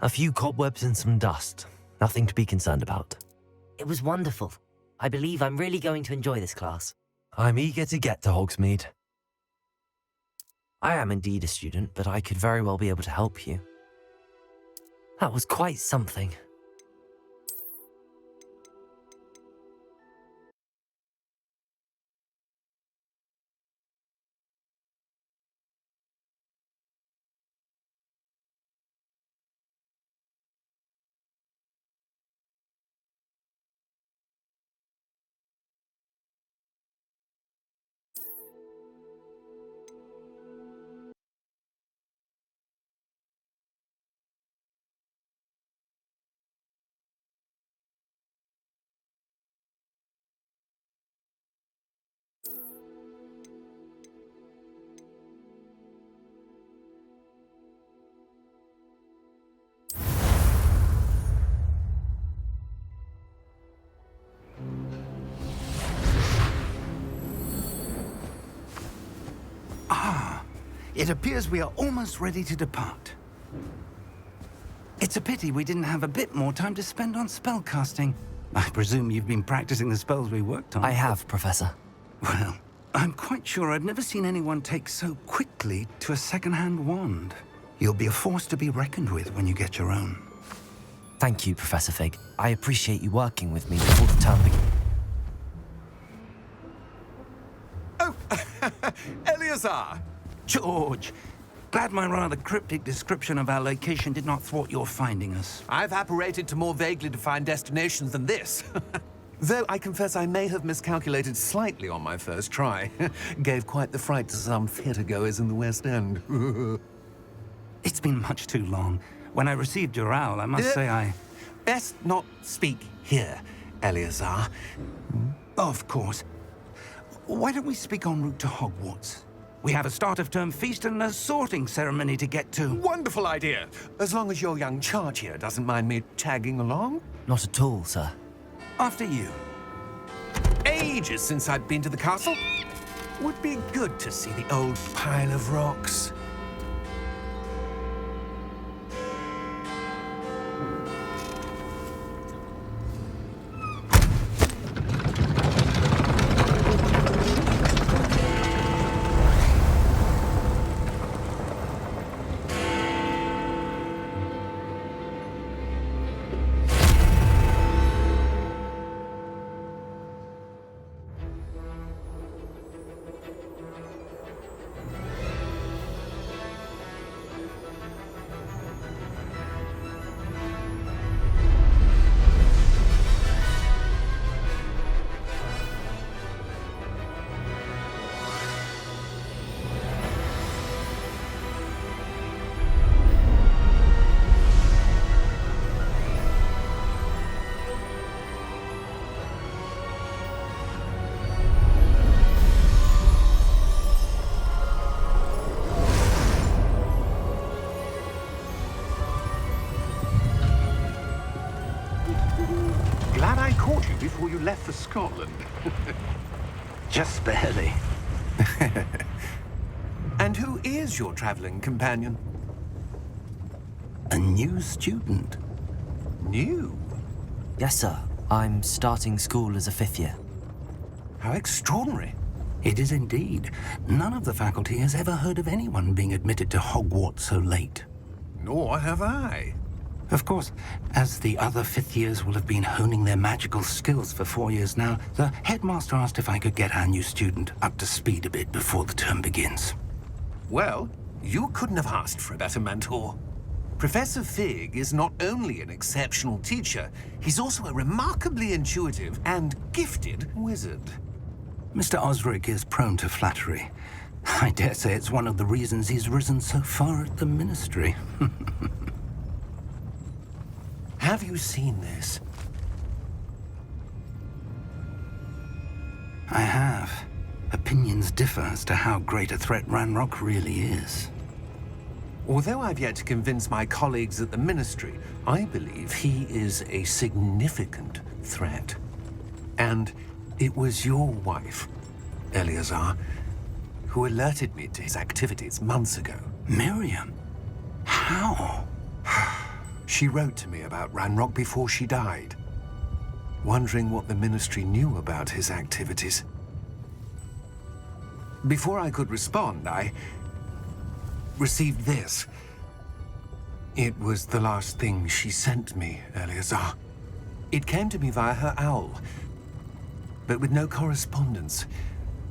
A few cobwebs and some dust. Nothing to be concerned about. It was wonderful. I believe I'm really going to enjoy this class. I'm eager to get to Hogsmeade. I am indeed a student, but I could very well be able to help you. That was quite something. It appears we are almost ready to depart. It's a pity we didn't have a bit more time to spend on spellcasting. I presume you've been practicing the spells we worked on. I have, Professor. Well, I'm quite sure I've never seen anyone take so quickly to a second-hand wand. You'll be a force to be reckoned with when you get your own. Thank you, Professor Fig. I appreciate you working with me before the term begins. Oh, Eleazar! George, glad my rather cryptic description of our location did not thwart your finding us. I've apparated to more vaguely defined destinations than this. Though I confess I may have miscalculated slightly on my first try. Gave quite the fright to some theatre-goers in the West End. It's been much too long. When I received your owl, I must say I... Best not speak here, Eleazar. Of course. Why don't we speak en route to Hogwarts? We have a start-of-term feast and a sorting ceremony to get to. Wonderful idea! As long as your young charge here doesn't mind me tagging along. Not at all, sir. After you. Ages since I've been to the castle. Would be good to see the old pile of rocks. Glad I caught you before you left for Scotland. Just barely. And who is your traveling companion? A new student. New? Yes, sir. I'm starting school as a 5th year. How extraordinary. It is indeed. None of the faculty has ever heard of anyone being admitted to Hogwarts so late. Nor have I. Of course, as the other 5th years will have been honing their magical skills for 4 years now, the headmaster asked if I could get our new student up to speed a bit before the term begins. Well, you couldn't have asked for a better mentor. Professor Fig is not only an exceptional teacher, he's also a remarkably intuitive and gifted wizard. Mr. Osric is prone to flattery. I dare say it's one of the reasons he's risen so far at the Ministry. Have you seen this? I have. Opinions differ as to how great a threat Ranrock really is. Although I've yet to convince my colleagues at the Ministry, I believe he is a significant threat. And it was your wife, Eleazar, who alerted me to his activities months ago. Miriam? How? She wrote to me about Ranrock before she died, wondering what the Ministry knew about his activities. Before I could respond, I received this. It was the last thing she sent me, Eleazar. It came to me via her owl, but with no correspondence.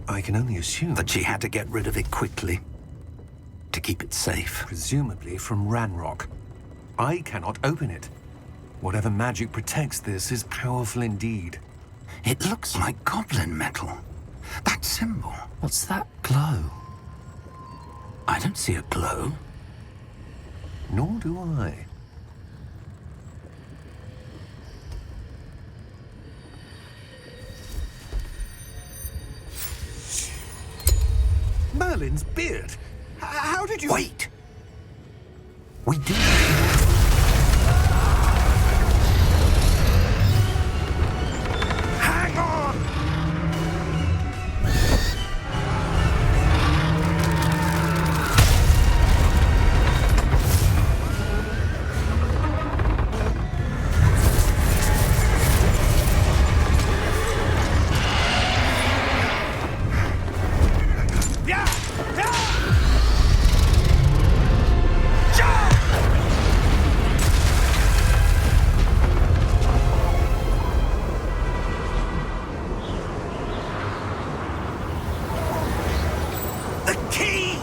I can only assume That she had to get rid of it quickly to keep it safe. presumably from Ranrock. I cannot open it. Whatever magic protects this is powerful indeed. It looks like goblin metal. That symbol. What's that glow? I don't see a glow. Nor do I. Merlin's beard. How did you... Wait! We do. Hang on! The key!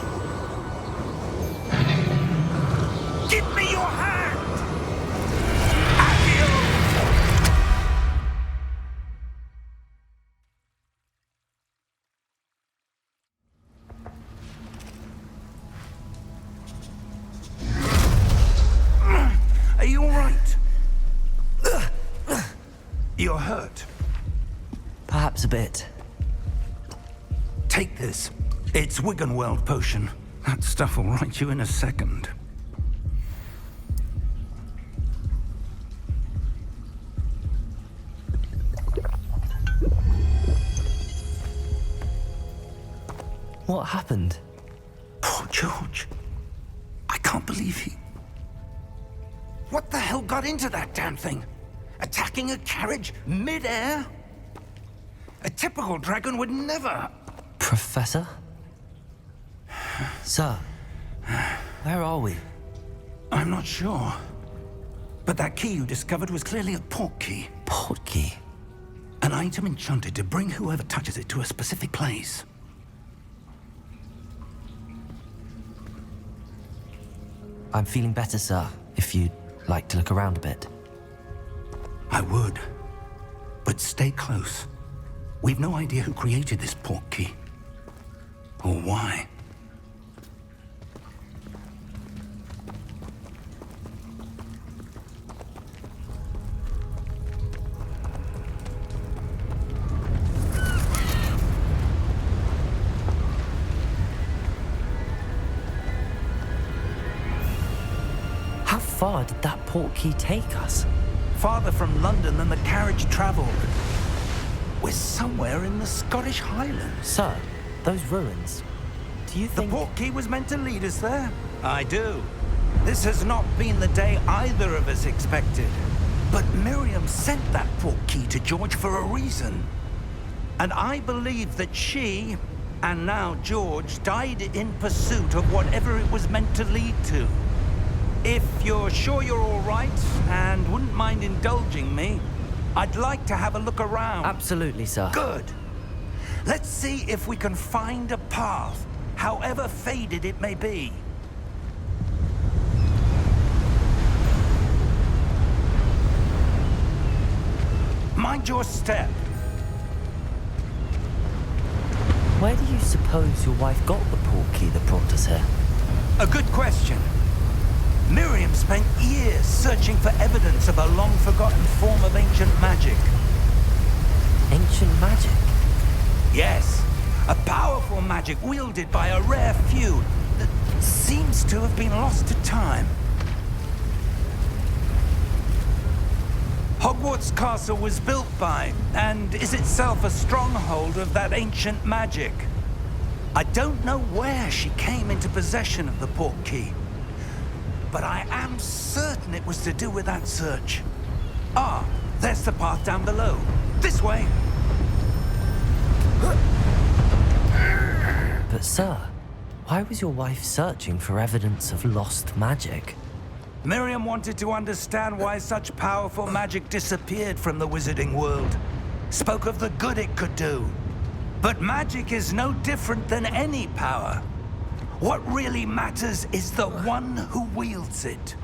Give me your hand! Accio! Are you all right? You're hurt. Perhaps a bit. Take this. It's Wiggenweld potion. That stuff will right you in a second. What happened? Poor George. I can't believe he... What the hell got into that damn thing? Attacking a carriage mid-air? A typical dragon would never... Professor? Sir, where are we? I'm not sure. But that key you discovered was clearly a port key. Port key? An item enchanted to bring whoever touches it to a specific place. I'm feeling better, sir, if you'd like to look around a bit. I would. But stay close. We've no idea who created this port key. Or why. How far did that port key take us? Farther from London than the carriage traveled. We're somewhere in the Scottish Highlands. Sir, those ruins. Do you The think... port key was meant to lead us there? I do. This has not been the day either of us expected. But Miriam sent that port key to George for a reason. And I believe that she, and now George, died in pursuit of whatever it was meant to lead to. If you're sure you're all right, and wouldn't mind indulging me, I'd like to have a look around. Absolutely, sir. Good. Let's see if we can find a path, however faded it may be. Mind your step. Where do you suppose your wife got the port key that brought us here? A good question. Miriam spent years searching for evidence of a long-forgotten form of ancient magic. Ancient magic? Yes, a powerful magic wielded by a rare few that seems to have been lost to time. Hogwarts Castle was built by, and is itself a stronghold of that ancient magic. I don't know where she came into possession of the port key, but I am certain it was to do with that search. Ah, there's the path down below. This way! But sir, why was your wife searching for evidence of lost magic? Miriam wanted to understand why such powerful magic disappeared from the wizarding world. Spoke of the good it could do. But magic is no different than any power. What really matters is the one who wields it.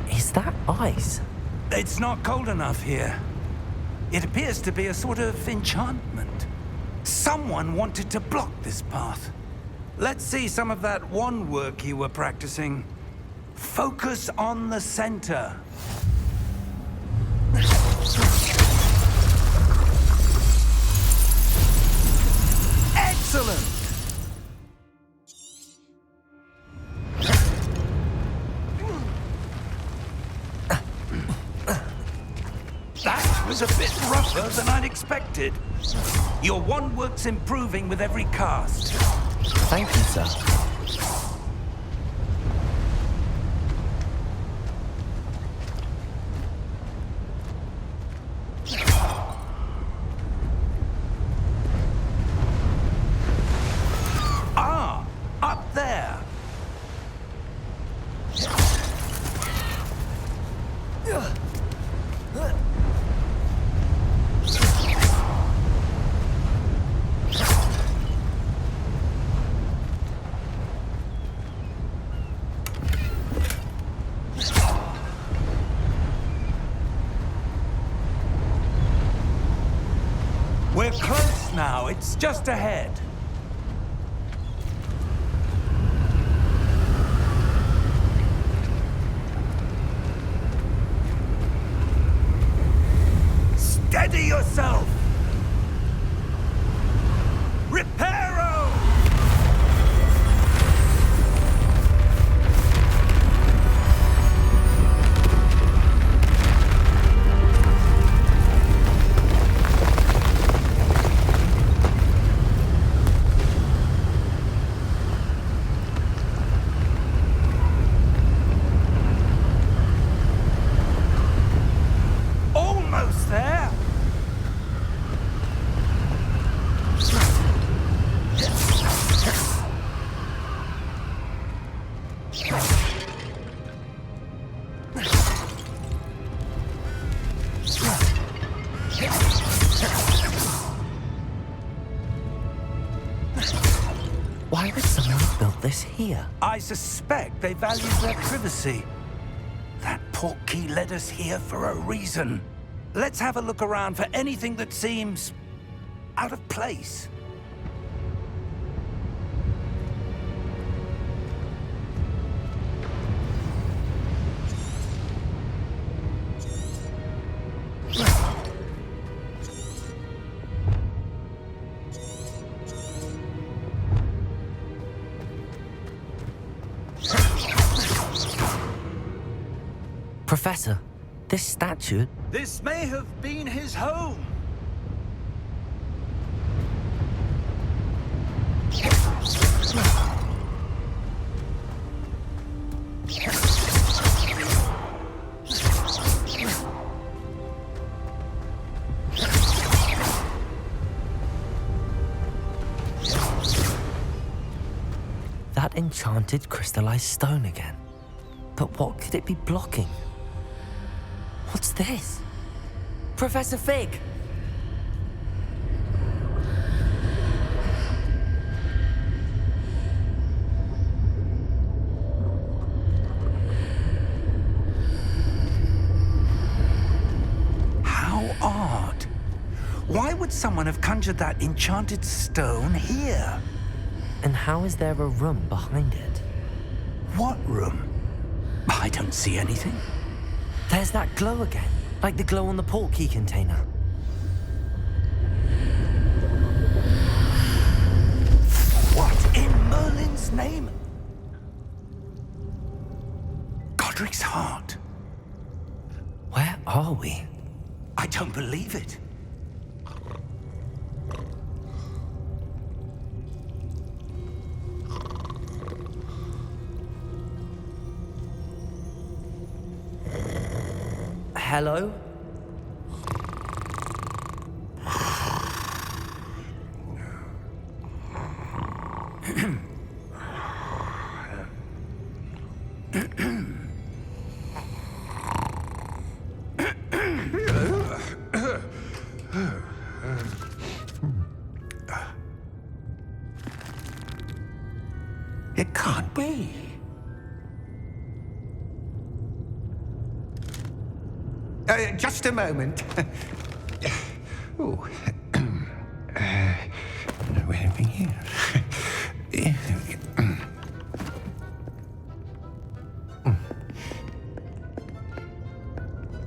Is that ice? It's not cold enough here. It appears to be a sort of enchantment. Someone wanted to block this path. Let's see some of that wand work you were practicing. Focus on the center. Excellent! That was a bit rougher than I'd expected. Your wand work's improving with every cast. Thank you, sir. Ah, up there. We're close now. It's just ahead. Steady yourself! Reparo! Almost there! Why would someone have built this here? I suspect they value their privacy. That portkey led us here for a reason. Let's have a look around for anything that seems out of place. Professor, this statue... This may have been his home. That enchanted crystallized stone again. But what could it be blocking? What's this? Professor Fig! How odd. Why would someone have conjured that enchanted stone here? And how is there a room behind it? What room? I don't see anything. There's that glow again, like the glow on the portkey container. What in Merlin's name? Godric's heart. Where are we? I don't believe it. Hello? It can't be. Just a moment. Oh. Anything here?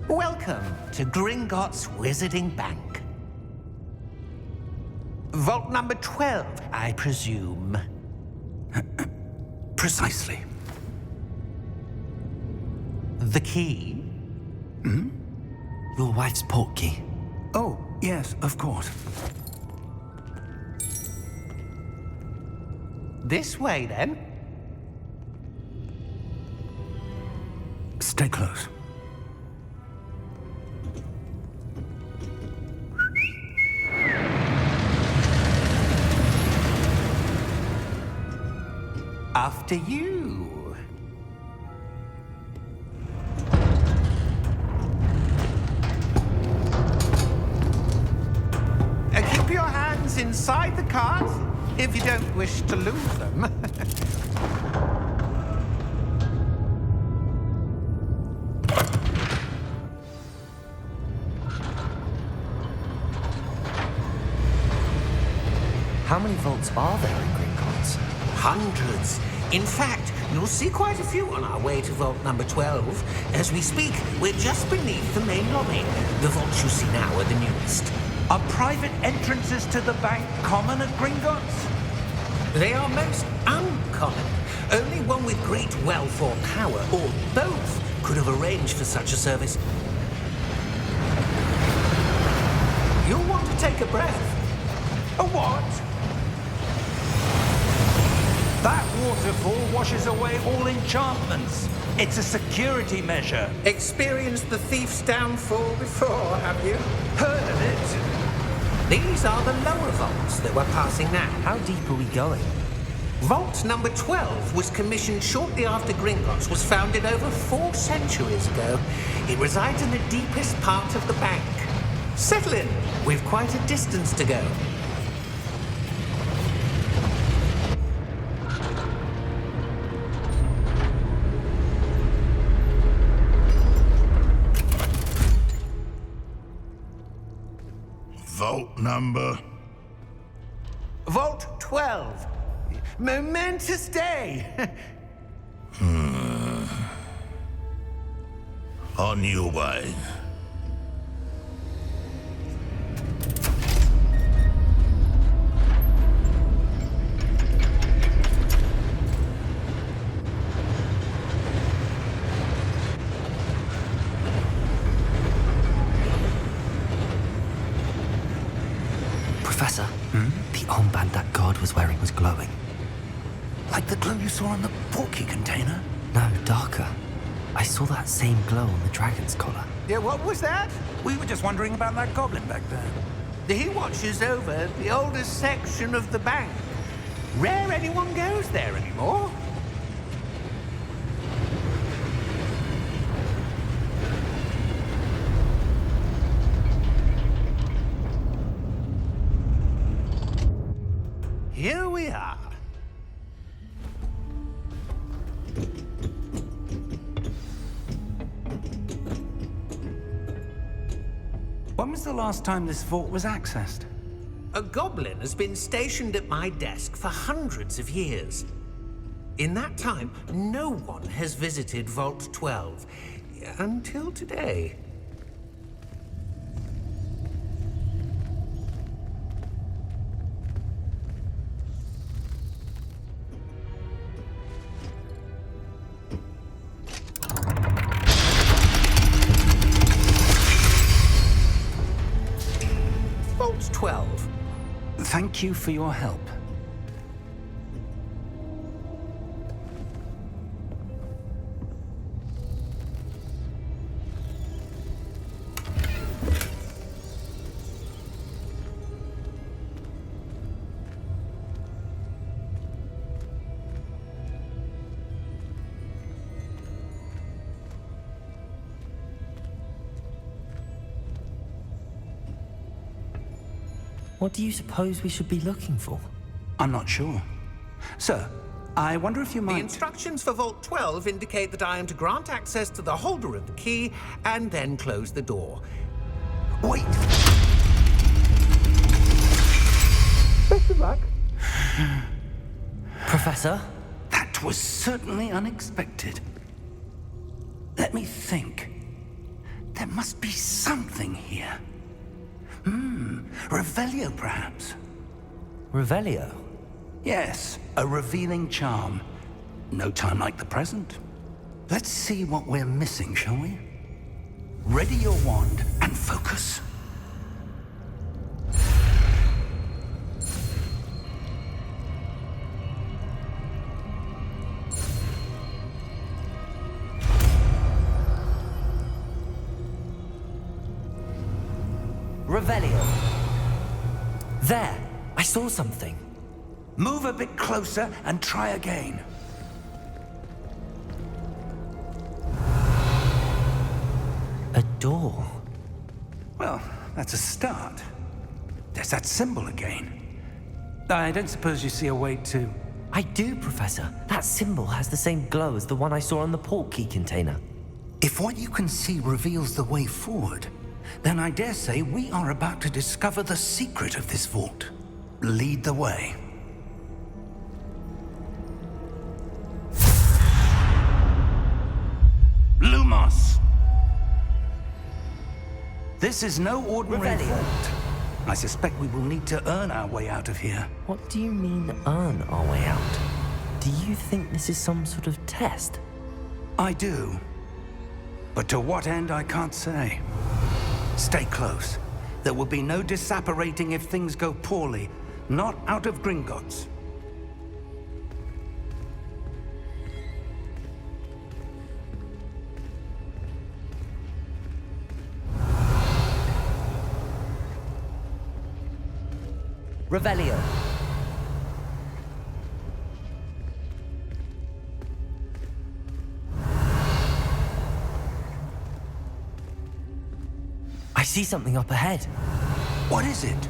Welcome to Gringotts Wizarding Bank. Vault number 12, I presume. Precisely. The key? Your wife's portkey. Oh, yes, of course. This way, then. Stay close. After you. Keep your hands inside the cart if you don't wish to lose them. How many vaults are there in Gringotts? Hundreds. In fact, you'll see quite a few on our way to vault number 12. As we speak, we're just beneath the main lobby. The vaults you see now are the newest. Are private entrances to the bank common at Gringotts? They are most uncommon. Only one with great wealth or power, or both, could have arranged for such a service. You'll want to take a breath. A what? That waterfall washes away all enchantments. It's a security measure. Experienced the thief's downfall before, have you? Heard of it? These are the lower vaults that we're passing now. How deep are we going? Vault number 12 was commissioned shortly after Gringotts was founded over 4 centuries ago. It resides in the deepest part of the bank. Settle in. We've quite a distance to go. Vault number? Vault 12. Momentous day. On your way. Professor, the armband that guard was wearing was glowing. Like the glow you saw on the portkey container? No, darker. I saw that same glow on the dragon's collar. Yeah, what was that? We were just wondering about that goblin back there. He watches over the oldest section of the bank. Rare anyone goes there anymore. Here we are. When was the last time this vault was accessed? A goblin has been stationed at my desk for hundreds of years. In that time, no one has visited Vault 12. Until today. Vault 12. Thank you for your help. What do you suppose we should be looking for? I'm not sure. Sir, I wonder if you The might... instructions for Vault 12 indicate that I am to grant access to the holder of the key and then close the door. Wait! Best of luck. Professor? That was certainly unexpected. Let me think. There must be something here. Revelio, perhaps? Revelio? Yes, a revealing charm. No time like the present. Let's see what we're missing, shall we? Ready your wand and focus. Revelio. There! I saw something. Move a bit closer and try again. A door. Well, that's a start. There's that symbol again. I don't suppose you see a way to... I do, Professor. That symbol has the same glow as the one I saw on the portkey container. If what you can see reveals the way forward, then I dare say we are about to discover the secret of this vault. Lead the way. Lumos! This is no ordinary Revelio. vault. I suspect we will need to earn our way out of here. What do you mean, earn our way out? Do you think this is some sort of test? I do. But to what end, I can't say. Stay close. There will be no disapparating if things go poorly. Not out of Gringotts. Revelio. I see something up ahead. What is it?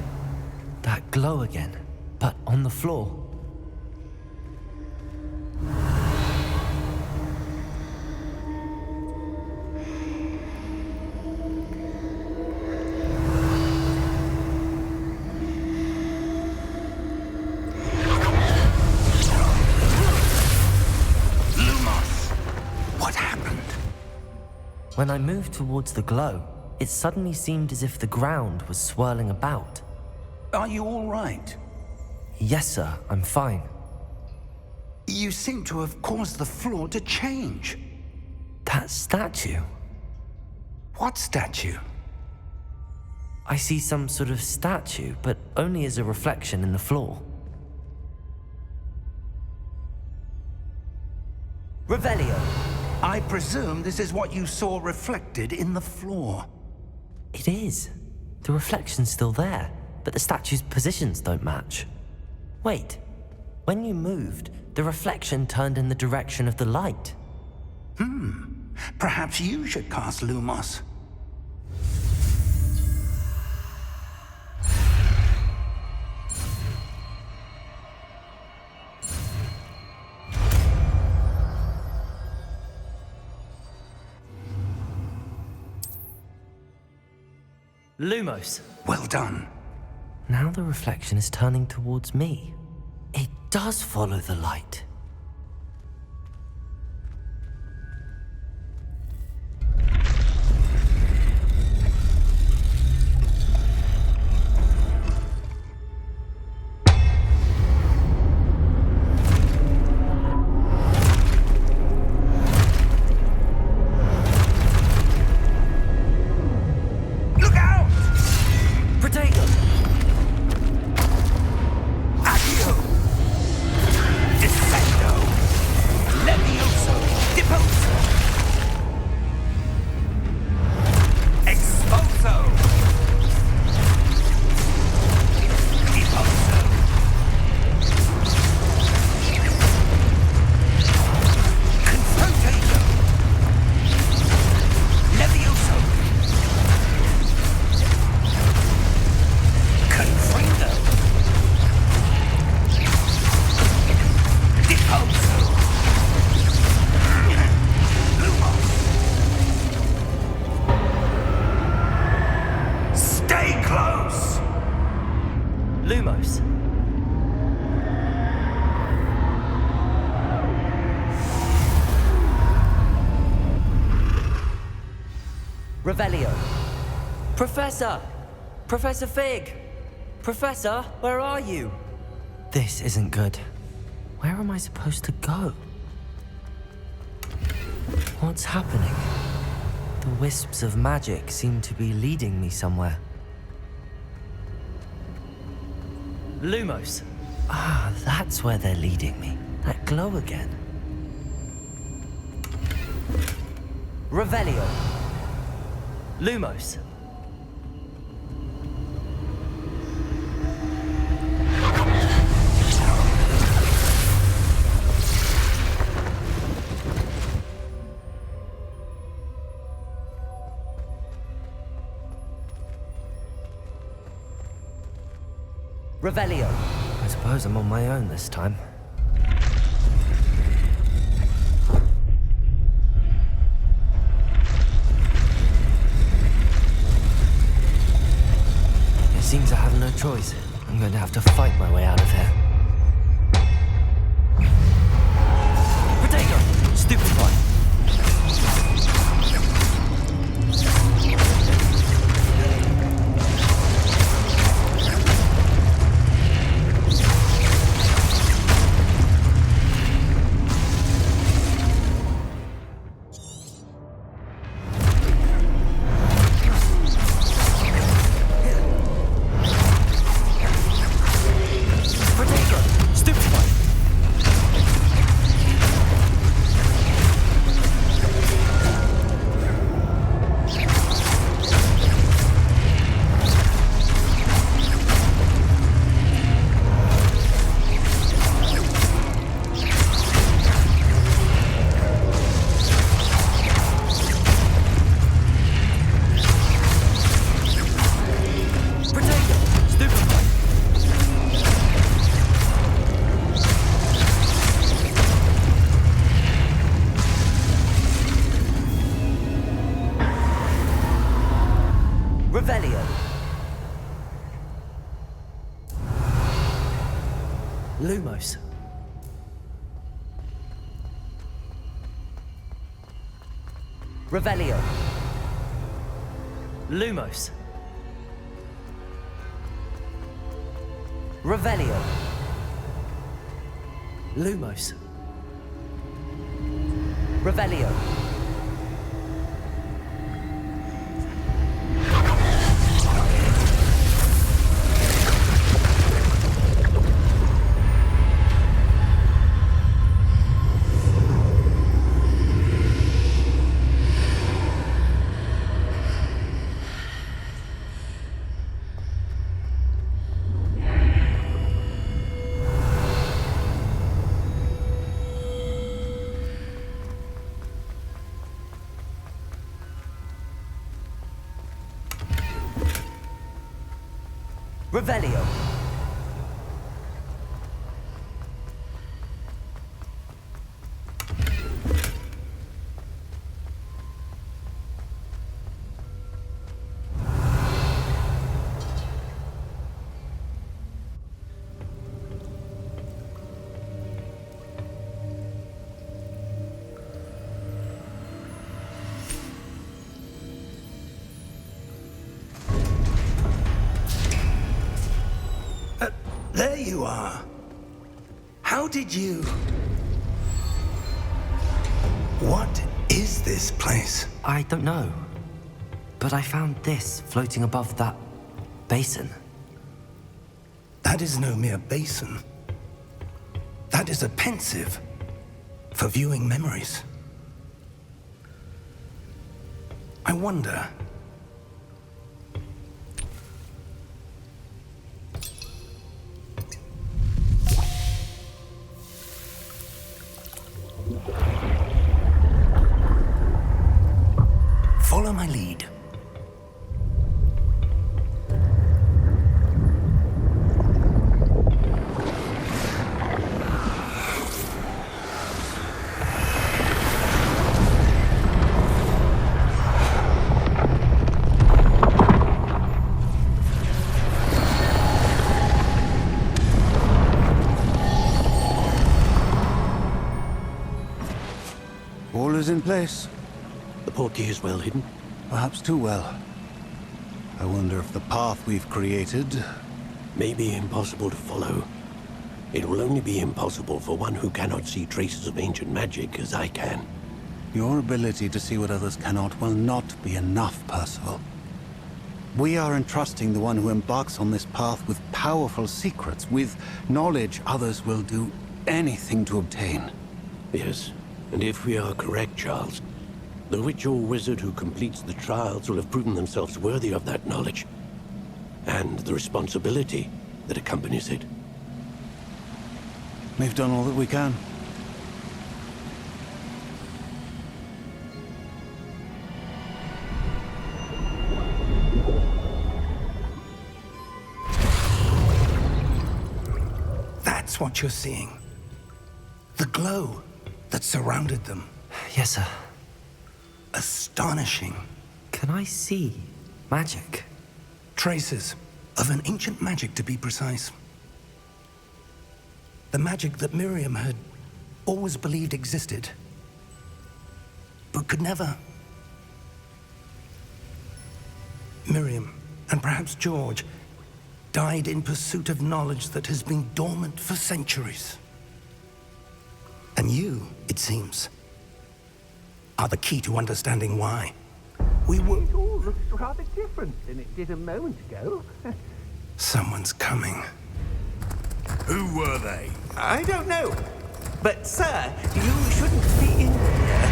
That glow again, but on the floor. Lumos! What happened? When I moved towards the glow, it suddenly seemed as if the ground was swirling about. Are you all right? Yes, sir, I'm fine. You seem to have caused the floor to change. That statue. What statue? I see some sort of statue, but only as a reflection in the floor. Revelio. I presume this is what you saw reflected in the floor. It is. The reflection's still there, but the statue's positions don't match. Wait. When you moved, the reflection turned in the direction of the light. Perhaps you should cast Lumos. Lumos. Well done. Now the reflection is turning towards me. It does follow the light. Look out! Protego! Accio! Descend! Revelio. Professor! Professor Fig! Professor, where are you? This isn't good. Where am I supposed to go? What's happening? The wisps of magic seem to be leading me somewhere. Lumos. Ah, that's where they're leading me. That glow again. Revelio. Lumos. Revelio. I suppose I'm on my own this time. It seems I have no choice. I'm going to have to fight my way out of here. Potato! Stupid one! Revelio. Lumos. Revelio. Lumos. Revelio. Lumos. Revelio. Revelio. There you are. How did you... What is this place? I don't know. But I found this floating above that basin. That is no mere basin. That is a pensive for viewing memories. I wonder... Follow my lead. All is in place. The portkey is well hidden. Perhaps too well. I wonder if the path we've created may be impossible to follow. It will only be impossible for one who cannot see traces of ancient magic as I can. Your ability to see what others cannot will not be enough, Percival. We are entrusting the one who embarks on this path with powerful secrets, with knowledge others will do anything to obtain. Yes, and if we are correct, Charles, the witch or wizard who completes the trials will have proven themselves worthy of that knowledge, and the responsibility that accompanies it. We've done all that we can. That's what you're seeing. The glow that surrounded them. Yes, sir. Astonishing. Can I see magic? Traces of an ancient magic, to be precise. The magic that Miriam had always believed existed, but could never. Miriam, and perhaps George, died in pursuit of knowledge that has been dormant for centuries. And you, it seems, are the key to understanding why. We were... It all looks rather different than it did a moment ago. Someone's coming. Who were they? I don't know. But, sir, you shouldn't be in here.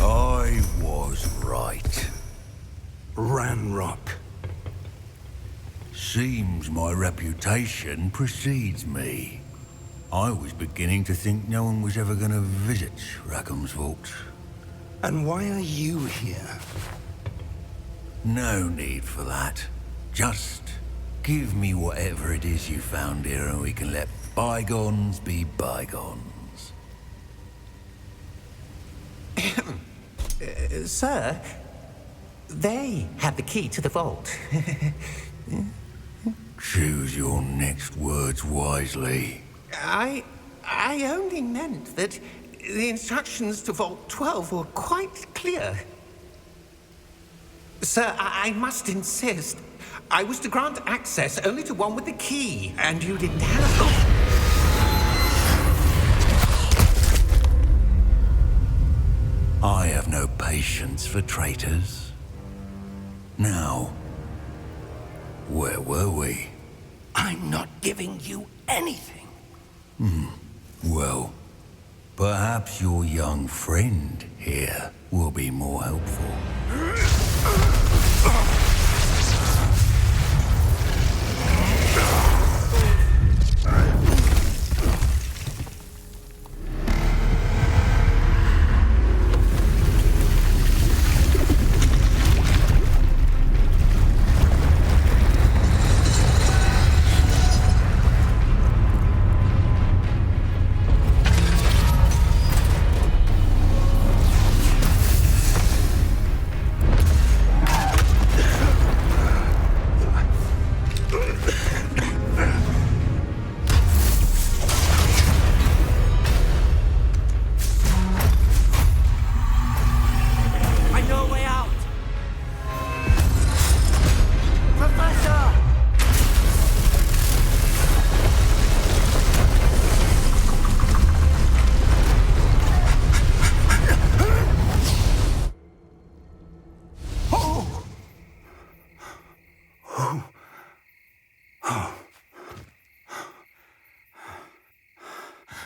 I was right. Ranrock. Seems my reputation precedes me. I was beginning to think no one was ever going to visit Rackham's vault. And why are you here? No need for that. Just give me whatever it is you found here and we can let bygones be bygones. Sir, they have the key to the vault. Choose your next words wisely. I only meant that the instructions to Vault 12 were quite clear. Sir, I must insist. I was to grant access only to one with the key, and you didn't have... I have no patience for traitors. Now, where were we? I'm not giving you anything. Well, perhaps your young friend here will be more helpful.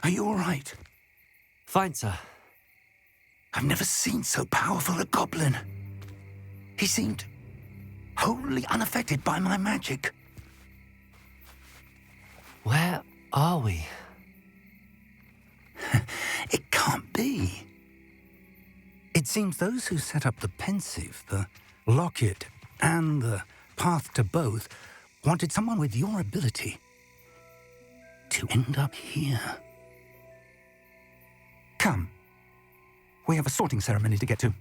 Are you all right? Fine, sir. I've never seen so powerful a goblin. He seemed wholly unaffected by my magic. Where are we? It can't be. It seems those who set up the pensive, the locket, and the path to both wanted someone with your ability to end up here. Come. We have a sorting ceremony to get to.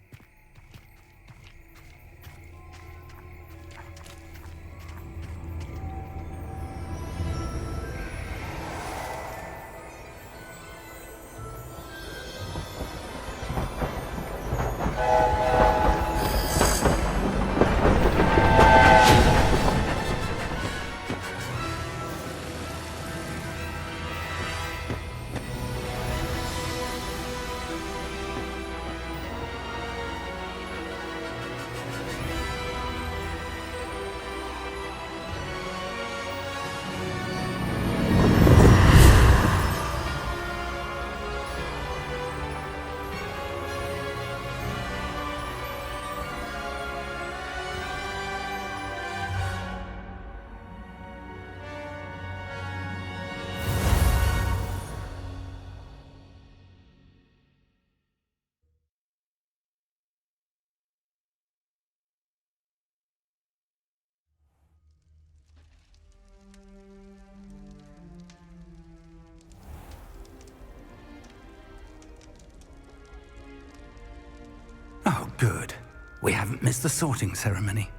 Good. We haven't missed the sorting ceremony.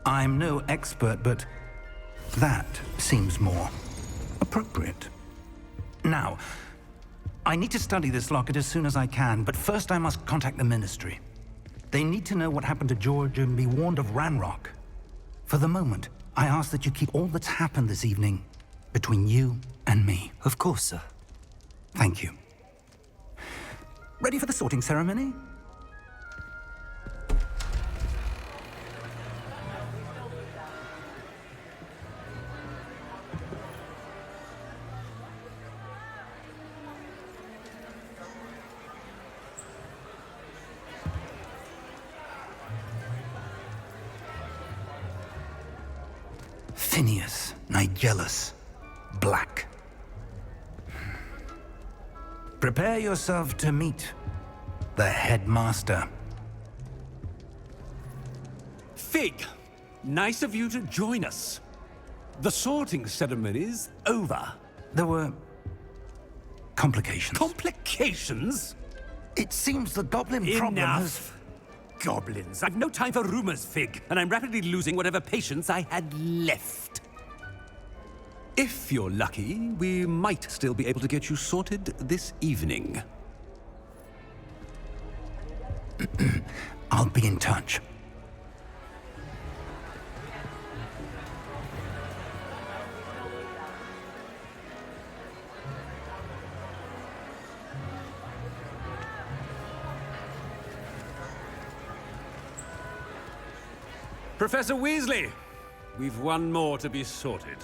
I'm no expert, but that seems more appropriate. Now, I need to study this locket as soon as I can, but first I must contact the Ministry. They need to know what happened to George and be warned of Ranrock. For the moment, I ask that you keep all that's happened this evening between you and me. Of course, sir. Thank you. Ready for the sorting ceremony? Phineas, Nigellus, Black. Prepare yourself to meet the headmaster. Fig, nice of you to join us. The sorting ceremony's over. There were complications. Complications? It seems the goblin problem has... Enough. Goblins. I've no time for rumors, Fig, and I'm rapidly losing whatever patience I had left. If you're lucky, we might still be able to get you sorted this evening. I'll be in touch. Professor Weasley, we've one more to be sorted.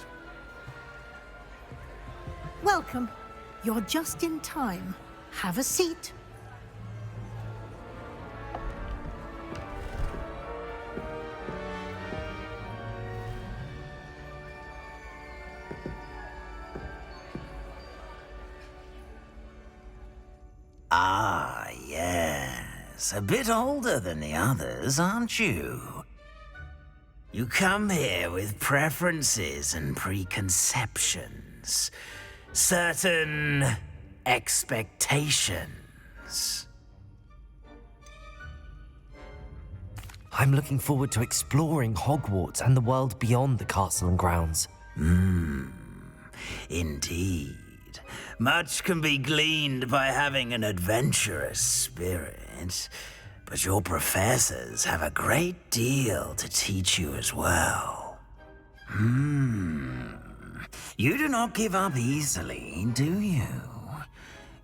Welcome. You're just in time. Have a seat. Ah, yes. A bit older than the others, aren't you? You come here with preferences and preconceptions. Certain expectations. I'm looking forward to exploring Hogwarts and the world beyond the castle and grounds. Indeed. Much can be gleaned by having an adventurous spirit, but your professors have a great deal to teach you as well. You do not give up easily, do you?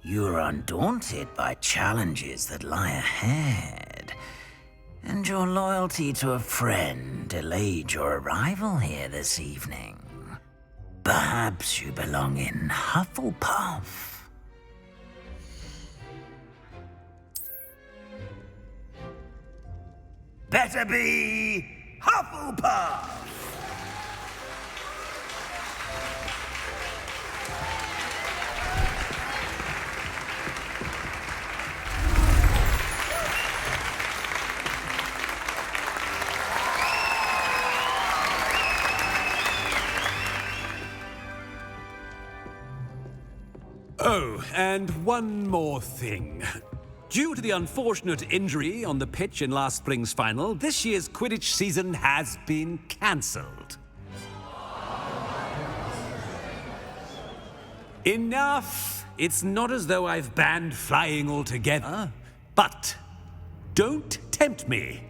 You are undaunted by challenges that lie ahead, and your loyalty to a friend delayed your arrival here this evening. Perhaps you belong in Hufflepuff. Better be Hufflepuff! Oh, and one more thing. Due to the unfortunate injury on the pitch in last spring's final, this year's Quidditch season has been cancelled. Enough! It's not as though I've banned flying altogether, but don't tempt me.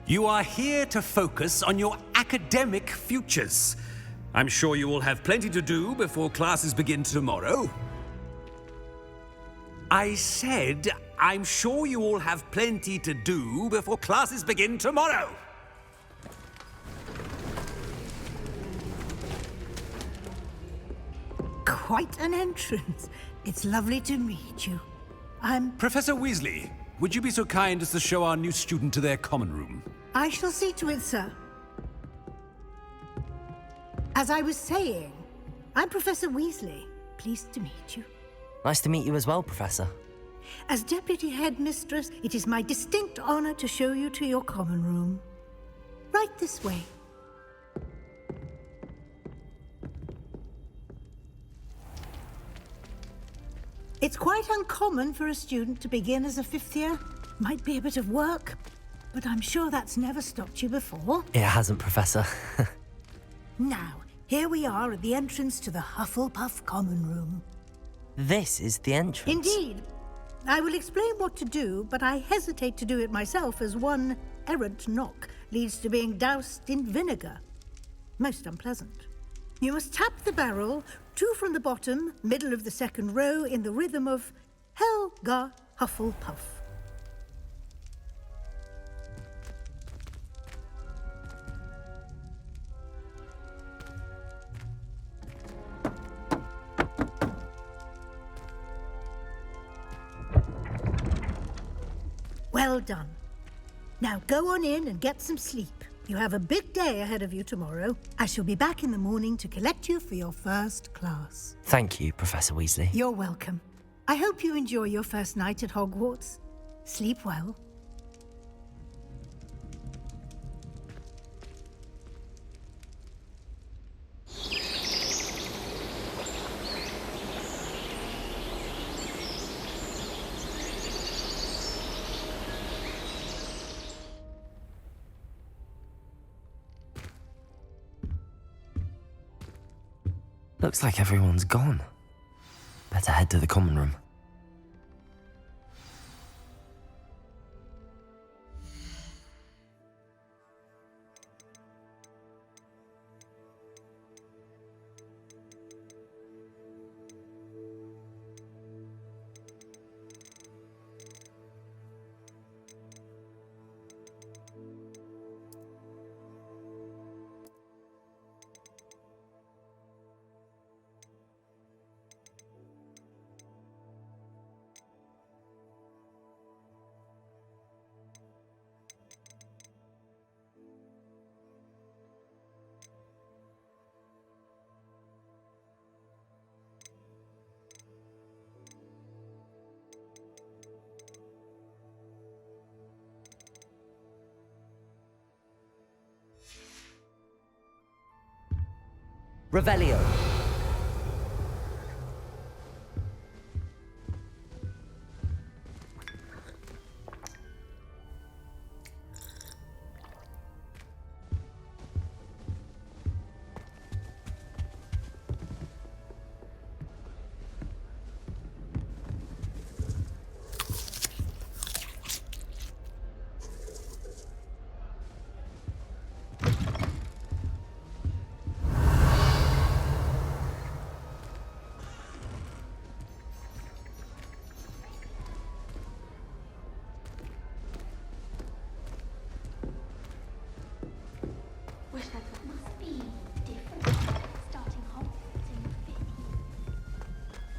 You are here to focus on your academic futures. I'm sure you will have plenty to do before classes begin tomorrow. I said, I'm sure you all have plenty to do before classes begin tomorrow. Quite an entrance. It's lovely to meet you. I'm... Professor Weasley, would you be so kind as to show our new student to their common room? I shall see to it, sir. As I was saying, I'm Professor Weasley. Pleased to meet you. Nice to meet you as well, Professor. As Deputy Headmistress, it is my distinct honor to show you to your common room. Right this way. It's quite uncommon for a student to begin as a fifth year. Might be a bit of work, but I'm sure that's never stopped you before. It hasn't, Professor. Now, here we are at the entrance to the Hufflepuff Common Room. This is the entrance. Indeed. I will explain what to do, but I hesitate to do it myself as one errant knock leads to being doused in vinegar. Most unpleasant. You must tap the barrel, 2 from the bottom, middle of the second row, in the rhythm of Helga Hufflepuff. Well done. Now go on in and get some sleep. You have a big day ahead of you tomorrow. I shall be back in the morning to collect you for your first class. Thank you, Professor Weasley. You're welcome. I hope you enjoy your first night at Hogwarts. Sleep well. Looks like everyone's gone. Better head to the common room. Revelio.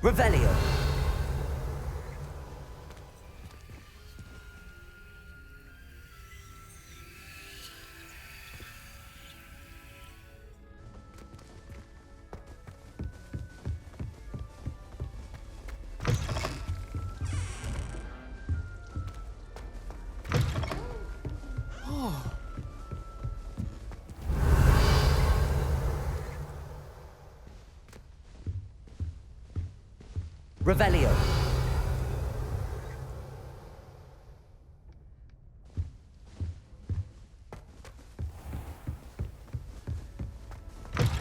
Revelio. Revelio. Time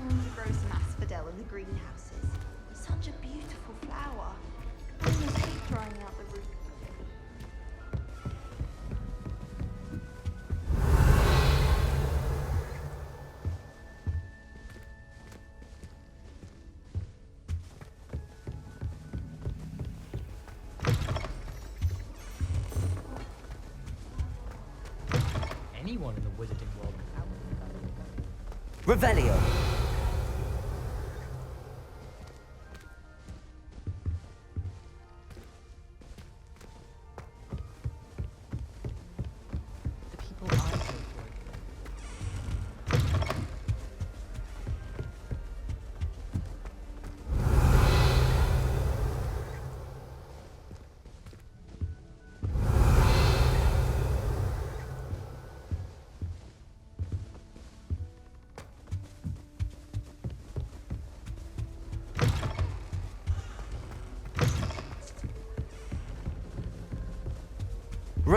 to grow some asphodel in the greenhouses. Such a beautiful flower. I almost hate drying out the root. Anyone in the wizarding world. Revelio. The people I vote for.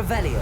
Revelio.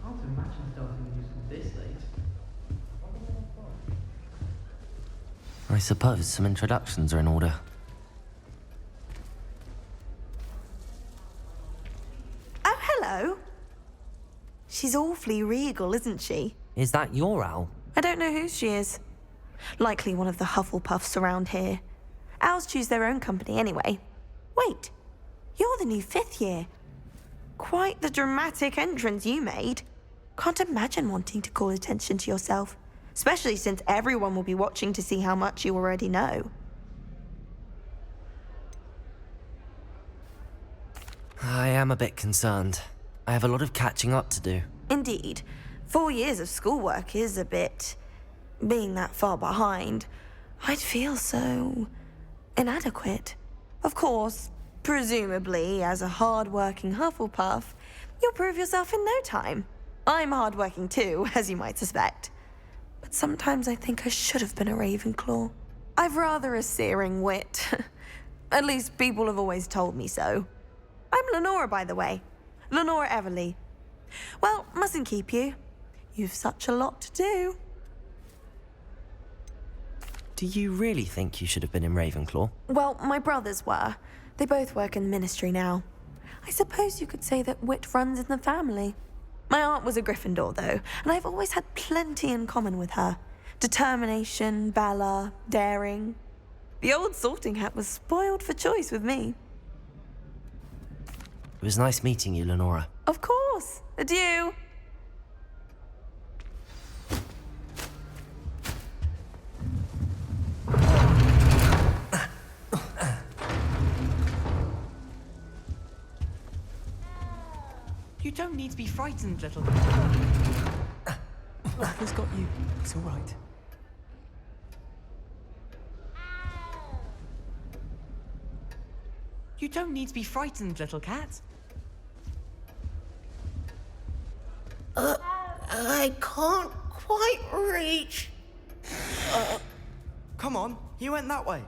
Can't imagine starting a new school this late. I suppose some introductions are in order. Oh, hello. She's awfully regal, isn't she? Is that your owl? I don't know who she is. Likely one of the Hufflepuffs around here. Owls choose their own company anyway. Wait, you're the new 5th year. Quite the dramatic entrance you made. Can't imagine wanting to call attention to yourself, especially since everyone will be watching to see how much you already know. I am a bit concerned. I have a lot of catching up to do. Indeed. 4 years of schoolwork is a bit... being that far behind. I'd feel so... inadequate. Of course, presumably, as a hard-working Hufflepuff, you'll prove yourself in no time. I'm hard-working too, as you might suspect. But sometimes I think I should have been a Ravenclaw. I've rather a searing wit. At least people have always told me so. I'm Lenora, by the way. Lenora Everly. Well, mustn't keep you. You've such a lot to do. Do you really think you should have been in Ravenclaw? Well, my brothers were. They both work in the ministry now. I suppose you could say that wit runs in the family. My aunt was a Gryffindor, though, and I've always had plenty in common with her. Determination, valor, daring. The old sorting hat was spoiled for choice with me. It was nice meeting you, Lenora. Of course. Adieu. You don't need to be frightened, little... Arthur's got you. It's all right. You don't need to be frightened, little cat. I can't quite reach. Come on, he went that way.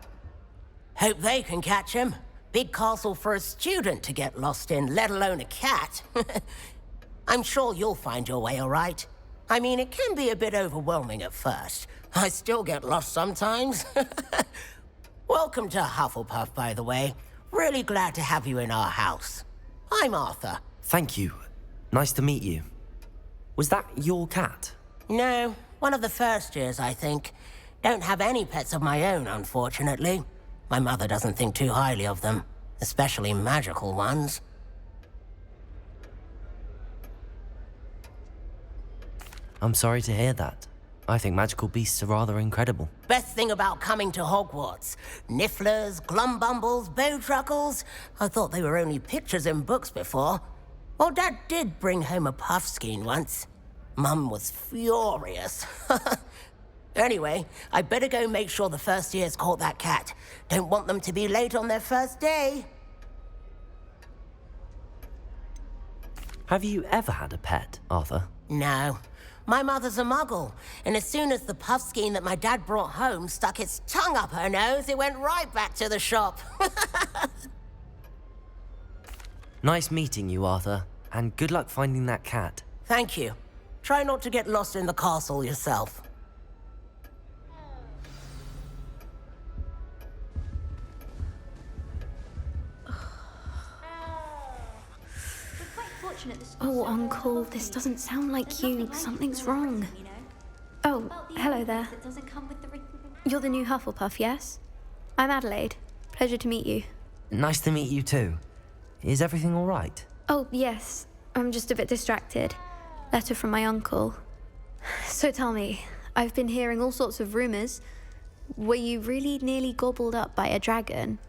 Hope they can catch him. Big castle for a student to get lost in, let alone a cat. I'm sure you'll find your way all right. I mean, it can be a bit overwhelming at first. I still get lost sometimes. Welcome to Hufflepuff, by the way. Really glad to have you in our house. I'm Arthur. Thank you. Nice to meet you. Was that your cat? No, one of the first years, I think. Don't have any pets of my own, unfortunately. My mother doesn't think too highly of them, especially magical ones. I'm sorry to hear that. I think magical beasts are rather incredible. Best thing about coming to Hogwarts. Nifflers, glumbumbles, bowtruckles. I thought they were only pictures in books before. Well, Dad did bring home a puffskein once. Mum was furious. Anyway, I better go make sure the first years caught that cat. Don't want them to be late on their first day. Have you ever had a pet, Arthur? No. My mother's a muggle, and as soon as the puffskein that my dad brought home stuck its tongue up her nose, it went right back to the shop. Nice meeting you, Arthur, and good luck finding that cat. Thank you. Try not to get lost in the castle yourself. Oh, Uncle, this doesn't sound like you. Something's wrong. Oh, hello there. You're the new Hufflepuff, yes? I'm Adelaide. Pleasure to meet you. Nice to meet you too. Is everything all right? Oh, yes. I'm just a bit distracted. Letter from my uncle. So tell me, I've been hearing all sorts of rumors. Were you really nearly gobbled up by a dragon?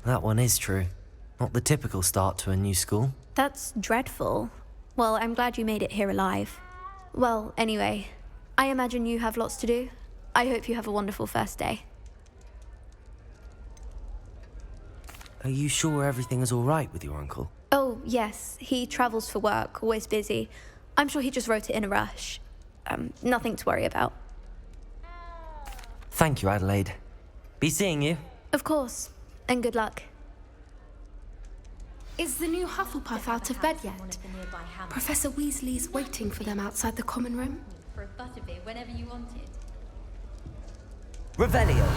That one is true. Not the typical start to a new school. That's dreadful. Well, I'm glad you made it here alive. Well, anyway, I imagine you have lots to do. I hope you have a wonderful first day. Are you sure everything is all right with your uncle? Oh, yes. He travels for work, always busy. I'm sure he just wrote it in a rush. Nothing to worry about. Thank you, Adelaide. Be seeing you. Of course. And good luck. Is the new Hufflepuff out of bed yet? Professor Weasley's waiting for them outside the common room. For a butterbeer whenever you wanted. Revelio.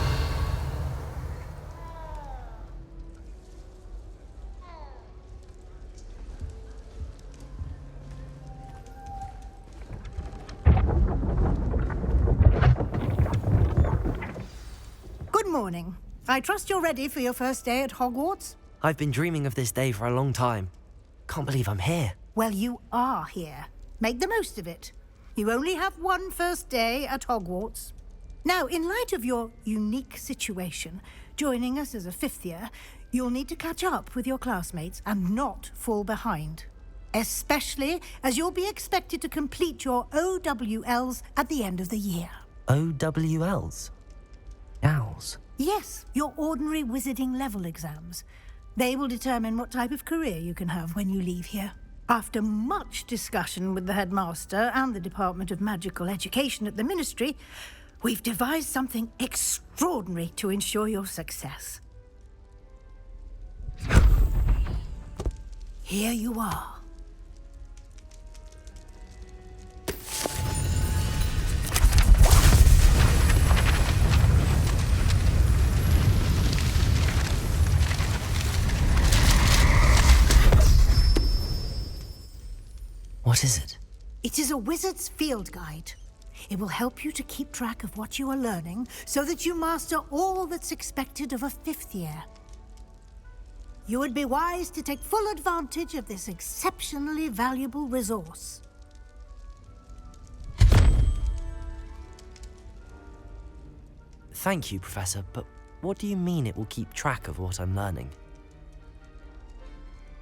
Good morning. I trust you're ready for your first day at Hogwarts? I've been dreaming of this day for a long time. Can't believe I'm here. Well, you are here. Make the most of it. You only have one first day at Hogwarts. Now, in light of your unique situation, joining us as a fifth year, you'll need to catch up with your classmates and not fall behind. Especially as you'll be expected to complete your OWLs at the end of the year. OWLs? Owls? Yes, your ordinary wizarding level exams. They will determine what type of career you can have when you leave here. After much discussion with the headmaster and the Department of Magical Education at the Ministry, we've devised something extraordinary to ensure your success. Here you are. What is it? It is a wizard's field guide. It will help you to keep track of what you are learning so that you master all that's expected of a fifth year. You would be wise to take full advantage of this exceptionally valuable resource. Thank you, Professor, but what do you mean it will keep track of what I'm learning?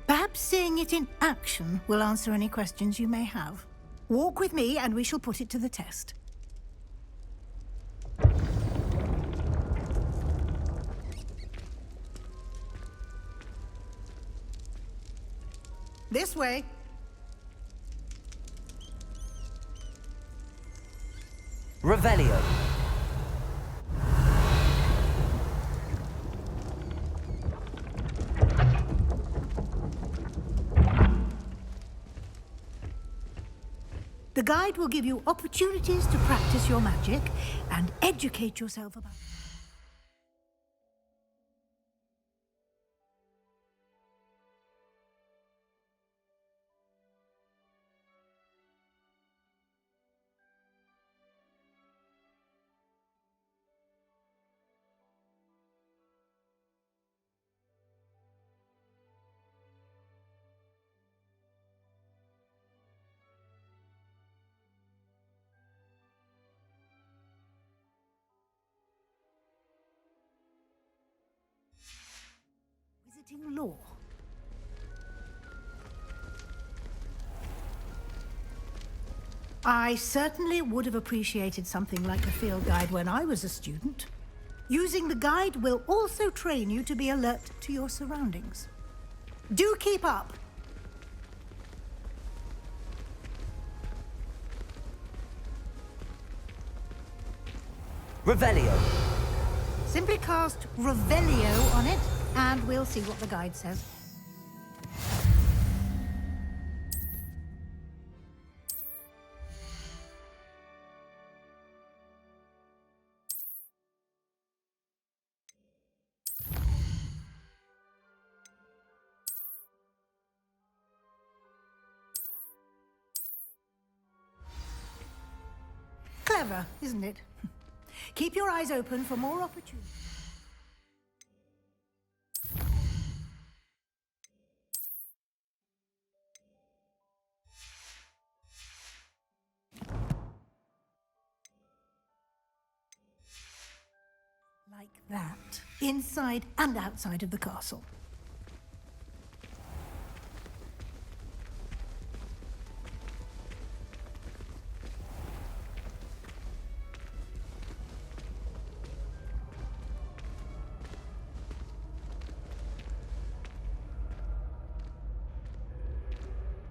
Perhaps seeing it in action will answer any questions you may have. Walk with me and we shall put it to the test. This way. Revelio. The guide will give you opportunities to practice your magic and educate yourself about... Wizarding law. I certainly would have appreciated something like the field guide when I was a student. Using the guide will also train you to be alert to your surroundings. Do keep up. Revelio. Simply cast Revelio on it, and we'll see what the guide says. Clever, isn't it? Keep your eyes open for more opportunities. Like that, inside and outside of the castle.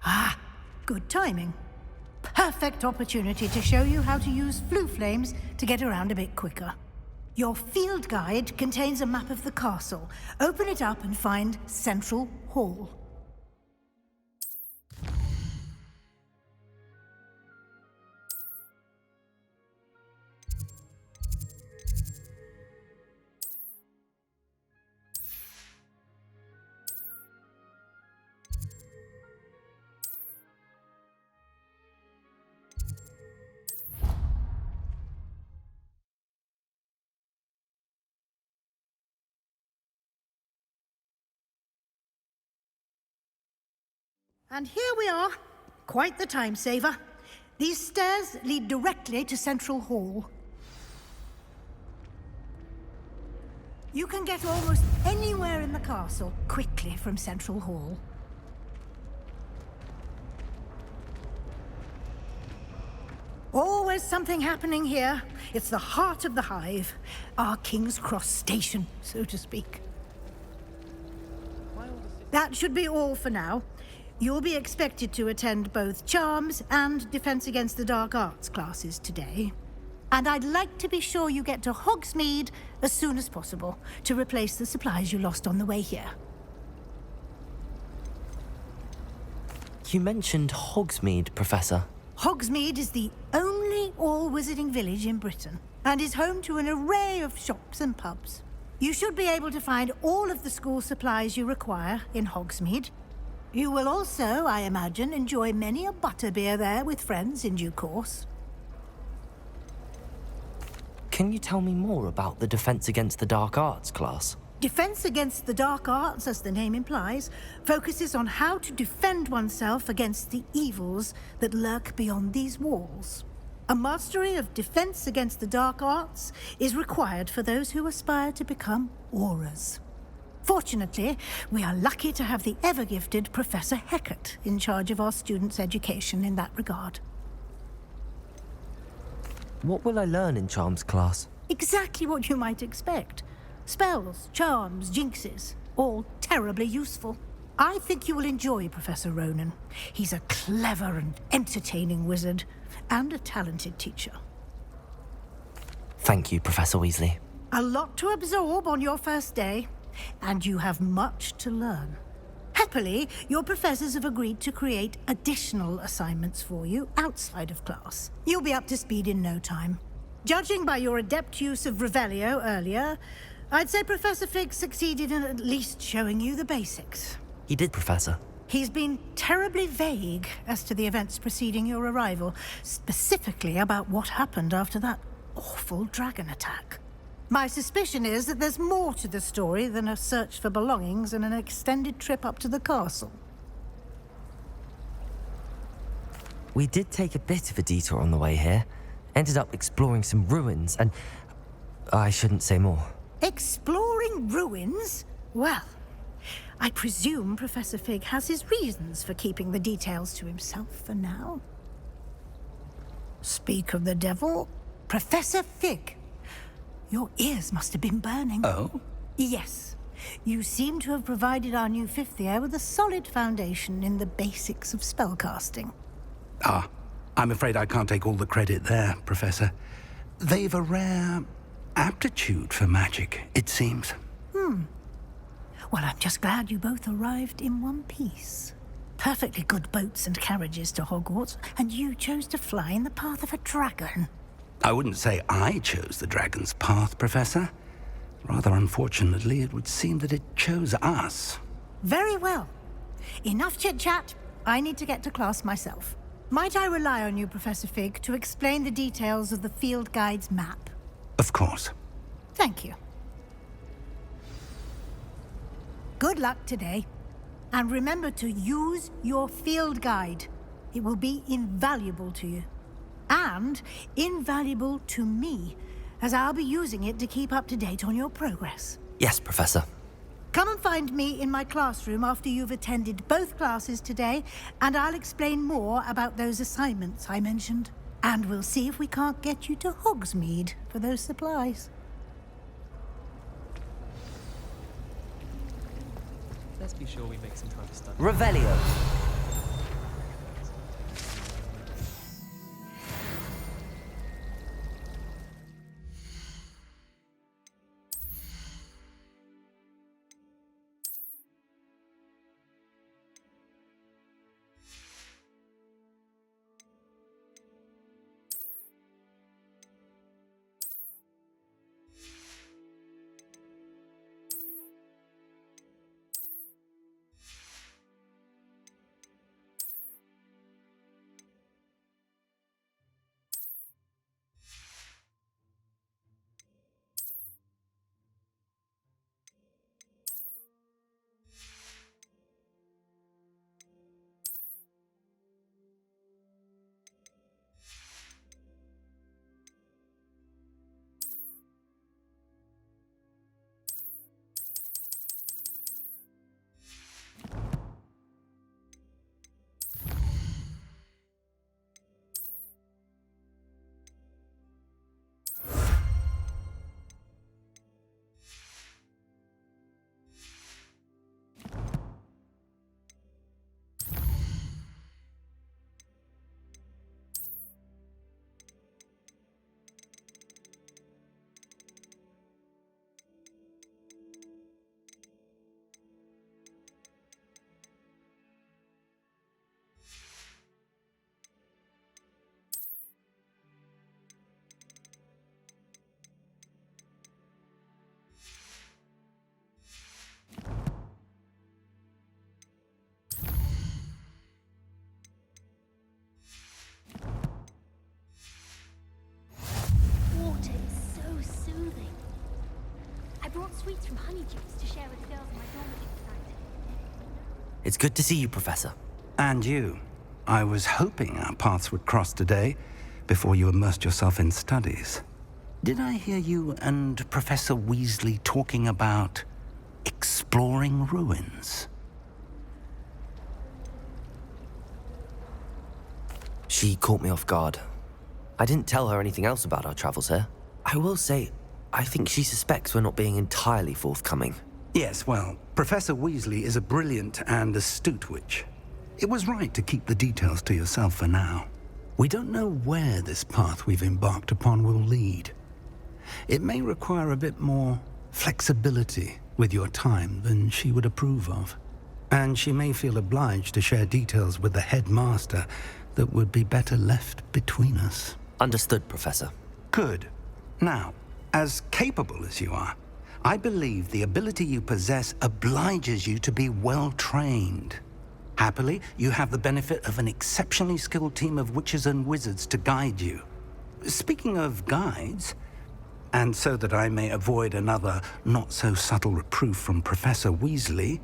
Ah, good timing. Perfect opportunity to show you how to use flue flames to get around a bit quicker. Your field guide contains a map of the castle. Open it up and find Central Hall. And here we are. Quite the time saver. These stairs lead directly to Central Hall. You can get almost anywhere in the castle quickly from Central Hall. Always something happening here. It's the heart of the hive. Our King's Cross station, so to speak. That should be all for now. You'll be expected to attend both Charms and Defense Against the Dark Arts classes today. And I'd like to be sure you get to Hogsmeade as soon as possible to replace the supplies you lost on the way here. You mentioned Hogsmeade, Professor. Hogsmeade is the only all-wizarding village in Britain and is home to an array of shops and pubs. You should be able to find all of the school supplies you require in Hogsmeade. You will also, I imagine, enjoy many a butterbeer there with friends in due course. Can you tell me more about the Defense Against the Dark Arts class? Defense Against the Dark Arts, as the name implies, focuses on how to defend oneself against the evils that lurk beyond these walls. A mastery of Defense Against the Dark Arts is required for those who aspire to become Aurors. Fortunately, we are lucky to have the ever-gifted Professor Hecat in charge of our students' education in that regard. What will I learn in Charms class? Exactly what you might expect. Spells, charms, jinxes, all terribly useful. I think you will enjoy Professor Ronan. He's a clever and entertaining wizard, and a talented teacher. Thank you, Professor Weasley. A lot to absorb on your first day, and you have much to learn. Happily, your professors have agreed to create additional assignments for you outside of class. You'll be up to speed in no time. Judging by your adept use of Revelio earlier, I'd say Professor Fig succeeded in at least showing you the basics. He did, Professor. He's been terribly vague as to the events preceding your arrival, specifically about what happened after that awful dragon attack. My suspicion is that there's more to the story than a search for belongings and an extended trip up to the castle. We did take a bit of a detour on the way here. Ended up exploring some ruins and... I shouldn't say more. Exploring ruins? Well, I presume Professor Fig has his reasons for keeping the details to himself for now. Speak of the devil, Professor Fig. Your ears must have been burning. Oh? Yes. You seem to have provided our new fifth year with a solid foundation in the basics of spellcasting. Ah, I'm afraid I can't take all the credit there, Professor. They've a rare aptitude for magic, it seems. Well, I'm just glad you both arrived in one piece. Perfectly good boats and carriages to Hogwarts, and you chose to fly in the path of a dragon. I wouldn't say I chose the dragon's path, Professor. Rather unfortunately, it would seem that it chose us. Very well. Enough chit-chat. I need to get to class myself. Might I rely on you, Professor Fig, to explain the details of the field guide's map? Of course. Thank you. Good luck today. And remember to use your field guide. It will be invaluable to you. And invaluable to me, as I'll be using it to keep up to date on your progress. Yes, Professor. Come and find me in my classroom after you've attended both classes today, and I'll explain more about those assignments I mentioned. And we'll see if we can't get you to Hogsmeade for those supplies. Let's be sure we make some time to study. Revelio. Water is so soothing. I brought sweets from Honeydews to share with the girls in my dormitory tonight. It's good to see you, Professor. And you. I was hoping our paths would cross today, before you immersed yourself in studies. Did I hear you and Professor Weasley talking about exploring ruins? She caught me off guard. I didn't tell her anything else about our travels here. I will say, I think she suspects we're not being entirely forthcoming. Yes, well, Professor Weasley is a brilliant and astute witch. It was right to keep the details to yourself for now. We don't know where this path we've embarked upon will lead. It may require a bit more flexibility with your time than she would approve of. And she may feel obliged to share details with the headmaster that would be better left between us. Understood, Professor. Good. Now, as capable as you are, I believe the ability you possess obliges you to be well trained. Happily, you have the benefit of an exceptionally skilled team of witches and wizards to guide you. Speaking of guides, and so that I may avoid another not-so-subtle reproof from Professor Weasley,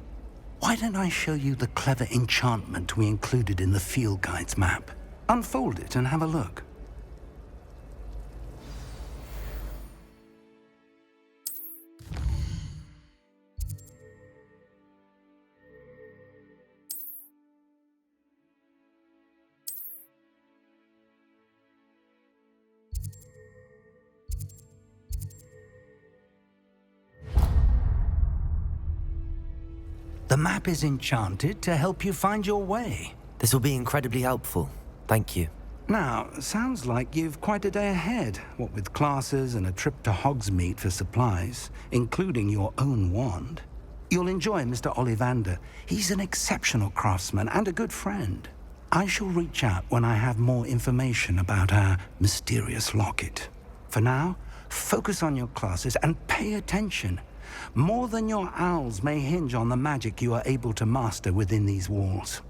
why don't I show you the clever enchantment we included in the field guide's map? Unfold it and have a look. The map is enchanted to help you find your way. This will be incredibly helpful. Thank you. Now, sounds like you've quite a day ahead, what with classes and a trip to Hogsmeade for supplies, including your own wand. You'll enjoy Mr. Ollivander. He's an exceptional craftsman and a good friend. I shall reach out when I have more information about our mysterious locket. For now, focus on your classes and pay attention. More than your owls may hinge on the magic you are able to master within these walls.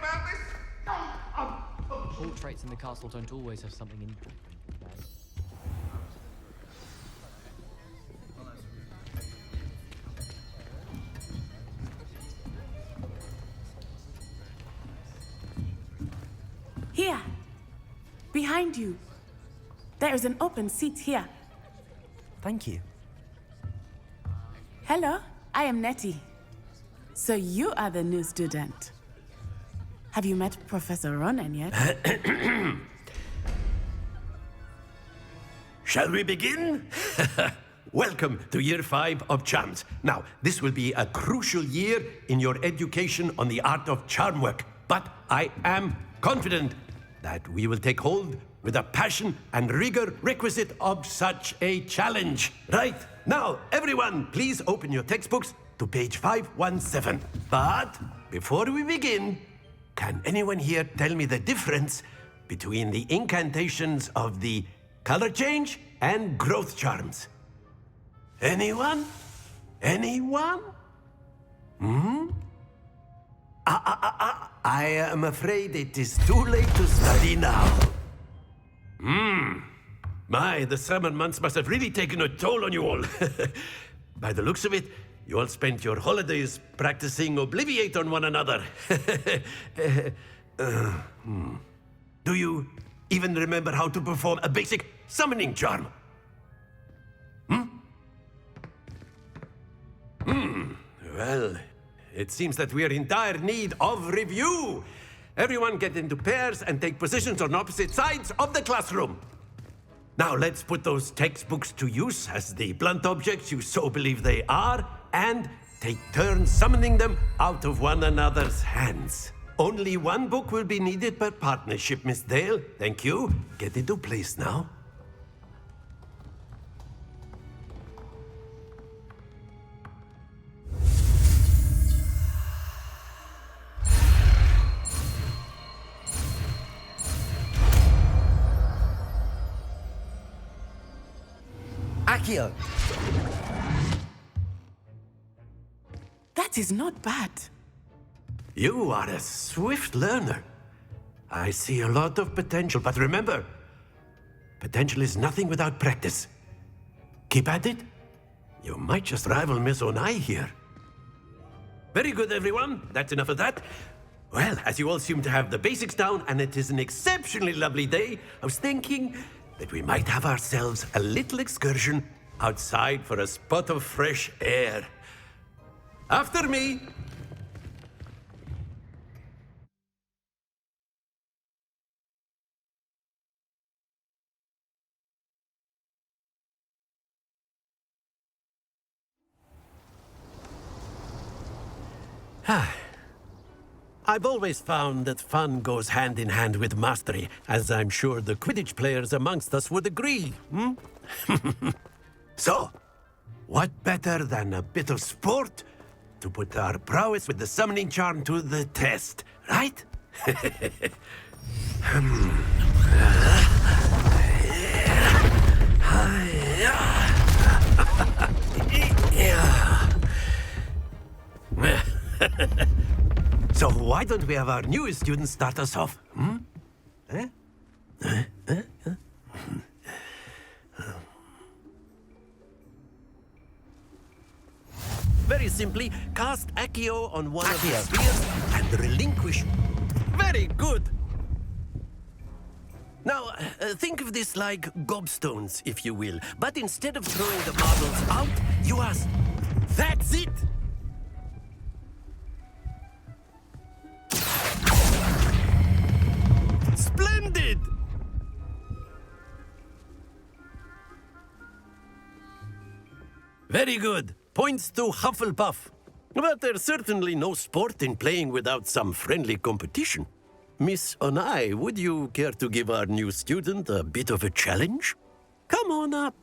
about this? All traits in the castle don't always have something in. Here. Behind you. There is an open seat here. Thank you. Hello, I am Nettie. So you are the new student. Have you met Professor Ronan yet? Shall we begin? Welcome to Year 5 of Charms. Now, this will be a crucial year in your education on the art of charm work, but I am confident that we will take hold with the passion and rigor requisite of such a challenge. Right, now, everyone, please open your textbooks to page 517. But before we begin, can anyone here tell me the difference between the incantations of the color change and growth charms? Anyone? Anyone? I am afraid it is too late to study now. My, the summer months must have really taken a toll on you all. By the looks of it, you all spent your holidays practicing Obliviate on one another. Do you even remember how to perform a basic summoning charm? Well, it seems that we are in dire need of review. Everyone get into pairs and take positions on opposite sides of the classroom. Now let's put those textbooks to use as the blunt objects you so believe they are, and take turns summoning them out of one another's hands. Only one book will be needed per partnership, Miss Dale. Thank you. Get into place now. Accio. That is not bad. You are a swift learner. I see a lot of potential, but remember, potential is nothing without practice. Keep at it. You might just rival Miss Onai here. Very good, everyone. That's enough of that. Well, as you all seem to have the basics down, and it is an exceptionally lovely day, I was thinking that we might have ourselves a little excursion outside for a spot of fresh air. After me. I've always found that fun goes hand in hand with mastery, as I'm sure the Quidditch players amongst us would agree. So, what better than a bit of sport to put our prowess with the summoning charm to the test, right? So why don't we have our newest student start us off? Very simply, cast Accio on one of the spheres and relinquish. Very good! Now, think of this like gobstones, if you will. But instead of throwing the marbles out, you ask, that's it! Splendid! Very good. Points to Hufflepuff. But there's certainly no sport in playing without some friendly competition. Miss Onai, would you care to give our new student a bit of a challenge? Come on up.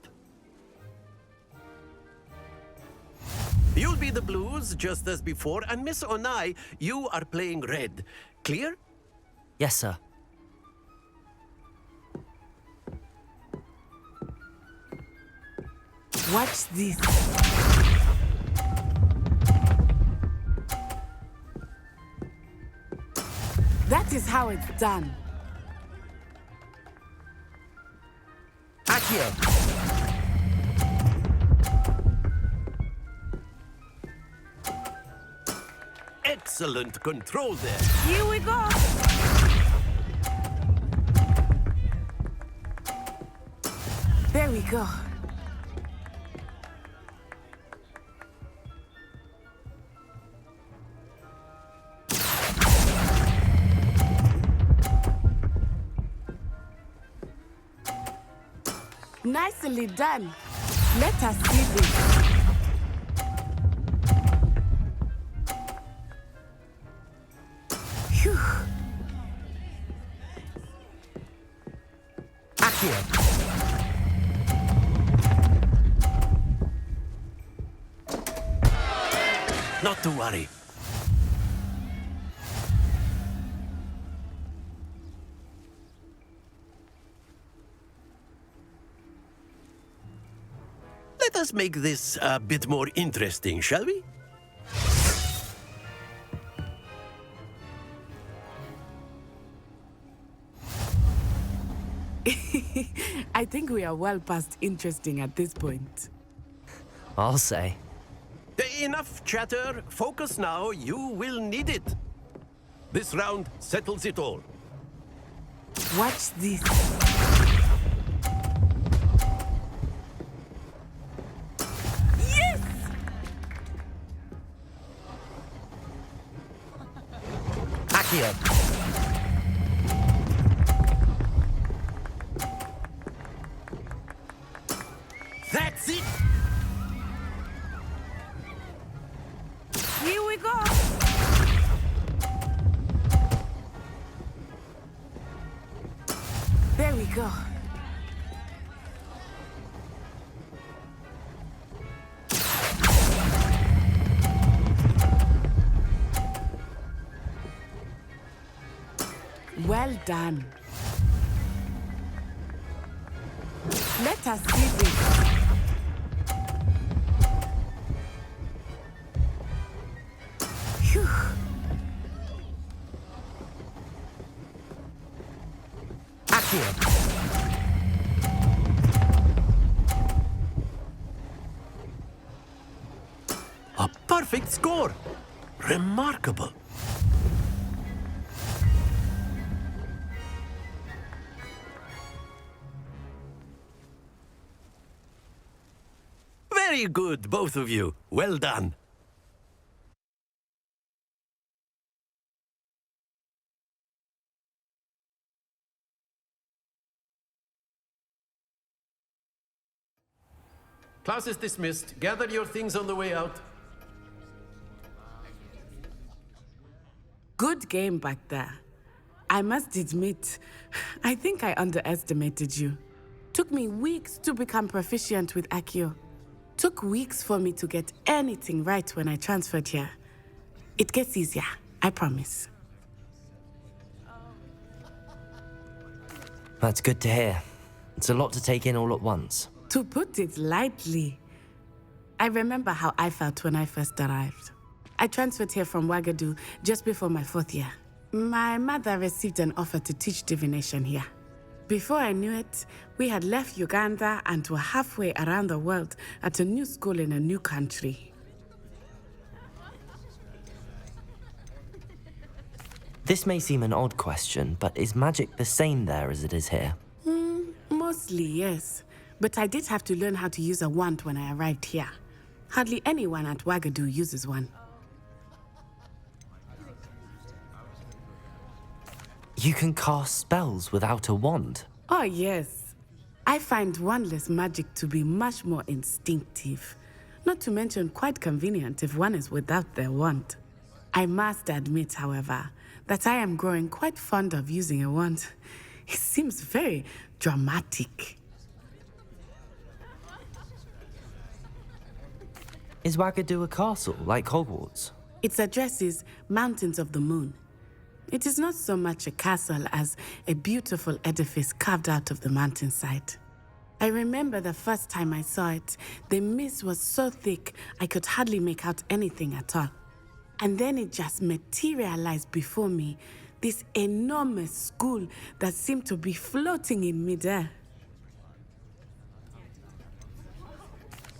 You'll be the blues, just as before, and Miss Onai, you are playing red. Clear? Yes, sir. Watch this. how it's done. Accio! Excellent control there. Here we go. There we go. Nicely done. Let us see this. Phew. Accio! Not to worry. Let us make this a bit more interesting, shall we? I think we are well past interesting at this point. I'll say. Enough chatter. Focus now. You will need it. This round settles it all. Watch this. Yes! Accio! That's it! Here we go! There we go. Well done. Let us see this. Phew. Accio! A perfect score! Remarkable! Very good, both of you. Well done. Class is dismissed. Gather your things on the way out. Good game back there. I must admit, I think I underestimated you. Took me weeks to become proficient with Accio. Took weeks for me to get anything right when I transferred here. It gets easier, I promise. That's good to hear. It's a lot to take in all at once. To put it lightly, I remember how I felt when I first arrived. I transferred here from Ouagadougou just before my 4th year. My mother received an offer to teach divination here. Before I knew it, we had left Uganda and were halfway around the world at a new school in a new country. This may seem an odd question, but is magic the same there as it is here? Mostly, yes. But I did have to learn how to use a wand when I arrived here. Hardly anyone at Ouagadougou uses one. You can cast spells without a wand? Oh, yes. I find wandless magic to be much more instinctive. Not to mention quite convenient if one is without their wand. I must admit, however, that I am growing quite fond of using a wand. It seems very dramatic. Is Ouagadougou a castle, like Hogwarts? Its address is Mountains of the Moon. It is not so much a castle as a beautiful edifice carved out of the mountainside. I remember the first time I saw it, the mist was so thick I could hardly make out anything at all. And then it just materialized before me, this enormous school that seemed to be floating in midair.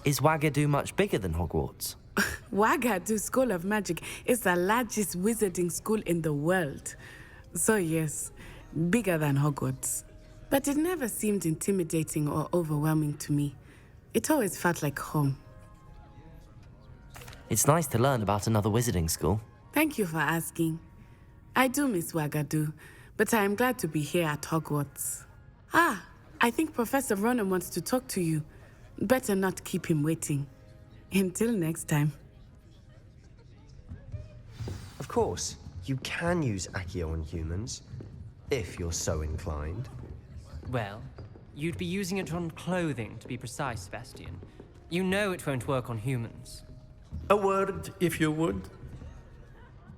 Is Wagadu much bigger than Hogwarts? Wagadu School of Magic is the largest wizarding school in the world. So yes, bigger than Hogwarts. But it never seemed intimidating or overwhelming to me. It always felt like home. It's nice to learn about another wizarding school. Thank you for asking. I do miss Wagadu, but I am glad to be here at Hogwarts. Ah, I think Professor Ronan wants to talk to you. Better not keep him waiting. Until next time. Of course, you can use Accio on humans, if you're so inclined. Well, you'd be using it on clothing, to be precise, Sebastian. You know it won't work on humans. A word, if you would.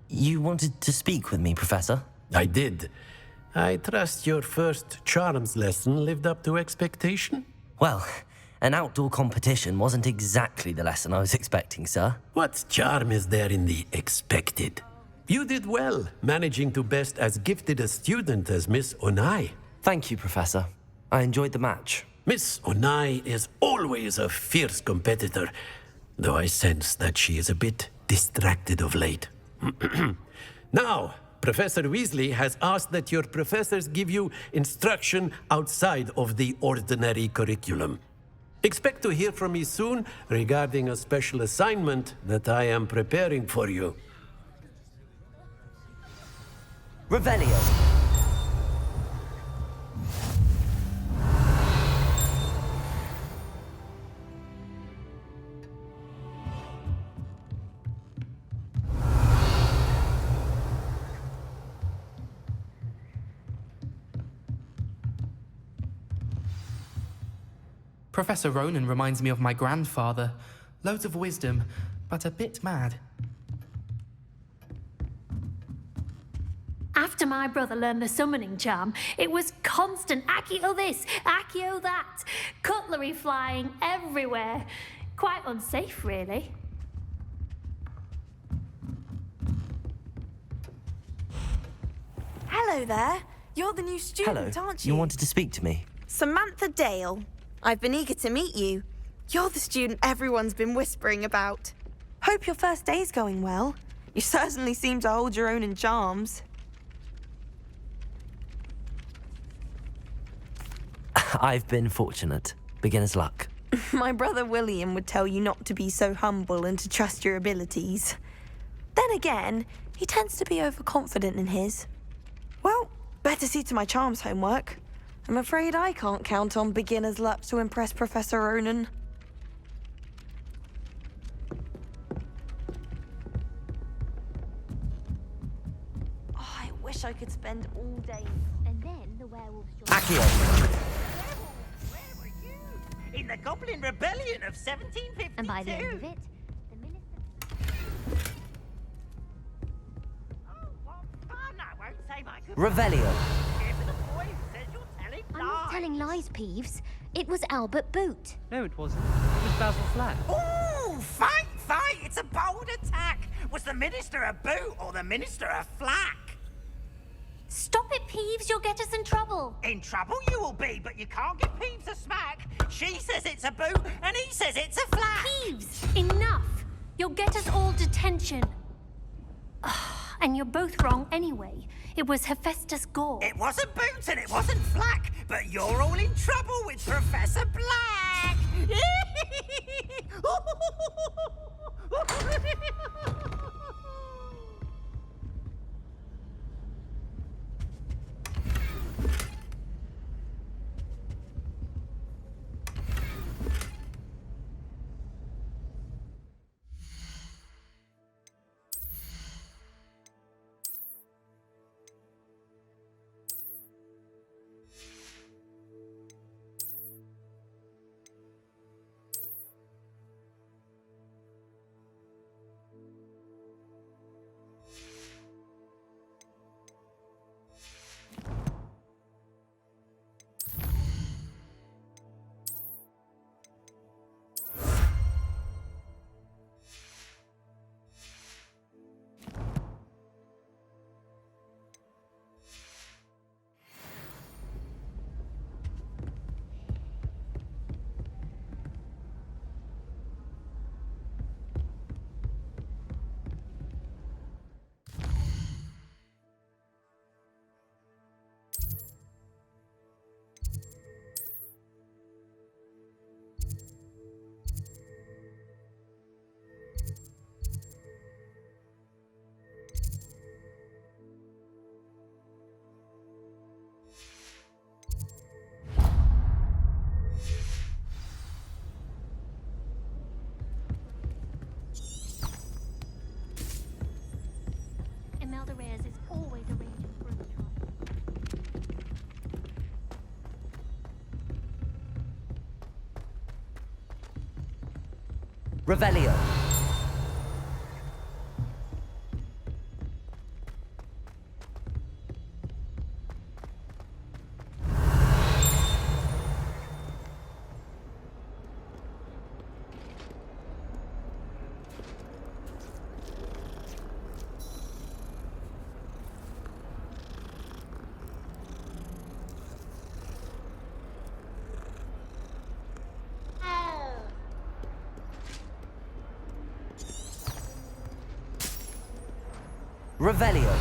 You wanted to speak with me, Professor? I did. I trust your first charms lesson lived up to expectation? Well, an outdoor competition wasn't exactly the lesson I was expecting, sir. What charm is there in the expected? You did well, managing to best as gifted a student as Miss Onai. Thank you, Professor. I enjoyed the match. Miss Onai is always a fierce competitor, though I sense that she is a bit distracted of late. Now, Professor Weasley has asked that your professors give you instruction outside of the ordinary curriculum. Expect to hear from me soon regarding a special assignment that I am preparing for you. Revelio. Professor Ronan reminds me of my grandfather. Loads of wisdom, but a bit mad. After my brother learned the summoning charm, it was constant Accio this, Accio that, cutlery flying everywhere. Quite unsafe, really. Hello there. You're the new student, Hello. aren't you? You wanted to speak to me? Samantha Dale. I've been eager to meet you. You're the student everyone's been whispering about. Hope your first day's going well. You certainly seem to hold your own in charms. I've been fortunate. Beginner's luck. My brother William would tell you not to be so humble and to trust your abilities. Then again, he tends to be overconfident in his. Well, better see to my charms homework. I'm afraid I can't count on beginner's luck to impress Professor Ronan. Oh, I wish I could spend all day. And then the werewolves Accio. In the Goblin Rebellion of 1752. And by the end of it, the minister... Oh, what fun! I won't say my goodbye. Revelio. Here for the boy who says you're telling I'm lies. not telling lies, Peeves. It was Albert Boot. No, it wasn't. It was Basil Flack. Ooh, fight! It's a bold attack. Was the minister a boot or the minister a flack? Stop it, Peeves. You'll get us in trouble. In trouble you will be, but you can't give Peeves a smack. She says it's a boot, and he says it's a flack. Peeves, enough. You'll get us all detention. And you're both wrong anyway. It was Hephaestus Gore. It wasn't boot and it wasn't flack, but you're all in trouble with Professor Black. Revelio. Revelio.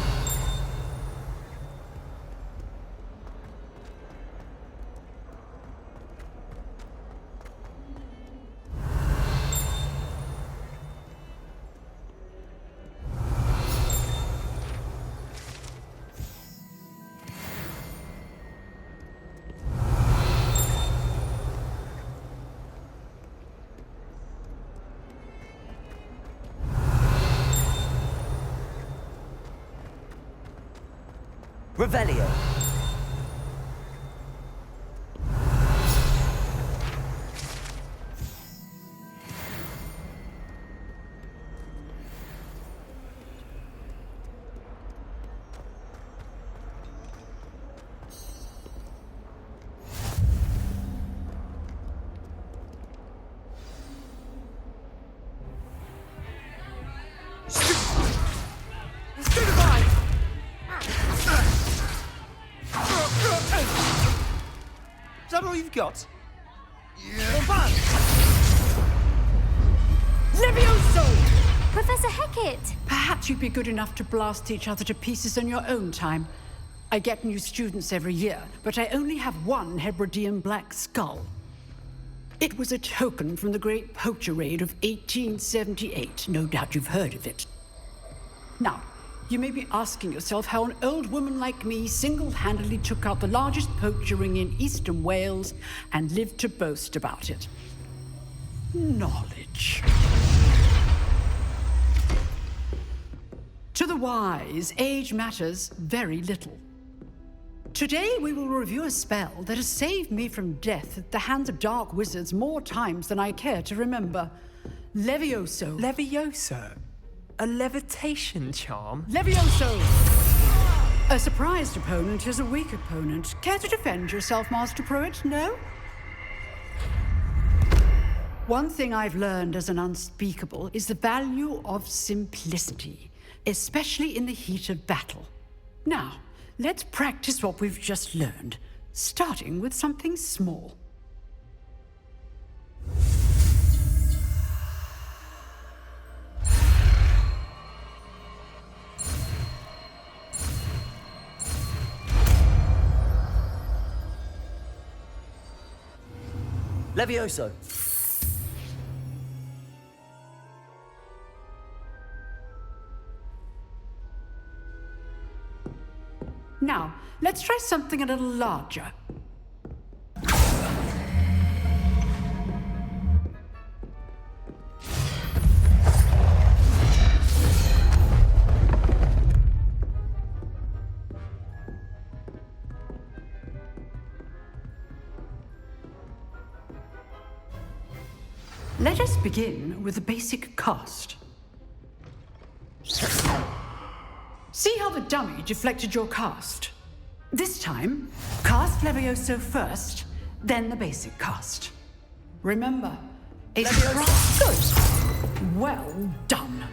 Revelio. Is that all you've got? Levioso! Professor Hecat! Perhaps you'd be good enough to blast each other to pieces on your own time. I get new students every year, but I only have one Hebridean black skull. It was a token from the Great Poacher Raid of 1878. No doubt you've heard of it. Now, you may be asking yourself how an old woman like me single-handedly took out the largest poacher ring in eastern Wales and lived to boast about it. Knowledge. To the wise, age matters very little. Today we will review a spell that has saved me from death at the hands of dark wizards more times than I care to remember. Levioso. Levioso? A levitation charm? Levioso! A surprised opponent is a weak opponent. Care to defend yourself, Master Pruitt? No? One thing I've learned as an unspeakable is the value of simplicity, especially in the heat of battle. Now, let's practice what we've just learned, starting with something small. Levioso. Now, let's try something a little larger. Let us begin with the basic cast. See how the dummy deflected your cast? This time, cast Levioso first, then the basic cast. Remember, a surprise. Good. Well done.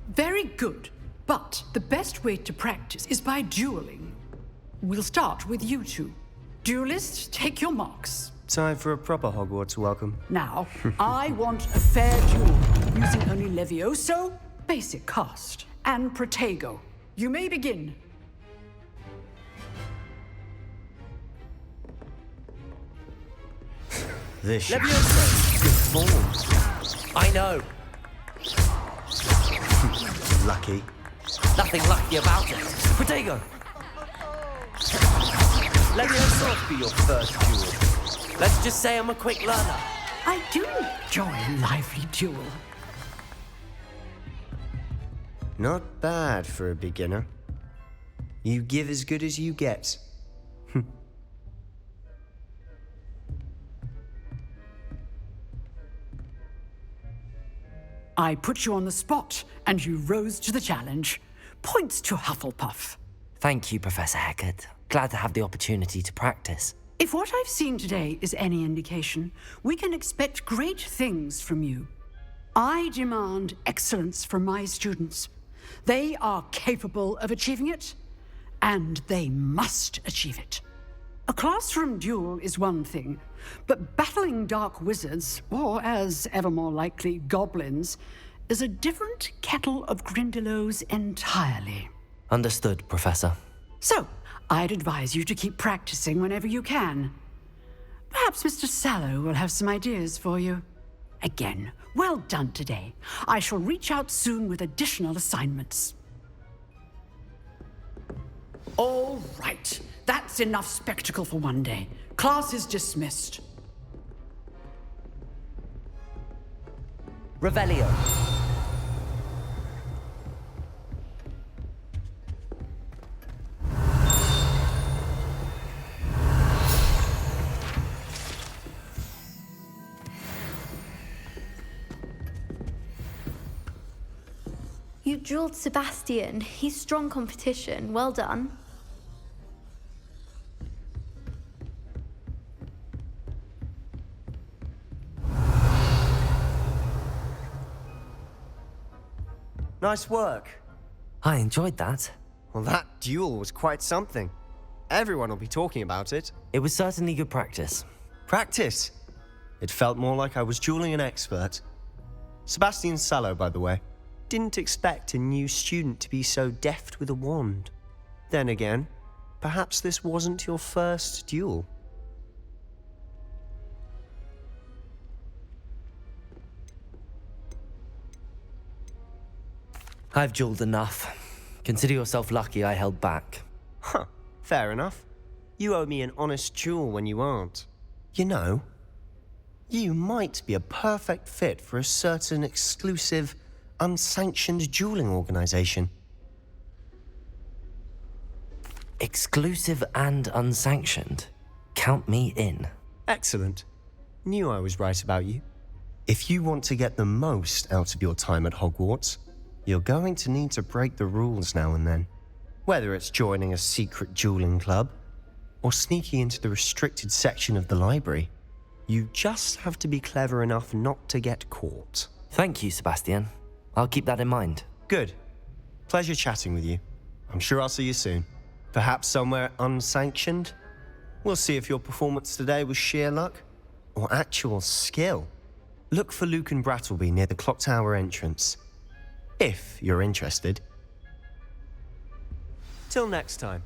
Very good, but the best way to practice is by dueling. We'll start with you two. Duelists, take your marks. Time for a proper Hogwarts welcome. Now, I want a fair duel, using only Levioso, basic cast, and Protego. You may begin. This Levioso, good form. I know. Lucky. Nothing lucky about it. Protego. Levioso be your first duel. Let's just say I'm a quick learner. I do enjoy a lively duel. Not bad for a beginner. You give as good as you get. I put you on the spot, and you rose to the challenge. Points to Hufflepuff. Thank you, Professor Hecat. Glad to have the opportunity to practice. If what I've seen today is any indication, we can expect great things from you. I demand excellence from my students. They are capable of achieving it, and they must achieve it. A classroom duel is one thing, but battling dark wizards, or as ever more likely, goblins, is a different kettle of Grindylows entirely. Understood, Professor. So, I'd advise you to keep practicing whenever you can. Perhaps Mr. Sallow will have some ideas for you. Again, well done today. I shall reach out soon with additional assignments. All right. That's enough spectacle for one day. Class is dismissed. Revelio. You drilled Sebastian. He's strong competition. Well done. Nice work. I enjoyed that. Well, that duel was quite something. Everyone will be talking about it. It was certainly good practice. Practice? It felt more like I was dueling an expert. Sebastian Sallow, by the way. Didn't expect a new student to be so deft with a wand. Then again, perhaps this wasn't your first duel. I've dueled enough. Consider yourself lucky I held back. Huh, fair enough. You owe me an honest duel when you aren't. You know, you might be a perfect fit for a certain exclusive, unsanctioned dueling organization. Exclusive and unsanctioned? Count me in. Excellent. Knew I was right about you. If you want to get the most out of your time at Hogwarts, you're going to need to break the rules now and then. Whether it's joining a secret dueling club, or sneaking into the restricted section of the library, you just have to be clever enough not to get caught. Thank you, Sebastian. I'll keep that in mind. Good. Pleasure chatting with you. I'm sure I'll see you soon. Perhaps somewhere unsanctioned? We'll see if your performance today was sheer luck or actual skill. Look for Luke and Brattleby near the clock tower entrance. If you're interested. Till next time.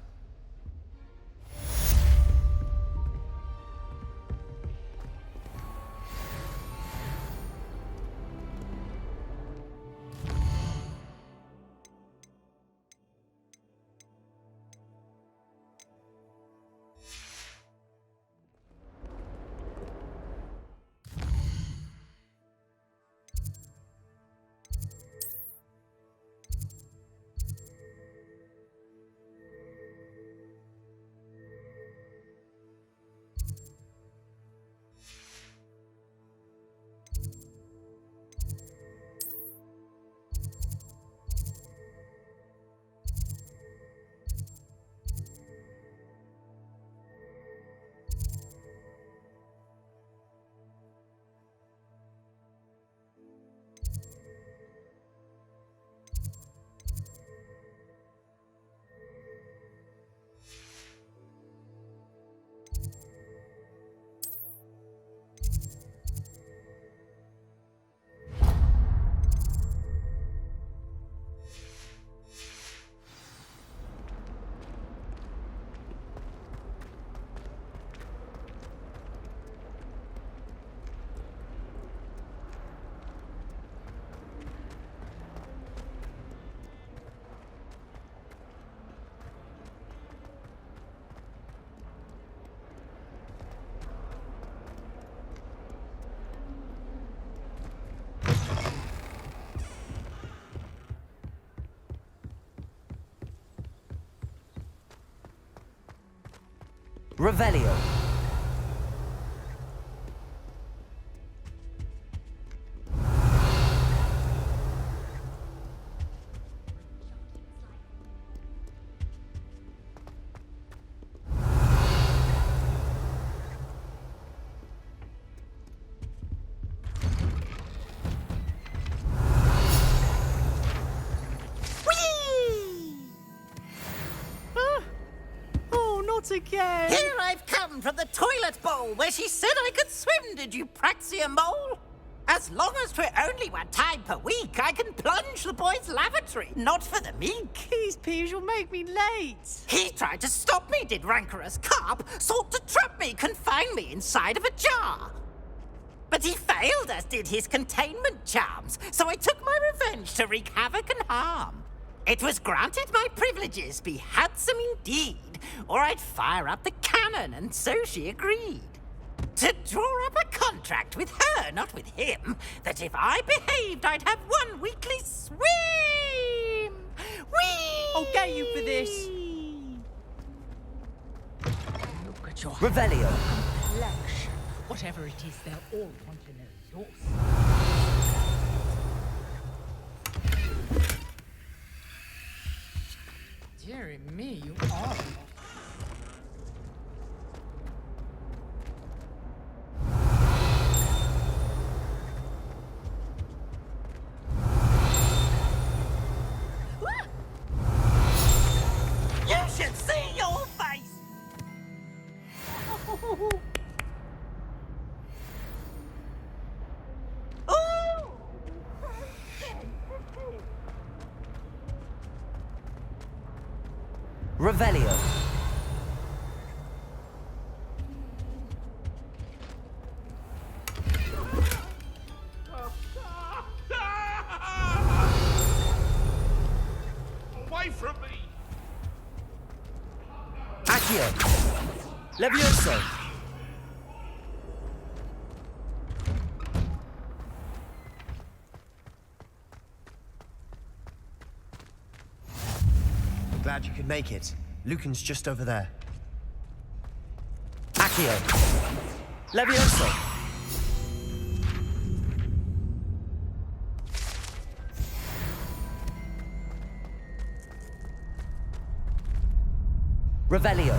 Revelio. Not again! Here I've come from the toilet bowl where she said I could swim, did you praxia mole? As long as we're only 1 time per week, I can plunge the boys' lavatory, not for the meek. These peas will make me late. He tried to stop me, did rancorous carp, sought to trap me, confine me inside of a jar. But he failed, as did his containment charms, so I took my revenge to wreak havoc and harm. It was granted my privileges be handsome indeed, or I'd fire up the cannon, and so she agreed. To draw up a contract with her, not with him, that if I behaved, I'd have 1 weekly swim! Whee! I'll get you for this. Look at your Revelio. complexion. Whatever it is, they'll all want to know yours. Dearie me, you are. You should see your face! Ooh! Revelio. Away from me! Accio. Levioso. Glad you could make it. Lucan's just over there. Accio. Levioso. Revelio.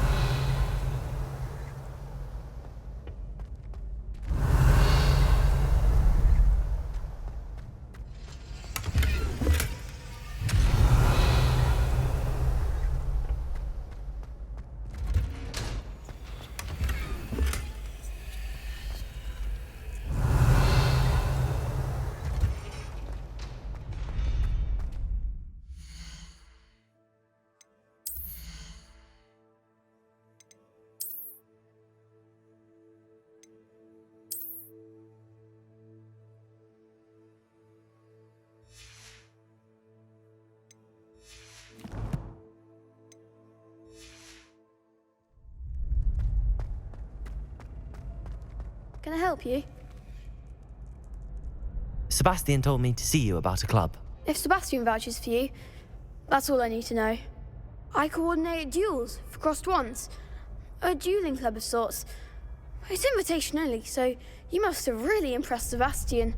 Can I help you? Sebastian told me to see you about a club. If Sebastian vouches for you, that's all I need to know. I coordinate duels for crossed wands. A dueling club of sorts. It's invitation only, so you must have really impressed Sebastian.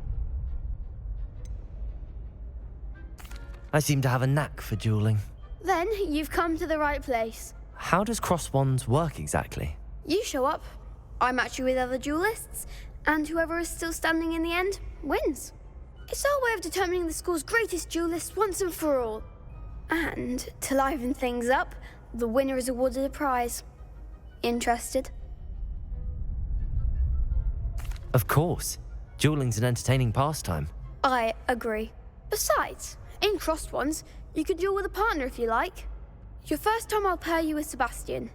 I seem to have a knack for dueling. Then you've come to the right place. How does cross wands work exactly? You show up, I match you with other duelists, and whoever is still standing in the end wins. It's our way of determining the school's greatest duelist once and for all. And to liven things up, the winner is awarded a prize. Interested? Of course. Dueling's an entertaining pastime. I agree. Besides, in crossed ones, you could duel with a partner if you like. Your first time I'll pair you with Sebastian.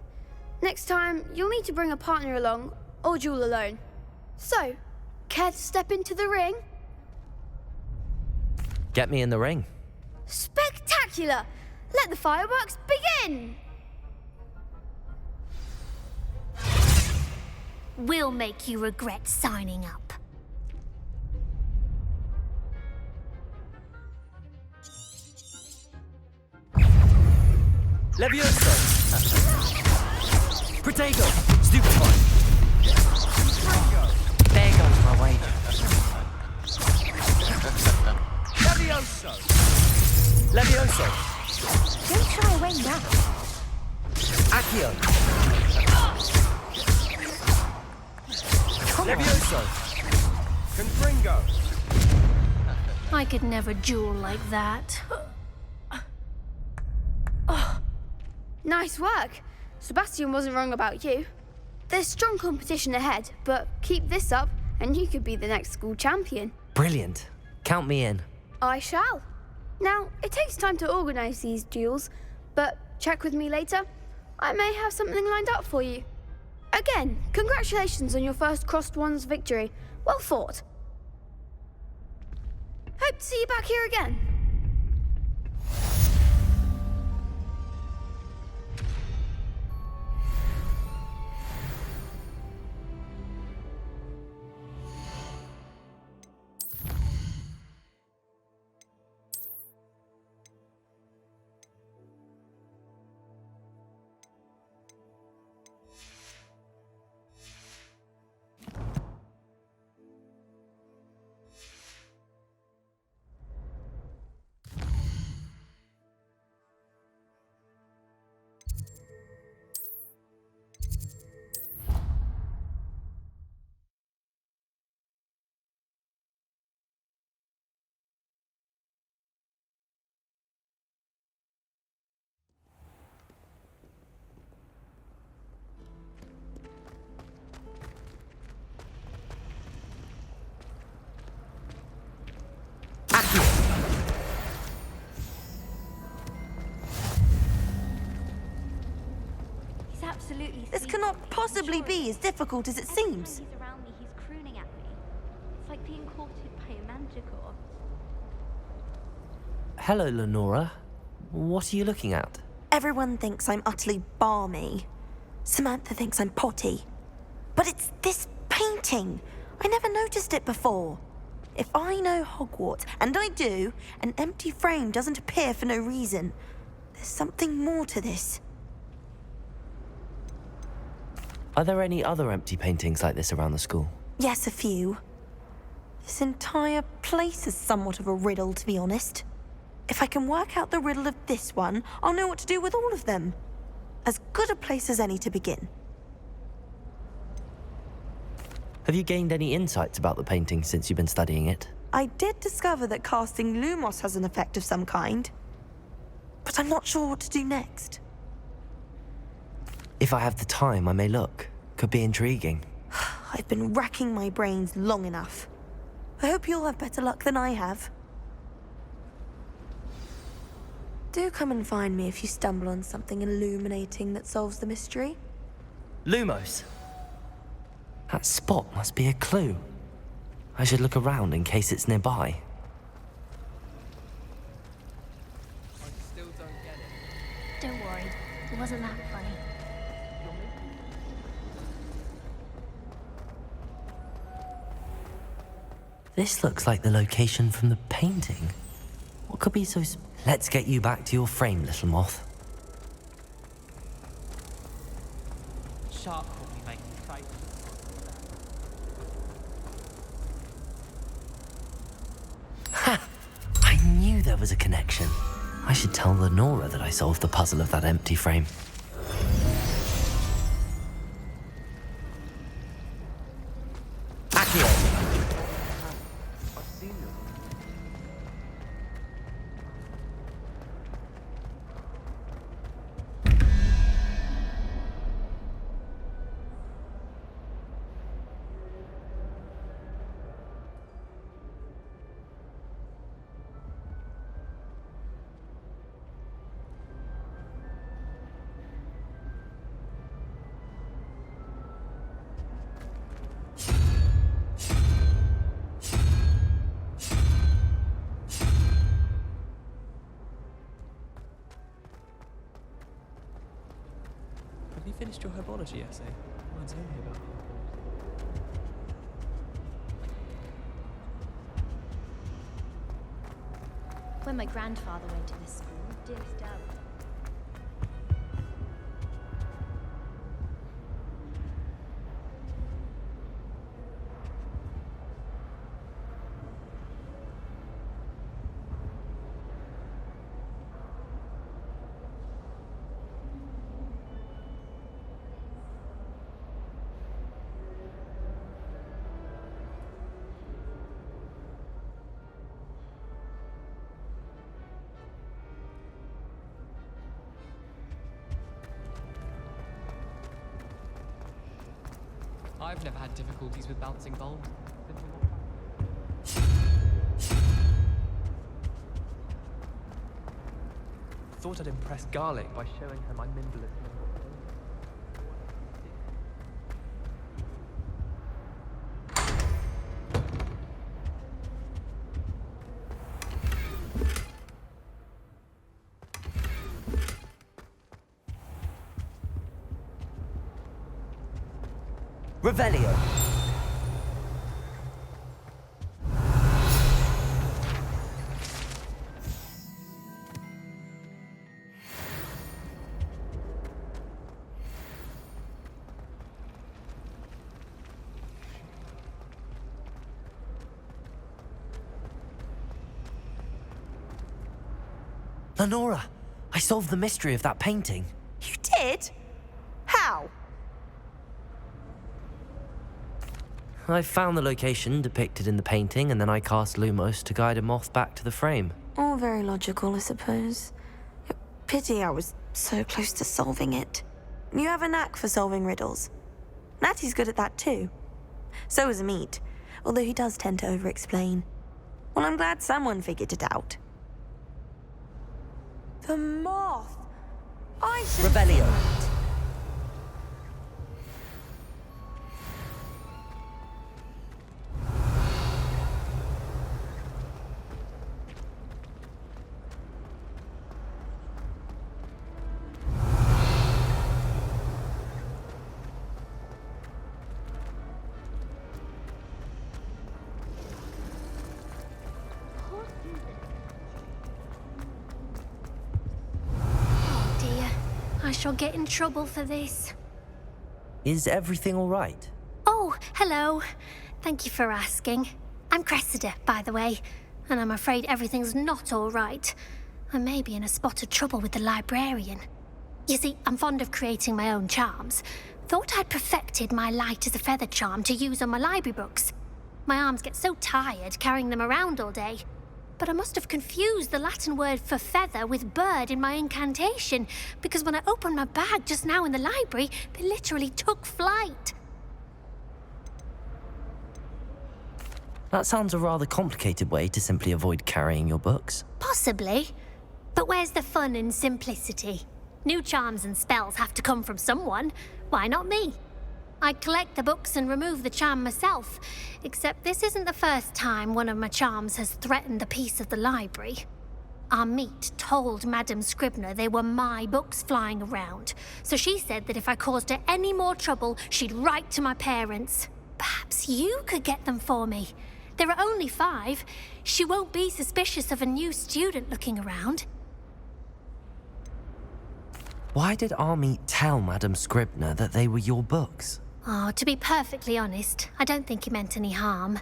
Next time, you'll need to bring a partner along, or duel alone. So, care to step into the ring? Get me in the ring. Spectacular! Let the fireworks begin! We'll make you regret signing up. Levioso! Protego! Stupefy! There goes my wager. Levioso! Levioso! Don't shy away now. Accio! Levioso! Confringo! I could never duel like that. Nice work. Sebastian wasn't wrong about you. There's strong competition ahead, but keep this up and you could be the next school champion. Brilliant. Count me in. I shall. Now, it takes time to organise these duels, but check with me later. I may have something lined up for you. Again, congratulations on your first Crossed Wands victory. Well fought. Hope to see you back here again. This cannot possibly be as difficult as it seems. He's around me, he's crooning at me. It's like being courted by a manticore. Hello, Lenora. What are you looking at? Everyone thinks I'm utterly balmy. Samantha thinks I'm potty. But it's this painting. I never noticed it before. If I know Hogwarts, and I do, an empty frame doesn't appear for no reason. There's something more to this. Are there any other empty paintings like this around the school? Yes, a few. This entire place is somewhat of a riddle, to be honest. If I can work out the riddle of this one, I'll know what to do with all of them. As good a place as any to begin. Have you gained any insights about the painting since you've been studying it? I did discover that casting Lumos has an effect of some kind. But I'm not sure what to do next. If I have the time, I may look. Could be intriguing. I've been racking my brains long enough. I hope you'll have better luck than I have. Do come and find me if you stumble on something illuminating that solves the mystery. Lumos! That spot must be a clue. I should look around in case it's nearby. Don't worry, it wasn't that funny. This looks like the location from the painting. What could be so... Let's get you back to your frame, little moth. Sharp will be making frightened. Ha! I knew there was a connection. I should tell Lenora that I solved the puzzle of that empty frame. Have you finished your herbology essay? Mine's only about When my grandfather went to this school, dearest Dad. I've never had difficulties with bouncing bulbs. Thought I'd impress Garlic by showing her my nimblest. Revelio. Lenora, I solved the mystery of that painting. You did? How? I found the location depicted in the painting, and then I cast Lumos to guide a moth back to the frame. All very logical, I suppose. Pity I was so close to solving it. You have a knack for solving riddles. Natty's good at that too. So is Amit, although he does tend to over-explain. Well, I'm glad someone figured it out. The moth! I should Revelio. I shall get in trouble for this. Is everything all right? Oh, hello. Thank you for asking. I'm Cressida, by the way, and I'm afraid everything's not all right. I may be in a spot of trouble with the librarian. You see, I'm fond of creating my own charms. Thought I'd perfected my light as a feather charm to use on my library books. My arms get so tired carrying them around all day. But I must have confused the Latin word for feather with bird in my incantation, because when I opened my bag just now in the library, they literally took flight. That sounds a rather complicated way to simply avoid carrying your books. Possibly. But where's the fun in simplicity? New charms and spells have to come from someone. Why not me? I'd collect the books and remove the charm myself, except this isn't the first time one of my charms has threatened the peace of the library. Amit told Madame Scribner they were my books flying around, so she said that if I caused her any more trouble, she'd write to my parents. Perhaps you could get them for me. There are only 5. She won't be suspicious of a new student looking around. Why did Amit tell Madame Scribner that they were your books? Oh, to be perfectly honest, I don't think he meant any harm.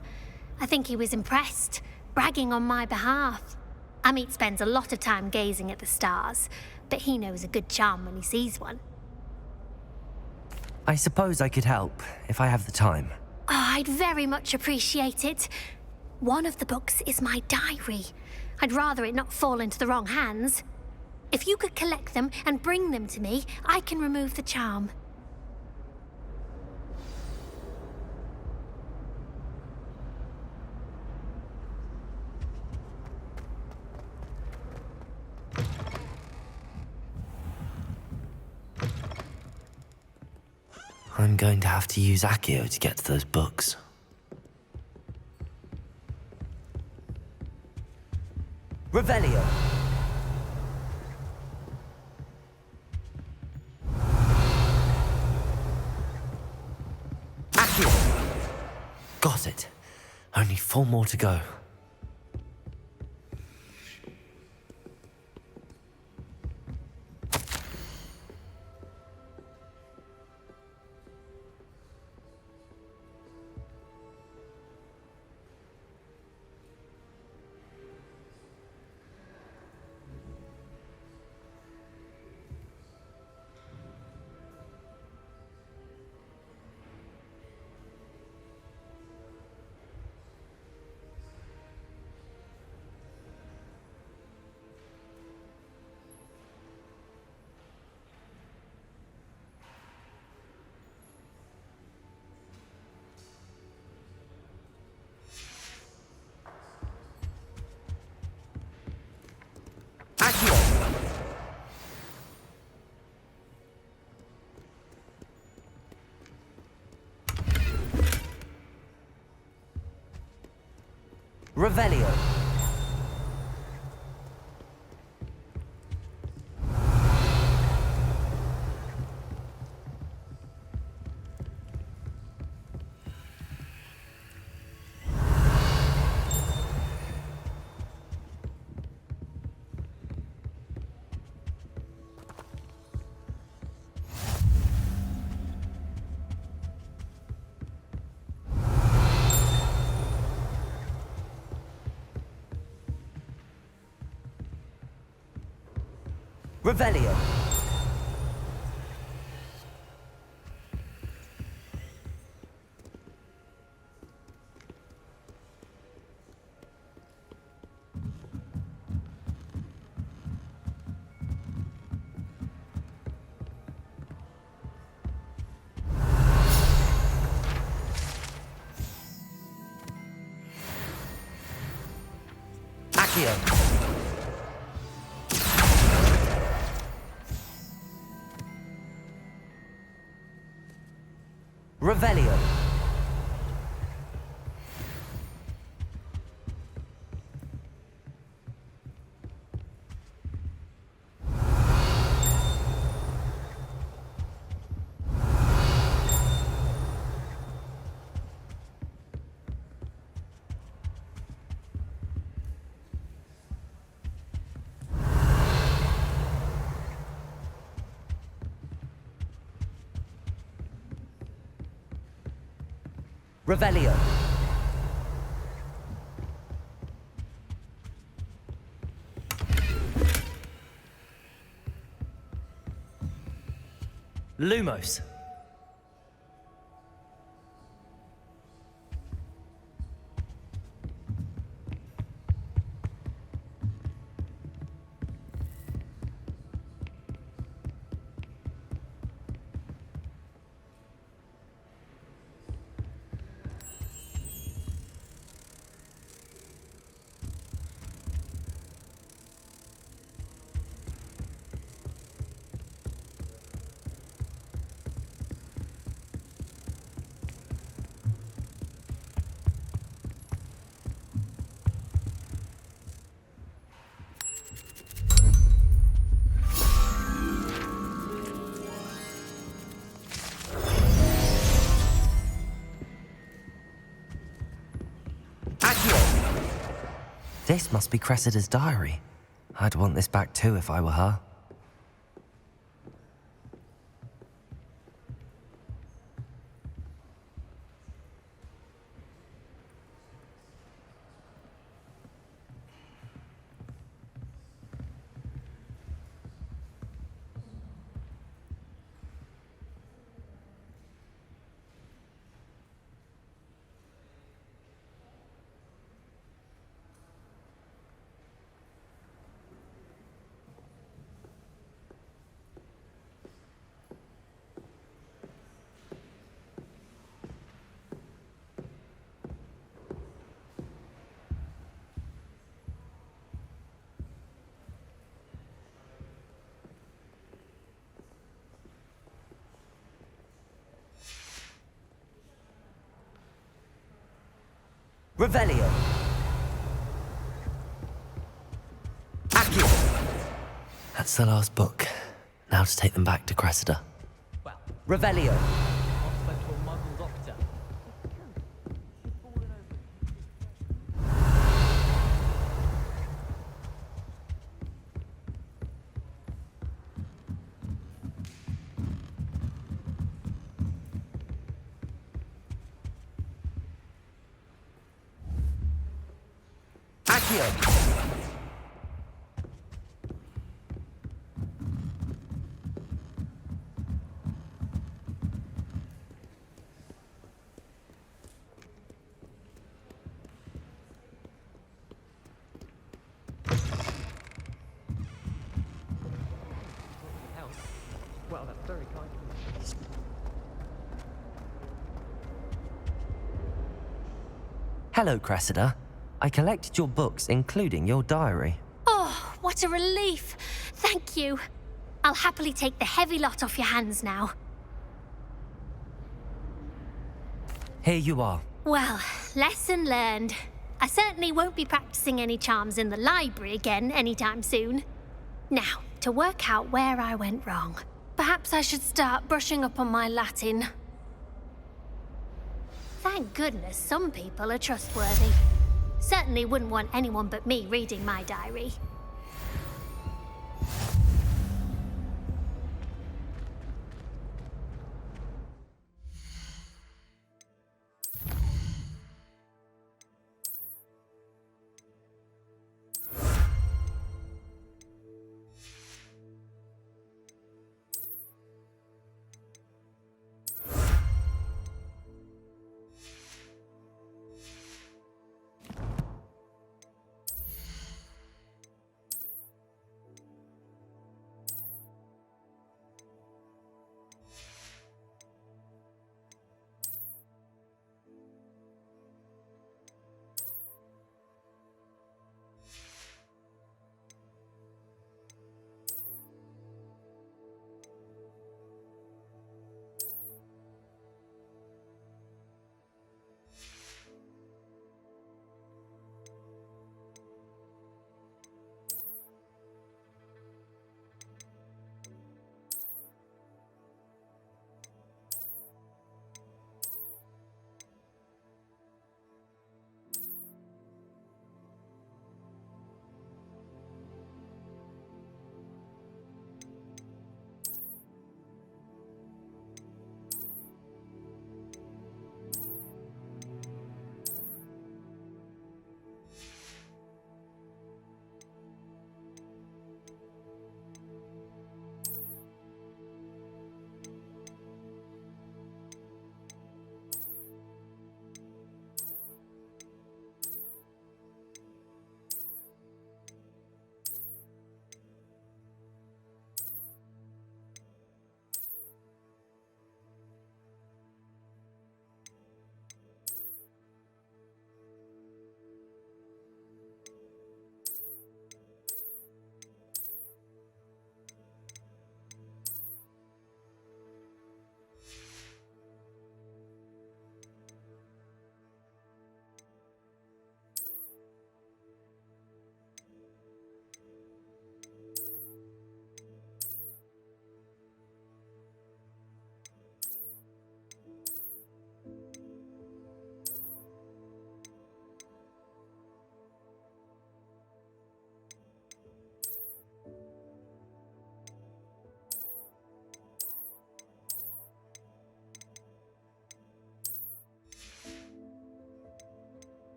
I think he was impressed, bragging on my behalf. Amit spends a lot of time gazing at the stars, but he knows a good charm when he sees one. I suppose I could help, if I have the time. Oh, I'd very much appreciate it. One of the books is my diary. I'd rather it not fall into the wrong hands. If you could collect them and bring them to me, I can remove the charm. I'm going to have to use Accio to get to those books. Revelio. Accio. Got it. Only 4 more to go. Revelio. Revelio. Accio. Revelio. Revelio. Lumos. This must be Cressida's diary. I'd want this back too if I were her. Revelio. Accio. That's the last book. Now to take them back to Cressida. Revelio. Well, that's very kind of you. Hello, Cressida. I collected your books, including your diary. Oh, what a relief. Thank you. I'll happily take the heavy lot off your hands now. Here you are. Well, lesson learned. I certainly won't be practicing any charms in the library again anytime soon. Now, to work out where I went wrong. Perhaps I should start brushing up on my Latin. Thank goodness some people are trustworthy. Certainly wouldn't want anyone but me reading my diary.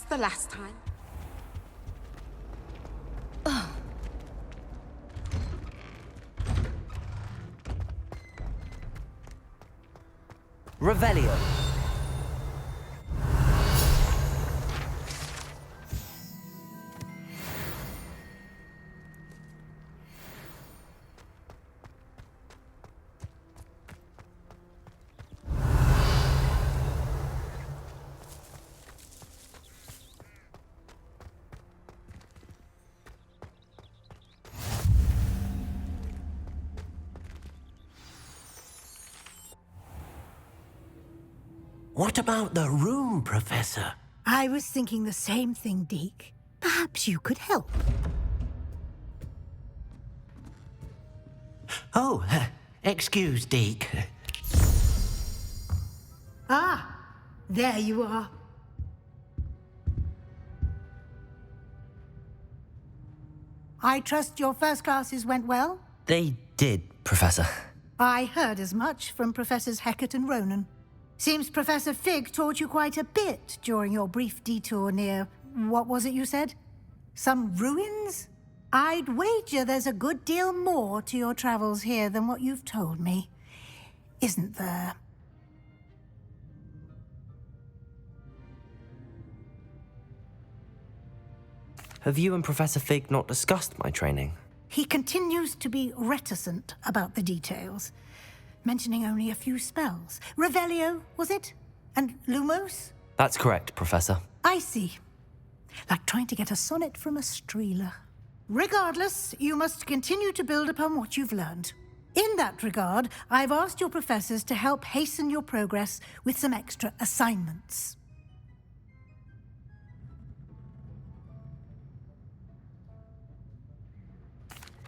Just the last time. Revelio. What about the room, Professor? I was thinking the same thing, Deke. Perhaps you could help. Oh, excuse, Deke. Ah, there you are. I trust your first classes went well? They did, Professor. I heard as much from Professors Hecat and Ronan. Seems Professor Fig taught you quite a bit during your brief detour near... what was it you said? Some ruins? I'd wager there's a good deal more to your travels here than what you've told me. Isn't there? Have you and Professor Fig not discussed my training? He continues to be reticent about the details, mentioning only a few spells. Revelio, was it? And Lumos? That's correct, Professor. I see. Like trying to get a sonnet from a streeler. Regardless, you must continue to build upon what you've learned. In that regard, I've asked your professors to help hasten your progress with some extra assignments.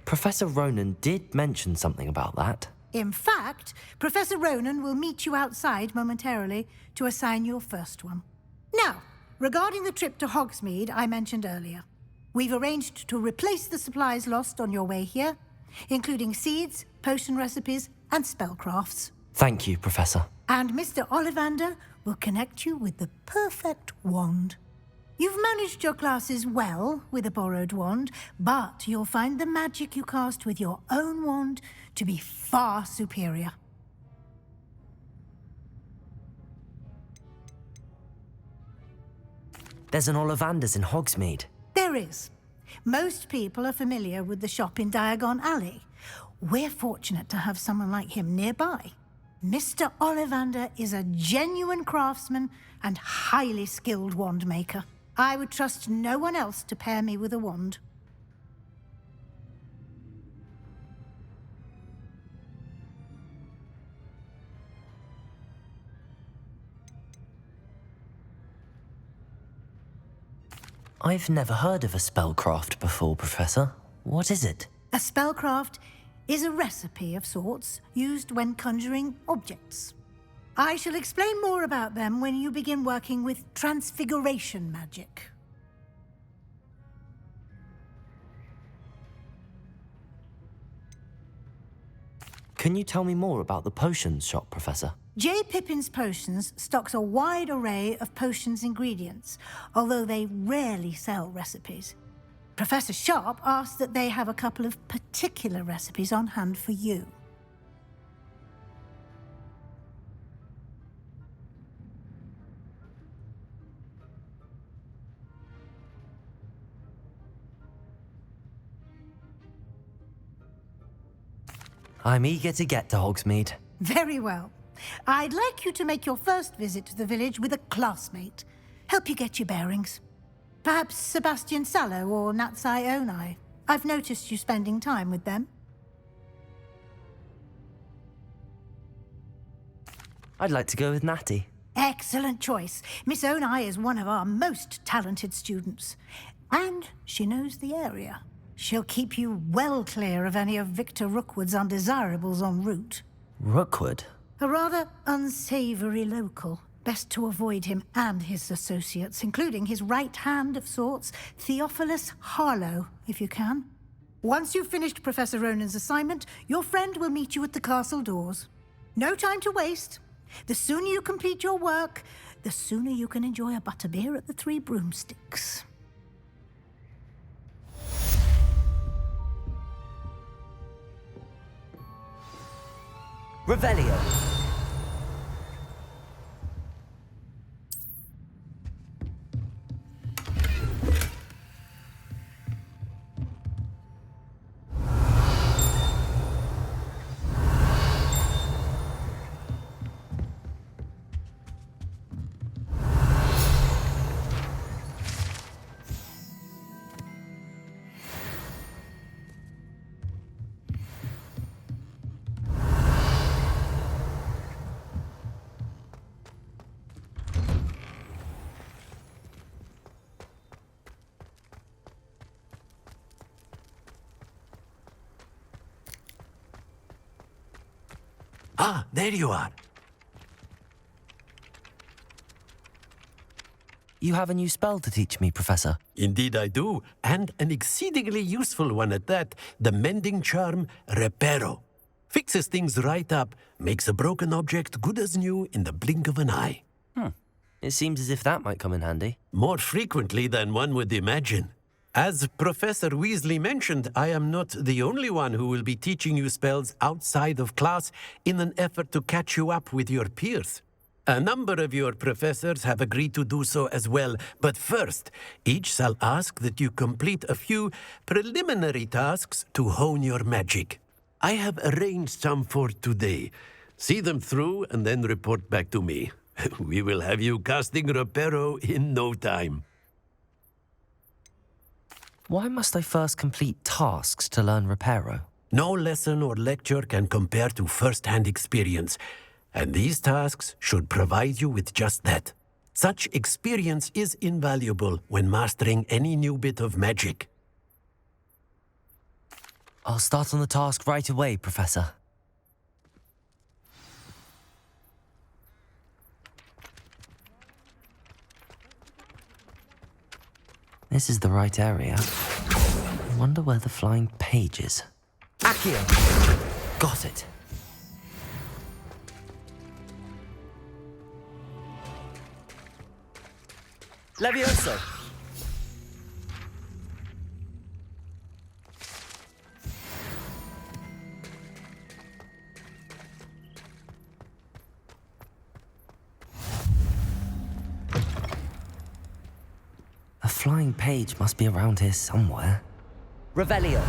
Professor Ronan did mention something about that. In fact, Professor Ronan will meet you outside momentarily to assign your first one. Now, regarding the trip to Hogsmeade I mentioned earlier, we've arranged to replace the supplies lost on your way here, including seeds, potion recipes, and spellcrafts. Thank you, Professor. And Mr. Ollivander will connect you with the perfect wand. You've managed your classes well with a borrowed wand, but you'll find the magic you cast with your own wand to be far superior. There's an Ollivander's in Hogsmeade. There is. Most people are familiar with the shop in Diagon Alley. We're fortunate to have someone like him nearby. Mr. Ollivander is a genuine craftsman and highly skilled wand maker. I would trust no one else to pair me with a wand. I've never heard of a spellcraft before, Professor. What is it? A spellcraft is a recipe of sorts used when conjuring objects. I shall explain more about them when you begin working with transfiguration magic. Can you tell me more about the potions shop, Professor? J. Pippin's Potions stocks a wide array of potions ingredients, although they rarely sell recipes. Professor Sharp asked that they have a couple of particular recipes on hand for you. I'm eager to get to Hogsmeade. Very well. I'd like you to make your first visit to the village with a classmate. Help you get your bearings. Perhaps Sebastian Sallow or Natsai Onai. I've noticed you spending time with them. I'd like to go with Natty. Excellent choice. Miss Onai is one of our most talented students. And she knows the area. She'll keep you well clear of any of Victor Rookwood's undesirables en route. Rookwood? A rather unsavory local. Best to avoid him and his associates, including his right hand of sorts, Theophilus Harlow, if you can. Once you've finished Professor Ronan's assignment, your friend will meet you at the castle doors. No time to waste. The sooner you complete your work, the sooner you can enjoy a butterbeer at the Three Broomsticks. Revelio. Ah, there you are. You have a new spell to teach me, Professor. Indeed I do, and an exceedingly useful one at that, the mending charm Reparo. Fixes things right up, makes a broken object good as new in the blink of an eye. It seems as if that might come in handy. More frequently than one would imagine. As Professor Weasley mentioned, I am not the only one who will be teaching you spells outside of class in an effort to catch you up with your peers. A number of your professors have agreed to do so as well, but first, each shall ask that you complete a few preliminary tasks to hone your magic. I have arranged some for today. See them through and then report back to me. We will have you casting Reparo in no time. Why must I first complete tasks to learn Reparo? No lesson or lecture can compare to first-hand experience, and these tasks should provide you with just that. Such experience is invaluable when mastering any new bit of magic. I'll start on the task right away, Professor. This is the right area. I wonder where the flying page is. Accio! Got it. Levioso! A flying page must be around here somewhere. Revelio.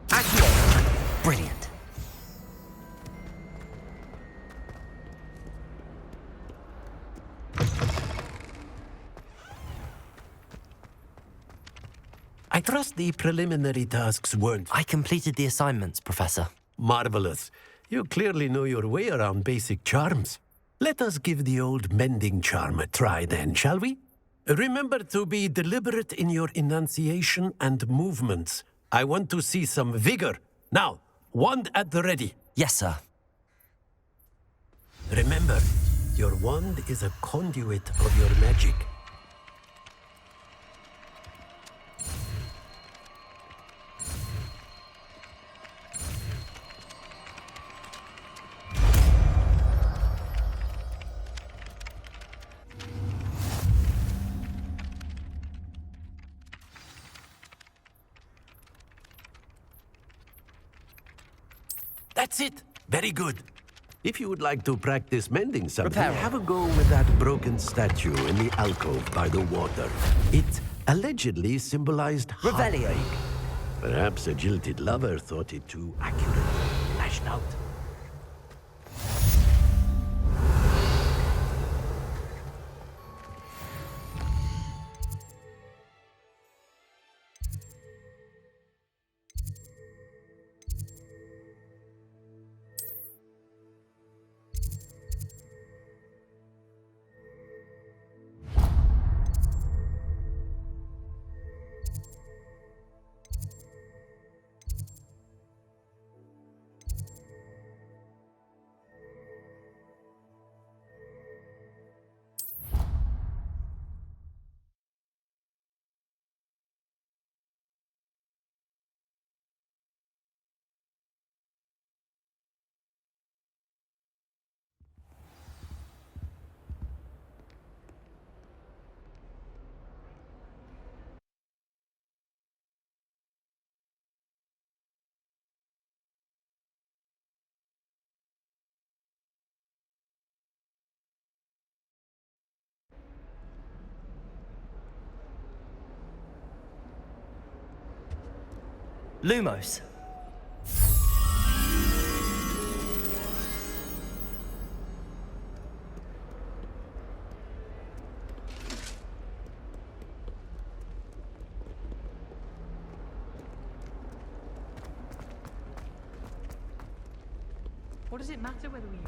Accio. Brilliant. I trust the preliminary tasks weren't... I completed the assignments, Professor. Marvelous. You clearly know your way around basic charms. Let us give the old mending charm a try then, shall we? Remember to be deliberate in your enunciation and movements. I want to see some vigor. Now, wand at the ready. Yes, sir. Remember, your wand is a conduit of your magic. That's it. Very good. If you would like to practice mending something, have a go with that broken statue in the alcove by the water. It allegedly symbolized heartbreak. Perhaps a jilted lover thought it too accurately lashed out. Lumos. What does it matter whether we...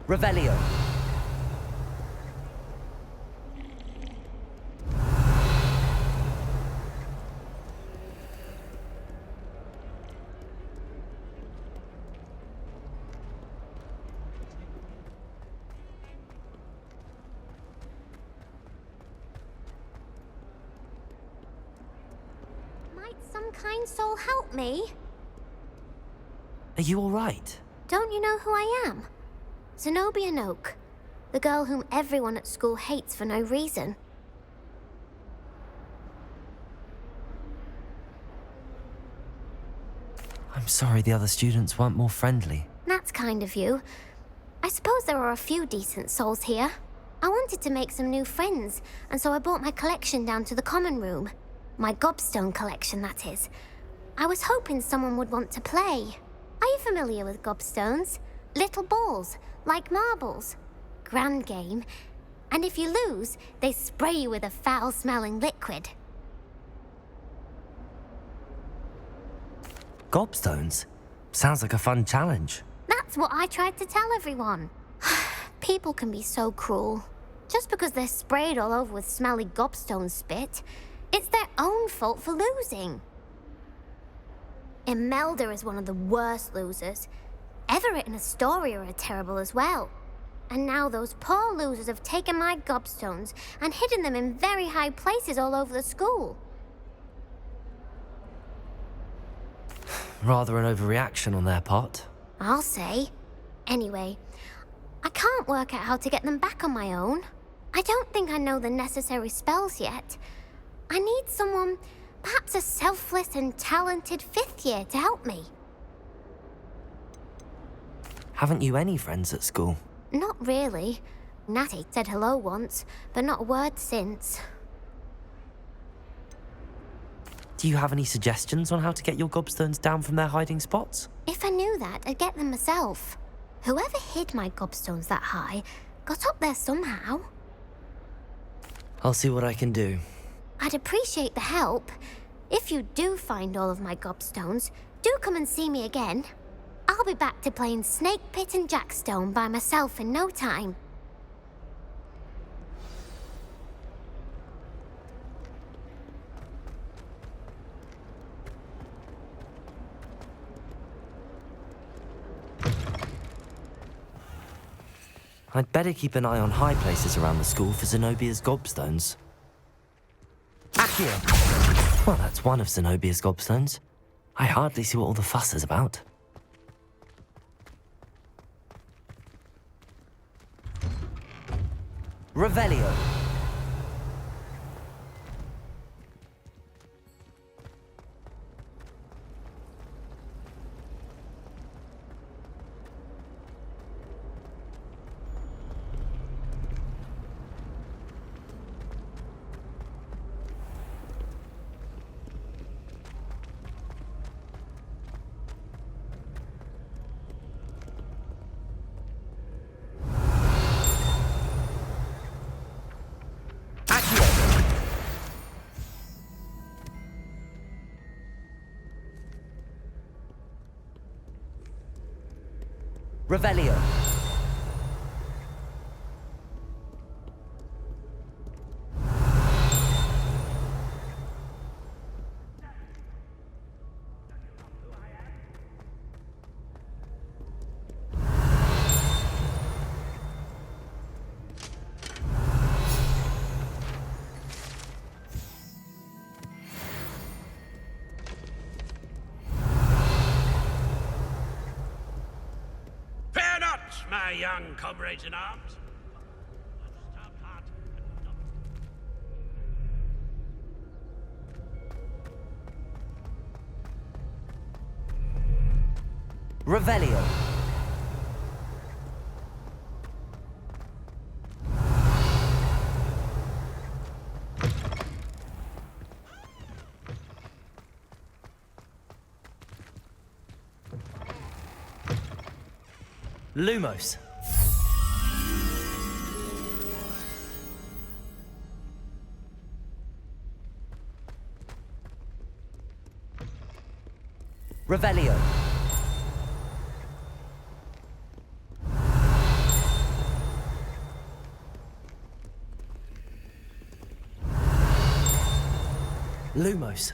Revelio. Might some kind soul help me? Are you all right? Don't you know who I am? Zenobia Noak, the girl whom everyone at school hates for no reason. I'm sorry the other students weren't more friendly. That's kind of you. I suppose there are a few decent souls here. I wanted to make some new friends, and so I brought my collection down to the common room. My gobstone collection, that is. I was hoping someone would want to play. Are you familiar with gobstones? Little balls, like marbles. Grand game. And if you lose, they spray you with a foul-smelling liquid. Gobstones? Sounds like a fun challenge. That's what I tried to tell everyone. People can be so cruel. Just because they're sprayed all over with smelly gobstone spit, it's their own fault for losing. Imelda is one of the worst losers. Everett and Astoria are terrible as well. And now those poor losers have taken my gobstones and hidden them in very high places all over the school. Rather an overreaction on their part. I'll say. Anyway, I can't work out how to get them back on my own. I don't think I know the necessary spells yet. I need someone, perhaps a selfless and talented fifth year to help me. Haven't you any friends at school? Not really. Natty said hello once, but not a word since. Do you have any suggestions on how to get your gobstones down from their hiding spots? If I knew that, I'd get them myself. Whoever hid my gobstones that high got up there somehow. I'll see what I can do. I'd appreciate the help. If you do find all of my gobstones, do come and see me again. I'll be back to playing Snake Pit and Jackstone by myself in no time. I'd better keep an eye on high places around the school for Zenobia's gobstones. Accio! Well, that's one of Zenobia's gobstones. I hardly see what all the fuss is about. Revelio. Revelio. Fear not, my young comrades in arms. Revelio. Lumos. Revelio. Lumos.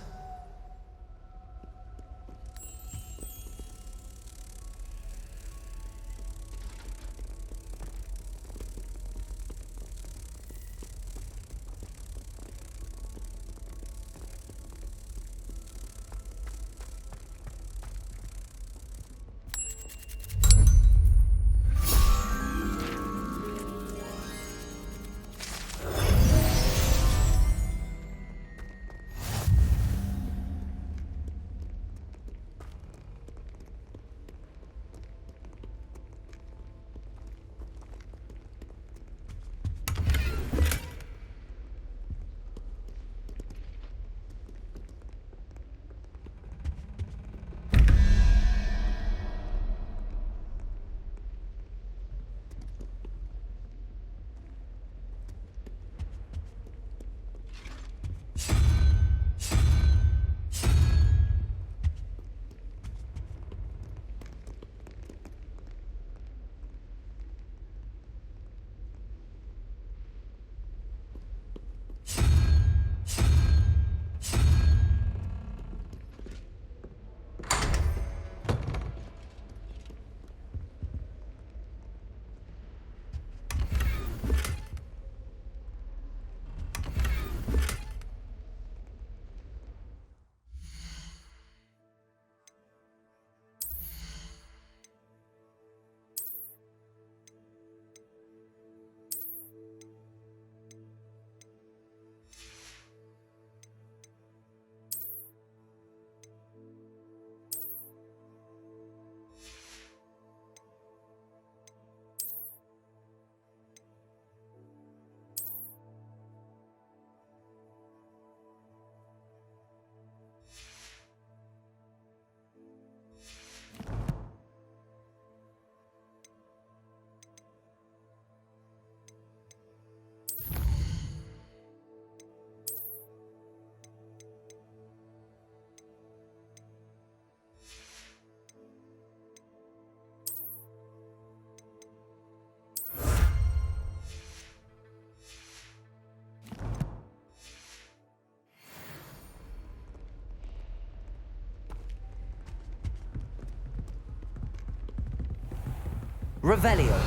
Revelio.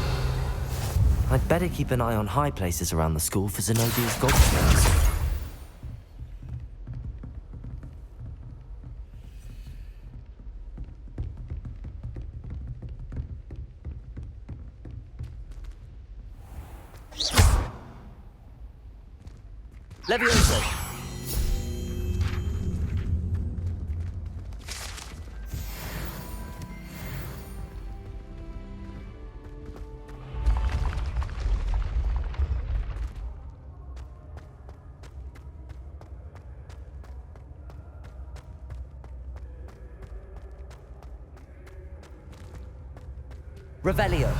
I'd better keep an eye on high places around the school for Zenobia's gobstones. Levioso. Revelio.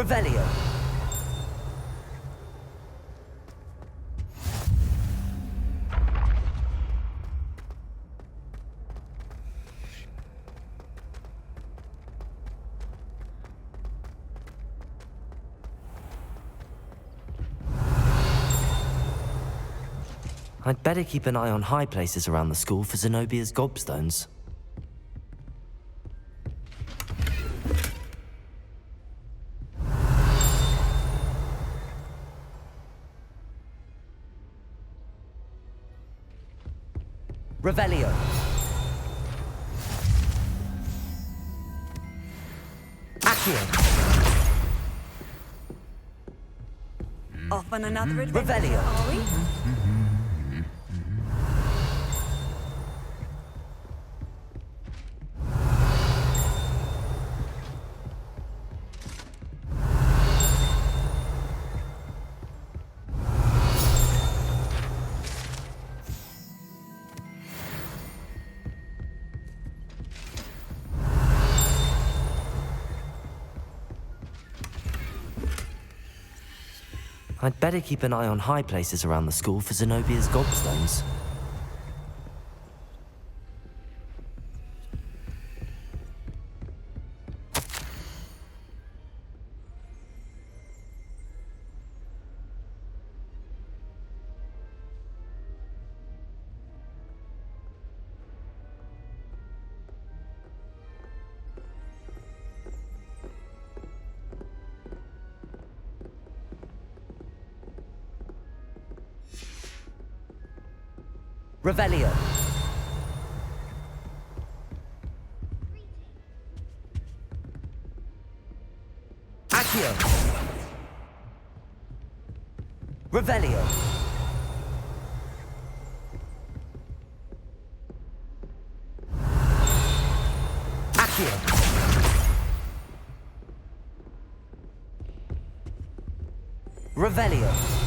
Revelio. I'd better keep an eye on high places around the school for Zenobia's gobstones. Revelio. Accio. Off on another adventure, Revelio. are we? I'd better keep an eye on high places around the school for Zenobia's gobstones. Revelio. Accio. Revelio. Accio. Revelio.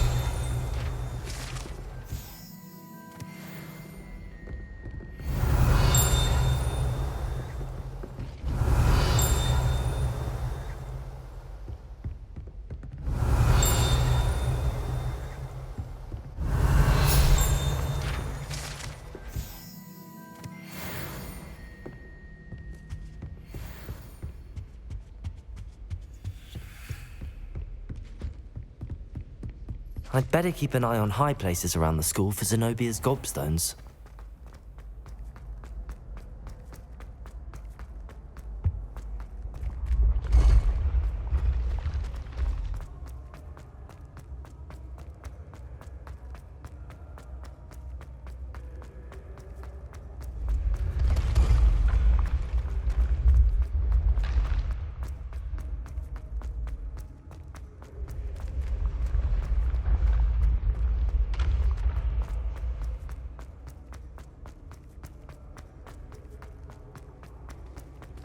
I'd better keep an eye on high places around the school for Zenobia's gobstones.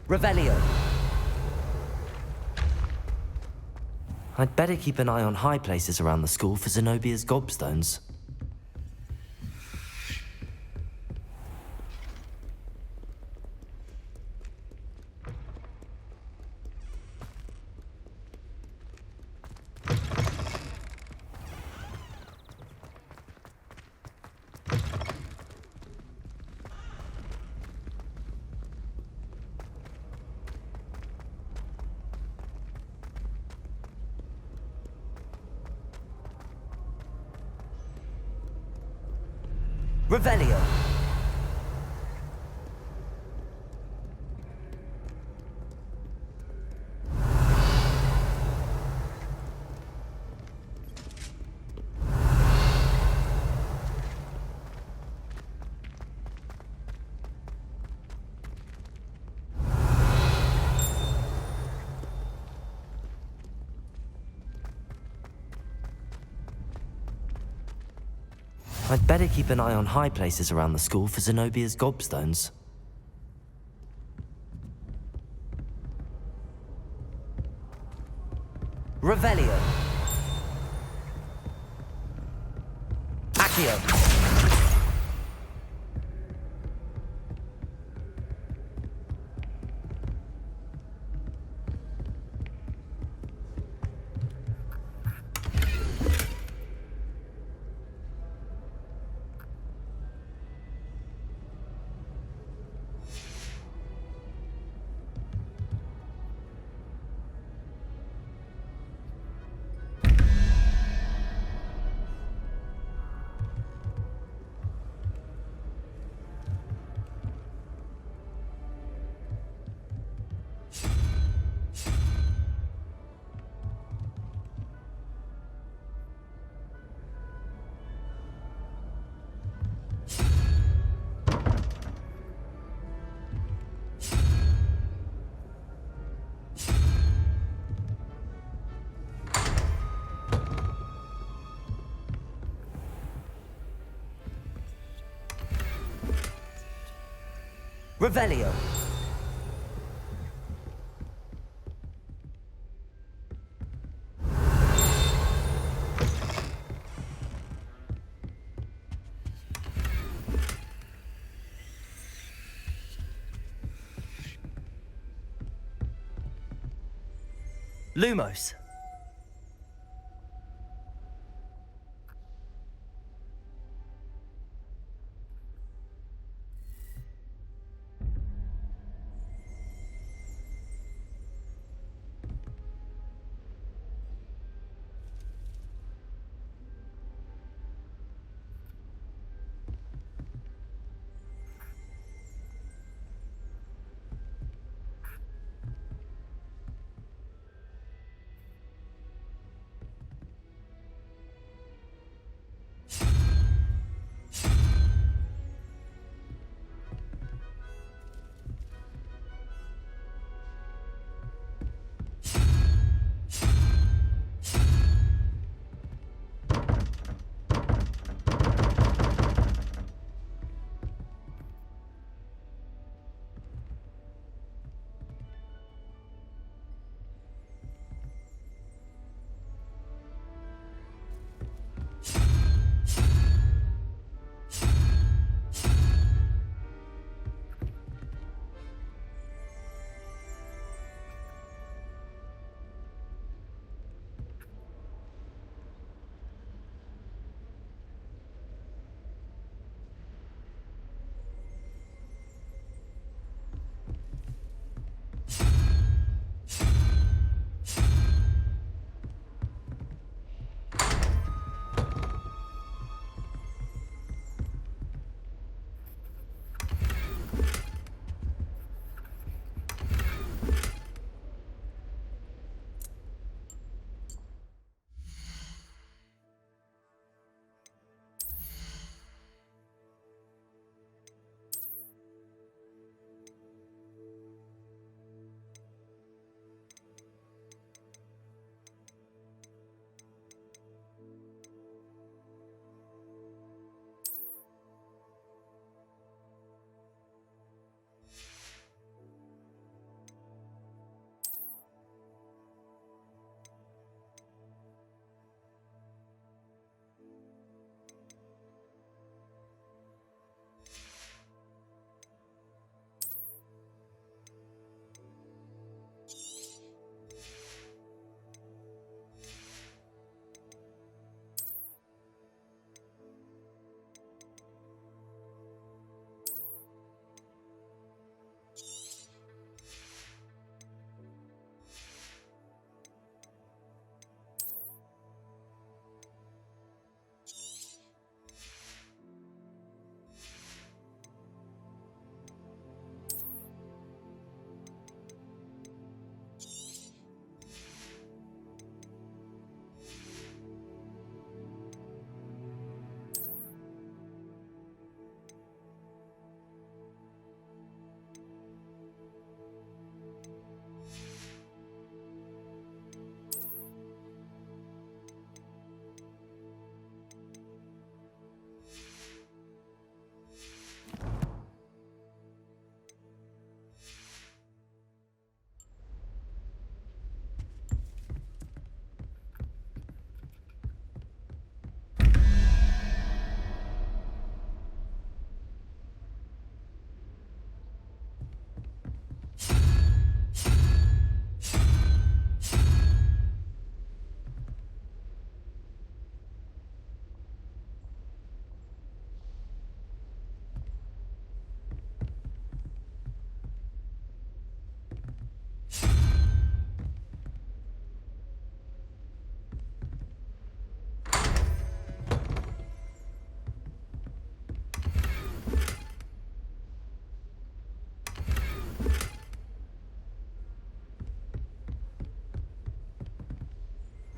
Revelio. I'd better keep an eye on high places around the school for Zenobia's gobstones. Revelio. I'd better keep an eye on high places around the school for Zenobia's gobstones. Revelio. Accio. Revelio. Lumos.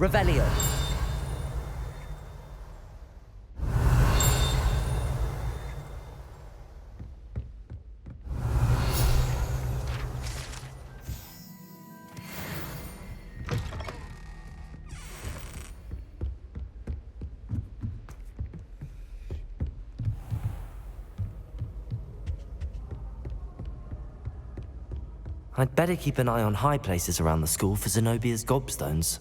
Revelio. I'd better keep an eye on high places around the school for Zenobia's gobstones.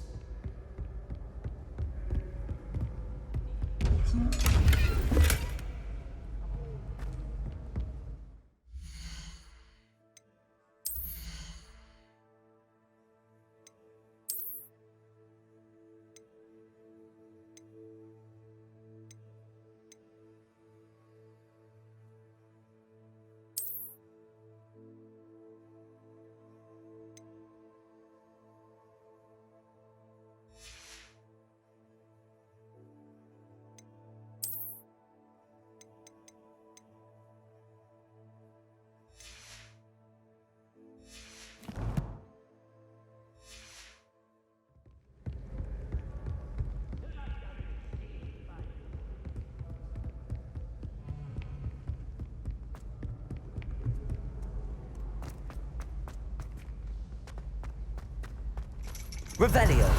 Revelio.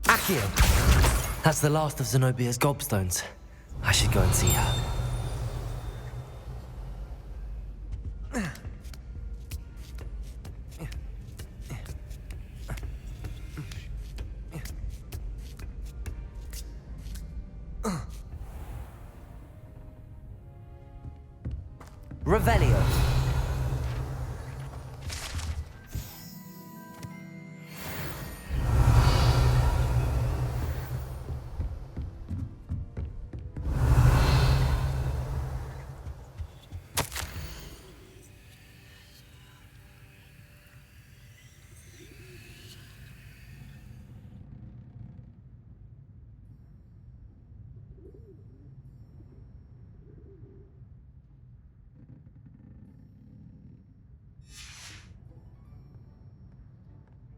Accio. That's the last of Zenobia's gobstones. I should go and see her. Revelio.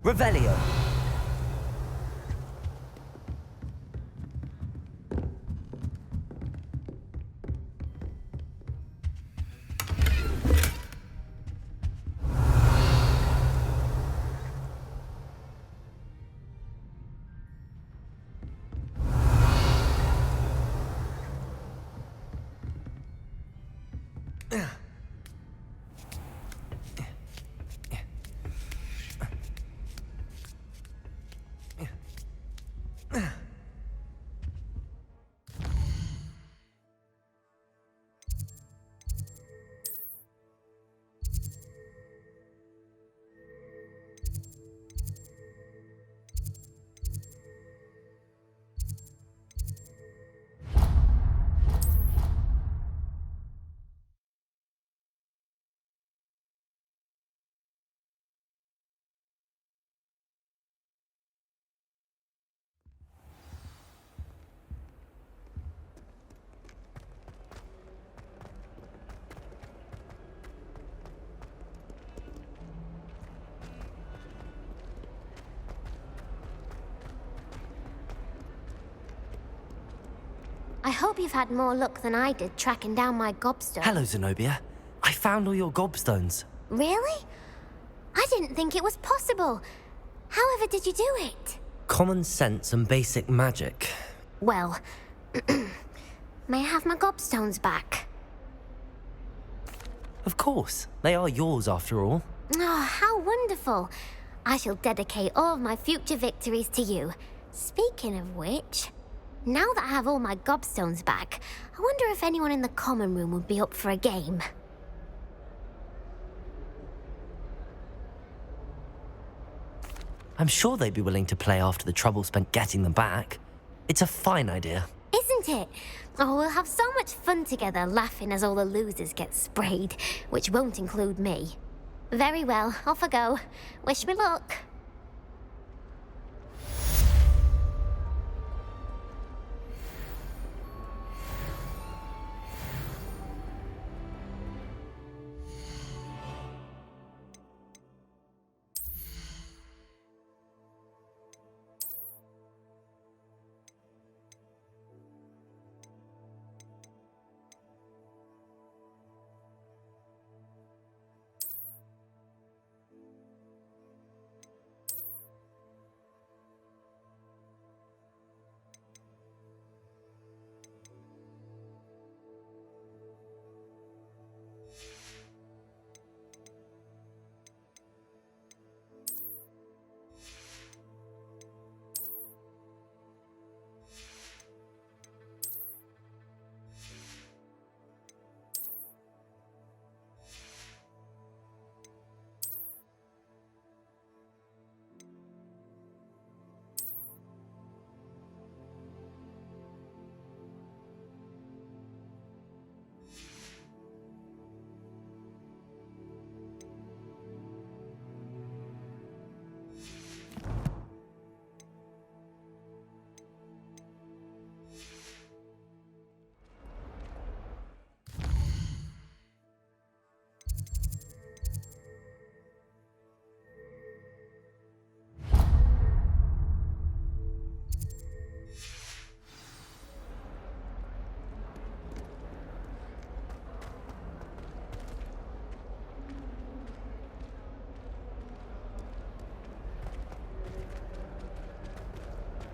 Revelio. I hope you've had more luck than I did tracking down my gobstone. Hello, Zenobia. I found all your gobstones. Really? I didn't think it was possible. However did you do it? Common sense and basic magic. Well, may I have my gobstones back? Of course. They are yours after all. Oh, how wonderful. I shall dedicate all of my future victories to you. Speaking of which, now that I have all my gobstones back, I wonder if anyone in the common room would be up for a game. I'm sure they'd be willing to play after the trouble spent getting them back. It's a fine idea. Isn't it? Oh, we'll have so much fun together laughing as all the losers get sprayed, which won't include me. Very well, off I go. Wish me luck.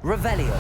Revelio.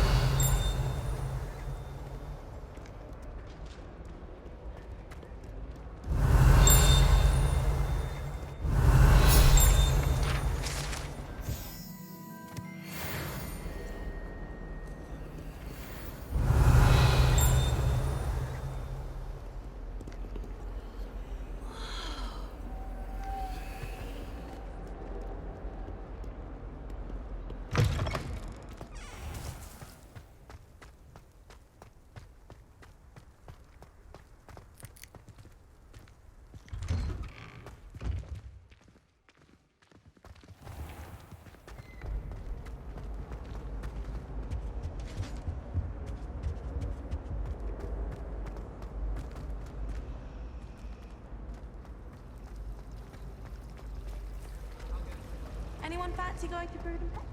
Anyone fancy going to Brood and Pop?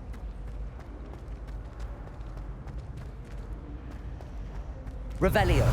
Revelio.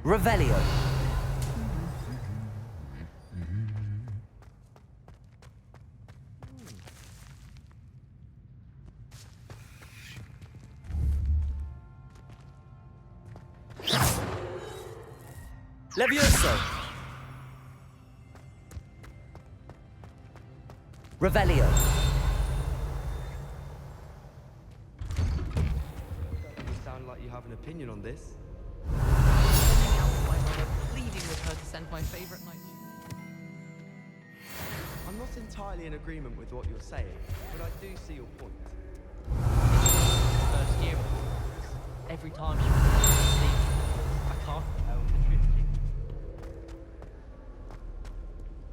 Revelio. Levioso. Revelio. You sound like you have an opinion on this. Pleading with her to send my favorite knight. I'm not entirely in agreement with what you're saying, but I do see your point. First year, every time she leaves, I can't own the triptych.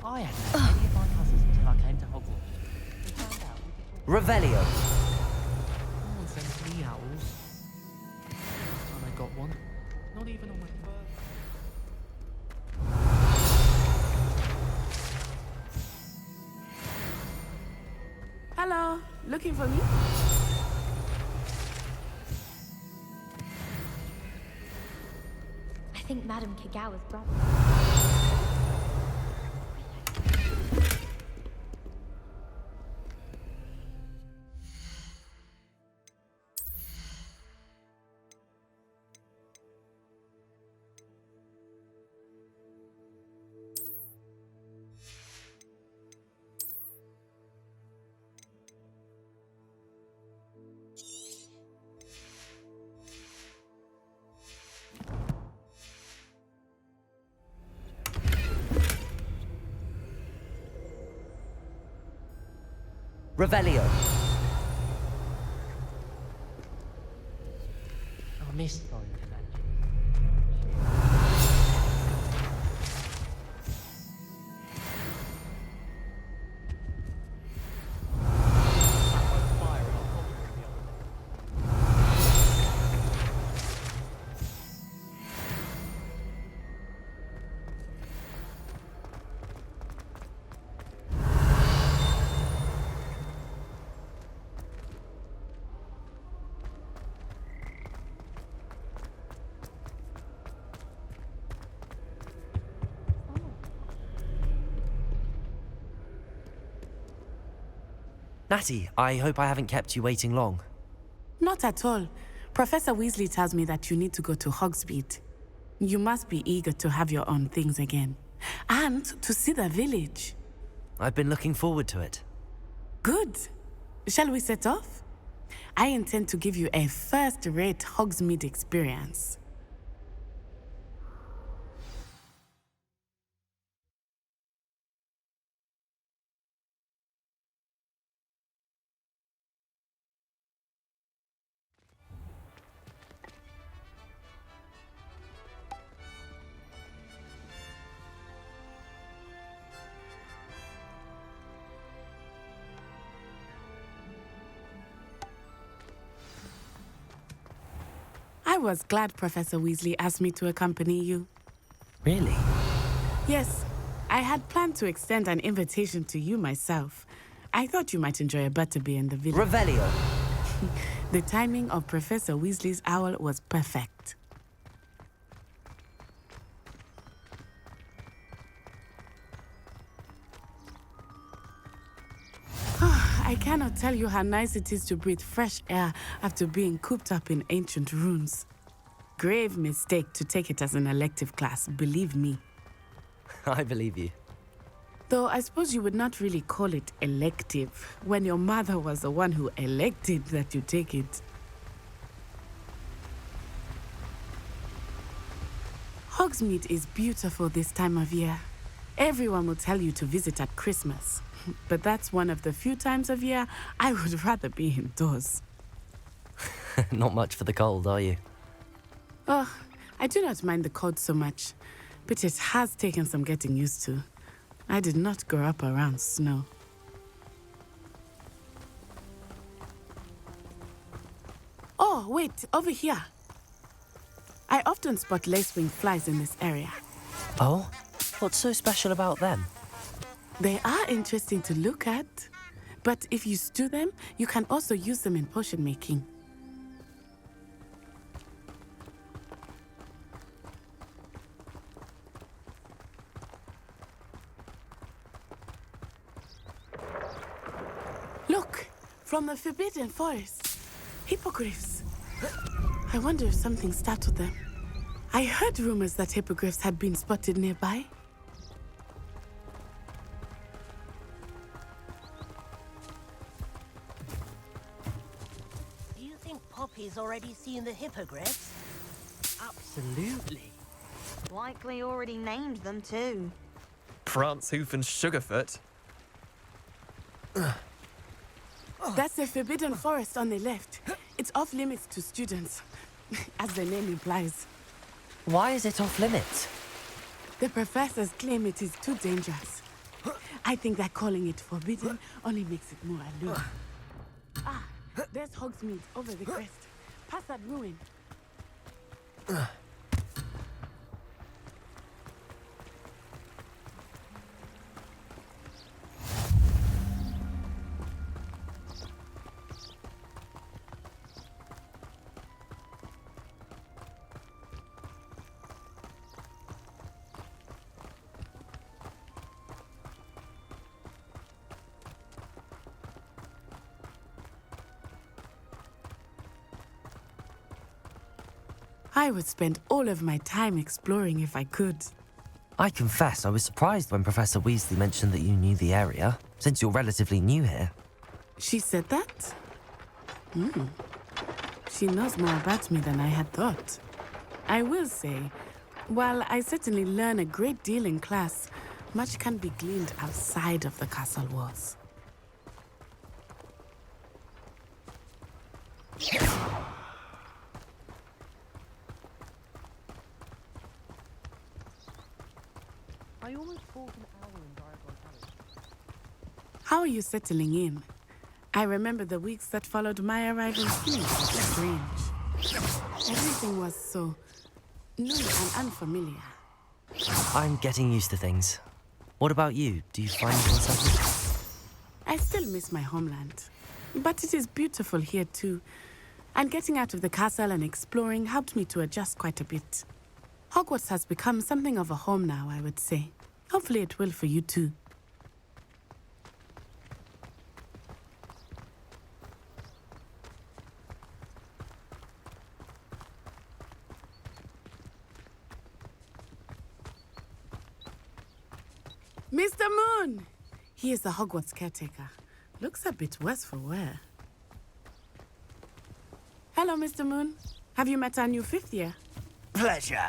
I hadn't met any of my cousins until I came to Hogwarts. We found out we could talk. Revelio. No one sends me owls. Last time I got one, not even on my birthday. Hello, looking for me? I think Madame Kagawa's brother. Revelio. I missed going to that. Natty, I hope I haven't kept you waiting long. Not at all. Professor Weasley tells me that you need to go to Hogsmeade. You must be eager to have your own things again. And to see the village. I've been looking forward to it. Good. Shall we set off? I intend to give you a first-rate Hogsmeade experience. I was glad Professor Weasley asked me to accompany you. Really? Yes, I had planned to extend an invitation to you myself. I thought you might enjoy a butterbeer in the village. Revelio. The timing of Professor Weasley's owl was perfect. I cannot tell you how nice it is to breathe fresh air after being cooped up in ancient runes. Grave mistake to take it as an elective class, believe me. I believe you. Though I suppose you would not really call it elective when your mother was the one who elected that you take it. Hogsmeade is beautiful this time of year. Everyone will tell you to visit at Christmas. But that's one of the few times of year I would rather be indoors. Not much for the cold, are you? Oh, I do not mind the cold so much, but it has taken some getting used to. I did not grow up around snow. Oh, wait, over here. I often spot lacewing flies in this area. Oh? What's so special about them? They are interesting to look at, but if you stew them, you can also use them in potion making. Look, from the Forbidden Forest. Hippogriffs. I wonder if something startled them. I heard rumors that hippogriffs had been spotted nearby. Poppy's already seen the hippogriffs? Absolutely. Likely already named them too. Prancehoof and Sugarfoot. That's the Forbidden Forest on the left. It's off limits to students, as the name implies. Why is it off limits? The professors claim it is too dangerous. I think that calling it forbidden only makes it more alluring. Ah, there's Hogsmeade over the crest. Past that ruin. I would spend all of my time exploring if I could. I confess I was surprised when Professor Weasley mentioned that you knew the area, since you're relatively new here. She said that? She knows more about me than I had thought. I will say, while I certainly learn a great deal in class, much can be gleaned outside of the castle walls. I almost fought an owl in Diagon Alley. How are you settling in? I remember the weeks that followed my arrival seemed so strange. Everything was so new and unfamiliar. I'm getting used to things. What about you? Do you find yourself? I still miss my homeland, but it is beautiful here too. And getting out of the castle and exploring helped me to adjust quite a bit. Hogwarts has become something of a home now, I would say. Hopefully it will for you too. Mr. Moon! He is the Hogwarts caretaker. Looks a bit worse for wear. Hello, Mr. Moon. Have you met our new fifth year? Pleasure.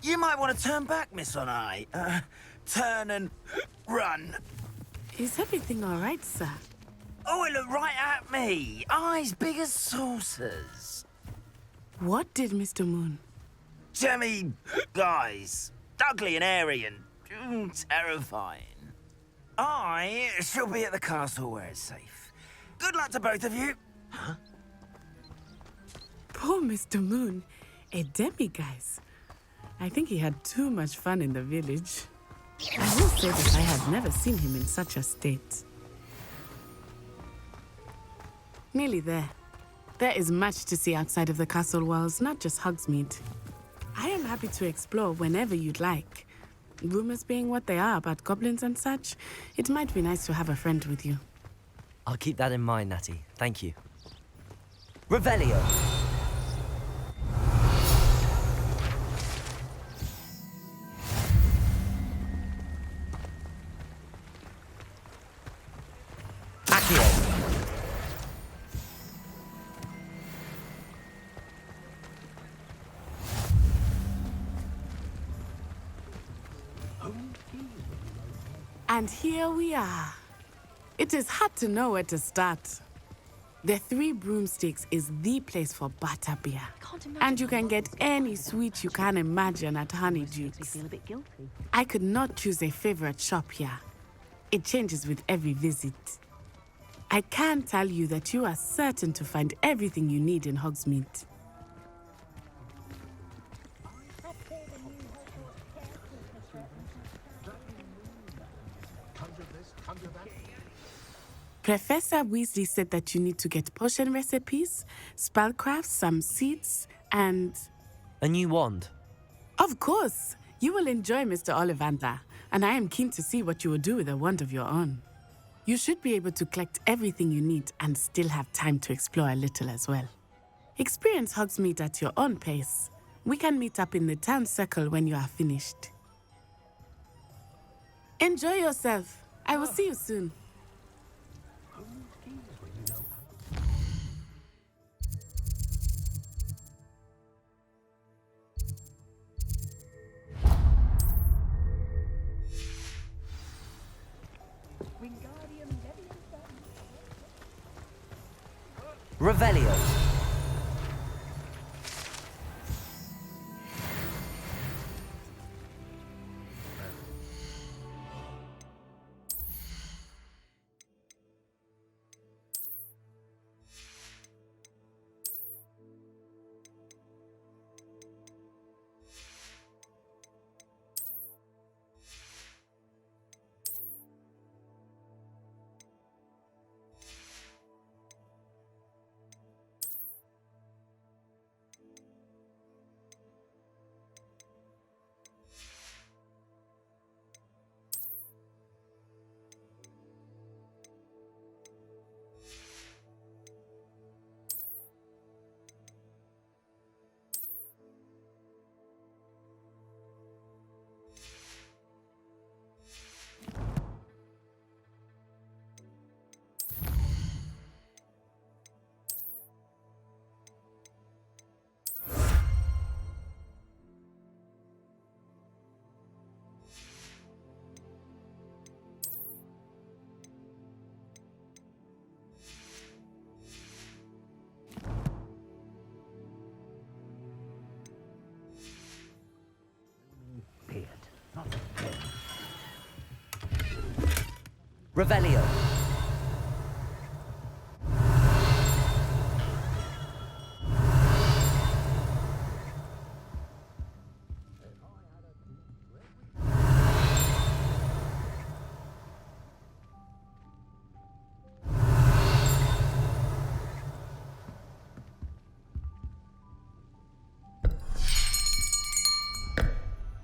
You might want to turn back, Miss Onai. Turn and run. Is everything all right, sir? Oh, it looked right at me. Eyes big as saucers. What did Mr. Moon? Jemmy, guys. Ugly and airy and terrifying. I shall be at the castle where it's safe. Good luck to both of you. Huh? Poor Mr. Moon. A demi-guise. I think he had too much fun in the village. I will say that I have never seen him in such a state. Nearly there. There is much to see outside of the castle walls, not just Hogsmeade. I am happy to explore whenever you'd like. Rumors being what they are about goblins and such, it might be nice to have a friend with you. I'll keep that in mind, Natty. Thank you. Revelio! And here we are. It is hard to know where to start. The Three Broomsticks is the place for butterbeer. And you can get any sweet you can imagine at Honeydukes. I could not choose a favorite shop here. It changes with every visit. I can tell you that you are certain to find everything you need in Hogsmeade. Professor Weasley said that you need to get potion recipes, spellcrafts, some seeds, and... A new wand? Of course! You will enjoy Mr. Ollivander, and I am keen to see what you will do with a wand of your own. You should be able to collect everything you need and still have time to explore a little as well. Experience Hogsmeade at your own pace. We can meet up in the town circle when you are finished. Enjoy yourself. I will see you soon. Revelio. Revelio.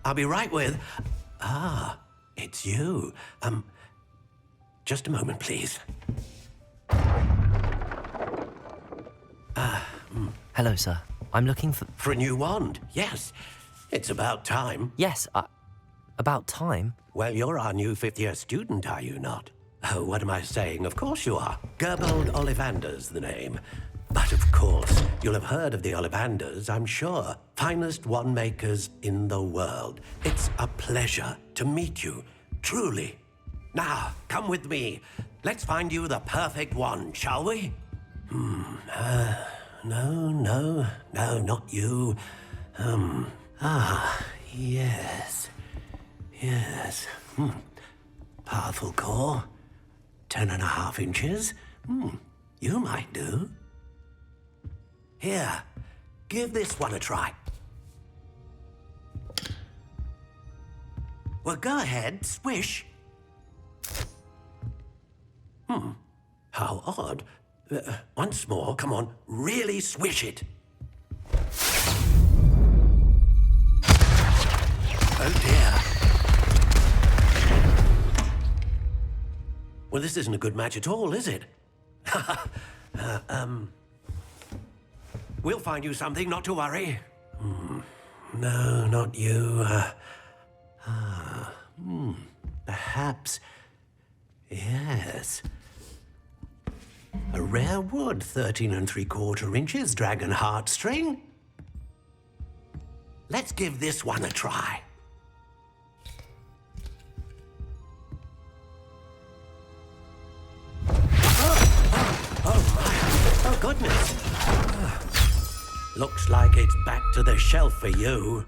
I'll be right with... Ah, it's you. Just a moment, please. Hello, sir. I'm looking for... For a new wand, yes. It's about time. Yes, about time? Well, you're our new fifth-year student, are you not? Oh, what am I saying? Of course you are. Gerbold Ollivander's the name. But of course, you'll have heard of the Ollivanders, I'm sure. Finest wand makers in the world. It's a pleasure to meet you, truly. Now, come with me. Let's find you the perfect wand, shall we? No, not you. Yes. Powerful core. 10.5 inches. You might do. Here, give this one a try. Well, go ahead, swish. How odd. Once more, come on, really swish it. Oh dear. Well, this isn't a good match at all, is it? We'll find you something, not to worry. No, not you. Perhaps. Yes. A rare wood, 13 3/4 inches, dragon heartstring. Let's give this one a try. Oh, goodness. Looks like it's back to the shelf for you.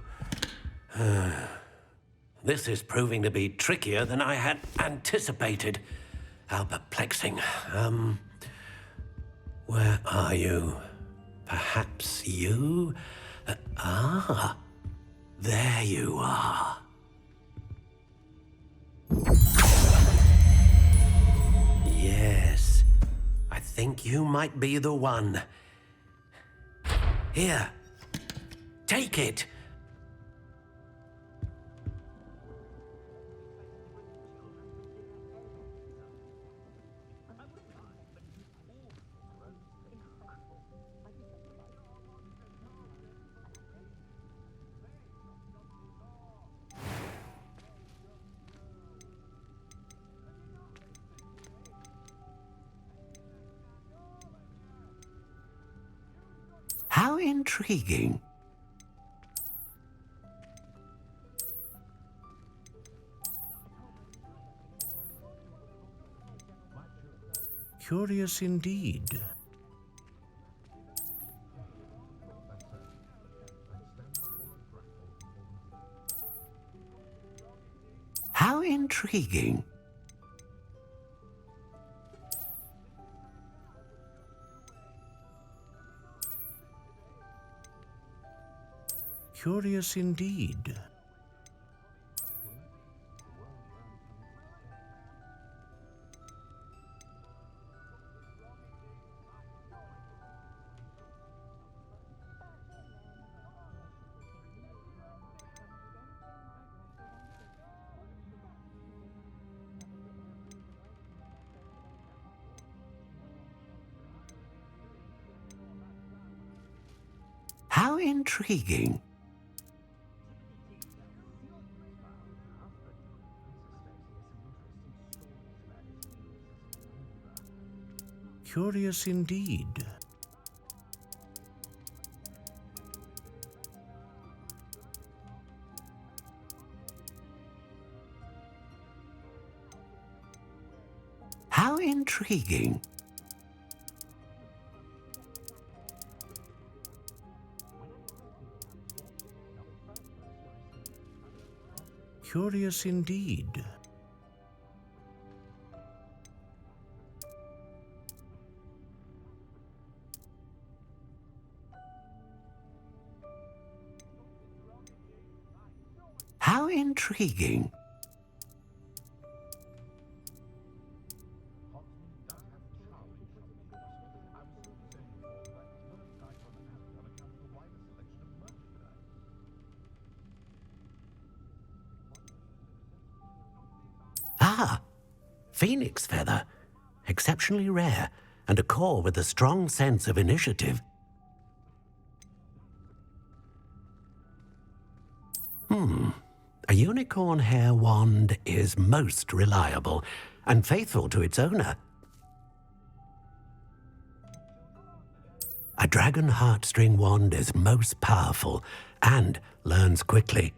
This is proving to be trickier than I had anticipated. How perplexing. Where are you? Perhaps you? There you are. Yes, I think you might be the one. Here, take it. How intriguing. Curious indeed. How intriguing. Curious indeed. How intriguing. Curious indeed. How intriguing. Curious indeed. intriguing. Ah, phoenix feather. Exceptionally rare, and a core with a strong sense of initiative. A unicorn hair wand is most reliable and faithful to its owner. A dragon heartstring wand is most powerful and learns quickly.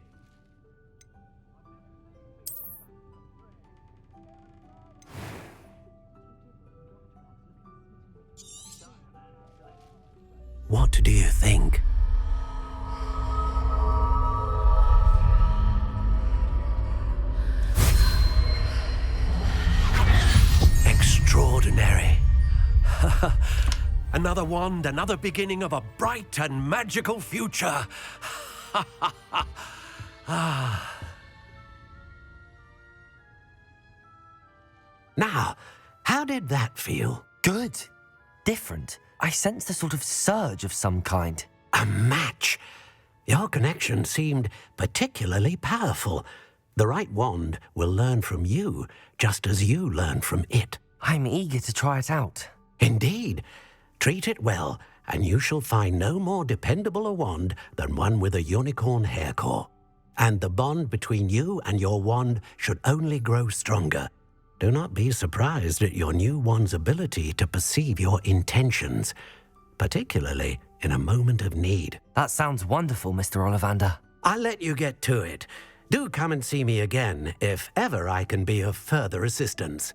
What do you think? Extraordinary. Another wand, another beginning of a bright and magical future. Now, how did that feel? Good. Different. I sensed a sort of surge of some kind. A match. Your connection seemed particularly powerful. The right wand will learn from you, just as you learn from it. I'm eager to try it out. Indeed. Treat it well, and you shall find no more dependable a wand than one with a unicorn hair core. And the bond between you and your wand should only grow stronger. Do not be surprised at your new wand's ability to perceive your intentions, particularly in a moment of need. That sounds wonderful, Mr. Ollivander. I'll let you get to it. Do come and see me again if ever I can be of further assistance.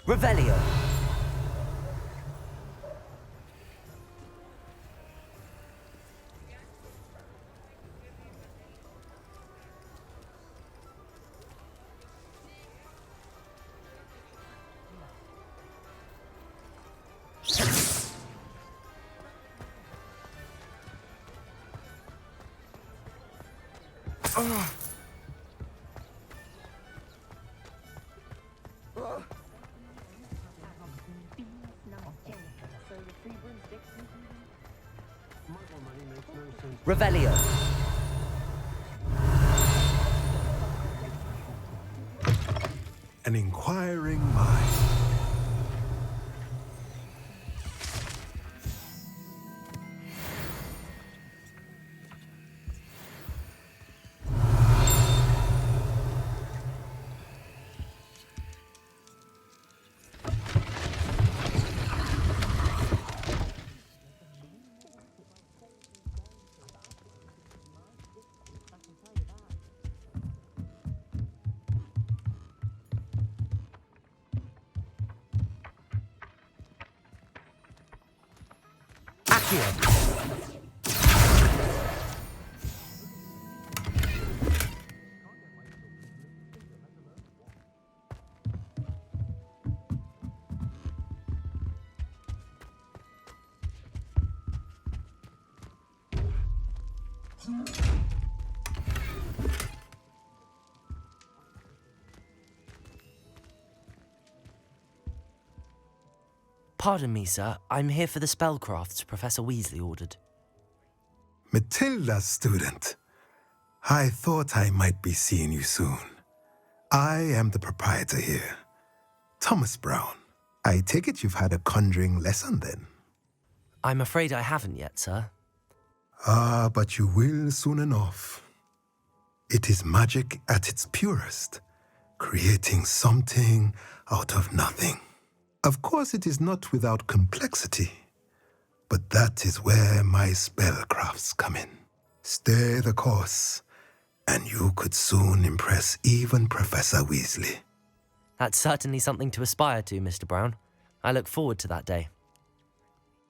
Revelio. Revelio. An inquiring mind. Pardon me, sir. I'm here for the spellcrafts Professor Weasley ordered. Matilda's student. I thought I might be seeing you soon. I am the proprietor here, Thomas Brown. I take it you've had a conjuring lesson then? I'm afraid I haven't yet, sir. Ah, but you will soon enough. It is magic at its purest, creating something out of nothing. Of course, it is not without complexity, but that is where my spellcrafts come in. Stay the course, and you could soon impress even Professor Weasley. That's certainly something to aspire to, Mr. Brown. I look forward to that day.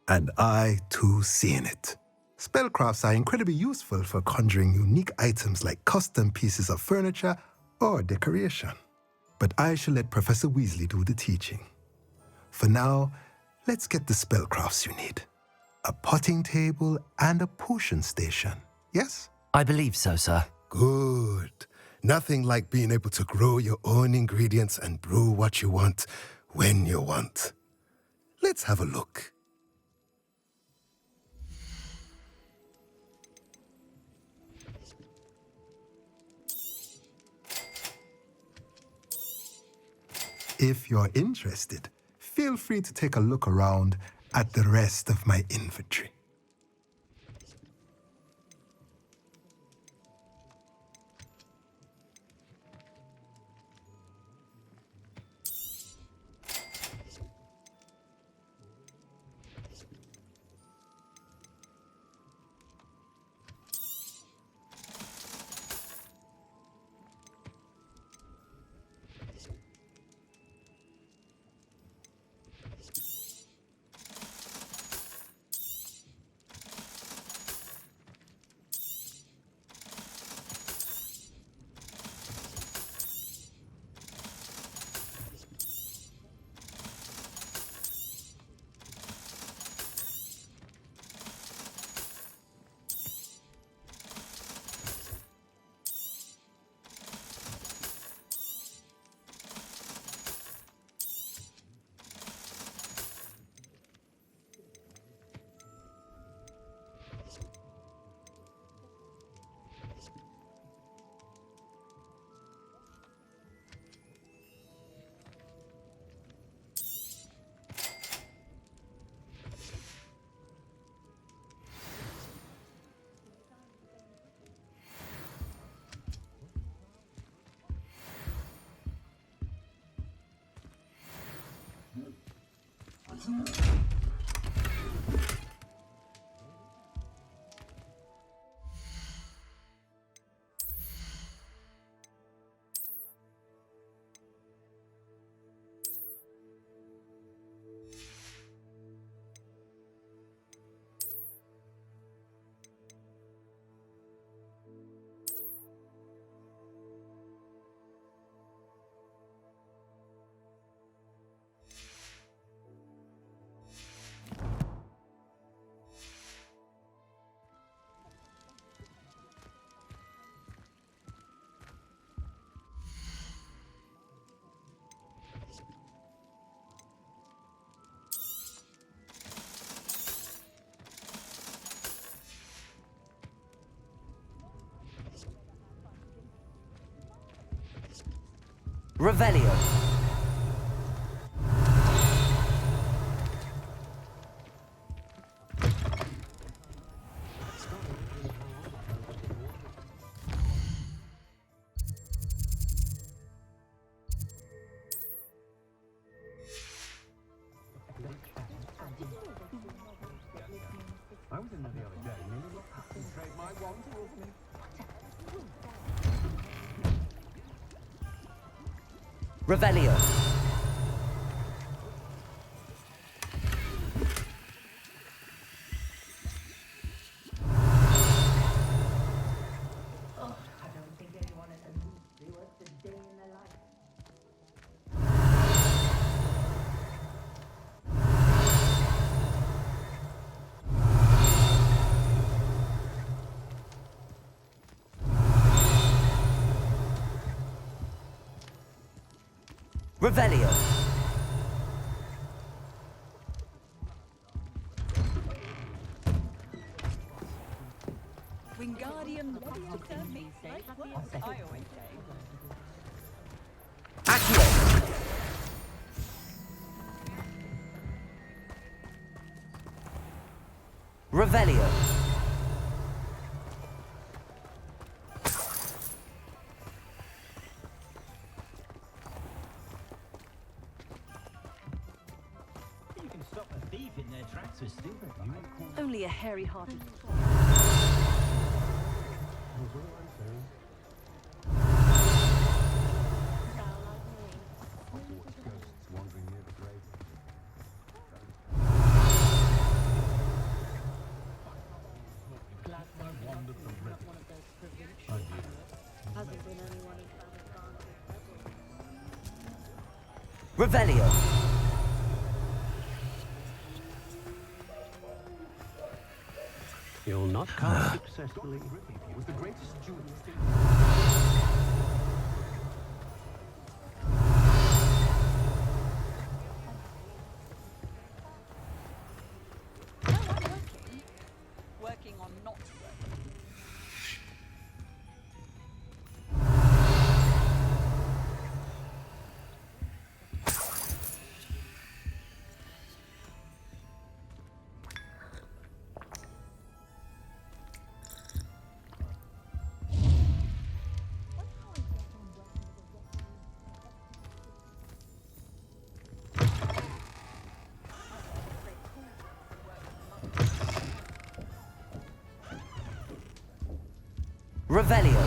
And I, too, see in it. Spellcrafts are incredibly useful for conjuring unique items like custom pieces of furniture or decoration. But I shall let Professor Weasley do the teaching. For now, let's get the spellcrafts you need. A potting table and a potion station, yes? I believe so, sir. Good. Nothing like being able to grow your own ingredients and brew what you want when you want. Let's have a look. If you're interested, feel free to take a look around at the rest of my inventory. Revelio. I was in there the other day, and you look up and trade my wand with me. Revelio. Revelio. Wingardium Leviosa makes life worse, I always say. Accio. Revelio. stop a thief in their tracks was stupid. Only a hairy-hearted. Revelio. You'll not cast successfully. Was the greatest Jew in the state. Working on not working. Revelio.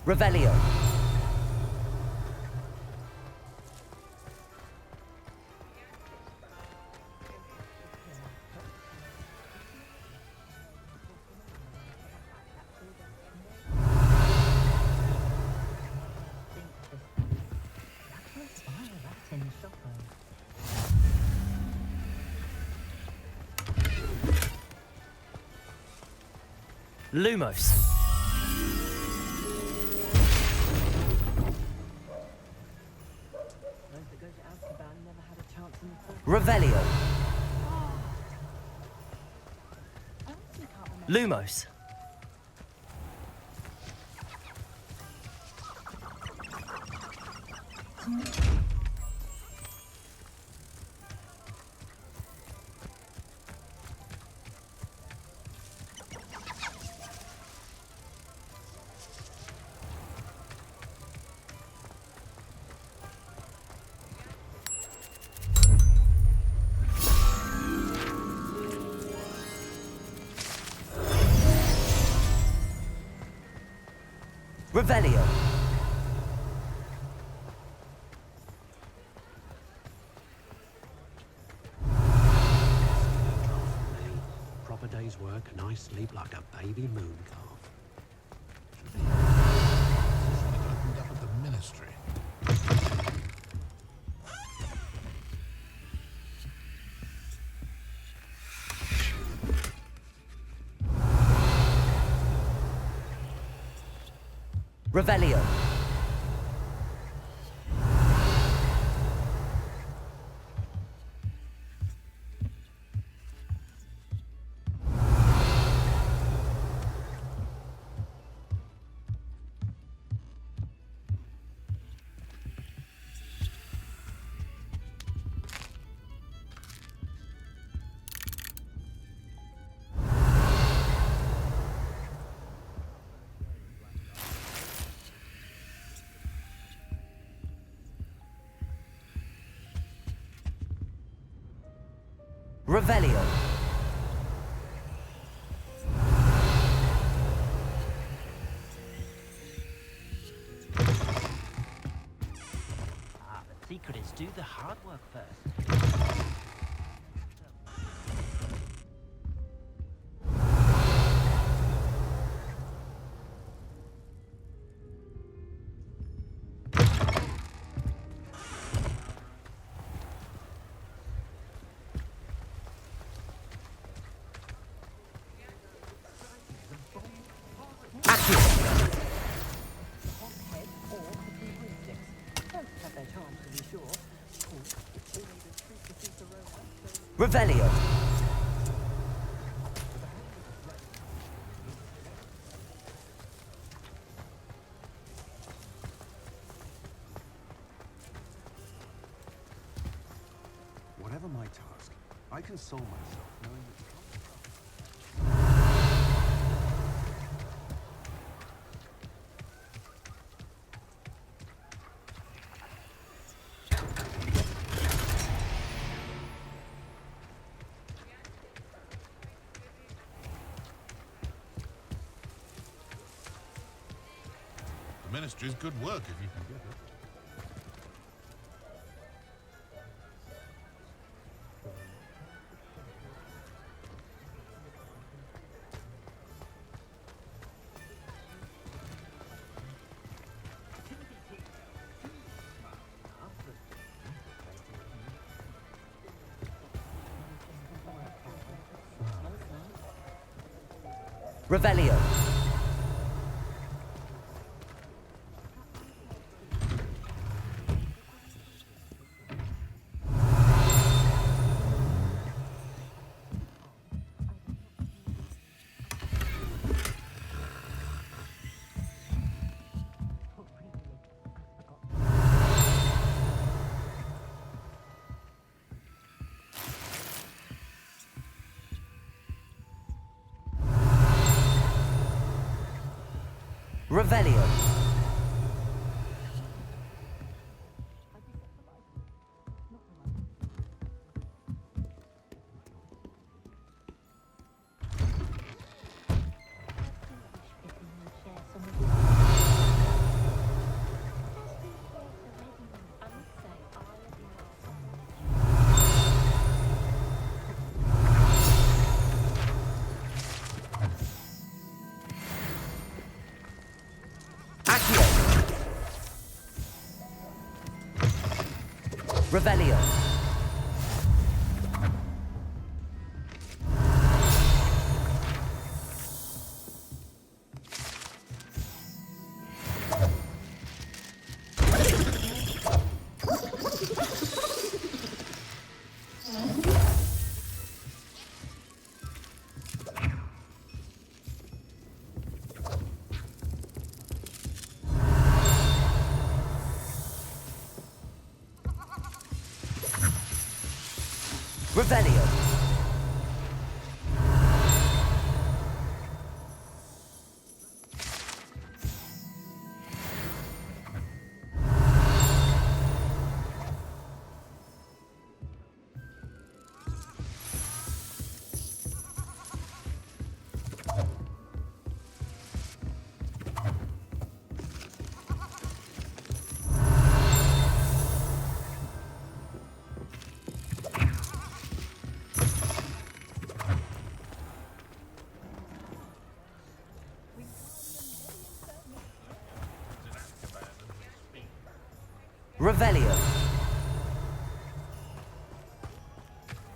Revelio. Lumos. Revelio. Lumos. Revelio. Proper day's work and I sleep like a baby moon calf. Opened up at the ministry. Revelio. Revelio. The secret is do the hard work first. Revelio. Whatever my task, I console myself knowing that the ministry's good work if you can get it. Revelio. Revelio. Revelio. Revelio. Revelio.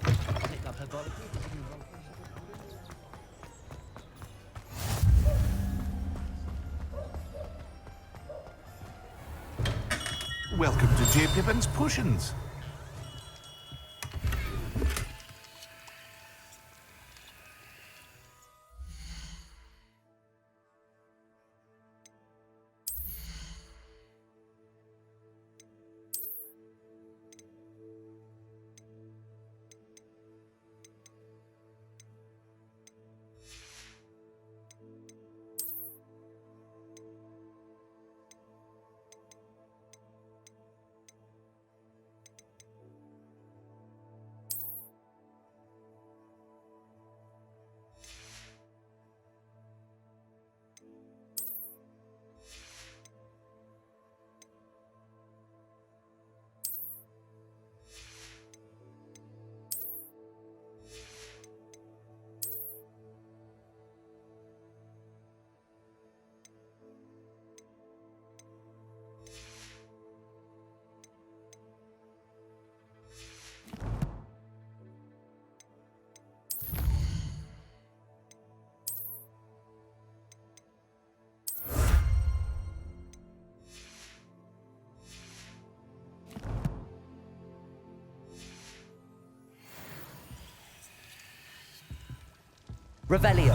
Pick up her body. Welcome to J. Pippin's Potions. Revelio.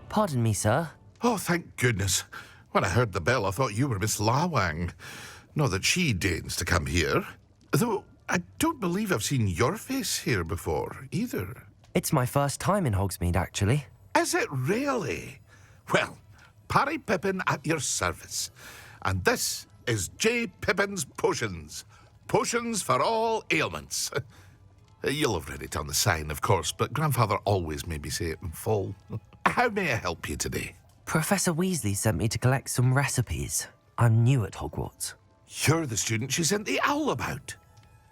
Pardon me, sir. Oh, thank goodness. When I heard the bell, I thought you were Miss Lawang. Not that she deigns to come here. Though, I don't believe I've seen your face here before, either. It's my first time in Hogsmeade, actually. Is it really? Well, Parry Pippin at your service. And this is J. Pippin's Potions. Potions for all ailments. You'll have read it on the sign, of course, but Grandfather always made me say it in full. How may I help you today? Professor Weasley sent me to collect some recipes. I'm new at Hogwarts. You're the student she sent the owl about.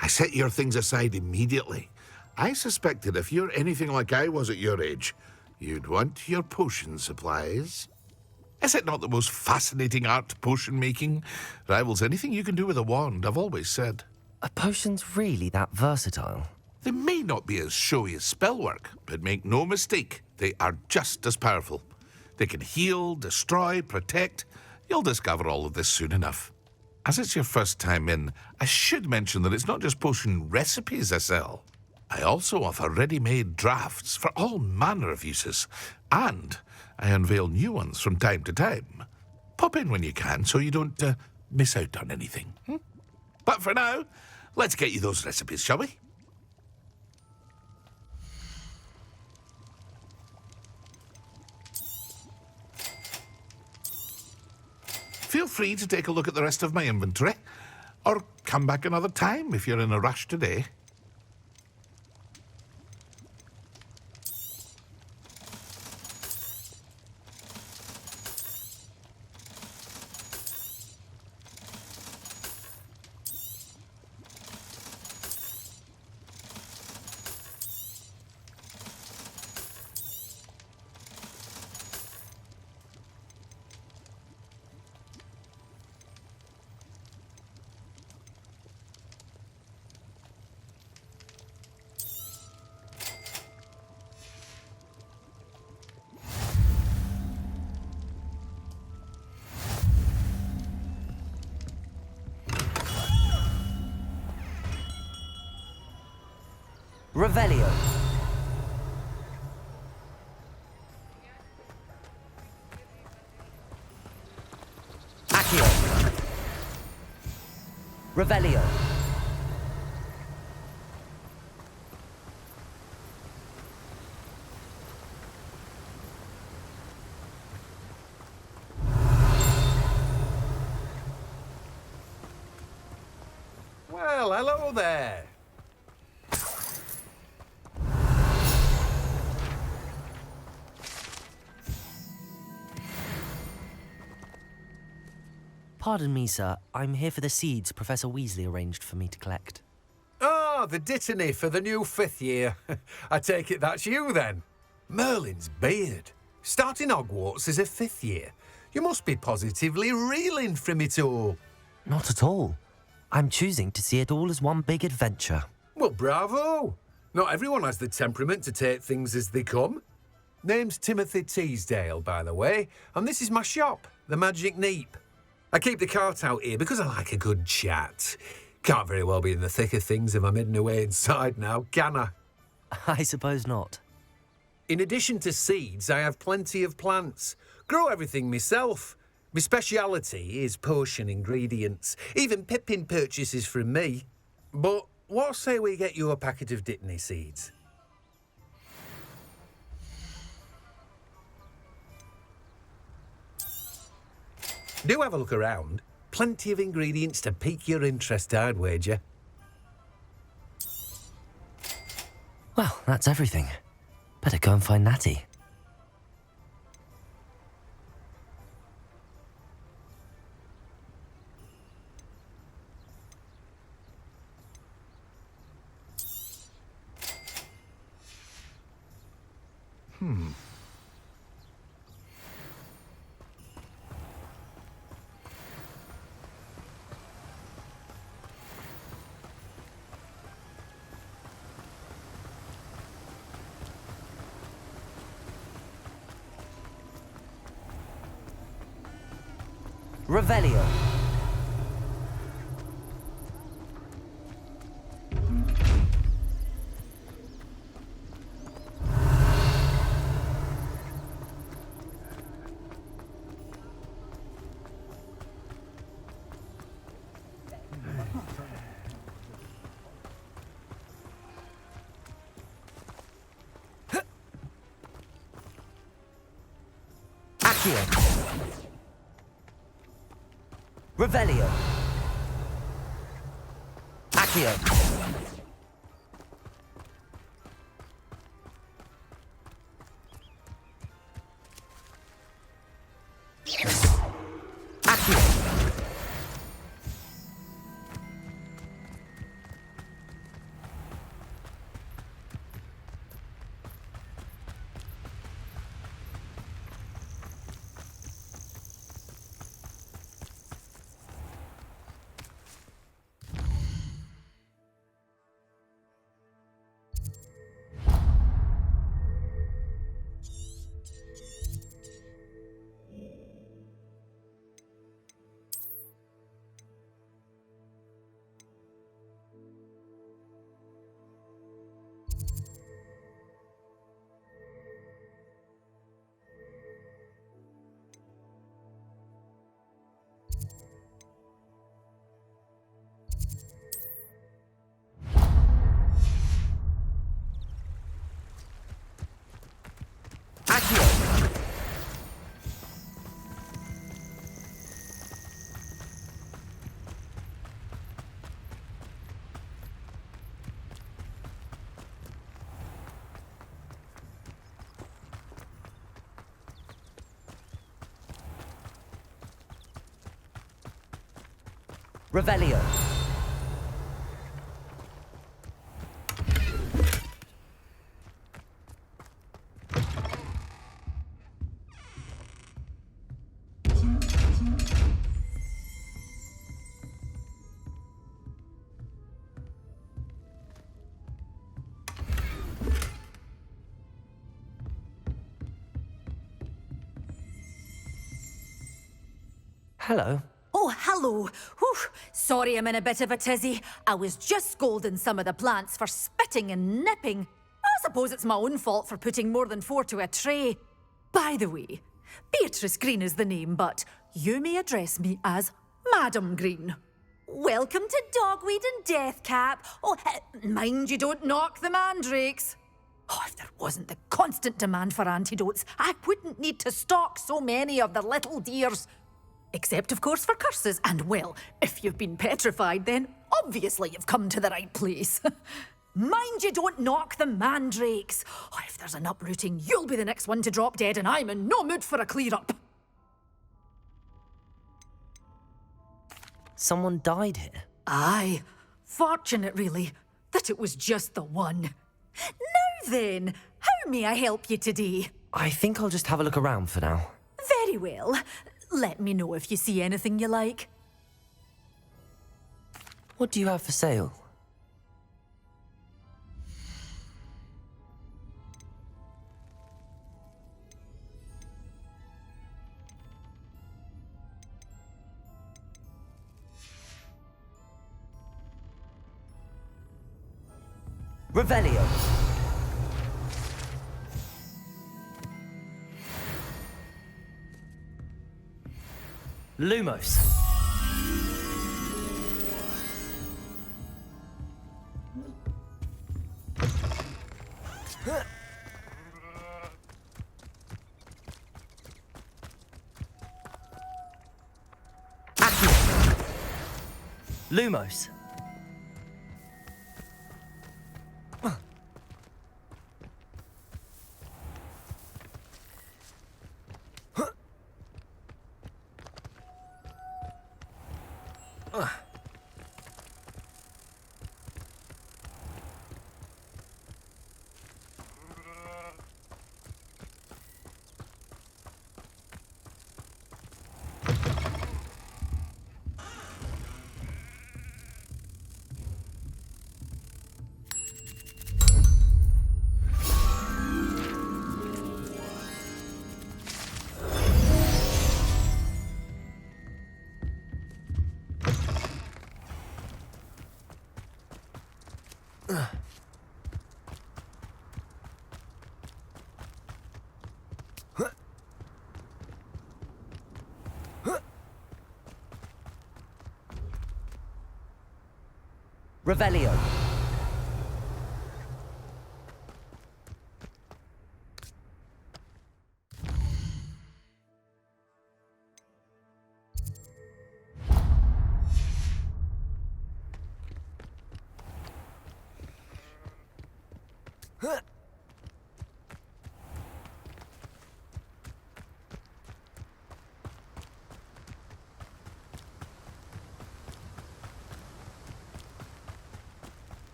I set your things aside immediately. I suspected if you're anything like I was at your age, you'd want your potion supplies. Is it not the most fascinating art, potion making? Rivals anything you can do with a wand, I've always said. Are potions really that versatile? They may not be as showy as spellwork, but make no mistake, they are just as powerful. They can heal, destroy, protect. You'll discover all of this soon enough. As it's your first time in, I should mention that it's not just potion recipes I sell. I also offer ready-made drafts for all manner of uses, and I unveil new ones from time to time. Pop in when you can so you don't miss out on anything. But for now, let's get you those recipes, shall we? Feel free to take a look at the rest of my inventory, or come back another time if you're in a rush today. Revelio. Accio. Revelio. Well, hello there. Pardon me, sir. I'm here for the seeds Professor Weasley arranged for me to collect. Ah, the dittany for the new 5th year. I take it that's you, then. Merlin's beard. Starting Hogwarts as a 5th year. You must be positively reeling from it all. Not at all. I'm choosing to see it all as one big adventure. Well, bravo. Not everyone has the temperament to take things as they come. Name's Timothy Teasdale, by the way, and this is my shop, the Magic Neep. I keep the cart out here because I like a good chat. Can't very well be in the thick of things if I'm hidden away inside now, can I? I suppose not. In addition to seeds, I have plenty of plants. Grow everything myself. My speciality is potion ingredients. Even Pippin purchases from me. But what say we get you a packet of dittany seeds? Do have a look around. Plenty of ingredients to pique your interest, I'd wager. Well, that's everything. Better go and find Natty. Revelio. Revelio. Accio. Accio. Revelio. Hello. Oh, hello. Whew. Sorry I'm in a bit of a tizzy. I was just scolding some of the plants for spitting and nipping. I suppose it's my own fault for putting more than 4 to a tray. By the way, Beatrice Green is the name, but you may address me as Madam Green. Welcome to Dogweed and Deathcap. Oh, mind you don't knock the mandrakes. Oh, if there wasn't the constant demand for antidotes, I wouldn't need to stock so many of the little dears. Except, of course, for curses. And, well, if you've been petrified, then obviously you've come to the right place. Mind you don't knock the mandrakes. Oh, if there's an uprooting, you'll be the next one to drop dead, and I'm in no mood for a clear-up. Someone died here? Aye. Fortunate, really, that it was just the one. Now then, how may I help you today? I think I'll just have a look around for now. Very well. Let me know if you see anything you like. What do you have for sale? Revelio. Lumos. Accio. Lumos. Revelio.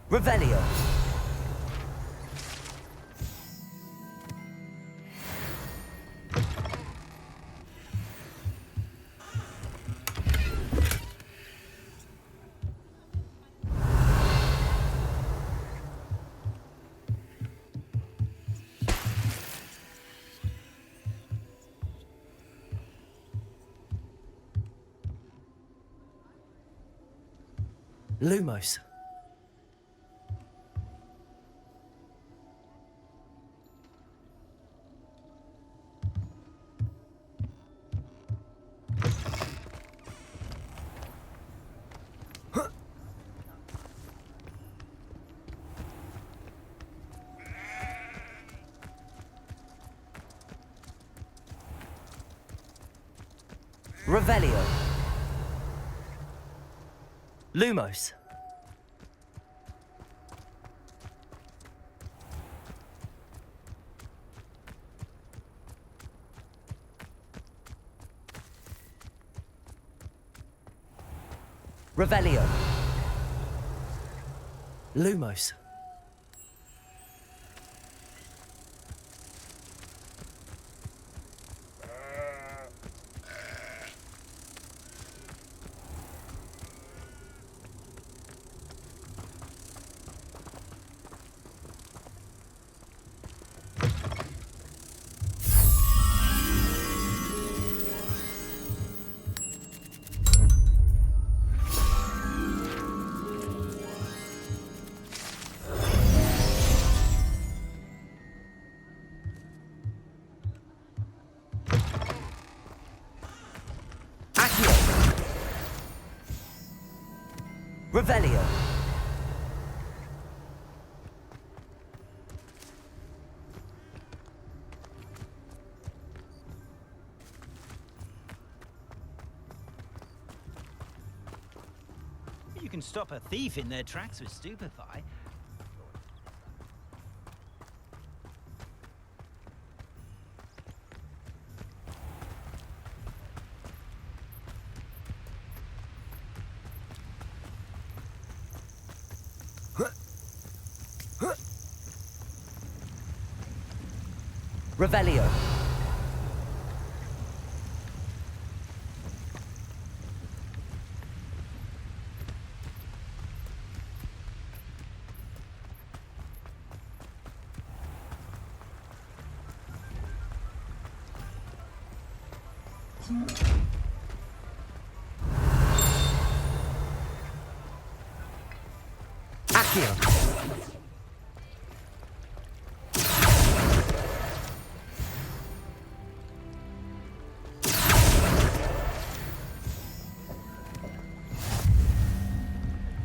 Revelio. Lumos. Revelio. Lumos. Revelio. Lumos. Revelio. You can stop a thief in their tracks with stupefy. Revelio. Accio.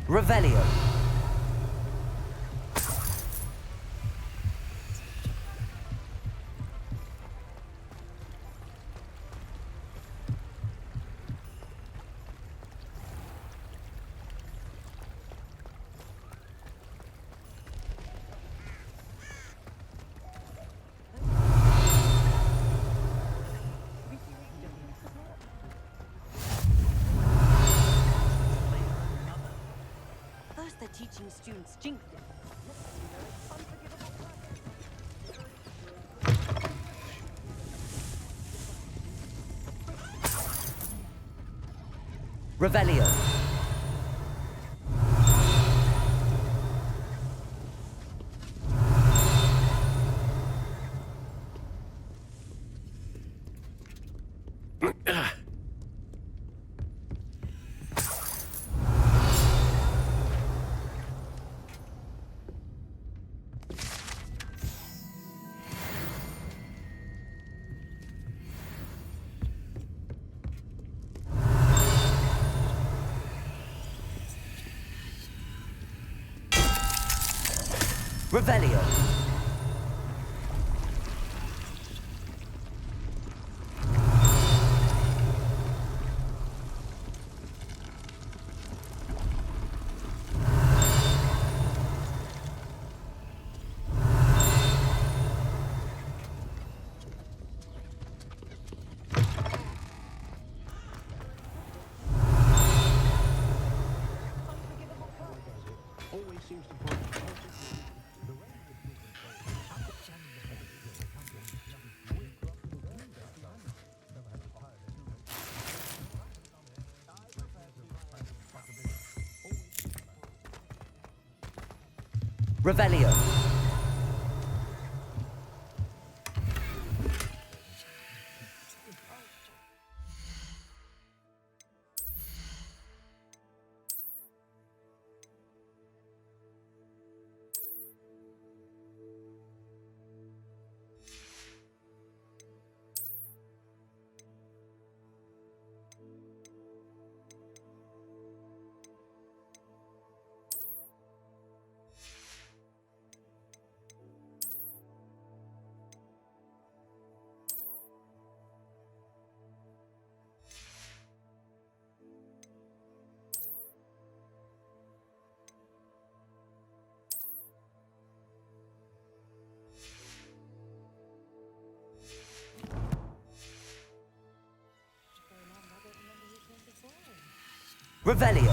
Revelio. First they're teaching students jinx difference. Revelio. Revelio. Revelio. Revelio.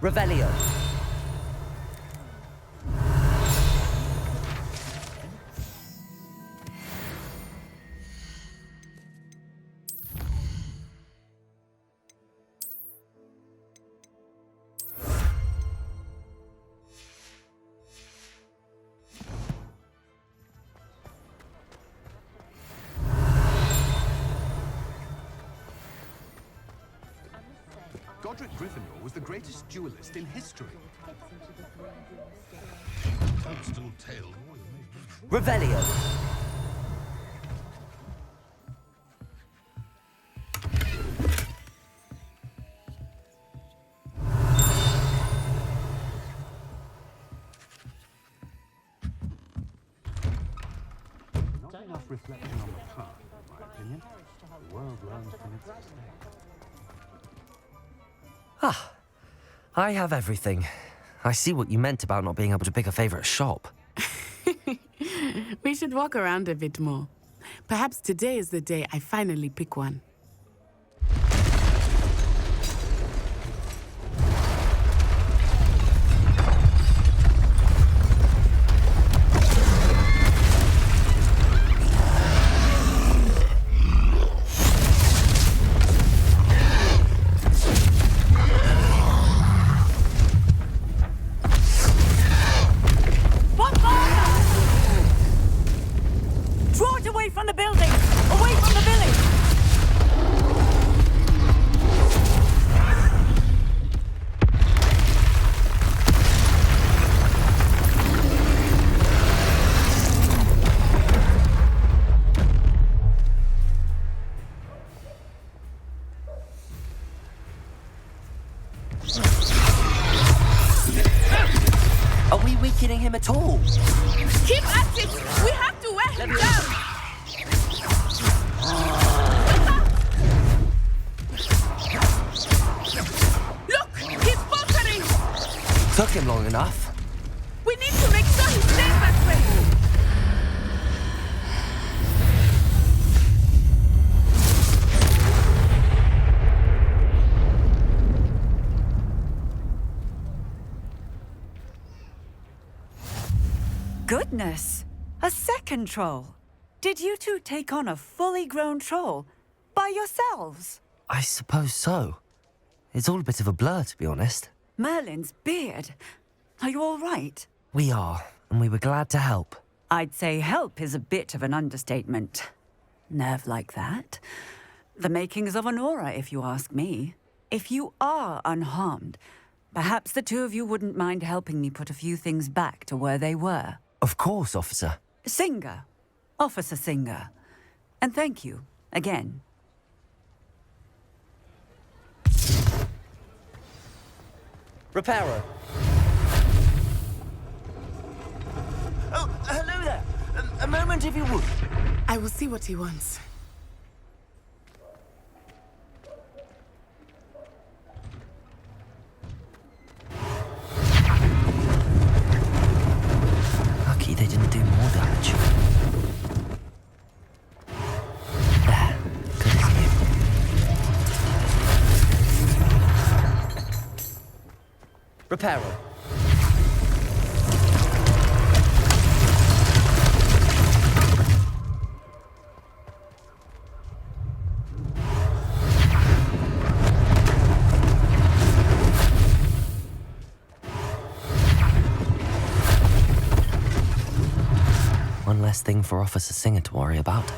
Revelio. Godric Gryffindor was the greatest duelist in history. Toadstool tail. Revelio. Not enough reflection on the past, in my opinion. The world learns from its mistakes. Ah, I have everything. I see what you meant about not being able to pick a favorite shop. We should walk around a bit more. Perhaps today is the day I finally pick one. Draw it away from the building! Away from the village! Are we weakening him at all? Keep at it! We have to wear him down! Took him long enough. We need to make sure he stays that way! Goodness! A second troll. Did you two take on a fully grown troll by yourselves? I suppose so. It's all a bit of a blur, to be honest. Merlin's beard. Are you all right? We are, and we were glad to help. I'd say help is a bit of an understatement. Nerve like that. The makings of an aura, if you ask me. If you are unharmed, perhaps the two of you wouldn't mind helping me put a few things back to where they were. Of course, officer. Singer. Officer Singer. And thank you, again. Reparo. Oh, hello there. A moment, if you would. I will see what he wants. Lucky they didn't do more damage. There. Good as new. Reparo. One less thing for Officer Singer to worry about.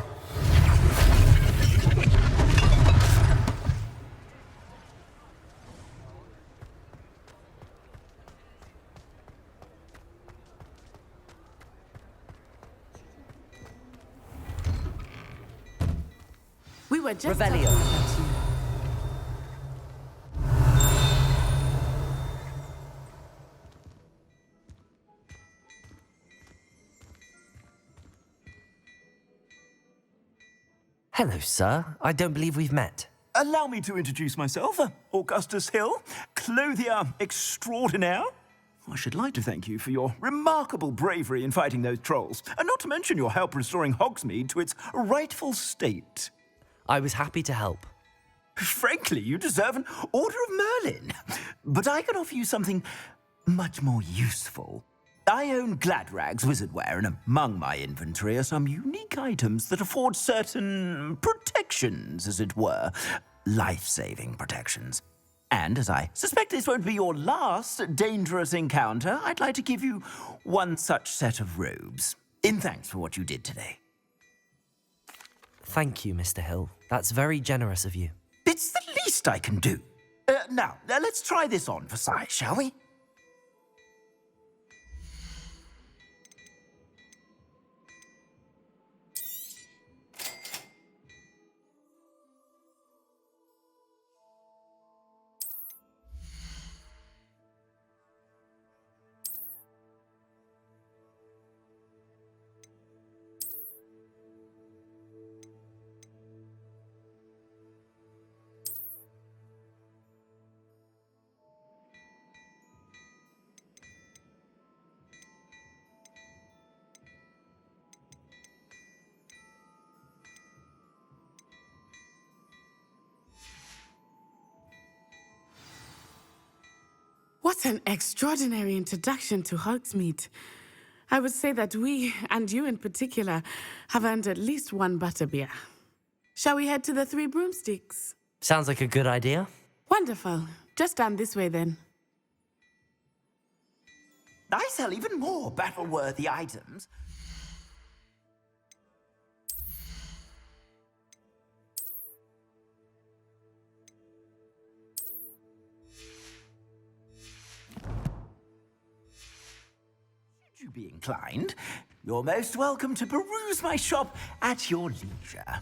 We were just Revelio. talking about you. Hello, sir. I don't believe we've met. Allow me to introduce myself, Augustus Hill, clothier extraordinaire. I should like to thank you for your remarkable bravery in fighting those trolls, and not to mention your help restoring Hogsmeade to its rightful state. I was happy to help. Frankly, you deserve an Order of Merlin. But I can offer you something much more useful. I own Gladrag's wizardware, and among my inventory are some unique items that afford certain protections, as it were. Life-saving protections. And as I suspect this won't be your last dangerous encounter, I'd like to give you one such set of robes, in thanks for what you did today. Thank you, Mr. Hill. That's very generous of you. It's the least I can do. Now, let's try this on for size, shall we? What an extraordinary introduction to Hogsmeade. I would say that we, and you in particular, have earned at least one butterbeer. Shall we head to the Three Broomsticks? Sounds like a good idea. Wonderful. Just down this way then. I sell even more battle-worthy items. Should you be inclined, you're most welcome to peruse my shop at your leisure.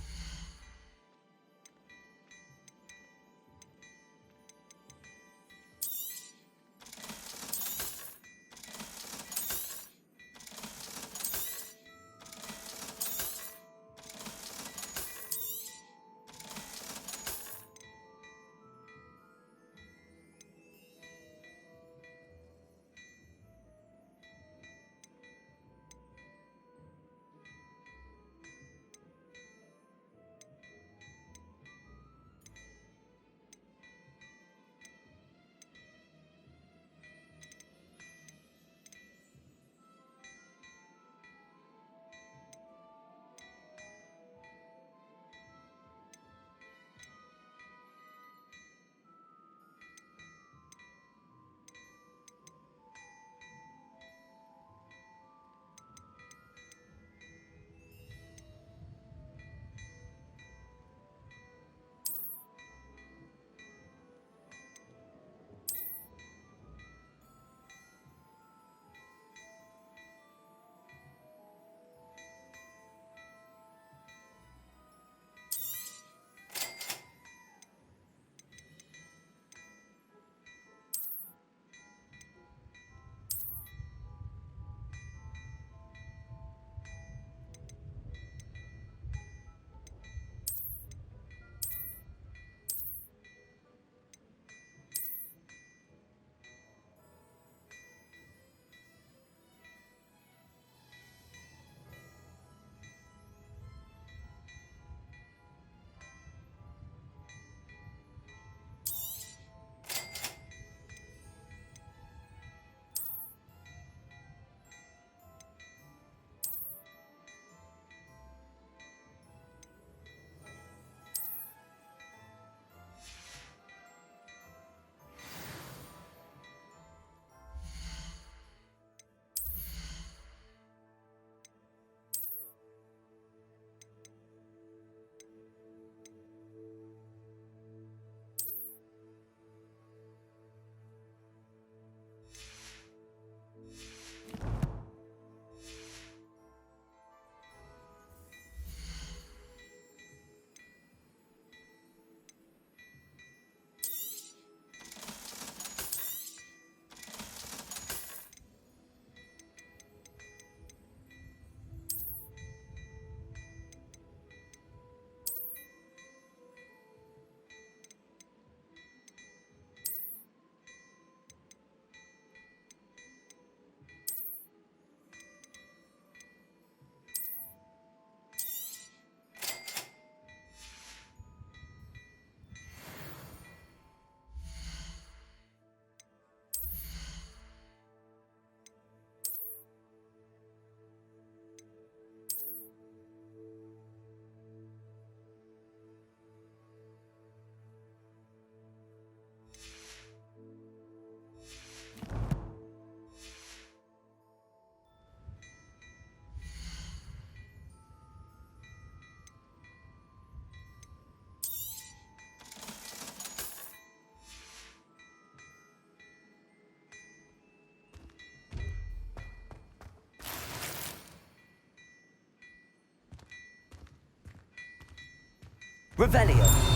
Revelio.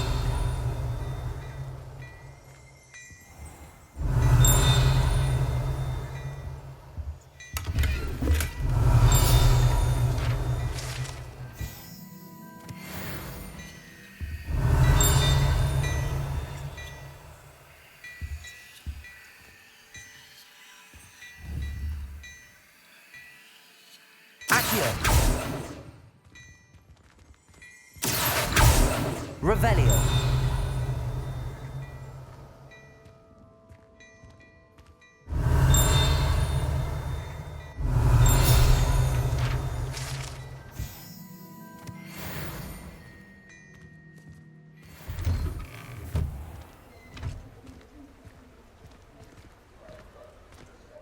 Revelio.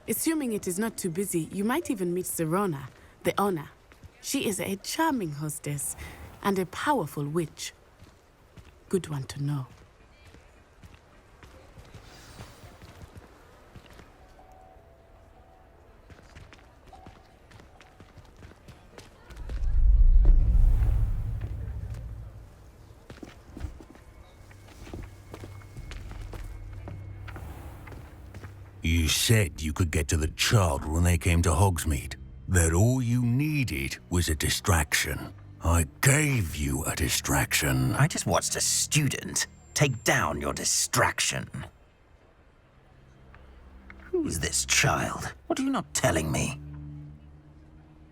Assuming it is not too busy, you might even meet Sirona, the owner. She is a charming hostess and a powerful witch. Good one to know. You said you could get to the child when they came to Hogsmeade. That all you needed was a distraction. I gave you a distraction. I just watched a student take down your distraction. Who's this child? What are you not telling me?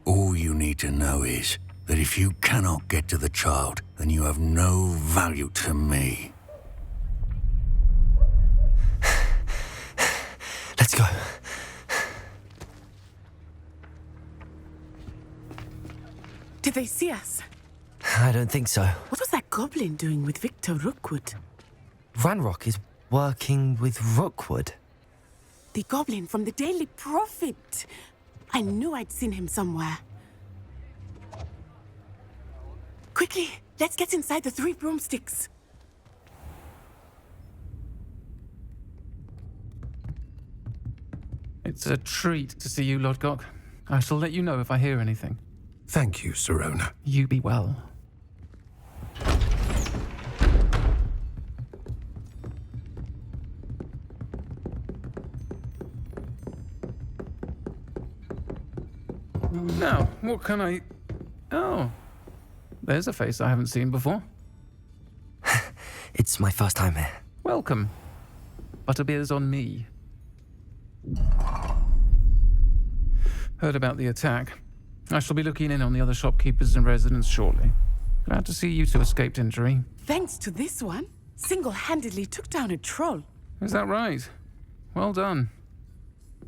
All you need to know is that if you cannot get to the child, then you have no value to me. Let's go. Did they see us? I don't think so. What was that goblin doing with Victor Rookwood? Ranrock is working with Rookwood. The goblin from the Daily Prophet. I knew I'd seen him somewhere. Quickly, let's get inside the 3 broomsticks. It's a treat to see you, Lodgok. I shall let you know if I hear anything. Thank you, Sirona. You be well. Now, what can I... Oh, there's a face I haven't seen before. It's my first time here. Welcome. Butterbeer's on me. Heard about the attack. I shall be looking in on the other shopkeepers and residents shortly. Glad to see you two escaped injury. Thanks to this one, single-handedly took down a troll. Is that right? Well done.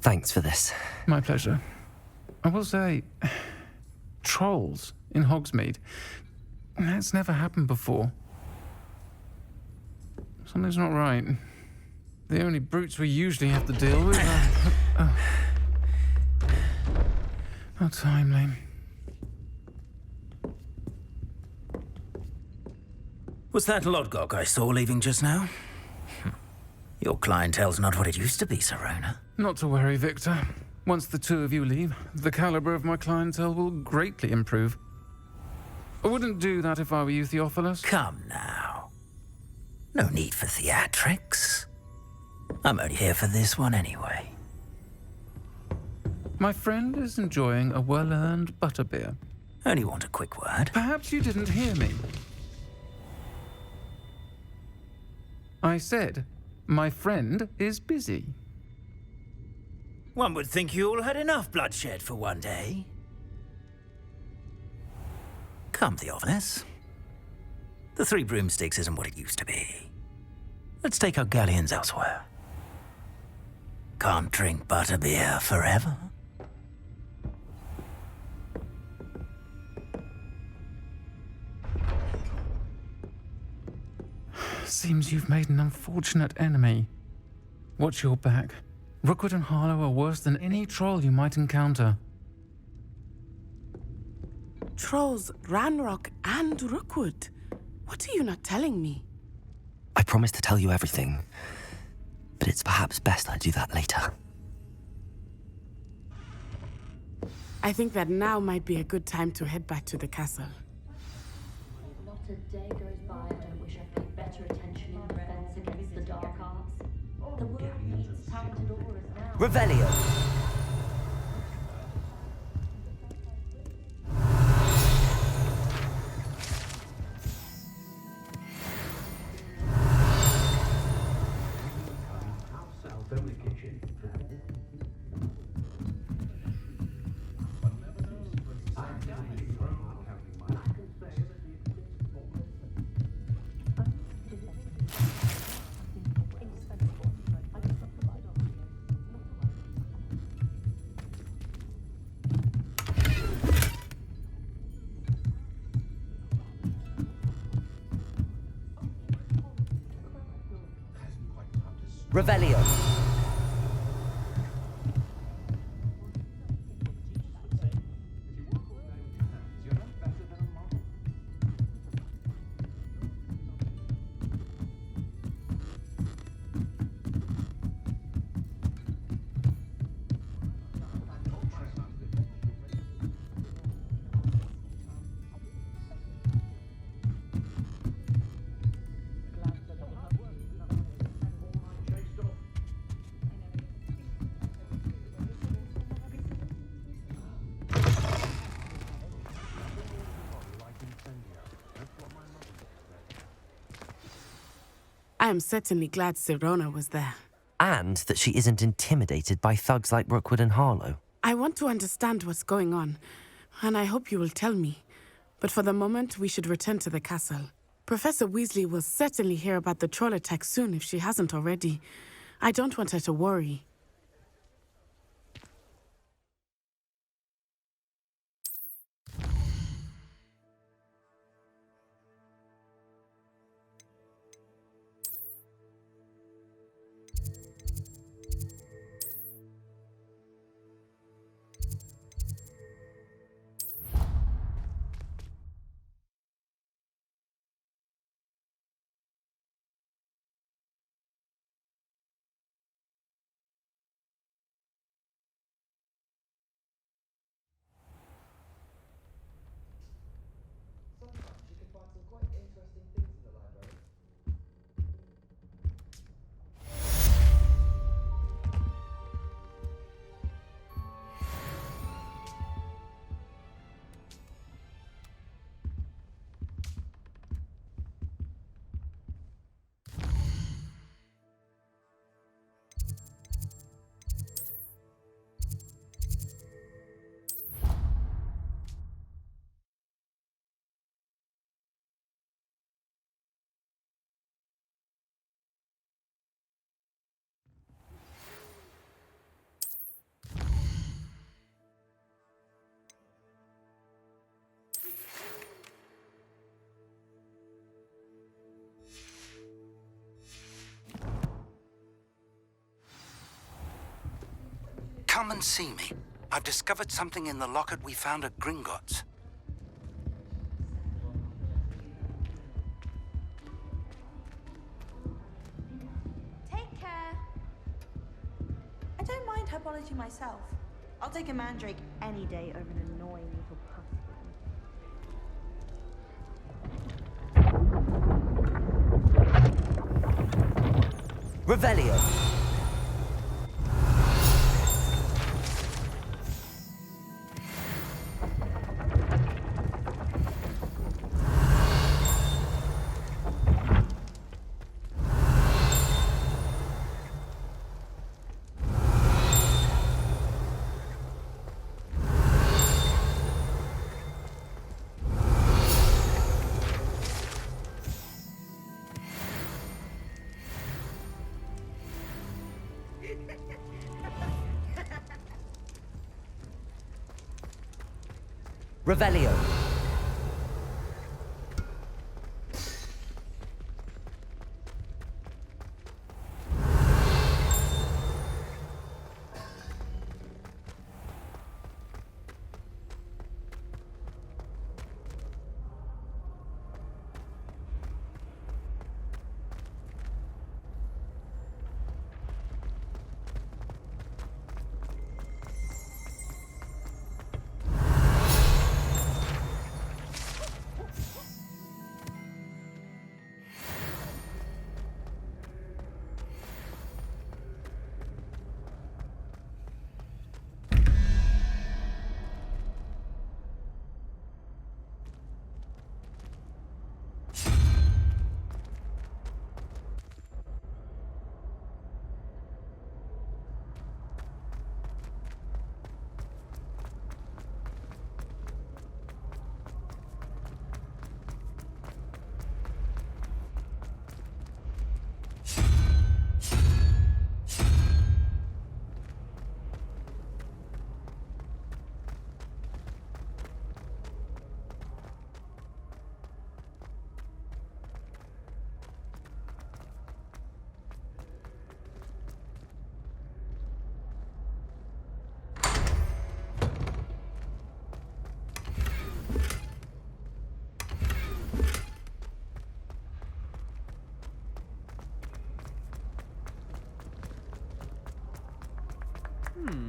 Thanks for this. My pleasure. I will say, trolls in Hogsmeade. That's never happened before. Something's not right. The only brutes we usually have to deal with are... How timely. Was that Lodgok I saw leaving just now? Your clientele's not what it used to be, Sirona. Not to worry, Victor. Once the two of you leave, the caliber of my clientele will greatly improve. I wouldn't do that if I were you, Theophilus. Come now. No need for theatrics. I'm only here for this one anyway. My friend is enjoying a well-earned butterbeer. Only want a quick word. Perhaps you didn't hear me. I said, my friend is busy. One would think you all had enough bloodshed for one day. Come, Theophilus. The 3 broomsticks isn't what it used to be. Let's take our galleons elsewhere. Can't drink butterbeer forever. Seems you've made an unfortunate enemy. Watch your back. Rookwood and Harlow are worse than any troll you might encounter. Trolls, Ranrock, and Rookwood. What are you not telling me? I promised to tell you everything, but it's perhaps best I do that later. I think that now might be a good time to head back to the castle. Not a day goes by I don't Revelio. Revelio. I am certainly glad Sirona was there. And that she isn't intimidated by thugs like Rookwood and Harlow. I want to understand what's going on, and I hope you will tell me. But for the moment, we should return to the castle. Professor Weasley will certainly hear about the troll attack soon if she hasn't already. I don't want her to worry. Come and see me. I've discovered something in the locket we found at Gringotts. Take care. I don't mind herbology myself. I'll take a mandrake any day over an annoying little puff. Revelio. Revelio.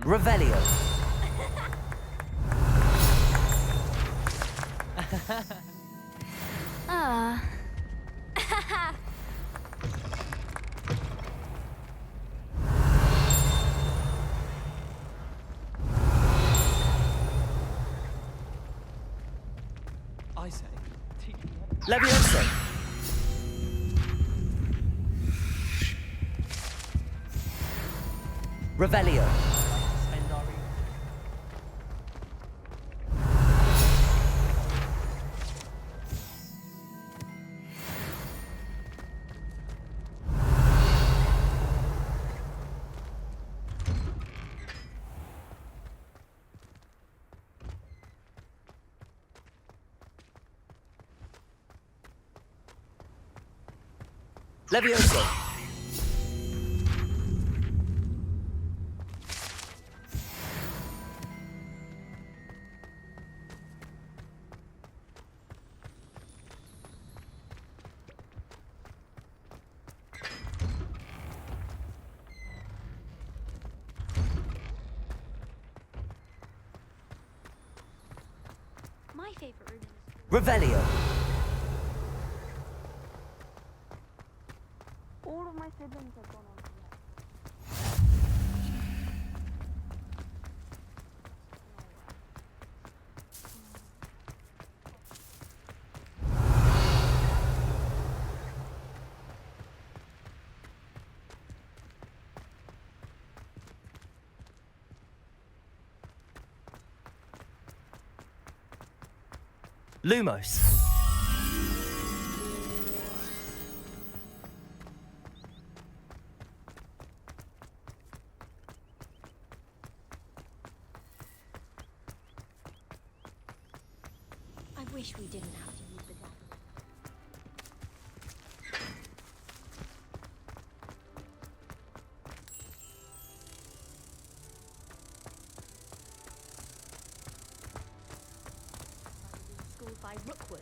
Revelio. Ah. I say, Levioso. Revelio. Levioso. My favorite room is Revelio. all of my siblings have gone on to Lumos. I wish we didn't have to use the gun. Schooled by Rookwood.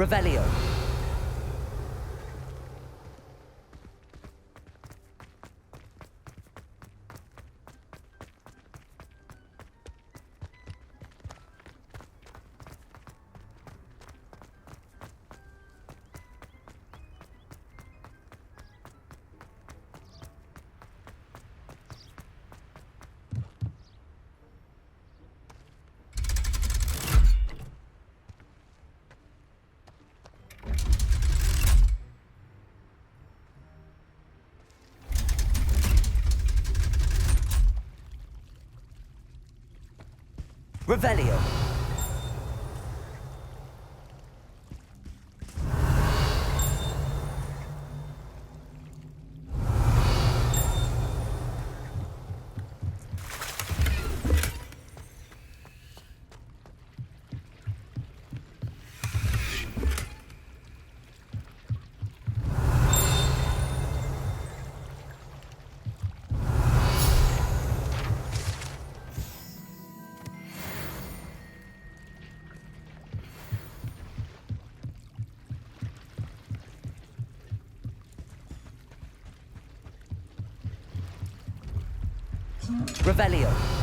Revelio. Revelio. Revelio.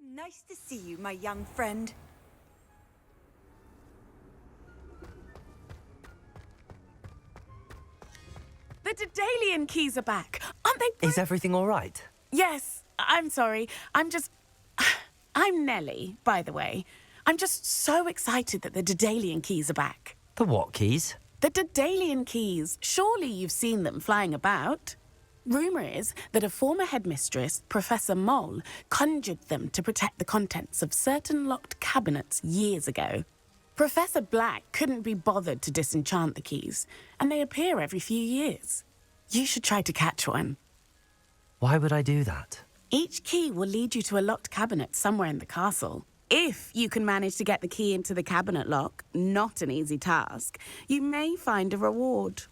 Nice to see you, my young friend. The Daedalian keys are back. Aren't they? Is everything all right? Yes. I'm sorry. I'm Nellie, by the way. I'm just so excited that the Daedalian keys are back. The what keys? The Daedalian keys. Surely you've seen them flying about. Rumour is that a former headmistress, Professor Mole, conjured them to protect the contents of certain locked cabinets years ago. Professor Black couldn't be bothered to disenchant the keys, and they appear every few years. You should try to catch one. Why would I do that? Each key will lead you to a locked cabinet somewhere in the castle. If you can manage to get the key into the cabinet lock, not an easy task, you may find a reward.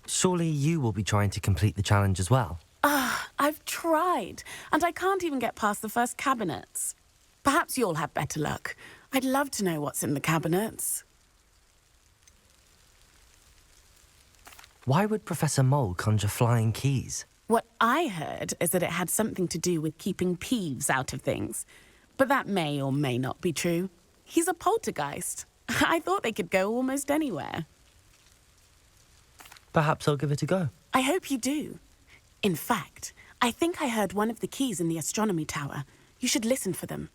Surely you will be trying to complete the challenge as well. I've tried, and I can't even get past the first cabinets. Perhaps you'll have better luck. I'd love to know what's in the cabinets. Why would Professor Mole conjure flying keys? What I heard is that it had something to do with keeping Peeves out of things. But that may or may not be true. He's a poltergeist. I thought they could go almost anywhere. Perhaps I'll give it a go. I hope you do. In fact, I think I heard one of the keys in the astronomy tower. You should listen for them.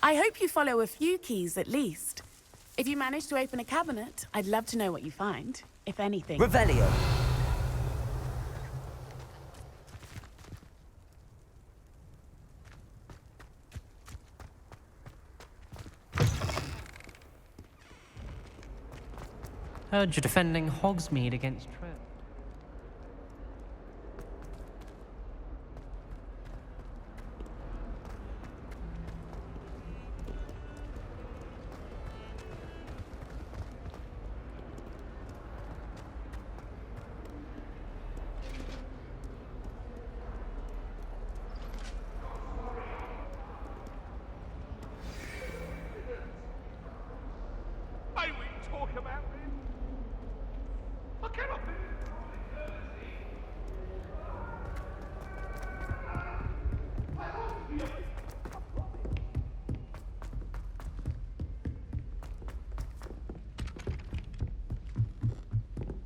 I hope you follow a few keys at least. If you manage to open a cabinet, I'd love to know what you find, if anything. Revelio. Heard you're defending Hogsmeade against Trev. May we talk about this? I cannot.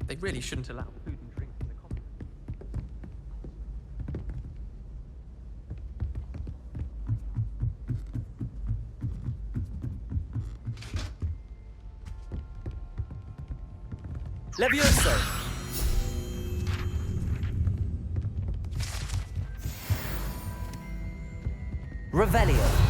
They really shouldn't allow food and drink in the common. Levioso! Revelio!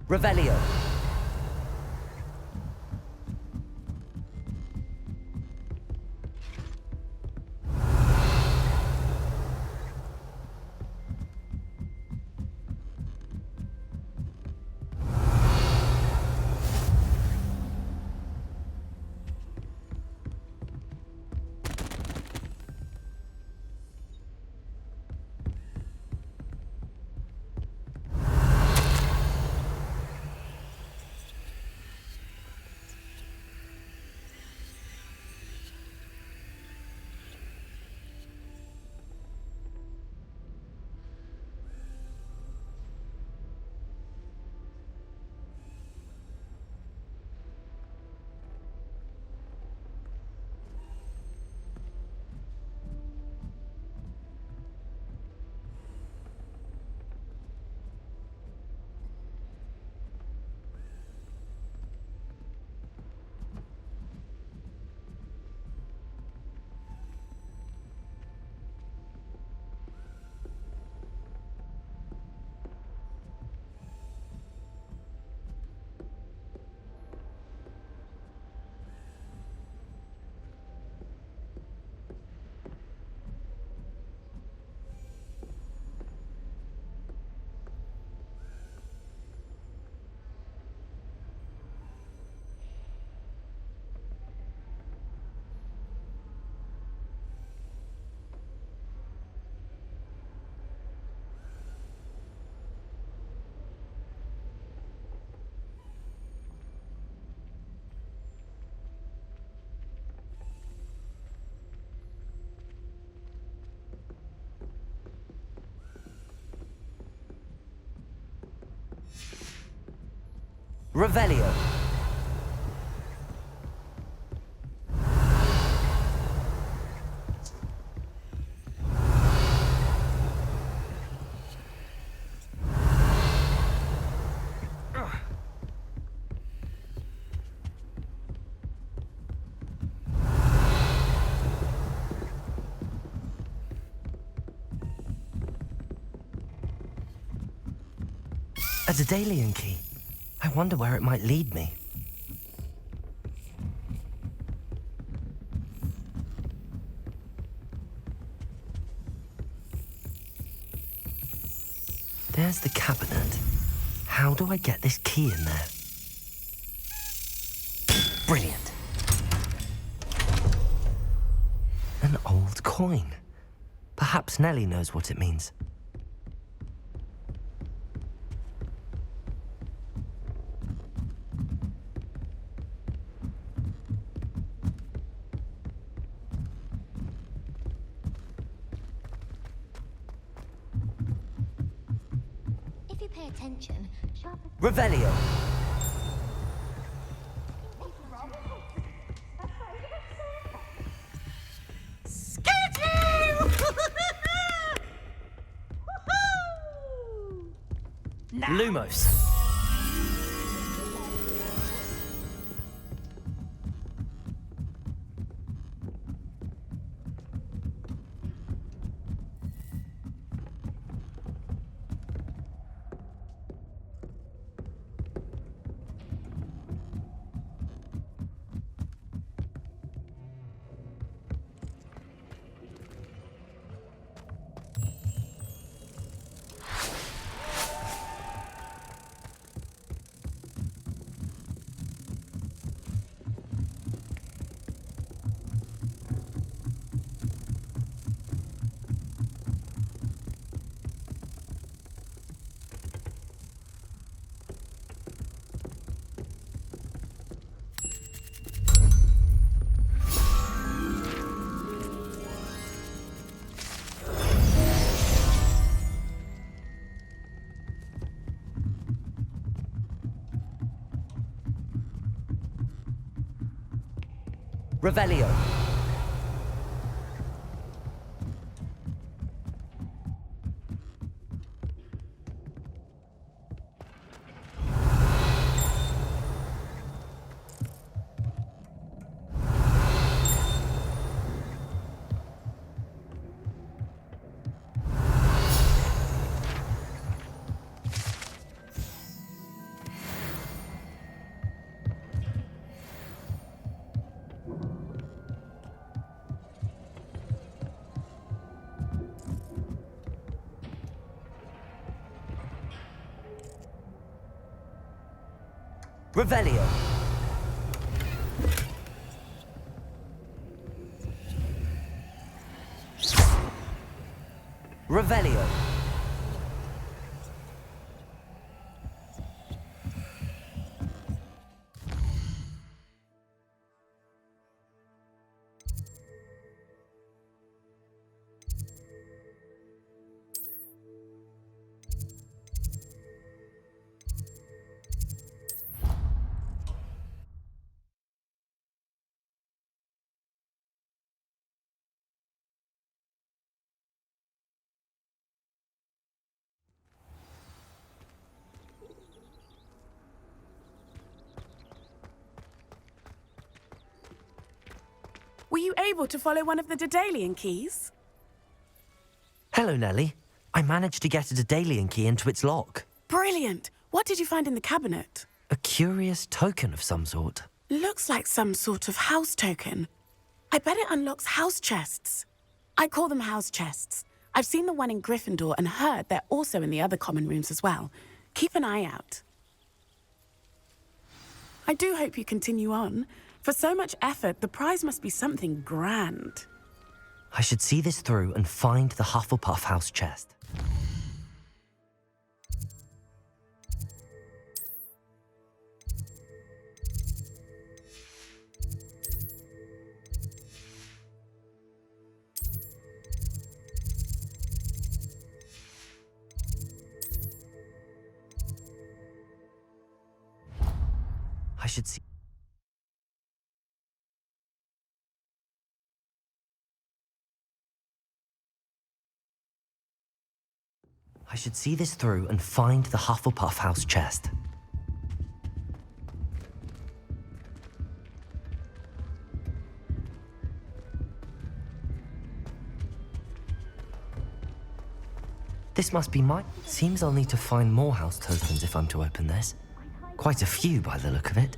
Revelio. Revelio. A Daedalian key. I wonder where it might lead me. There's the cabinet. How do I get this key in there? Brilliant. An old coin. Perhaps Nellie knows what it means. Pay attention. Revelio. Lumos. Revelio. Revelio. Revelio. Were you able to follow one of the Daedalian keys? Hello, Nellie. I managed to get a Daedalian key into its lock. Brilliant! What did you find in the cabinet? A curious token of some sort. Looks like some sort of house token. I bet it unlocks house chests. I call them house chests. I've seen the one in Gryffindor and heard they're also in the other common rooms as well. Keep an eye out. I do hope you continue on. For so much effort, the prize must be something grand. I should see this through and find the Hufflepuff house chest. should see. I should see this through and find the Hufflepuff house chest. This must be mine. Seems I'll need to find more house tokens if I'm to open this. Quite a few by the look of it.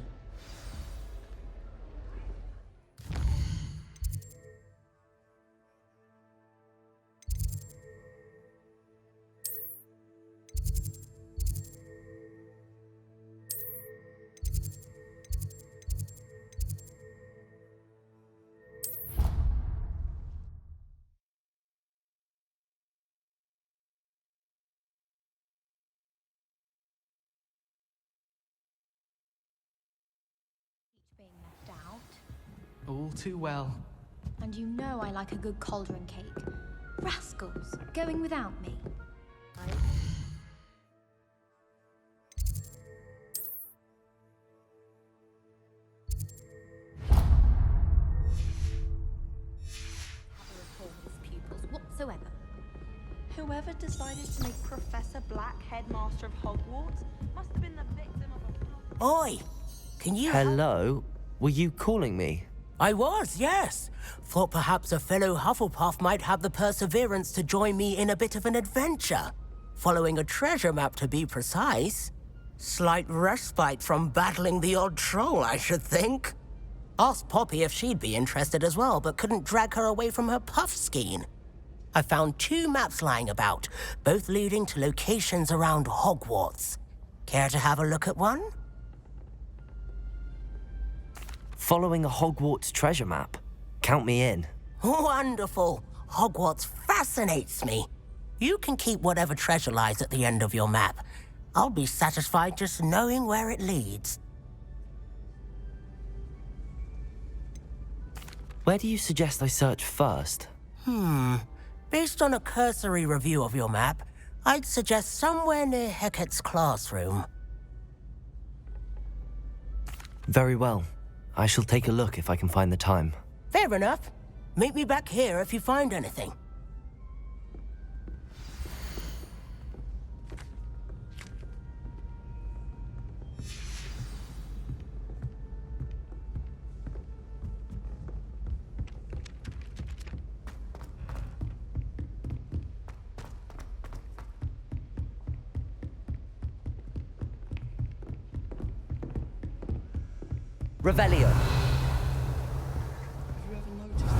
Being left out. All too well. And you know I like a good cauldron cake. Rascals, going without me. Have a rapport with his pupils whatsoever. Whoever decided to make Professor Black headmaster of Hogwarts must have been the victim of a... Oi! Can you... Hello? Were you calling me? I was, yes. Thought perhaps a fellow Hufflepuff might have the perseverance to join me in a bit of an adventure. Following a treasure map, to be precise. Slight respite from battling the odd troll, I should think. Asked Poppy if she'd be interested as well, but couldn't drag her away from her puff skein. I found 2 maps lying about, both leading to locations around Hogwarts. Care to have a look at one? Following a Hogwarts treasure map. Count me in. Wonderful. Hogwarts fascinates me. You can keep whatever treasure lies at the end of your map. I'll be satisfied just knowing where it leads. Where do you suggest I search first? Based on a cursory review of your map, I'd suggest somewhere near Hecat's classroom. Very well. I shall take a look if I can find the time. Fair enough. Meet me back here if you find anything. Revelio. Have you ever noticed that?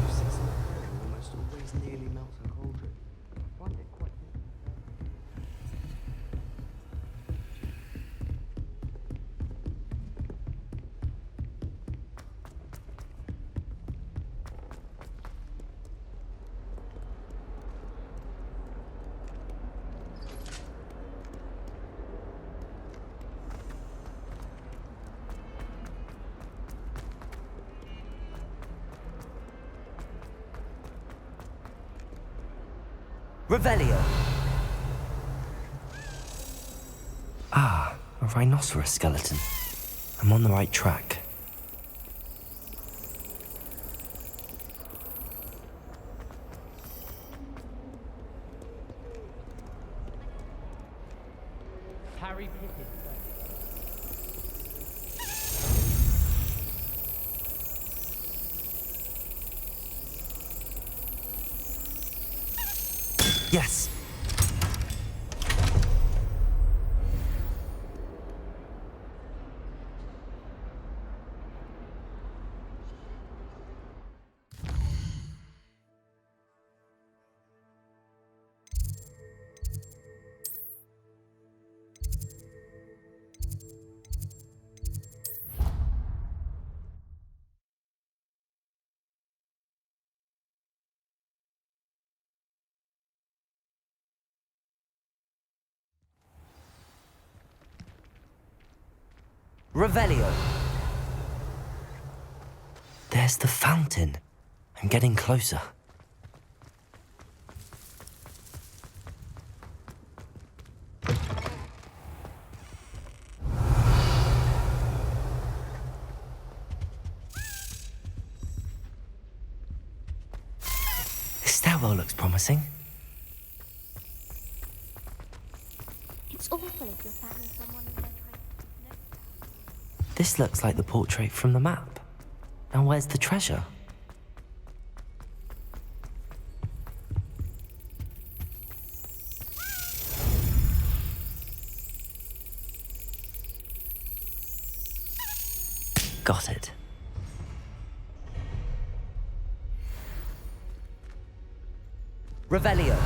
Who sits in the corner almost always nearly melts a cauldron? I find it quite Revelio. Ah, a rhinoceros skeleton. I'm on the right track. Harry Pippin. Yes. Revelio. There's the fountain. I'm getting closer. stairwell looks promising. It's awful if you're sat near someone and they're trying to... This looks like the portrait from the map. And where's the treasure? Got it. Revelio.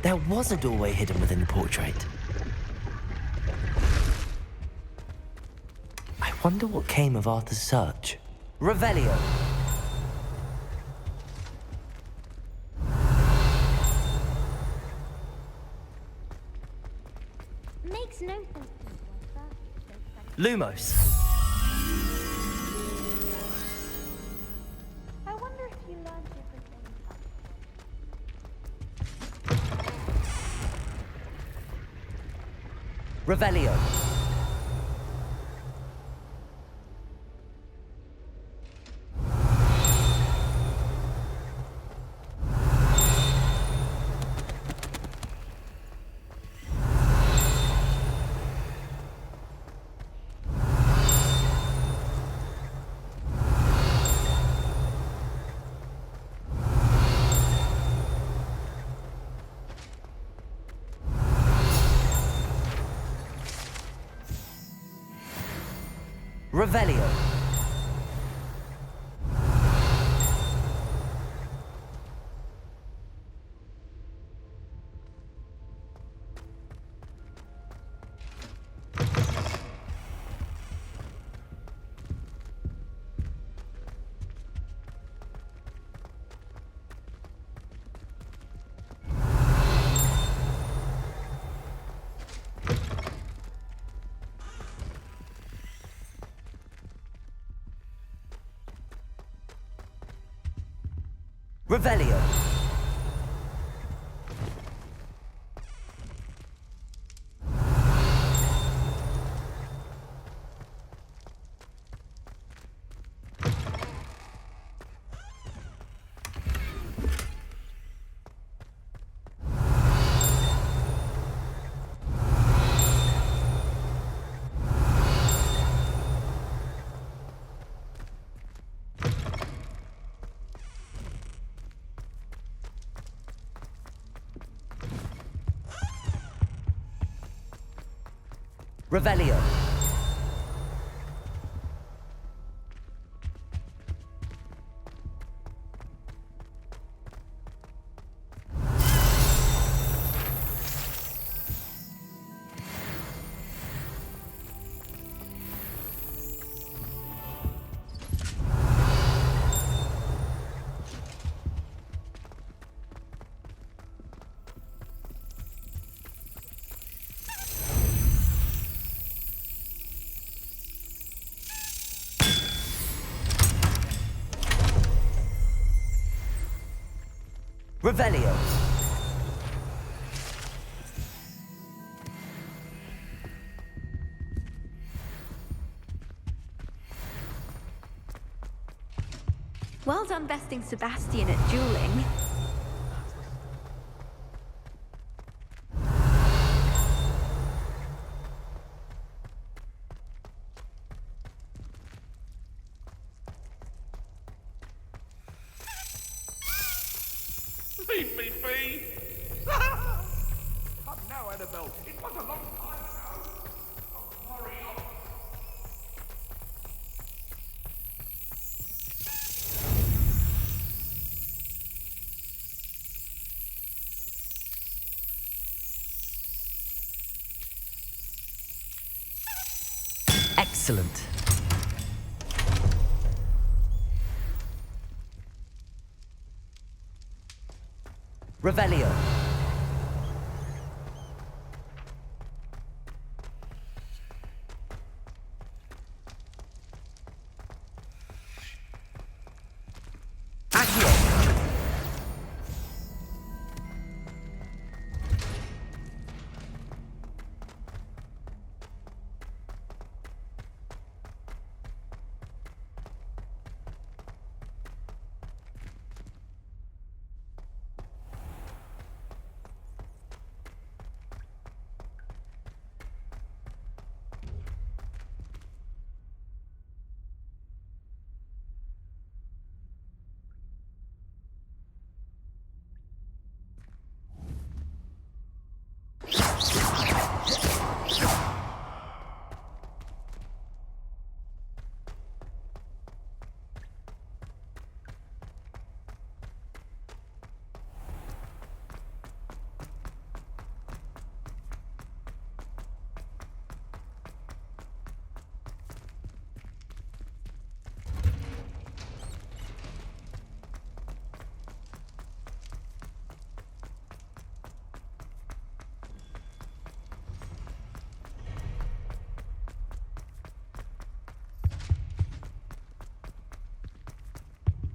There was a doorway hidden within the portrait. I wonder what came of Arthur's search. Revelio. Makes no sense. Lumos. I wonder if you learned different things. Revelio. Revelio. Revelio. Revelio. Revelio. Well done besting Sebastian at dueling. Leave me be! Come now, Annabelle. It was a long time ago. Oh, hurry up. Excellent. Revelio.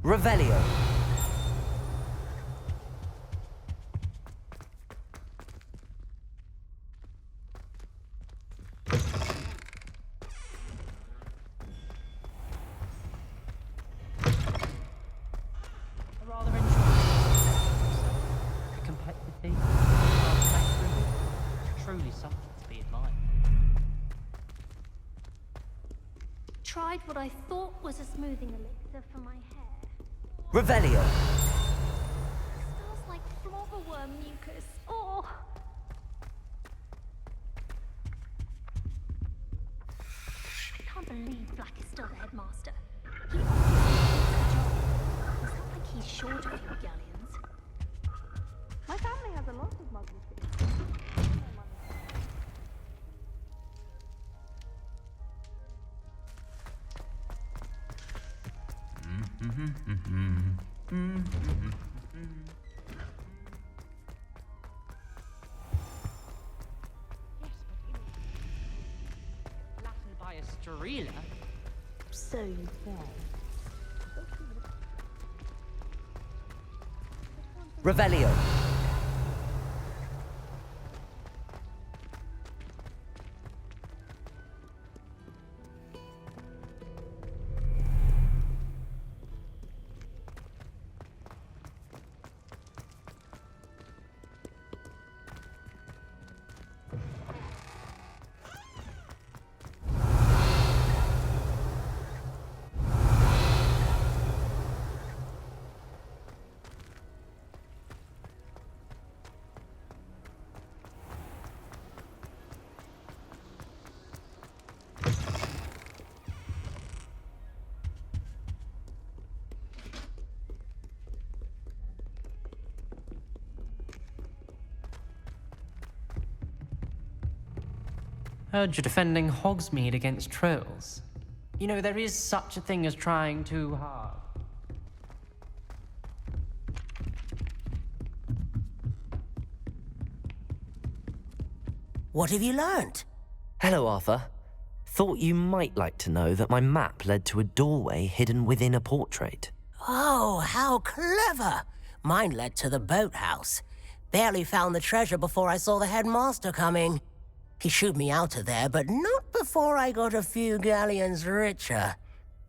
Revelio. Rather enjoyable. The complexity truly something to be admired. Tried what I thought was a smoothing elixir for my hair. Revelio. Smells like flobberworm mucus. Oh! I can't believe Black is still the headmaster. He obviously needs the job. It's not like he's short a few galleons. My family has a lot of Muslim things. Latin by a Strela? So you say. Revelio. Heard you're defending Hogsmeade against trolls. You know, there is such a thing as trying too hard. What have you learnt? Hello, Arthur. Thought you might like to know that my map led to a doorway hidden within a portrait. Oh, how clever! Mine led to the boathouse. Barely found the treasure before I saw the headmaster coming. He shooed me out of there, but not before I got a few galleons richer.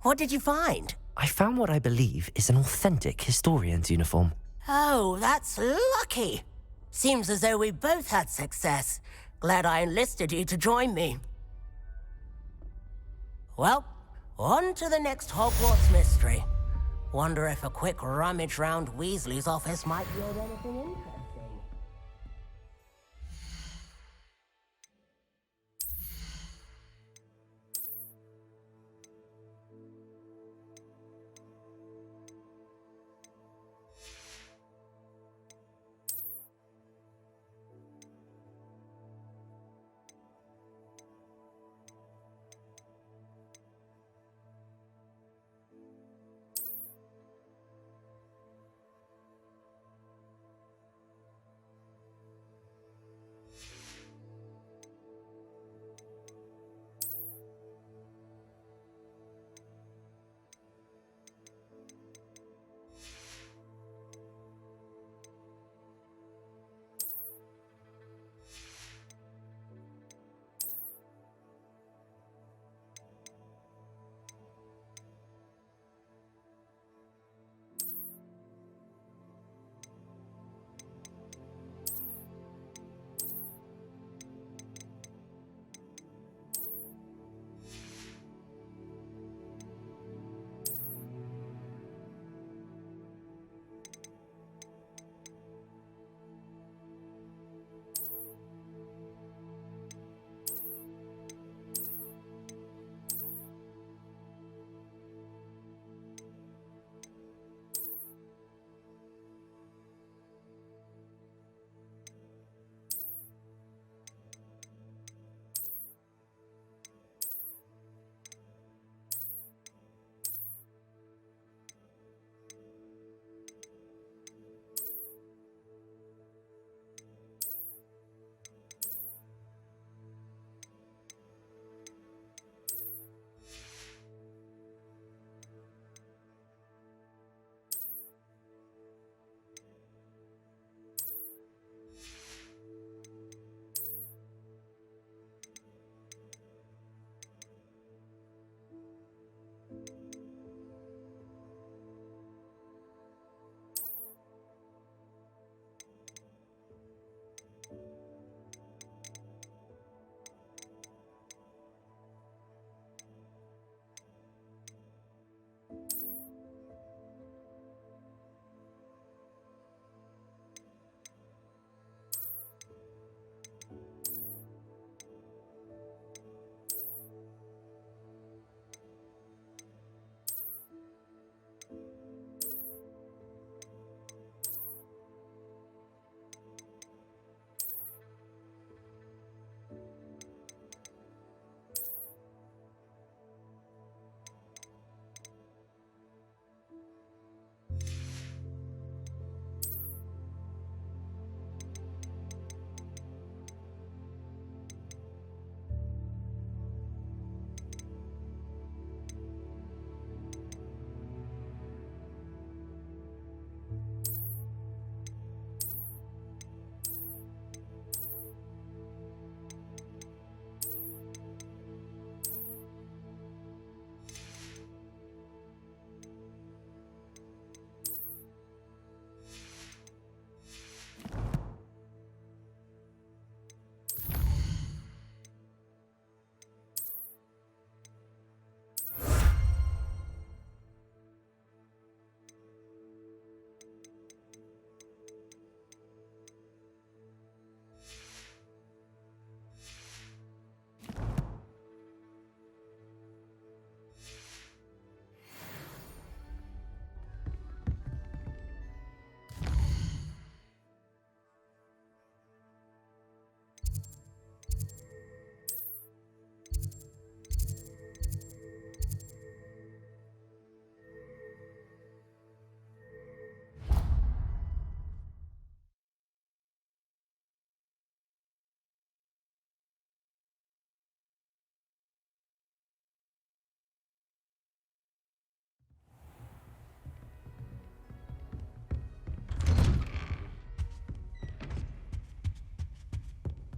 What did you find? I found what I believe is an authentic historian's uniform. Oh, that's lucky. Seems as though we both had success. Glad I enlisted you to join me. Well, on to the next Hogwarts mystery. Wonder if a quick rummage round Weasley's office might yield anything interesting.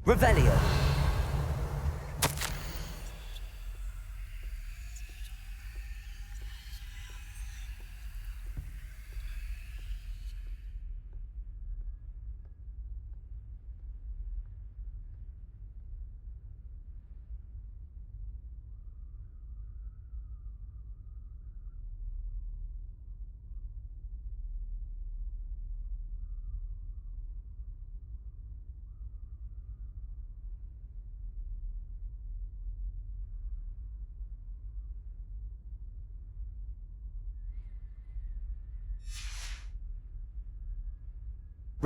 Revelio.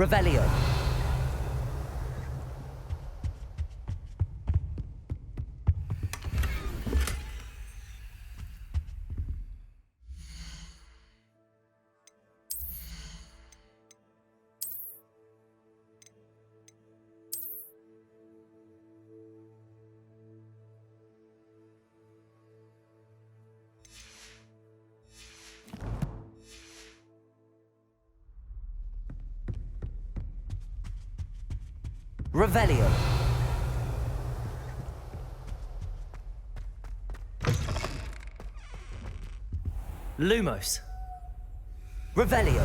Revelio. Revelio. Lumos. Revelio.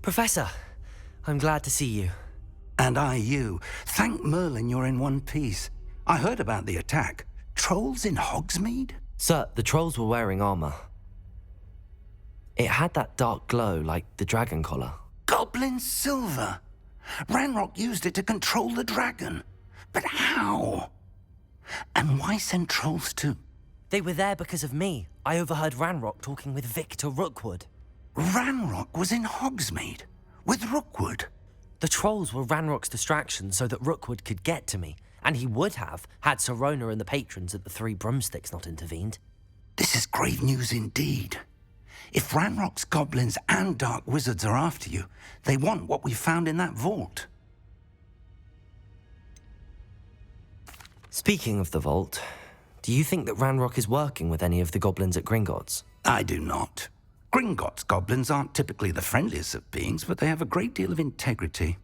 Professor, I'm glad to see you. And I you. Thank Merlin you're in one piece. I heard about the attack. Trolls in Hogsmeade? Sir, the trolls were wearing armor. It had that dark glow like the dragon collar. Goblin silver. Ranrock used it to control the dragon. But how? And why send trolls too? They were there because of me. I overheard Ranrock talking with Victor Rookwood. Ranrock was in Hogsmeade with Rookwood. The trolls were Ranrock's distraction so that Rookwood could get to me, and he would have had Sirona and the patrons at the Three Broomsticks not intervened. This is grave news indeed. If Ranrock's goblins and dark wizards are after you, they want what we found in that vault. Speaking of the vault, do you think that Ranrock is working with any of the goblins at Gringotts? I do not. Gringotts goblins aren't typically the friendliest of beings, but they have a great deal of integrity.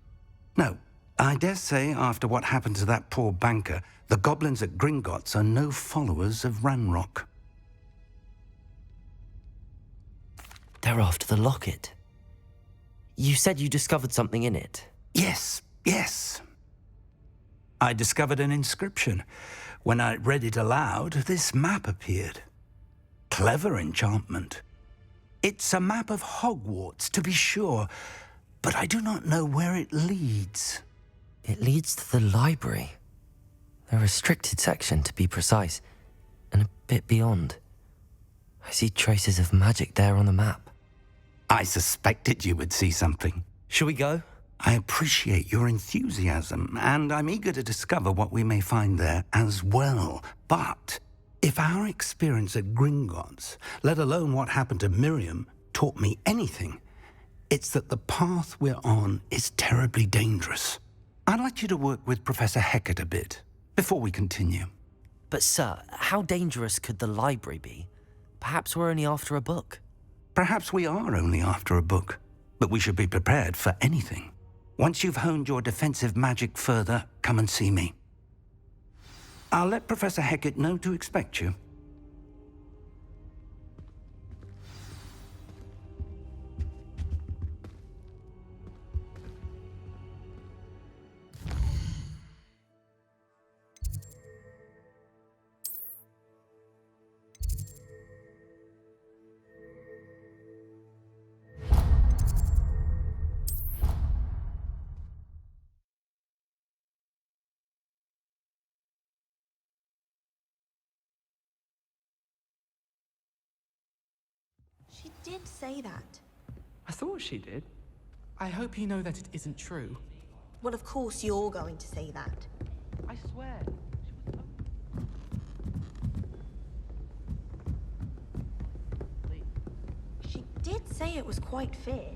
No, I dare say after what happened to that poor banker, the goblins at Gringotts are no followers of Ranrock. They're after the locket. You said you discovered something in it. Yes. I discovered an inscription. When I read it aloud, this map appeared. Clever enchantment. It's a map of Hogwarts, to be sure, but I do not know where it leads. It leads to the library. The restricted section, to be precise, and a bit beyond. I see traces of magic there on the map. I suspected you would see something. Shall we go? I appreciate your enthusiasm, and I'm eager to discover what we may find there as well. But if our experience at Gringotts, let alone what happened to Miriam, taught me anything, it's that the path we're on is terribly dangerous. I'd like you to work with Professor Hecat a bit before we continue. But sir, how dangerous could the library be? Perhaps we're only after a book. Perhaps we are only after a book, but we should be prepared for anything. Once you've honed your defensive magic further, come and see me. I'll let Professor Hecat know to expect you. did say that. I thought she did. I hope you know that it isn't true. Well, of course you're going to say that. I swear. She did say it was quite fierce.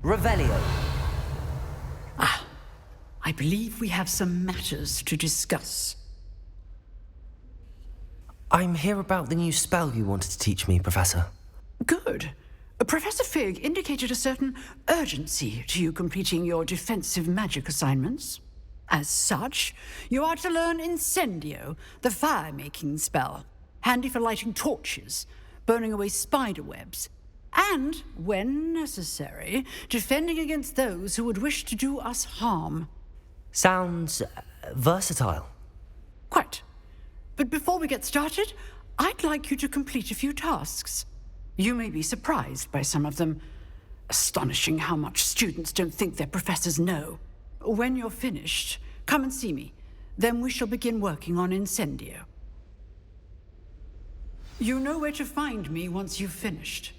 Revelio. I believe we have some matters to discuss. I'm here about the new spell you wanted to teach me, Professor. Good. Professor Fig indicated a certain urgency to you completing your defensive magic assignments. As such, you are to learn Incendio, the fire-making spell, handy for lighting torches, burning away spider webs, and, when necessary, defending against those who would wish to do us harm. Sounds versatile. Quite. But before we get started, I'd like you to complete a few tasks. You may be surprised by some of them. Astonishing how much students don't think their professors know. When you're finished, come and see me. Then we shall begin working on Incendio. You know where to find me once you've finished.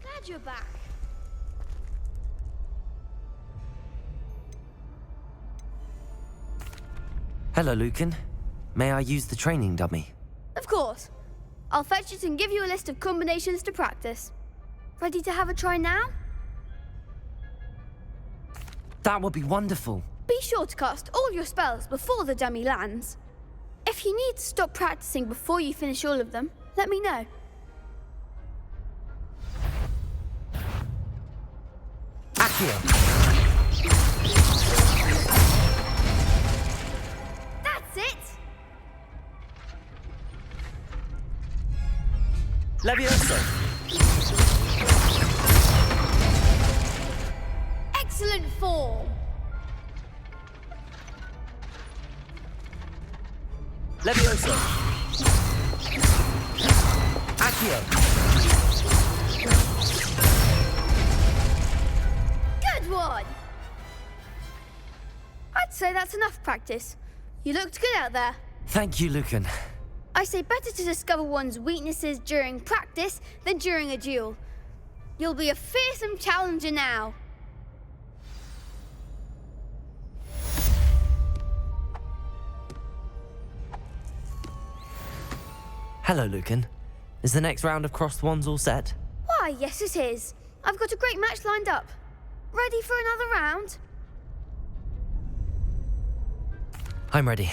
Glad you're back. Hello, Lucan. May I use the training dummy? Of course. I'll fetch it and give you a list of combinations to practice. Ready to have a try now? That would be wonderful. Be sure to cast all your spells before the dummy lands. If you need to stop practicing before you finish all of them, let me know. That's it! Levioso. Excellent form! Levioso. Accio. Good one! I'd say that's enough practice. You looked good out there. Thank you, Lucan. I say better to discover one's weaknesses during practice than during a duel. You'll be a fearsome challenger now. Hello, Lucan. Is the next round of crossed wands all set? Why, yes it is. I've got a great match lined up. Ready for another round? I'm ready.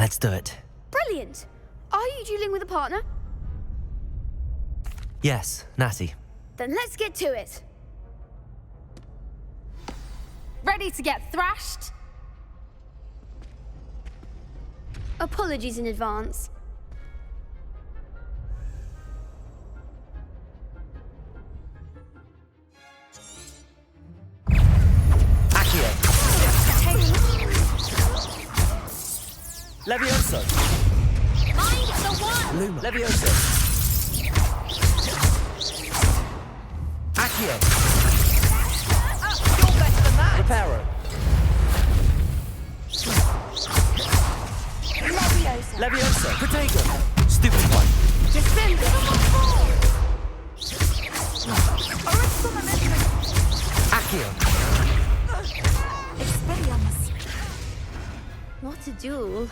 Let's do it. Brilliant. Are you dueling with a partner? Yes, Natty. Then let's get to it. Ready to get thrashed? Apologies in advance. Levioso. Mind the one! Luma. Levioso. Accio. You're better than that! Reparo. Leviosa! Protego! Stupid one! Descend! Accio! Expelliarmus! What a duel.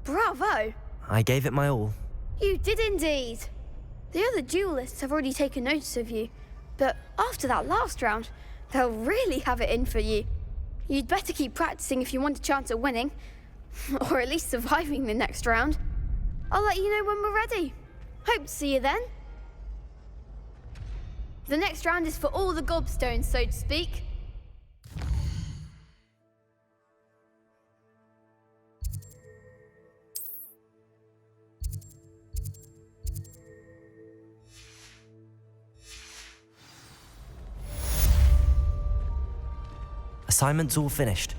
Bravo! I gave it my all. You did indeed. The other duelists have already taken notice of you, but after that last round, they'll really have it in for you. You'd better keep practicing if you want a chance at winning, or at least surviving the next round. I'll let you know when we're ready. Hope to see you then. The next round is for all the gobstones, so to speak. Assignment's all finished.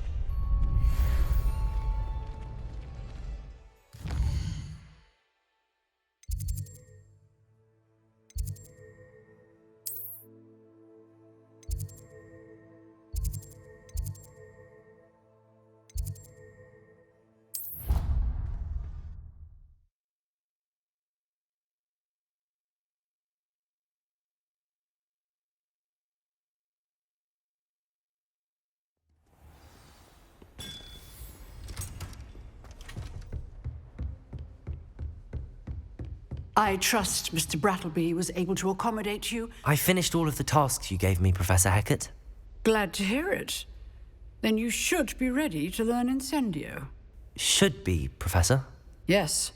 I trust Mr. Brattleby was able to accommodate you. I finished all of the tasks you gave me, Professor Hecat. Glad to hear it. Then you should be ready to learn Incendio. Should be, Professor. Yes.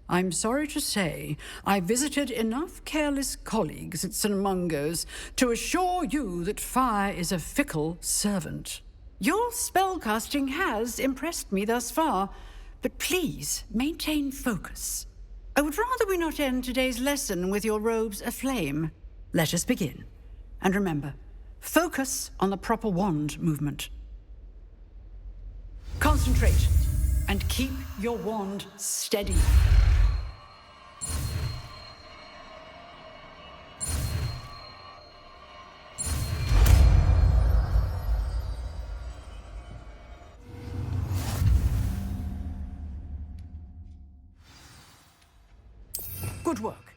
I'm sorry to say, I visited enough careless colleagues at St. Mungo's to assure you that fire is a fickle servant. Your spellcasting has impressed me thus far, but please maintain focus. I would rather we not end today's lesson with your robes aflame. Let us begin. And remember, focus on the proper wand movement. Concentrate, and keep your wand steady. Good work.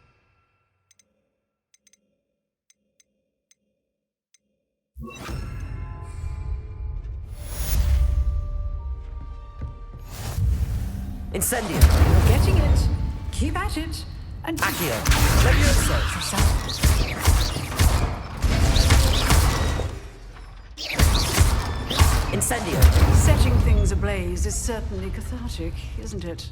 Incendio! You're getting it. Keep at it. And Accio! Leviosa! Incendio! Setting things ablaze is certainly cathartic, isn't it?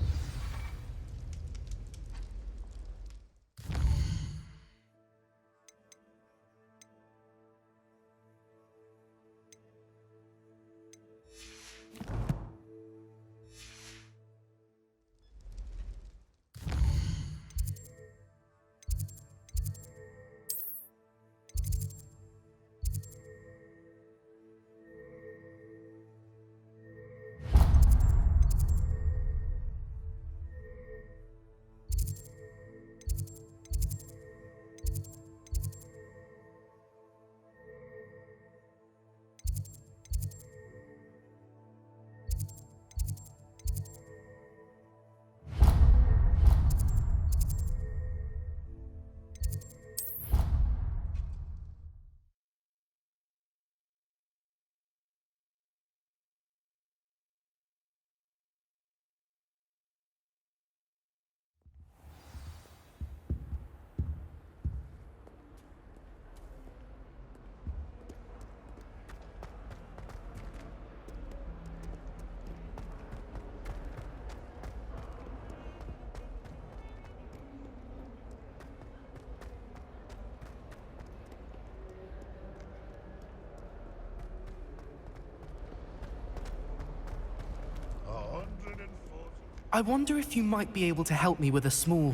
I wonder if you might be able to help me with a small,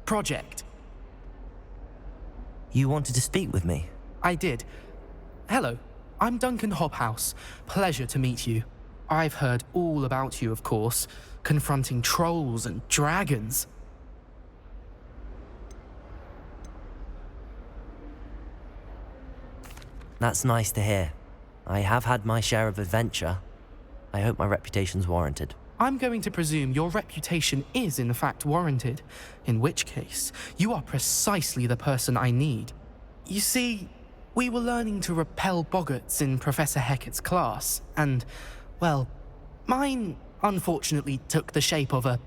project. You wanted to speak with me? I did. Hello, I'm Duncan Hobhouse. Pleasure to meet you. I've heard all about you, of course, confronting trolls and dragons. That's nice to hear. I have had my share of adventure. I hope my reputation's warranted. I'm going to presume your reputation is in fact warranted, in which case, you are precisely the person I need. You see, we were learning to repel boggarts in Professor Hecat's class, and, well, mine unfortunately took the shape of a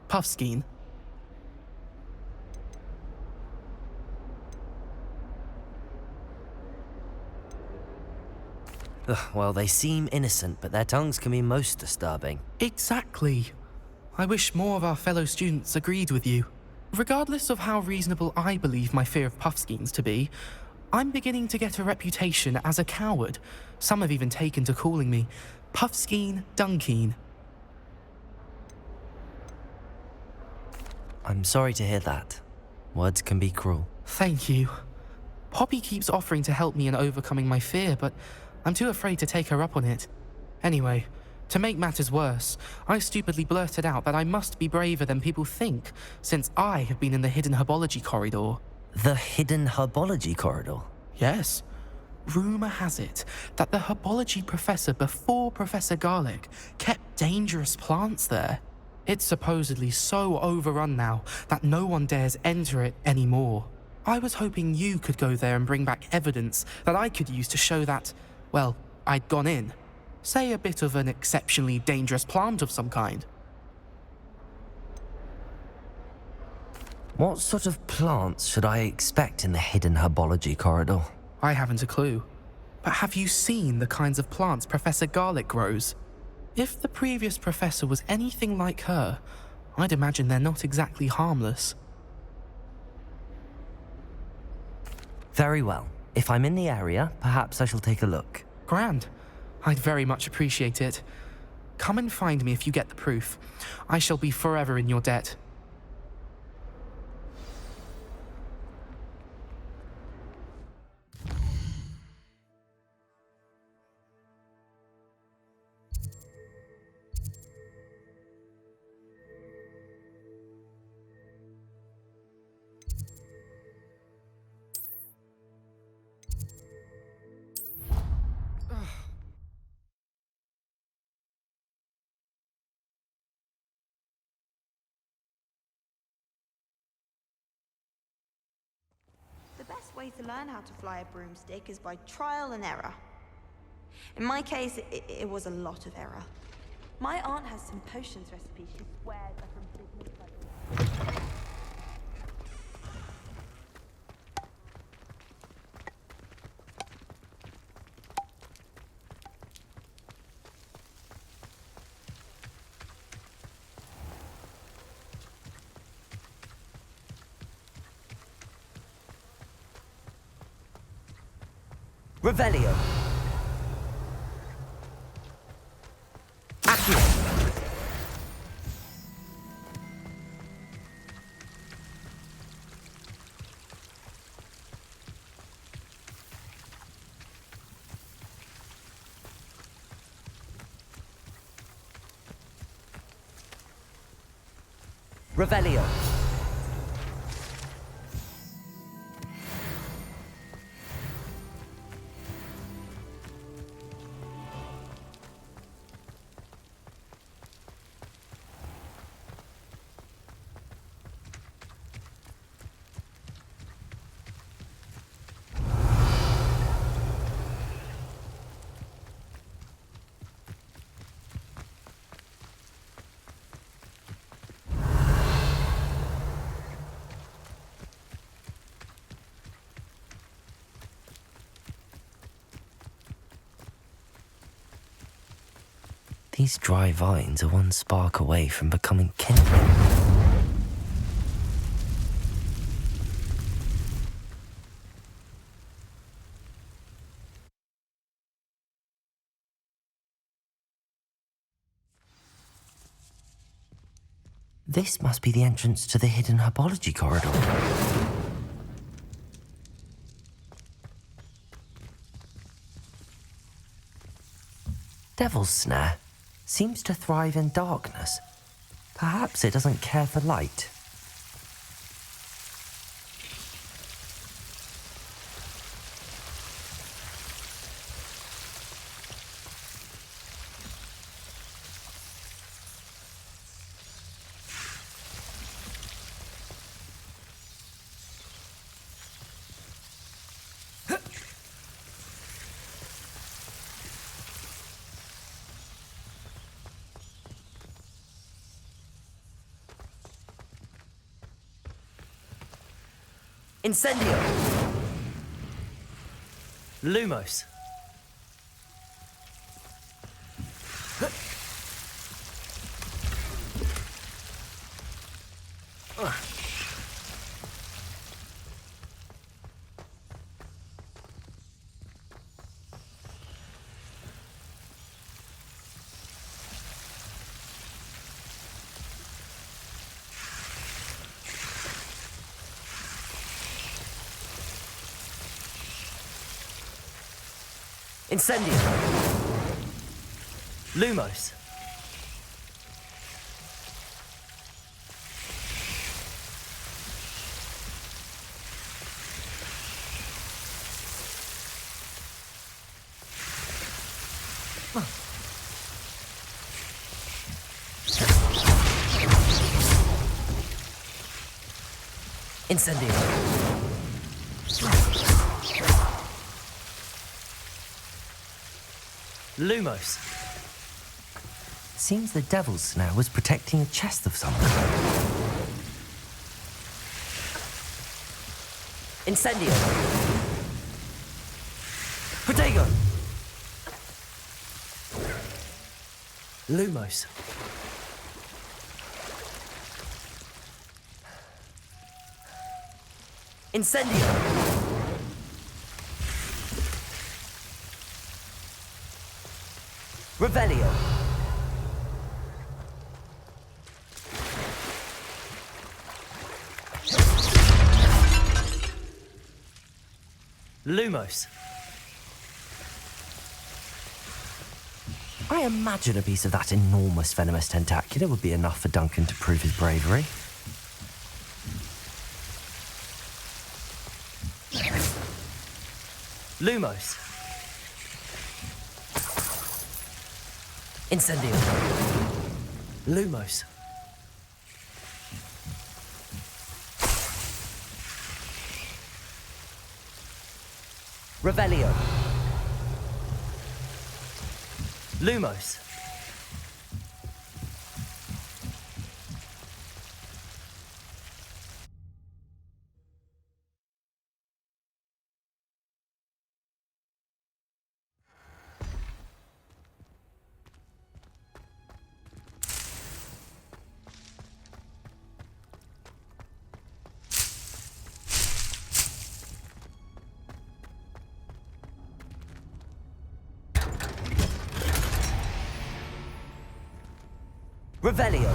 puffskein. Ugh, well, they seem innocent, but their tongues can be most disturbing. Exactly. I wish more of our fellow students agreed with you. Regardless of how reasonable I believe my fear of puffskeins to be, I'm beginning to get a reputation as a coward. Some have even taken to calling me Puffskeen Dunkeen. I'm sorry to hear that. Words can be cruel. Thank you. Poppy keeps offering to help me in overcoming my fear, but I'm too afraid to take her up on it. Anyway, to make matters worse, I stupidly blurted out that I must be braver than people think, since I have been in the hidden herbology corridor. The hidden herbology corridor? Yes. Rumour has it that the herbology professor before Professor Garlic kept dangerous plants there. It's supposedly so overrun now that no one dares enter it anymore. I was hoping you could go there and bring back evidence that I could use to show that, well, I'd gone in. Say a bit of an exceptionally dangerous plant of some kind. What sort of plants should I expect in the hidden herbology corridor? I haven't a clue. But have you seen the kinds of plants Professor Garlic grows? If the previous professor was anything like her, I'd imagine they're not exactly harmless. Very well. If I'm in the area, perhaps I shall take a look. Grand. I'd very much appreciate it. Come and find me if you get the proof. I shall be forever in your debt. The best way to learn how to fly a broomstick is by trial and error. In my case, it was a lot of error. My aunt has some potions recipes she swears are from business like. Revelio. Accio. Revelio. These dry vines are one spark away from becoming kindling. This must be the entrance to the hidden herbology corridor. Devil's Snare seems to thrive in darkness. Perhaps it doesn't care for light. Incendio! Lumos! Incendio! Lumos! Incendio! Lumos. Seems the devil's snare was protecting a chest of something. Incendio. Protego. Lumos. Incendio. Revelio. Lumos. I imagine a piece of that enormous venomous tentacular would be enough for Duncan to prove his bravery. Lumos. Incendio. Lumos. Revelio. Lumos. Revelio.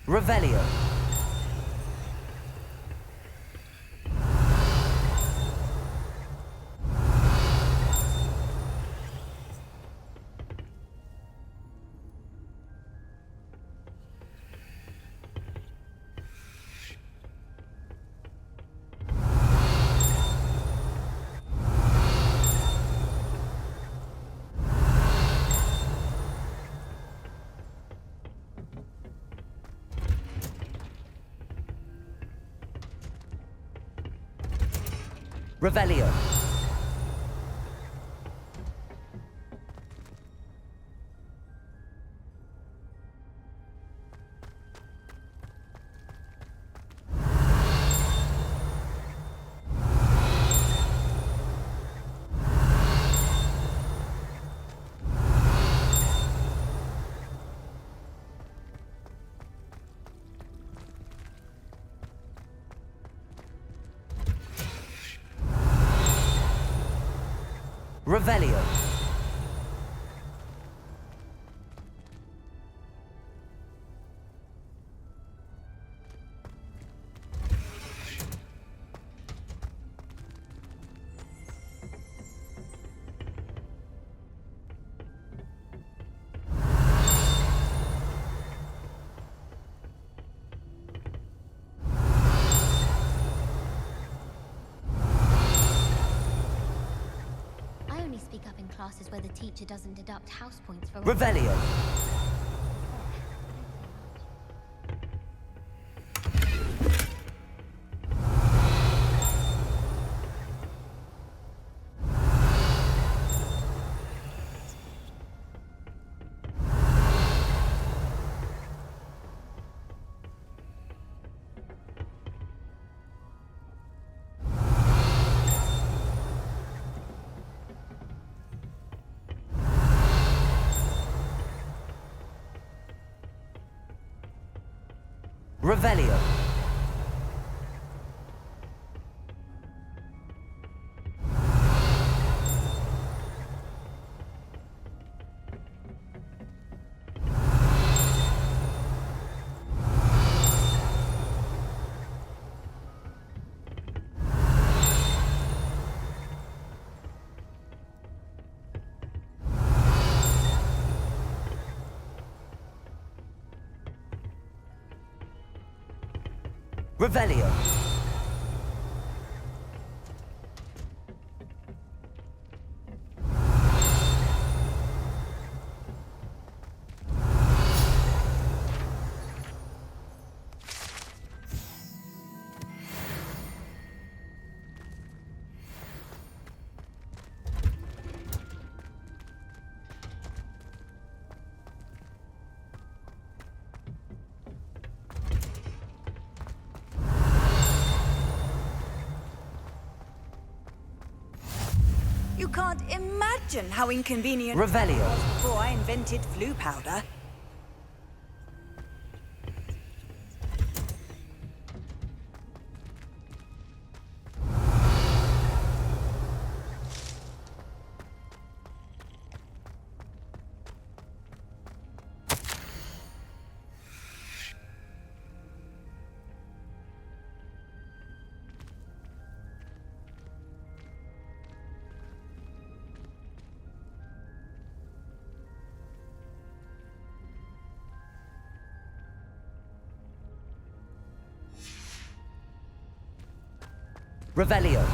Revelio. Revelio. Revelio. classes where the teacher doesn't deduct house points for... Revelio. Revelio. Revelio. You can't imagine how inconvenient Revelio. it was before I invented flu powder. Revelio.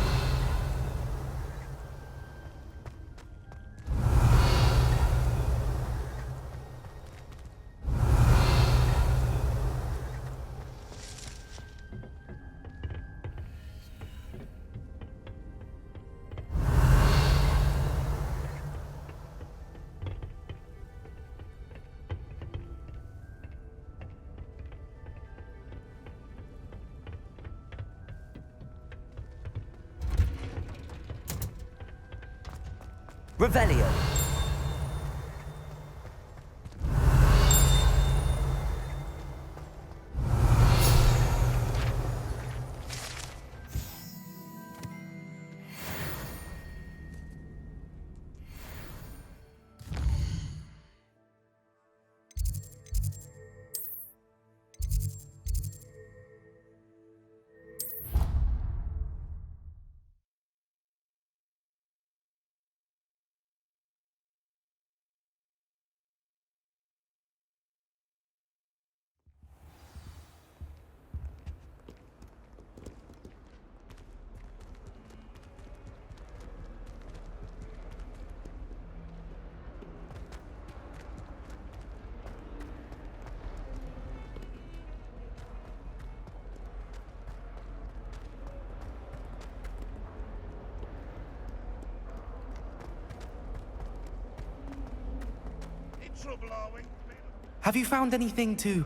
Revelio. Have you found anything to,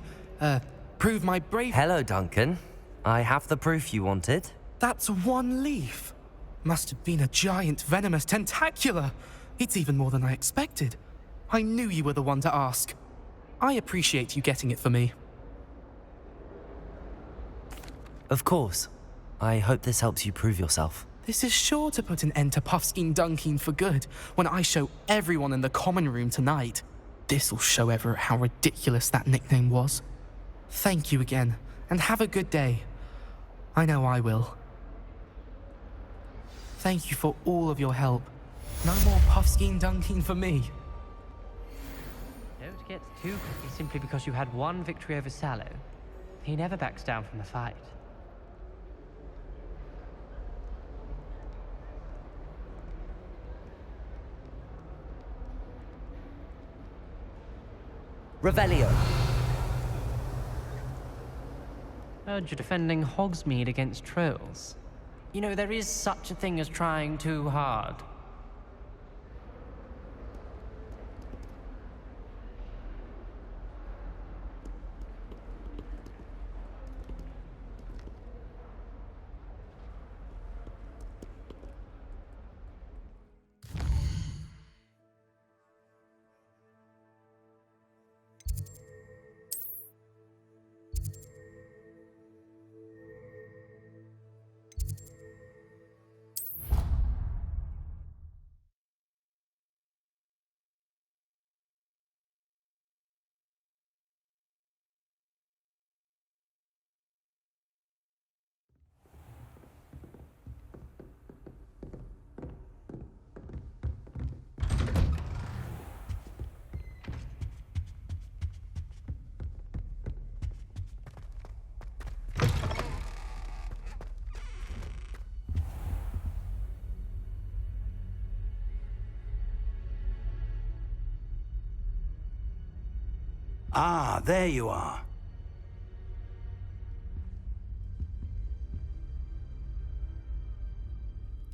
prove my bravery? Hello, Duncan. I have the proof you wanted. That's one leaf. Must have been a giant venomous tentacula. It's even more than I expected. I knew you were the one to ask. I appreciate you getting it for me. Of course. I hope this helps you prove yourself. This is sure to put an end to Puffskein Dunkeen for good when I show everyone in the common room tonight. This'll show Everett how ridiculous that nickname was. Thank you again, and have a good day. I know I will. Thank you for all of your help. No more Puffskein Dunkeen for me. Don't get too cocky simply because you had one victory over Sallow. He never backs down from the fight. Revelio. Heard you're defending Hogsmeade against trolls. You know, there is such a thing as trying too hard. Ah, there you are.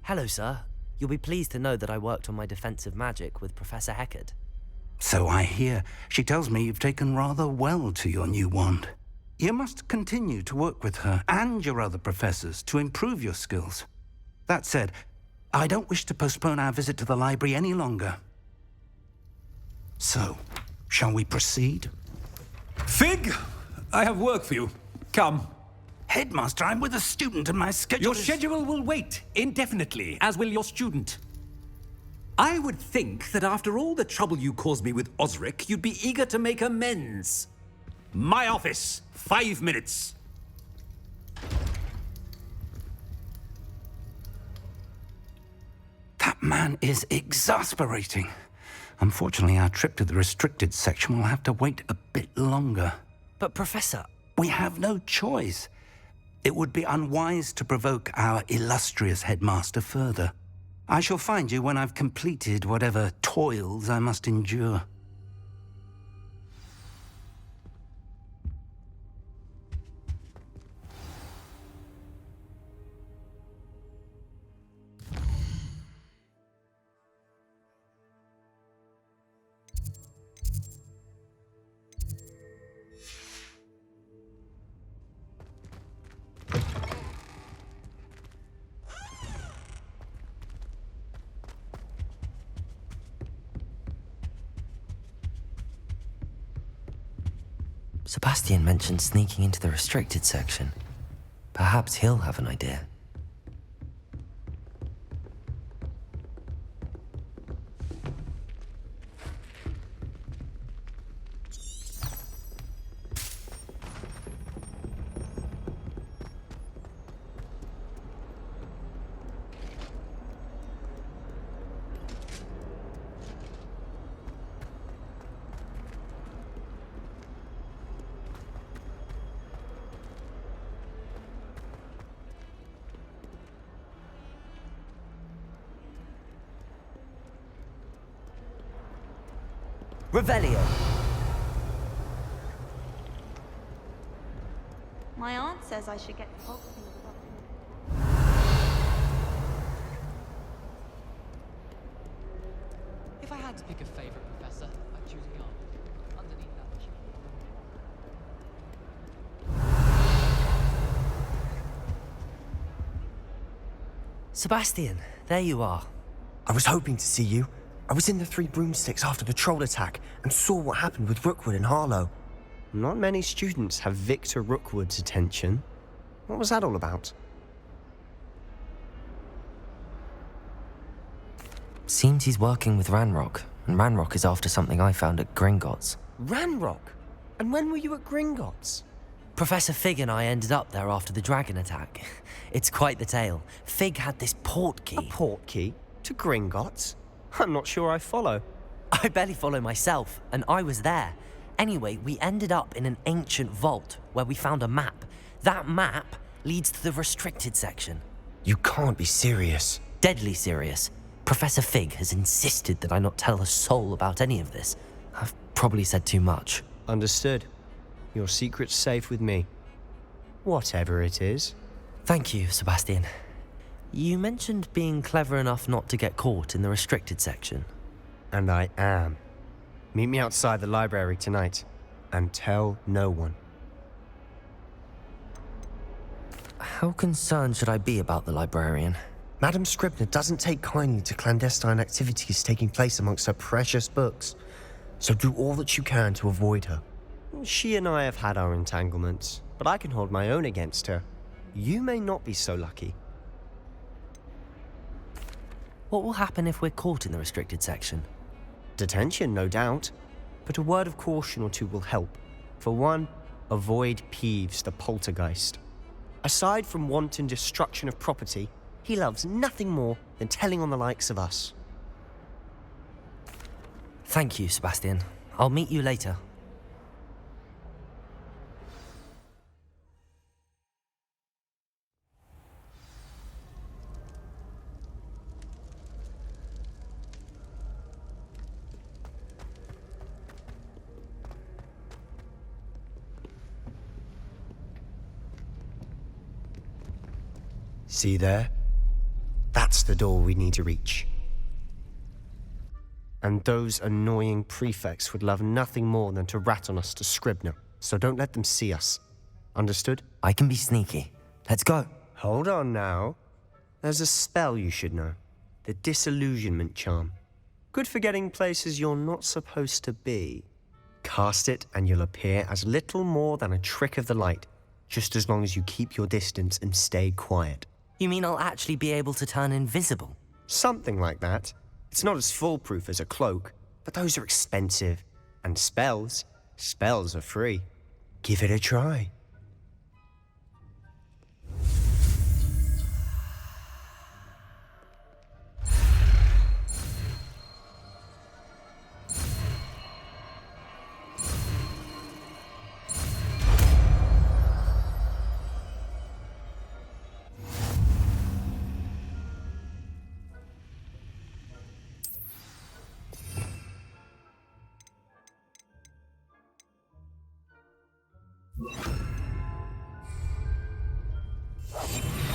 Hello, sir. You'll be pleased to know that I worked on my defensive magic with Professor Heckard. So I hear. She tells me you've taken rather well to your new wand. You must continue to work with her and your other professors to improve your skills. That said, I don't wish to postpone our visit to the library any longer. So, shall we proceed? Fig, I have work for you. Come. Headmaster, I'm with a student and my schedule Your schedule will wait indefinitely, as will your student. I would think that after all the trouble you caused me with Osric, you'd be eager to make amends. My office, 5 minutes. That man is exasperating. Unfortunately, our trip to the restricted section will have to wait a bit longer. But, Professor... We have no choice. It would be unwise to provoke our illustrious headmaster further. I shall find you when I've completed whatever toils I must endure. Sebastian mentioned sneaking into the restricted section. Perhaps he'll have an idea. Revelio. My aunt says I should get the If I had to pick a favorite professor, I'd choose Garlic. Underneath that Sebastian, there you are. I was hoping to see you. I was in the Three Broomsticks after the troll attack and saw what happened with Rookwood and Harlow. Not many students have Victor Rookwood's attention. What was that all about? Seems he's working with Ranrock, and Ranrock is after something I found at Gringotts. Ranrock? And when were you at Gringotts? Professor Fig and I ended up there after the dragon attack. It's quite the tale. Fig had this port key. A port key? To Gringotts? I'm not sure I follow. I barely follow myself, and I was there. Anyway, we ended up in an ancient vault where we found a map. That map leads to the restricted section. You can't be serious. Deadly serious. Professor Fig has insisted that I not tell a soul about any of this. I've probably said too much. Understood. Your secret's safe with me. Whatever it is. Thank you, Sebastian. You mentioned being clever enough not to get caught in the restricted section. And I am. Meet me outside the library tonight, and tell no one. How concerned should I be about the librarian? Madam Scribner doesn't take kindly to clandestine activities taking place amongst her precious books, so do all that you can to avoid her. She and I have had our entanglements, but I can hold my own against her. You may not be so lucky. What will happen if we're caught in the restricted section? Detention, no doubt, but a word of caution or two will help. For one, avoid Peeves the poltergeist. Aside from wanton destruction of property, he loves nothing more than telling on the likes of us. Thank you, Sebastian. I'll meet you later. See there? That's the door we need to reach. And those annoying prefects would love nothing more than to rat on us to Scribner, so don't let them see us. Understood? I can be sneaky. Let's go. Hold on now. There's a spell you should know. The Disillusionment Charm. Good for getting places you're not supposed to be. Cast it and you'll appear as little more than a trick of the light, just as long as you keep your distance and stay quiet. You mean I'll actually be able to turn invisible? Something like that. It's not as foolproof as a cloak, but those are expensive. And spells are free. Give it a try.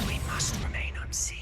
We must remain unseen.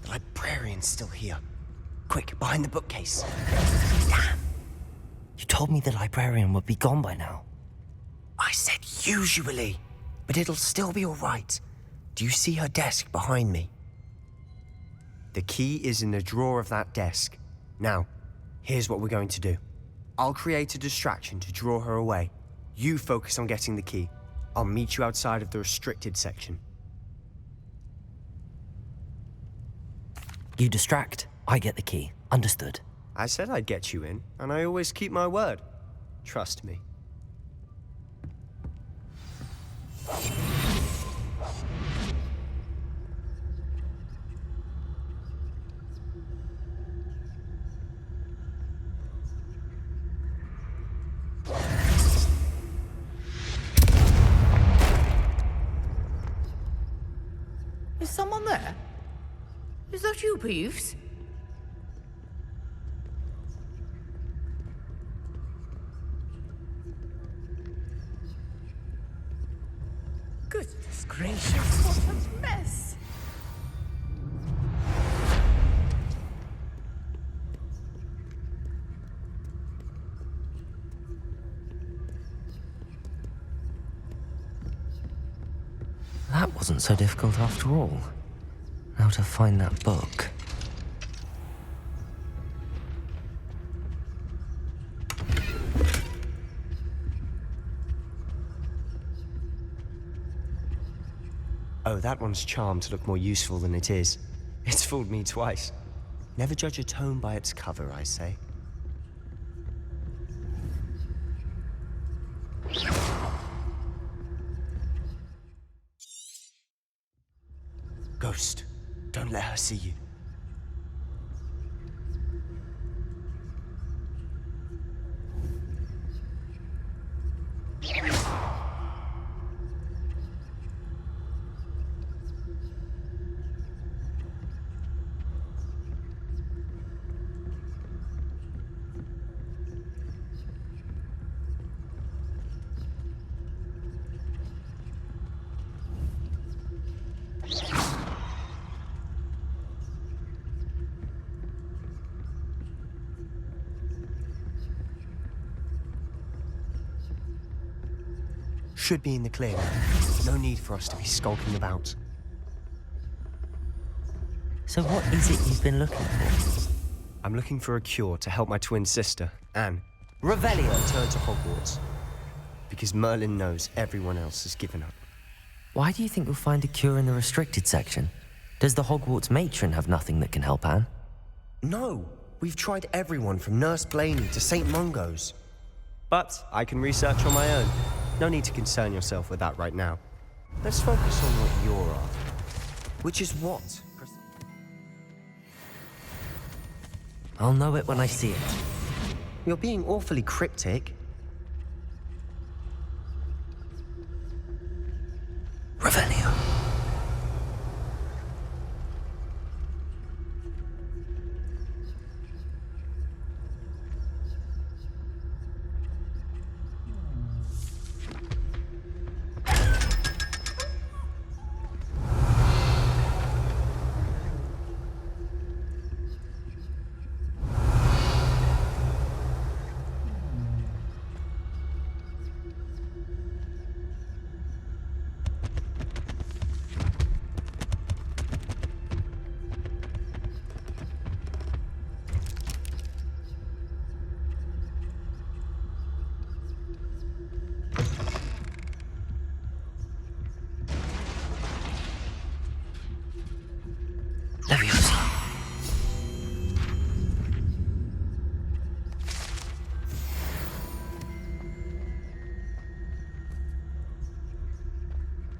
The librarian's still here. Quick, behind the bookcase. Damn. You told me the librarian would be gone by now. I said usually, but it'll still be all right. Do you see her desk behind me? The key is in the drawer of that desk. Now, here's what we're going to do. I'll create a distraction to draw her away. You focus on getting the key. I'll meet you outside of the restricted section. You distract, I get the key. Understood. I said I'd get you in, and I always keep my word. Trust me. Is that you, Peeves? Goodness gracious, what a mess! That wasn't so difficult after all. Now to find that book. Oh, that one's charmed to look more useful than it is. It's fooled me twice. Never judge a tome by its cover, I say. Ghost, don't let her see you. Should be in the clear. No need for us to be skulking about. So what is it you've been looking for? I'm looking for a cure to help my twin sister, Anne, Revelio. return to Hogwarts. Because Merlin knows everyone else has given up. Why do you think you'll find a cure in the restricted section? Does the Hogwarts matron have nothing that can help Anne? No! We've tried everyone from Nurse Blaney to St. Mungo's. But I can research on my own. No need to concern yourself with that right now. Let's focus on what you're after. Which is what? I'll know it when I see it. You're being awfully cryptic. Revelio.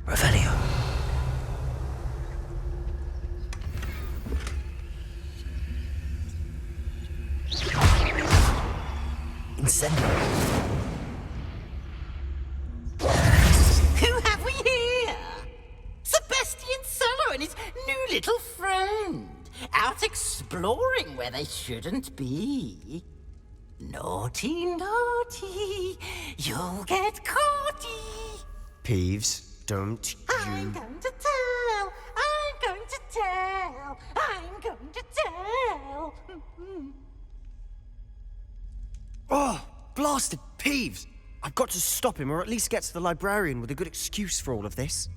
Revelio. Incendio. Who have we here? Sebastian Solo and his new little friend. Out exploring where they shouldn't be. Naughty, naughty. You'll get caughty. Peeves, don't I'm going to tell. I'm going to tell. I'm going to tell. Oh, blasted Peeves! I've got to stop him, or at least get to the librarian with a good excuse for all of this.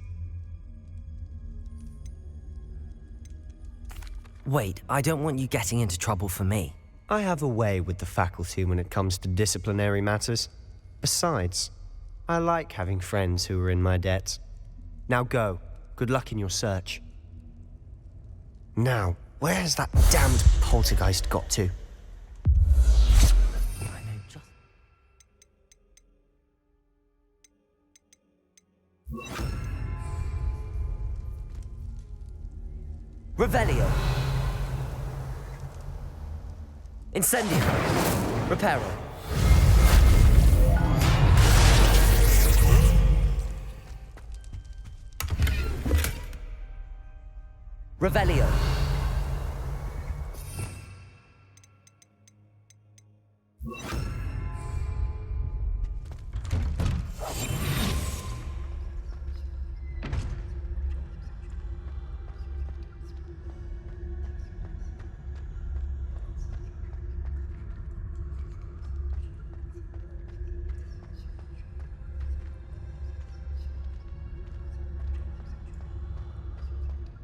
Wait, I don't want you getting into trouble for me. I have a way with the faculty when it comes to disciplinary matters. Besides, I like having friends who are in my debt. Now go. Good luck in your search. Now, where's that damned poltergeist got to? Revelio. Incendio. Reparo. Revelio.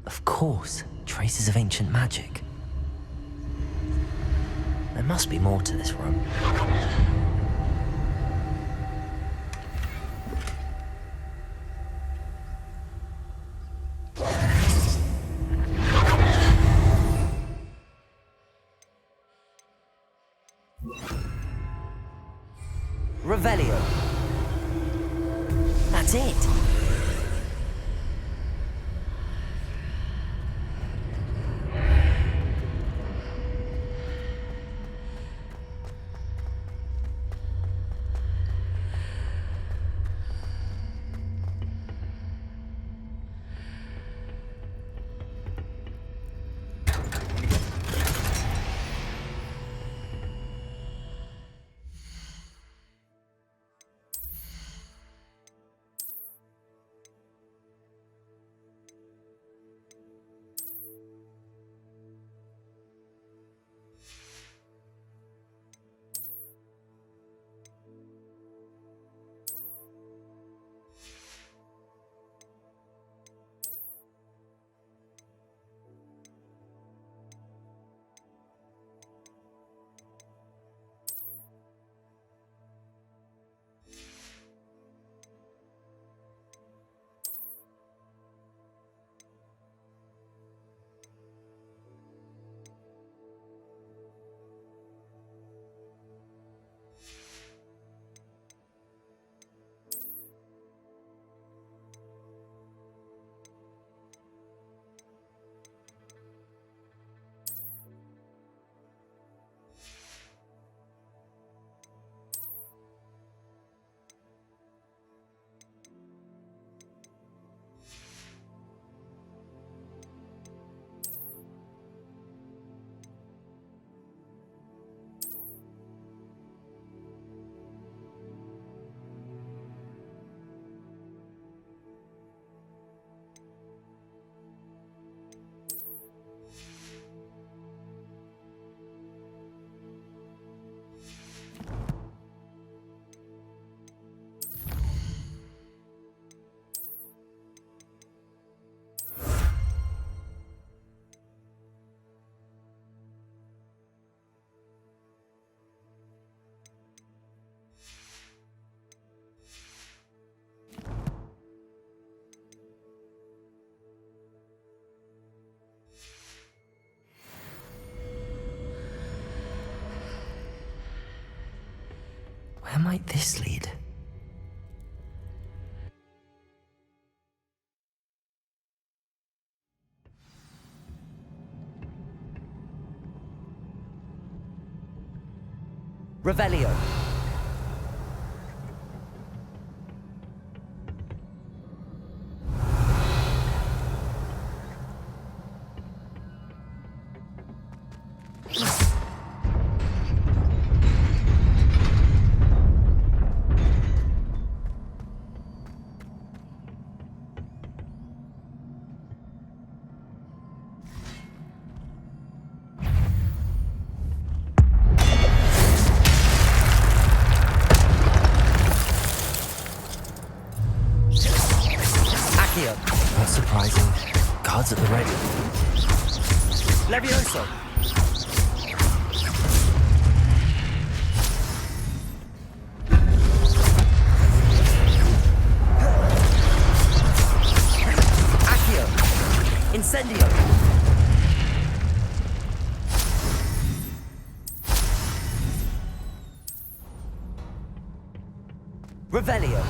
Of course, traces of ancient magic. There must be more to this room. Revelio. That's it. Where might this lead? Revelio. Not surprising. Guards at the ready. Levioso. Accio. Incendio. Revelio.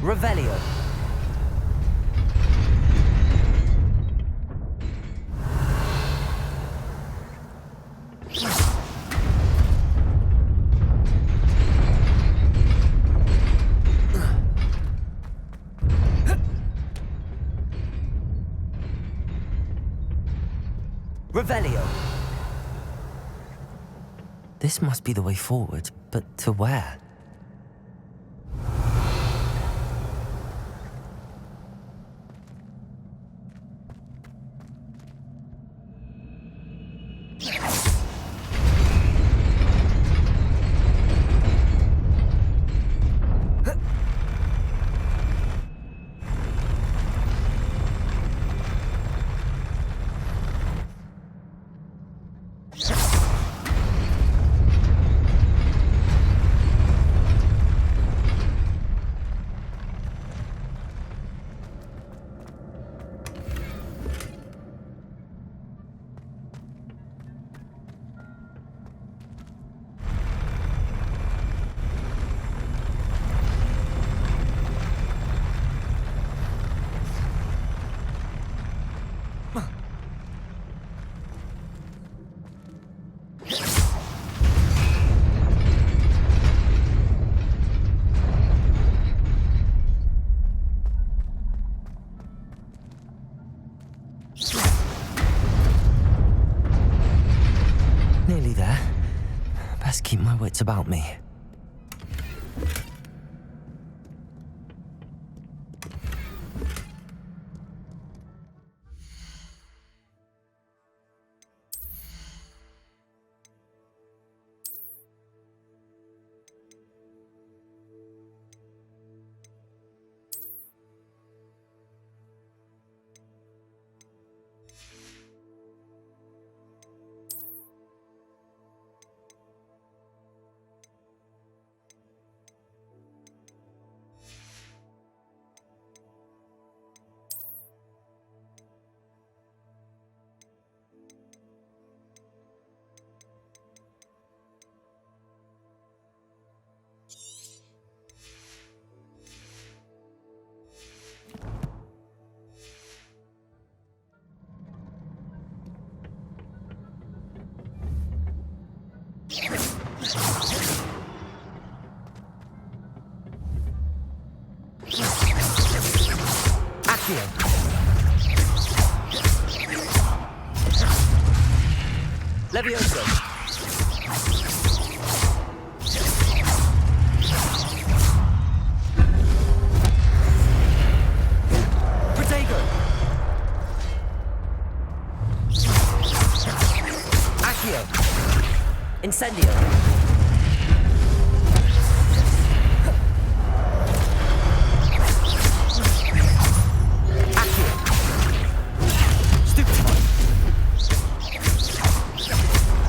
Revelio. Revelio. This must be the way forward, but to where? Nearly there. Best keep my wits about me. Accio. Levioso. Protego. Accio. Incendio.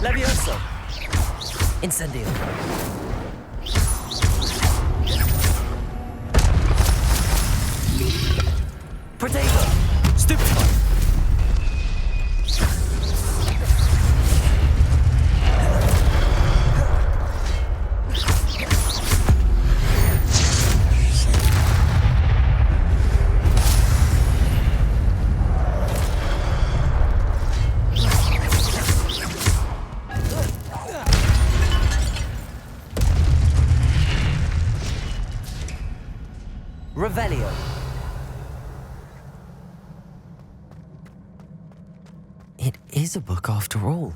Levioso. Incendio. Protego. Stupefy. Revelio. It is a book after all.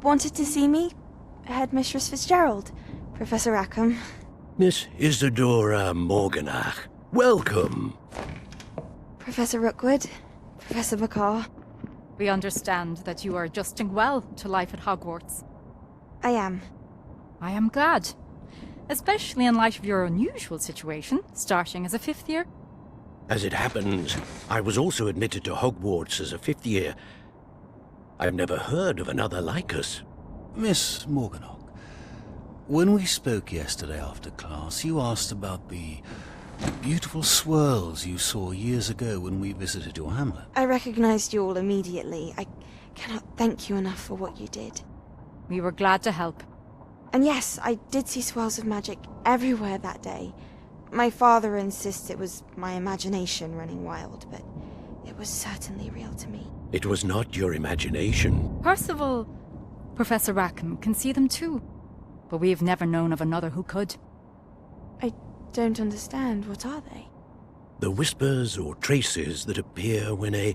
wanted to see me? Headmistress Fitzgerald, Professor Rackham. Miss Isadora Morganach, welcome. Professor Rookwood, Professor Bakar. We understand that you are adjusting well to life at Hogwarts. I am. I am glad. Especially in light of your unusual situation, starting as a 5th year. As it happens, I was also admitted to Hogwarts as a 5th year. I've never heard of another like us. Miss Morganach, when we spoke yesterday after class, you asked about the beautiful swirls you saw years ago when we visited your hamlet. I recognized you all immediately. I cannot thank you enough for what you did. We were glad to help. And yes, I did see swirls of magic everywhere that day. My father insists it was my imagination running wild, but it was certainly real to me. It was not your imagination. Percival, Professor Rackham can see them too. But we've never known of another who could. I don't understand. What are they? The whispers or traces that appear when a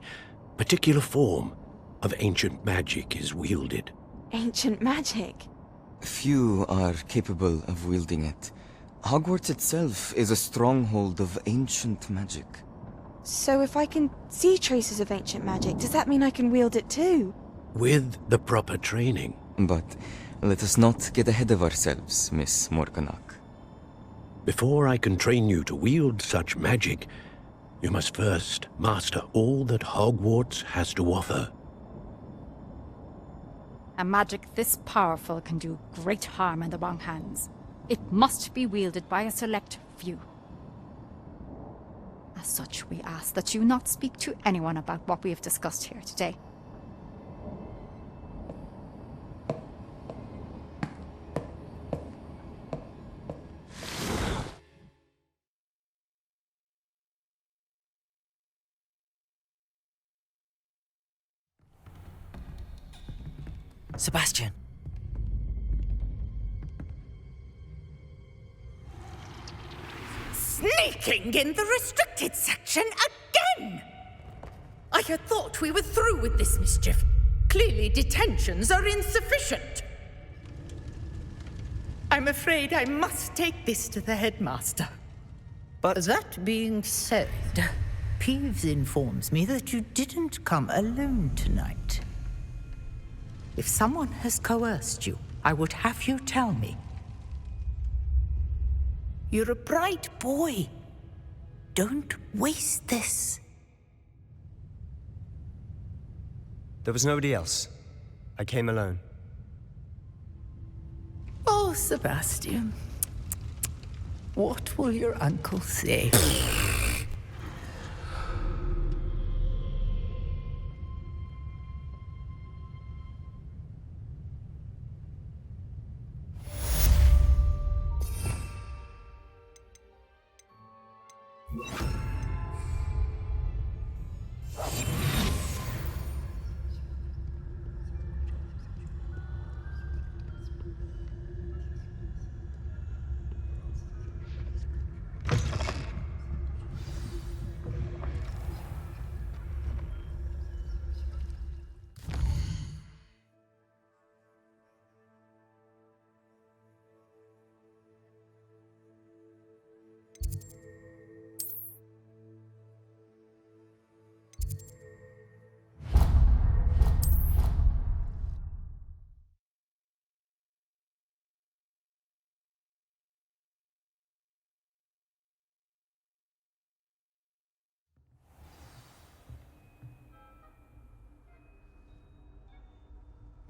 particular form of ancient magic is wielded. Ancient magic? Few are capable of wielding it. Hogwarts itself is a stronghold of ancient magic. So if I can see traces of ancient magic, does that mean I can wield it too? With the proper training. But let us not get ahead of ourselves, Miss Morganach. Before I can train you to wield such magic, you must first master all that Hogwarts has to offer. A magic this powerful can do great harm in the wrong hands. It must be wielded by a select few. As such, we ask that you not speak to anyone about what we have discussed here today. Sebastian. Sneaking in the restricted section again! I had thought we were through with this mischief. Clearly detentions are insufficient. I'm afraid I must take this to the headmaster. But that being said, Peeves informs me that you didn't come alone tonight. If someone has coerced you, I would have you tell me. You're a bright boy. Don't waste this. There was nobody else. I came alone. Oh, Sebastian. What will your uncle say?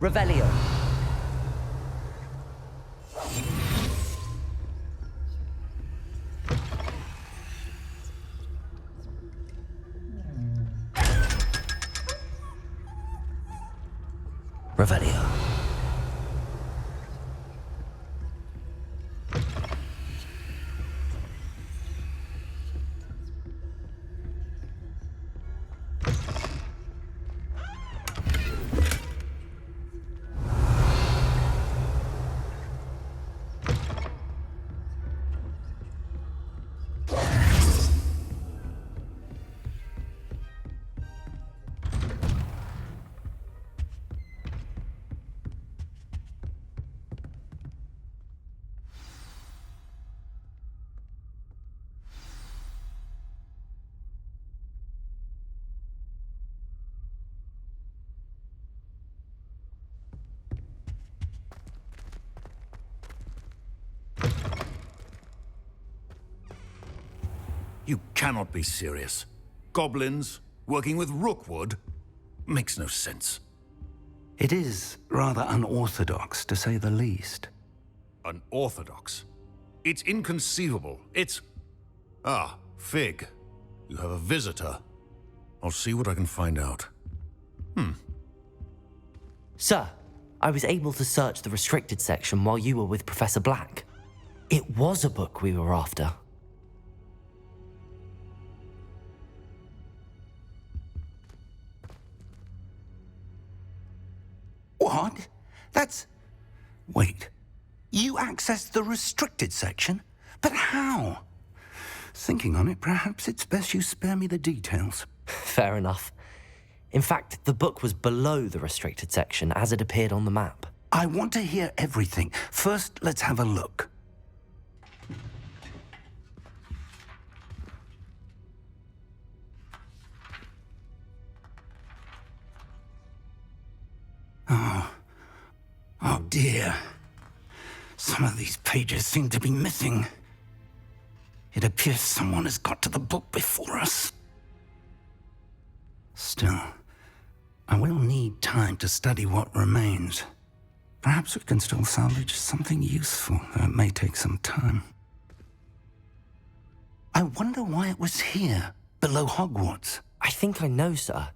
Revelio. Revelio. You cannot be serious. Goblins working with Rookwood? Makes no sense. It is rather unorthodox, to say the least. Unorthodox? It's inconceivable. It's... Ah, Fig. You have a visitor. I'll see what I can find out. Sir, I was able to search the restricted section while you were with Professor Black. It was a book we were after. What? That's... Wait. You accessed the restricted section? But how? Thinking on it, perhaps it's best you spare me the details. Fair enough. In fact, the book was below the restricted section as it appeared on the map. I want to hear everything. First, let's have a look. Oh dear. Some of these pages seem to be missing. It appears someone has got to the book before us. Still, I will need time to study what remains. Perhaps we can still salvage something useful, though it may take some time. I wonder why it was here, below Hogwarts. I think I know, sir.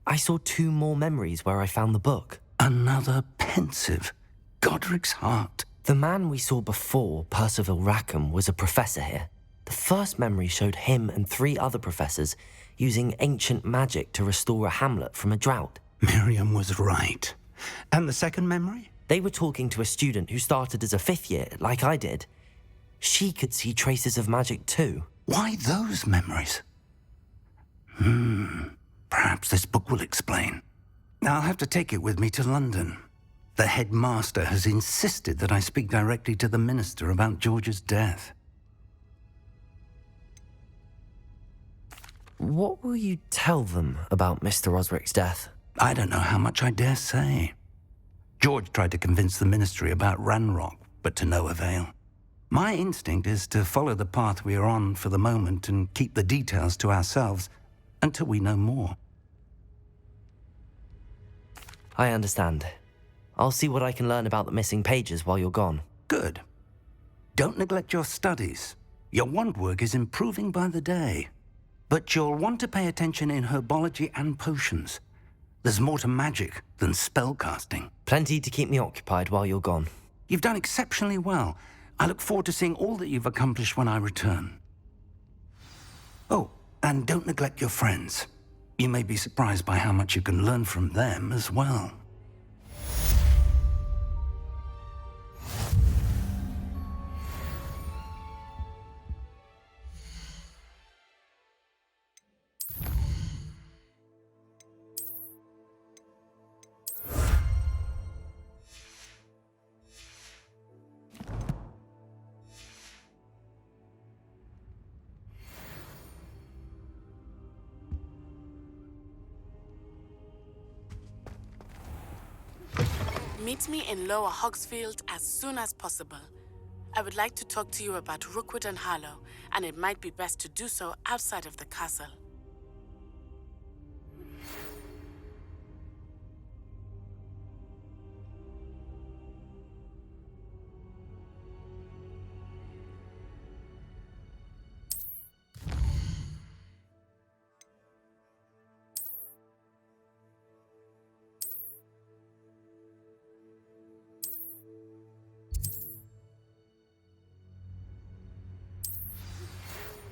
I saw 2 more memories where I found the book. Another pensive. Godric's heart. The man we saw before, Percival Rackham, was a professor here. The first memory showed him and 3 other professors using ancient magic to restore a hamlet from a drought. Miriam was right. And the second memory? They were talking to a student who started as a 5th year, like I did. She could see traces of magic too. Why those memories? Perhaps this book will explain. I'll have to take it with me to London. The headmaster has insisted that I speak directly to the minister about George's death. What will you tell them about Mr. Osric's death? I don't know how much I dare say. George tried to convince the ministry about Ranrock, but to no avail. My instinct is to follow the path we are on for the moment and keep the details to ourselves until we know more. I understand. I'll see what I can learn about the missing pages while you're gone. Good. Don't neglect your studies. Your wand work is improving by the day. But you'll want to pay attention in herbology and potions. There's more to magic than spellcasting. Plenty to keep me occupied while you're gone. You've done exceptionally well. I look forward to seeing all that you've accomplished when I return. Oh, and don't neglect your friends. You may be surprised by how much you can learn from them as well. Meet me in Lower Hogsfield as soon as possible. I would like to talk to you about Rookwood and Harlow, and it might be best to do so outside of the castle.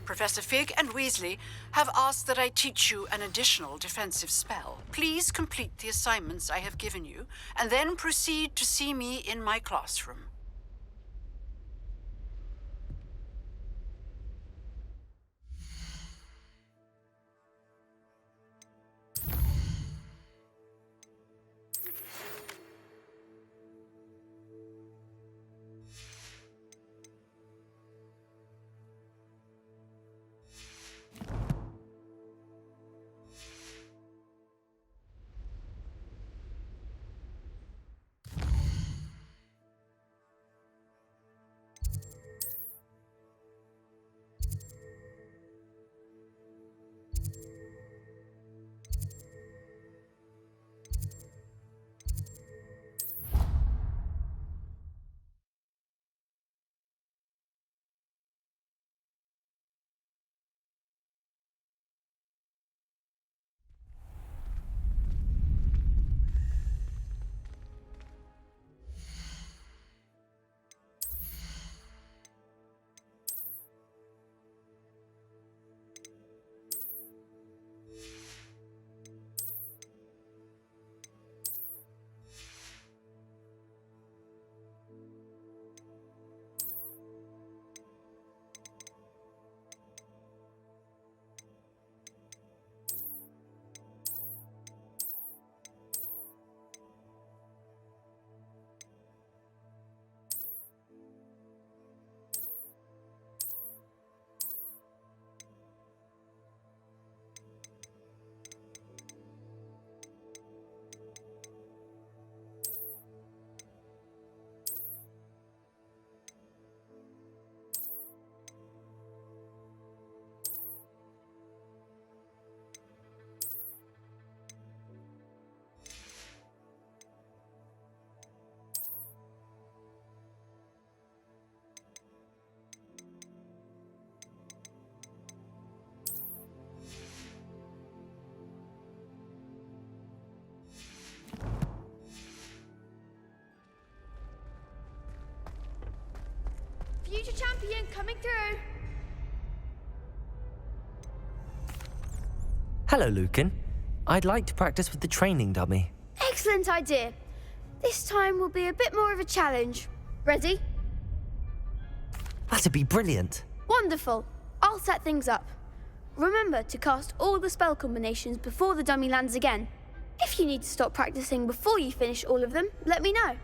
Professor Fig and Weasley have asked that I teach you an additional defensive spell. Please complete the assignments I have given you, and then proceed to see me in my classroom. champion coming through. Hello, Lucan. I'd like to practice with the training dummy. Excellent idea. This time will be a bit more of a challenge. Ready? That'd be brilliant. Wonderful. I'll set things up. Remember to cast all the spell combinations before the dummy lands again. If you need to stop practicing before you finish all of them, let me know.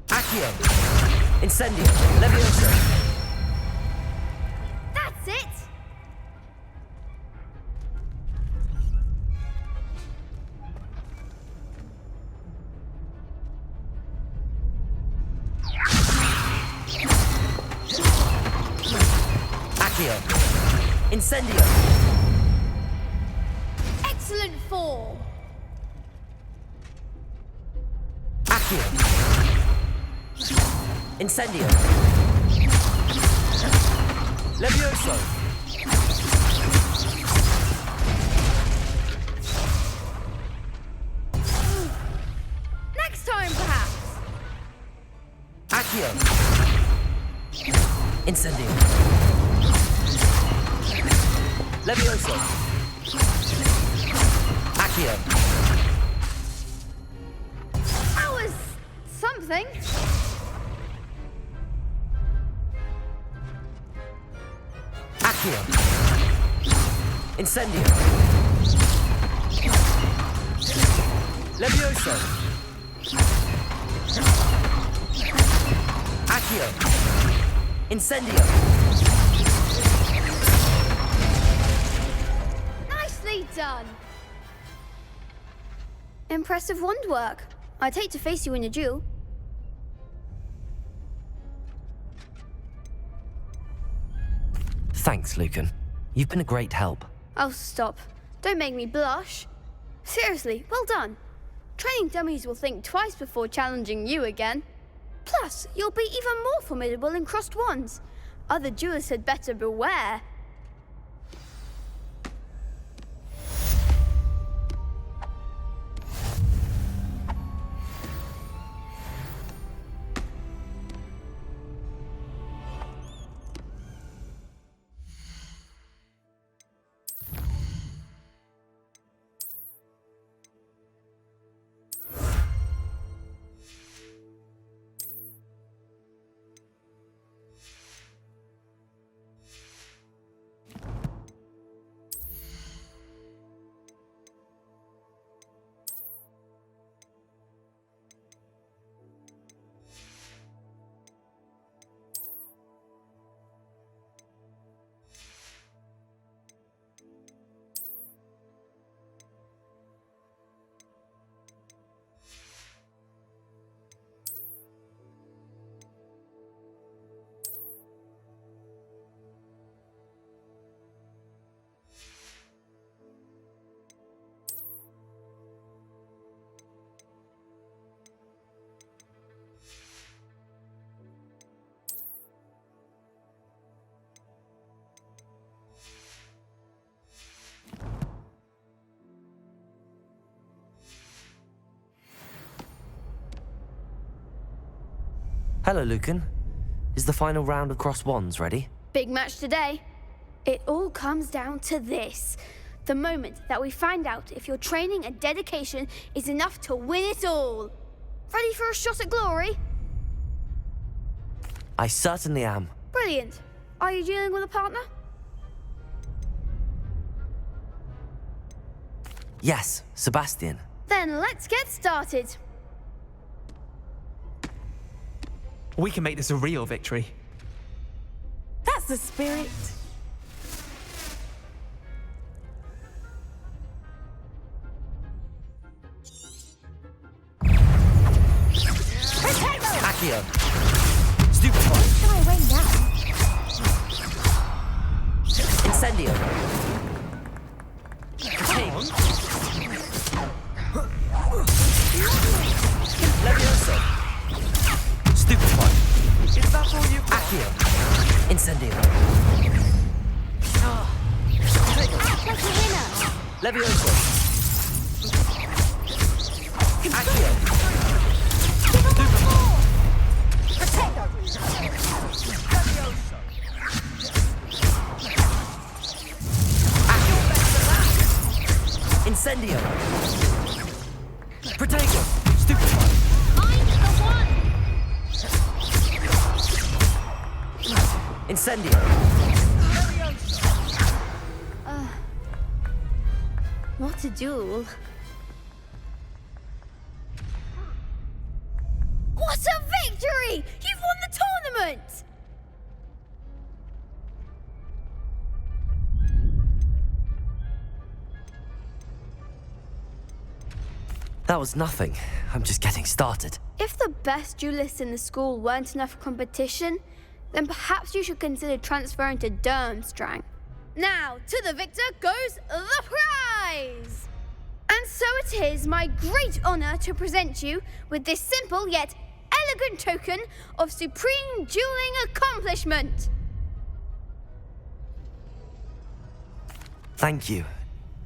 Accio! Incendio! Levioso! That's it! Accio! Incendio! Excellent form! Accio! Incendio! Levioso! Next time, perhaps! Accio! Incendio! Levioso! Accio! That was something. Accio! Incendio! Levioso! Accio! Incendio! Nicely done. Impressive wand work. I'd hate to face you in a duel. Thanks, Lucan. You've been a great help. Oh, stop. Don't make me blush. Seriously, well done. Training dummies will think twice before challenging you again. Plus, you'll be even more formidable in crossed wands. Other duelists had better beware. Hello, Lucan. Is the final round of crossed wands ready? Big match today. It all comes down to this. The moment that we find out if your training and dedication is enough to win it all. Ready for a shot at glory? I certainly am. Brilliant. Are you dealing with a partner? Yes, Sebastian. Then let's get started. We can make this a real victory. That's the spirit. Accio! Stupefy! Shall I rain down? Incendio! Levioso! Stupefy! Is that all you got? Accio! Incendio! Act like a winner! Levioso! Accio! Incendio! Protego! Stupefy! I'm the one! Incendio! What a duel. What a victory! You've won the tournament! That was nothing. I'm just getting started. If the best duelists in the school weren't enough for competition, then perhaps you should consider transferring to Durmstrang. Now, to the victor goes the prize! And so it is my great honor to present you with this simple yet elegant token of supreme dueling accomplishment. Thank you.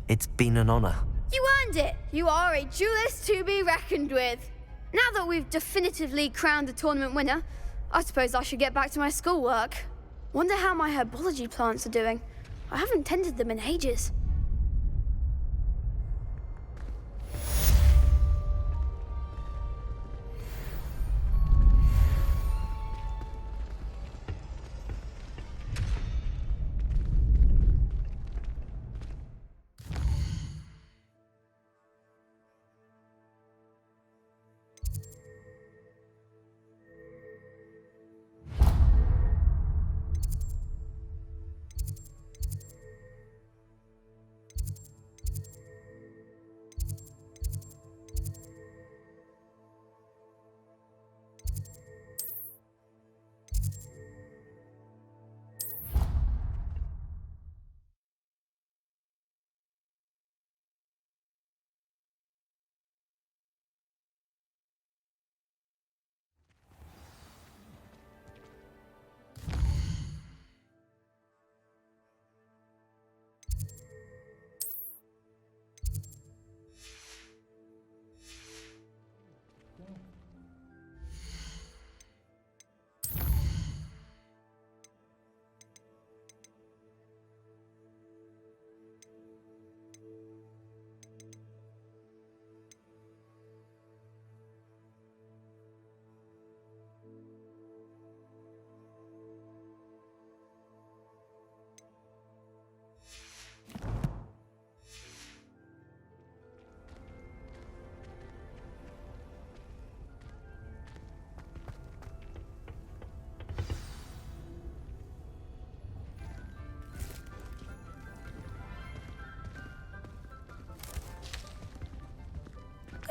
It's been an honor. You earned it. You are a duelist to be reckoned with. Now that we've definitively crowned the tournament winner, I suppose I should get back to my schoolwork. Wonder how my herbology plants are doing. I haven't tended them in ages.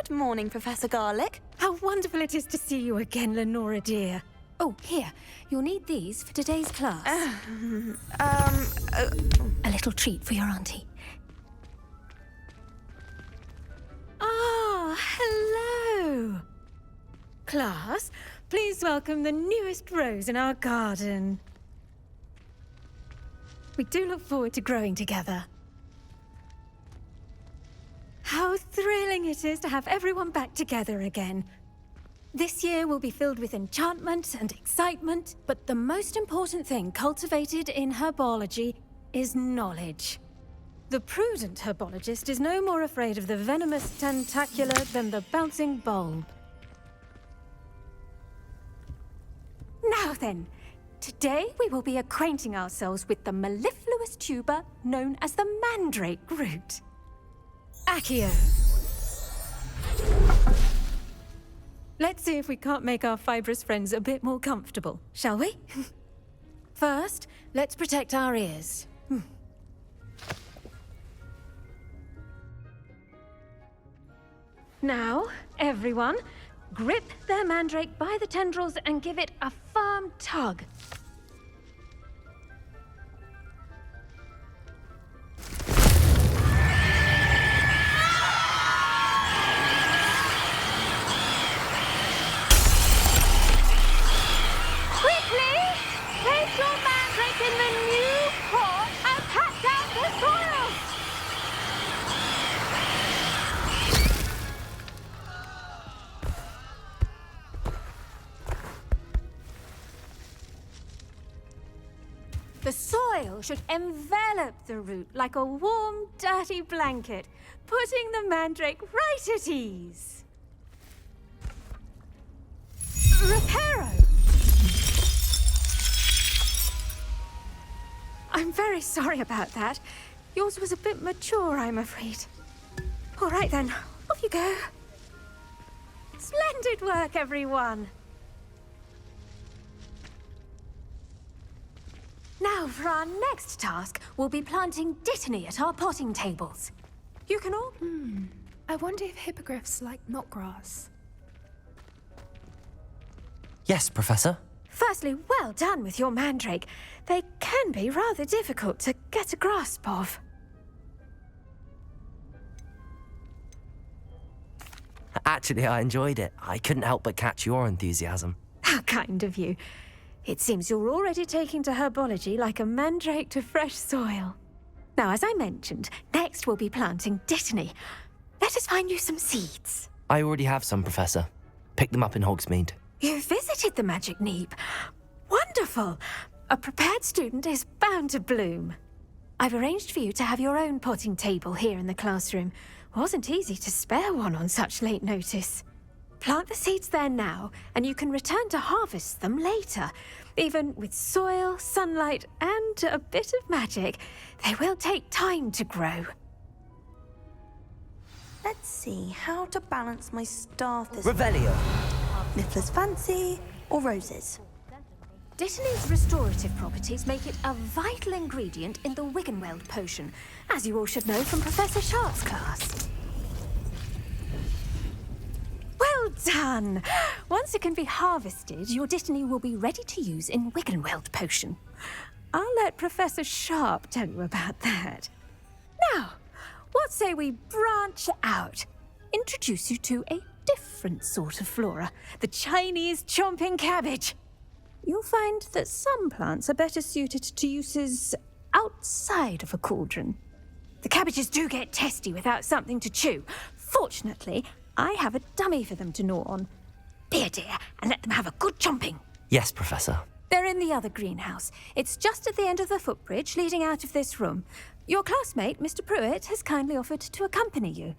Good morning, Professor Garlick. How wonderful it is to see you again, Lenora dear. Oh, here. You'll need these for today's class. A little treat for your auntie. Ah, hello. Class, please welcome the newest rose in our garden. We do look forward to growing together. How thrilling it is to have everyone back together again. This year will be filled with enchantment and excitement, but the most important thing cultivated in herbology is knowledge. The prudent herbologist is no more afraid of the venomous tentacula than the bouncing bulb. Now then, today we will be acquainting ourselves with the mellifluous tuber known as the mandrake root. Accio. Let's see if we can't make our fibrous friends a bit more comfortable, shall we? First, let's protect our ears. Now, everyone, grip their mandrake by the tendrils and give it a firm tug. should envelop the root like a warm, dirty blanket, putting the mandrake right at ease. Reparo! I'm very sorry about that. Yours was a bit mature, I'm afraid. All right then, off you go. Splendid work, everyone. Now, for our next task, we'll be planting dittany at our potting tables. You can all... I wonder if hippogriffs like knotgrass. Yes, Professor. Firstly, well done with your mandrake. They can be rather difficult to get a grasp of. Actually, I enjoyed it. I couldn't help but catch your enthusiasm. How kind of you. It seems you're already taking to herbology like a mandrake to fresh soil. Now, as I mentioned, next we'll be planting dittany. Let us find you some seeds. I already have some, Professor. Picked them up in Hogsmeade. You visited the Magic Neep. Wonderful! A prepared student is bound to bloom. I've arranged for you to have your own potting table here in the classroom. Wasn't easy to spare one on such late notice. Plant the seeds there now, and you can return to harvest them later. Even with soil, sunlight, and a bit of magic, they will take time to grow. Let's see how to balance my staff this Revelio. Niffler's Fancy or Roses? Dittany's restorative properties make it a vital ingredient in the Wiggenweld potion, as you all should know from Professor Sharp's class. Well done! Once it can be harvested, your dittany will be ready to use in Wiggenweld potion. I'll let Professor Sharp tell you about that. Now, what say we branch out? Introduce you to a different sort of flora, the Chinese chomping cabbage. You'll find that some plants are better suited to uses outside of a cauldron. The cabbages do get testy without something to chew. Fortunately, I have a dummy for them to gnaw on. Be a dear and let them have a good chomping. Yes, Professor. They're in the other greenhouse. It's just at the end of the footbridge leading out of this room. Your classmate, Mr. Pruitt, has kindly offered to accompany you.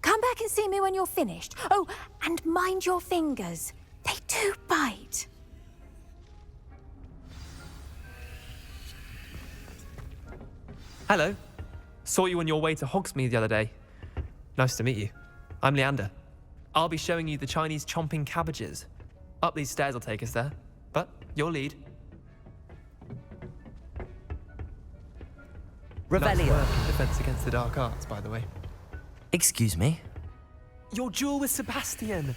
Come back and see me when you're finished. Oh, and mind your fingers. They do bite. Hello. Saw you on your way to Hogsmeade the other day. Nice to meet you. I'm Leander. I'll be showing you the Chinese chomping cabbages. Up these stairs will take us there, but your lead. Revelio. Nice work in defense against the dark arts, by the way. Excuse me? Your duel with Sebastian.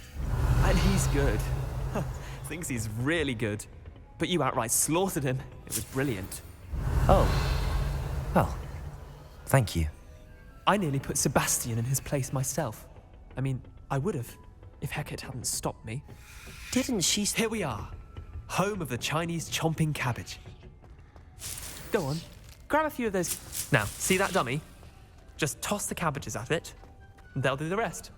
And he's good. Thinks he's really good. But you outright slaughtered him. It was brilliant. Oh. Well, thank you. I nearly put Sebastian in his place myself. I mean, I would have, if Hecate hadn't stopped me. Didn't she... Here we are. Home of the Chinese chomping cabbage. Go on. Grab a few of those. Now, see that dummy? Just toss the cabbages at it, and they'll do the rest.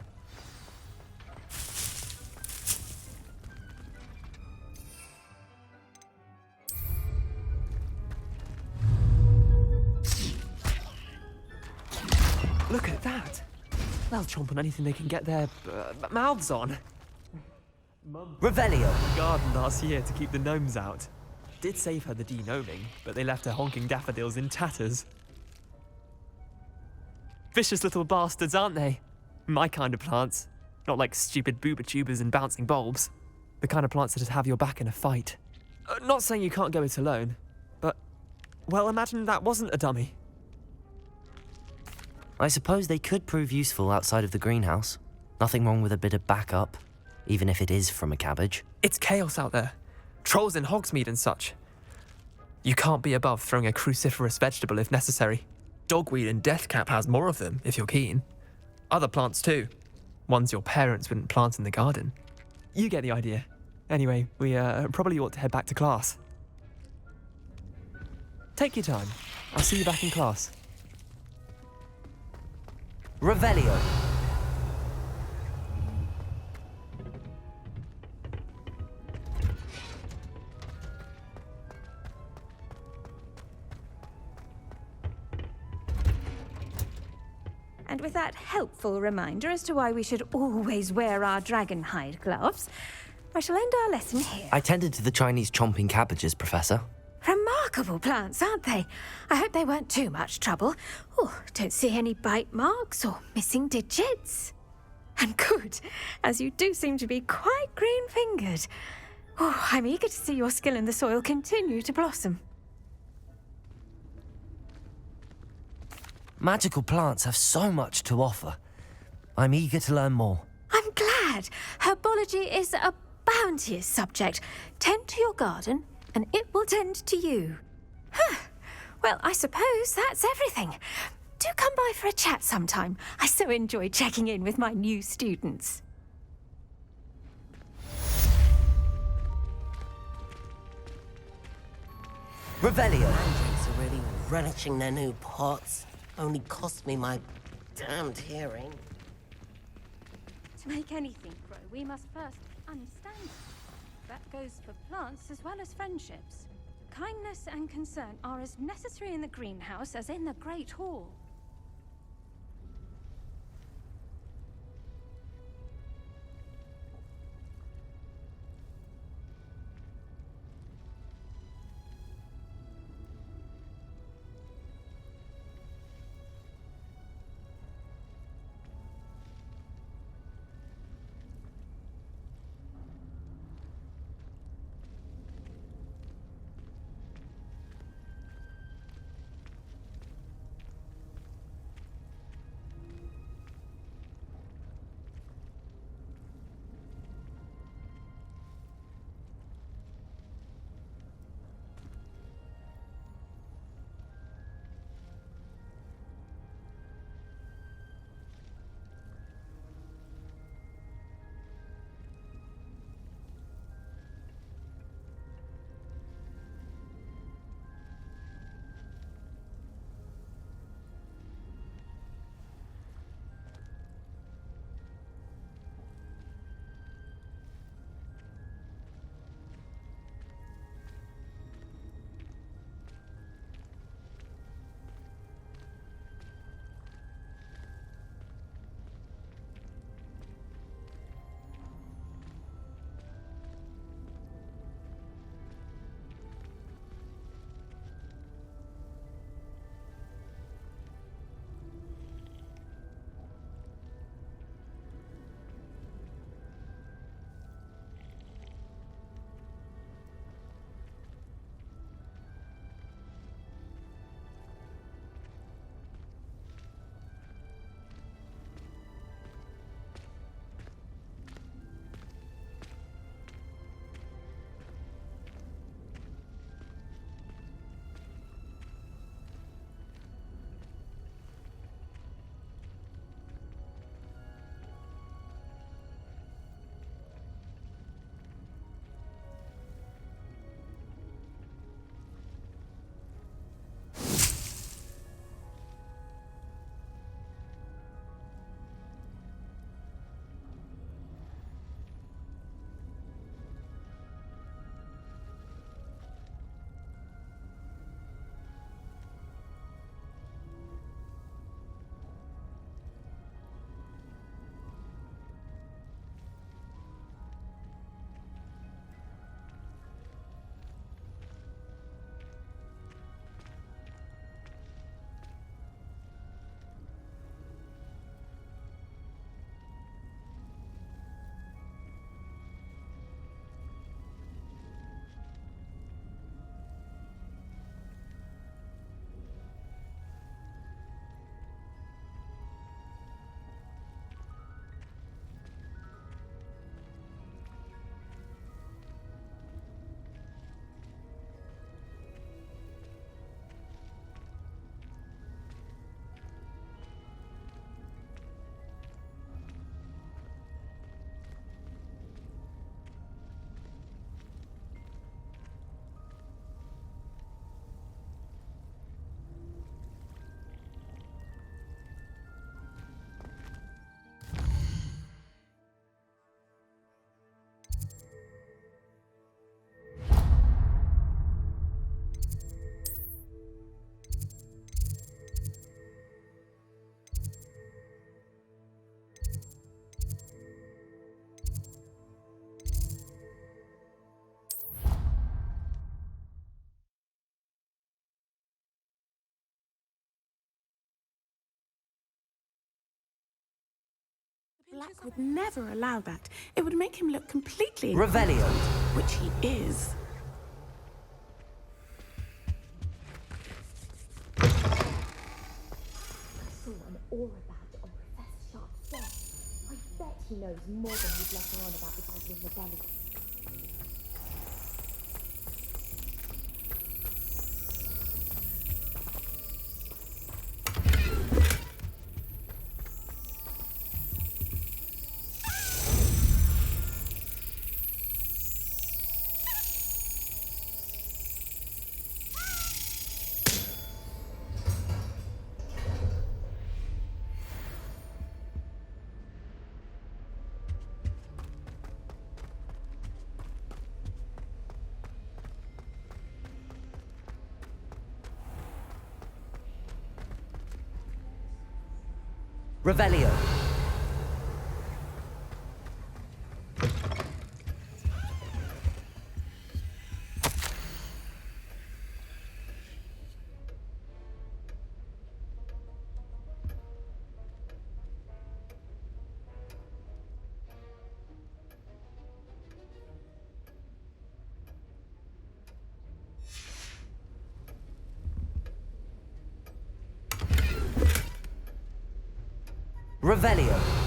Look at that. They'll chomp on anything they can get their mouths on. Revelio. Garden last year to keep the gnomes out. Did save her the de-gnoming, but they left her honking daffodils in tatters. Vicious little bastards, aren't they? My kind of plants. Not like stupid booba tubers and bouncing bulbs. The kind of plants that'd have your back in a fight. Not saying you can't go it alone, but... well, imagine that wasn't a dummy. I suppose they could prove useful outside of the greenhouse. Nothing wrong with a bit of backup, even if it is from a cabbage. It's chaos out there. Trolls in Hogsmeade and such. You can't be above throwing a cruciferous vegetable if necessary. Dogweed and deathcap has more of them, if you're keen. Other plants too. Ones your parents wouldn't plant in the garden. You get the idea. Anyway, we probably ought to head back to class. Take your time. I'll see you back in class. Revelio. And with that helpful reminder as to why we should always wear our dragon hide gloves, I shall end our lesson here. I tended to the Chinese chomping cabbages, Professor. Remarkable plants, aren't they? I hope they weren't too much trouble. Oh, don't see any bite marks or missing digits. And good, as you do seem to be quite green-fingered. Oh, I'm eager to see your skill in the soil continue to blossom. Magical plants have so much to offer. I'm eager to learn more. I'm glad. Herbology is a bounteous subject. Tend to your garden, and it will tend to you. Huh. Well, I suppose that's everything. Do come by for a chat sometime. I so enjoy checking in with my new students. Revelio. Mandrake's are really relishing their new pots. Only cost me my damned hearing. To make anything grow, we must first understand it. That goes for plants as well as friendships. Kindness and concern are as necessary in the greenhouse as in the Great Hall. Black would never allow that. It would make him look completely... Revelio. Which he is. I bet he knows more than he's letting on about the Goblin Rebellion. Revelio. Revelio.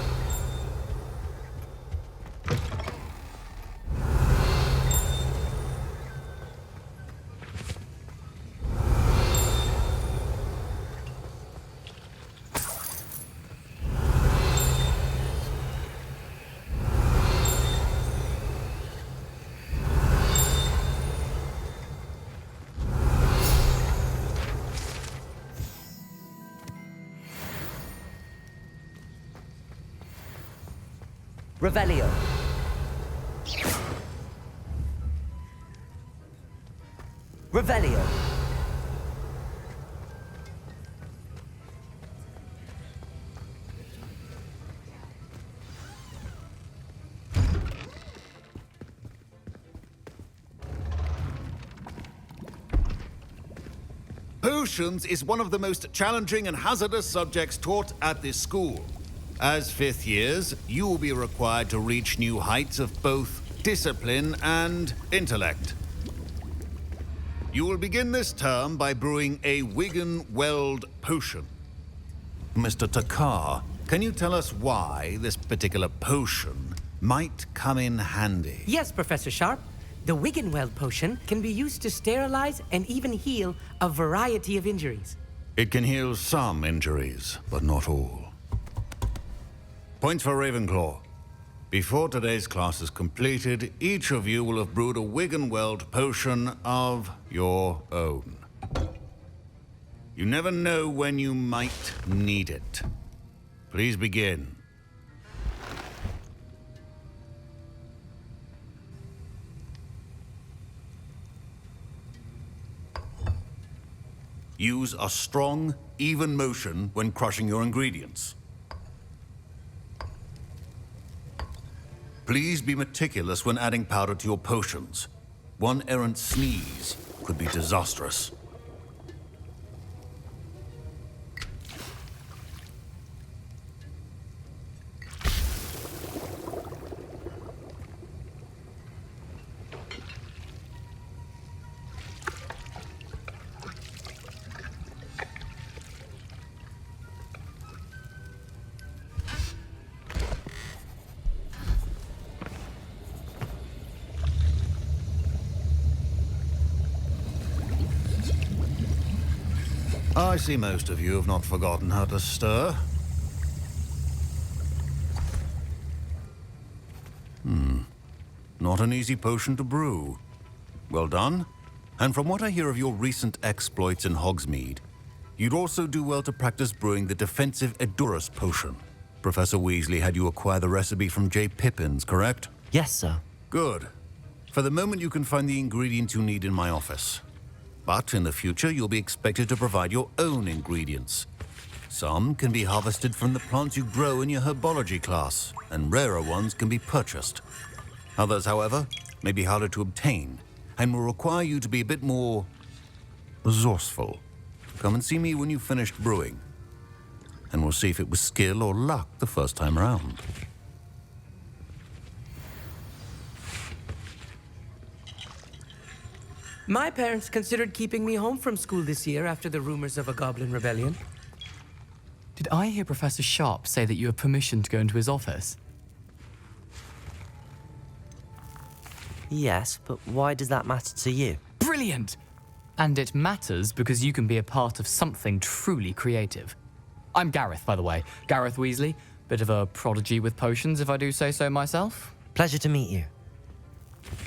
Revelio. Revelio. Potions is one of the most challenging and hazardous subjects taught at this school. As fifth years, you will be required to reach new heights of both discipline and intellect. You will begin this term by brewing a Wiggenweld potion. Mr. Takar, can you tell us why this particular potion might come in handy? Yes, Professor Sharp. The Wiggenweld potion can be used to sterilize and even heal a variety of injuries. It can heal some injuries, but not all. Points for Ravenclaw. Before today's class is completed, each of you will have brewed a Wiggenweld potion of your own. You never know when you might need it. Please begin. Use a strong, even motion when crushing your ingredients. Please be meticulous when adding powder to your potions. One errant sneeze could be disastrous. I see most of you have not forgotten how to stir. Not an easy potion to brew. Well done. And from what I hear of your recent exploits in Hogsmeade, you'd also do well to practice brewing the defensive Edurus potion. Professor Weasley had you acquire the recipe from J. Pippins, correct? Yes, sir. Good. For the moment, you can find the ingredients you need in my office. But in the future, you'll be expected to provide your own ingredients. Some can be harvested from the plants you grow in your herbology class, and rarer ones can be purchased. Others, however, may be harder to obtain, and will require you to be a bit more resourceful. Come and see me when you've finished brewing, and we'll see if it was skill or luck the first time around. My parents considered keeping me home from school this year after the rumors of a goblin rebellion. Did I hear Professor Sharp say that you have permission to go into his office? Yes, but why does that matter to you? Brilliant! And it matters because you can be a part of something truly creative. I'm Gareth, by the way. Gareth Weasley. Bit of a prodigy with potions, if I do say so myself. Pleasure to meet you.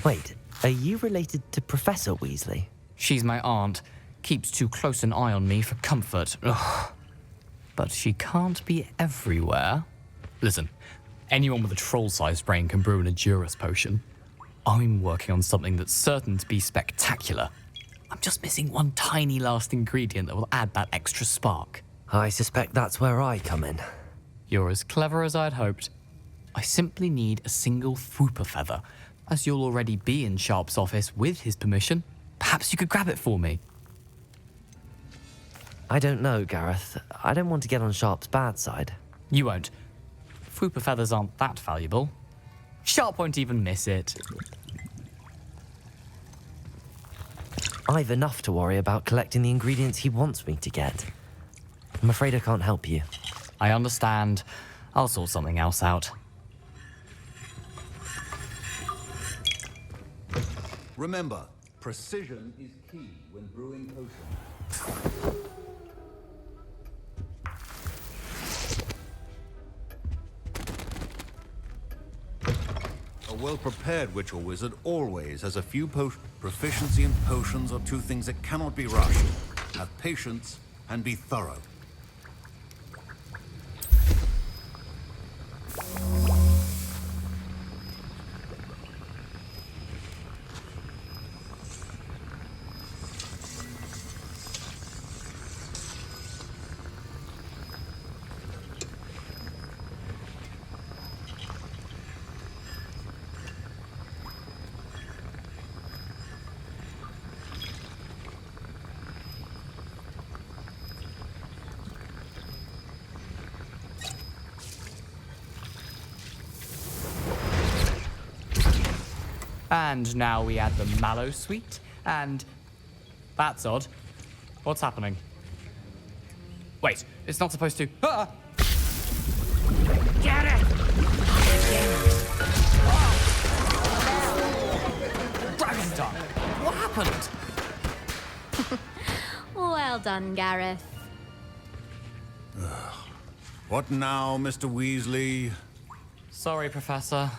Wait, are you related to Professor Weasley? She's my aunt. Keeps too close an eye on me for comfort. Ugh. But she can't be everywhere. Listen, anyone with a troll-sized brain can brew an Edurus potion. I'm working on something that's certain to be spectacular. I'm just missing one tiny last ingredient that will add that extra spark. I suspect that's where I come in. You're as clever as I'd hoped. I simply need a single Fwooper feather. As you'll already be in Sharp's office with his permission, perhaps you could grab it for me. I don't know, Gareth. I don't want to get on Sharp's bad side. You won't. Fwooper feathers aren't that valuable. Sharp won't even miss it. I've enough to worry about collecting the ingredients he wants me to get. I'm afraid I can't help you. I understand. I'll sort something else out. Remember, precision is key when brewing potions. A well-prepared witch or wizard always has a few proficiency in potions are two things that cannot be rushed. Have patience and be thorough. And now we add the mallow sweet, and... That's odd. What's happening? Wait, it's not supposed to... Ah! Get it! Dragon Tongue! What happened? Well done, Gareth. What now, Mr. Weasley? Sorry, Professor.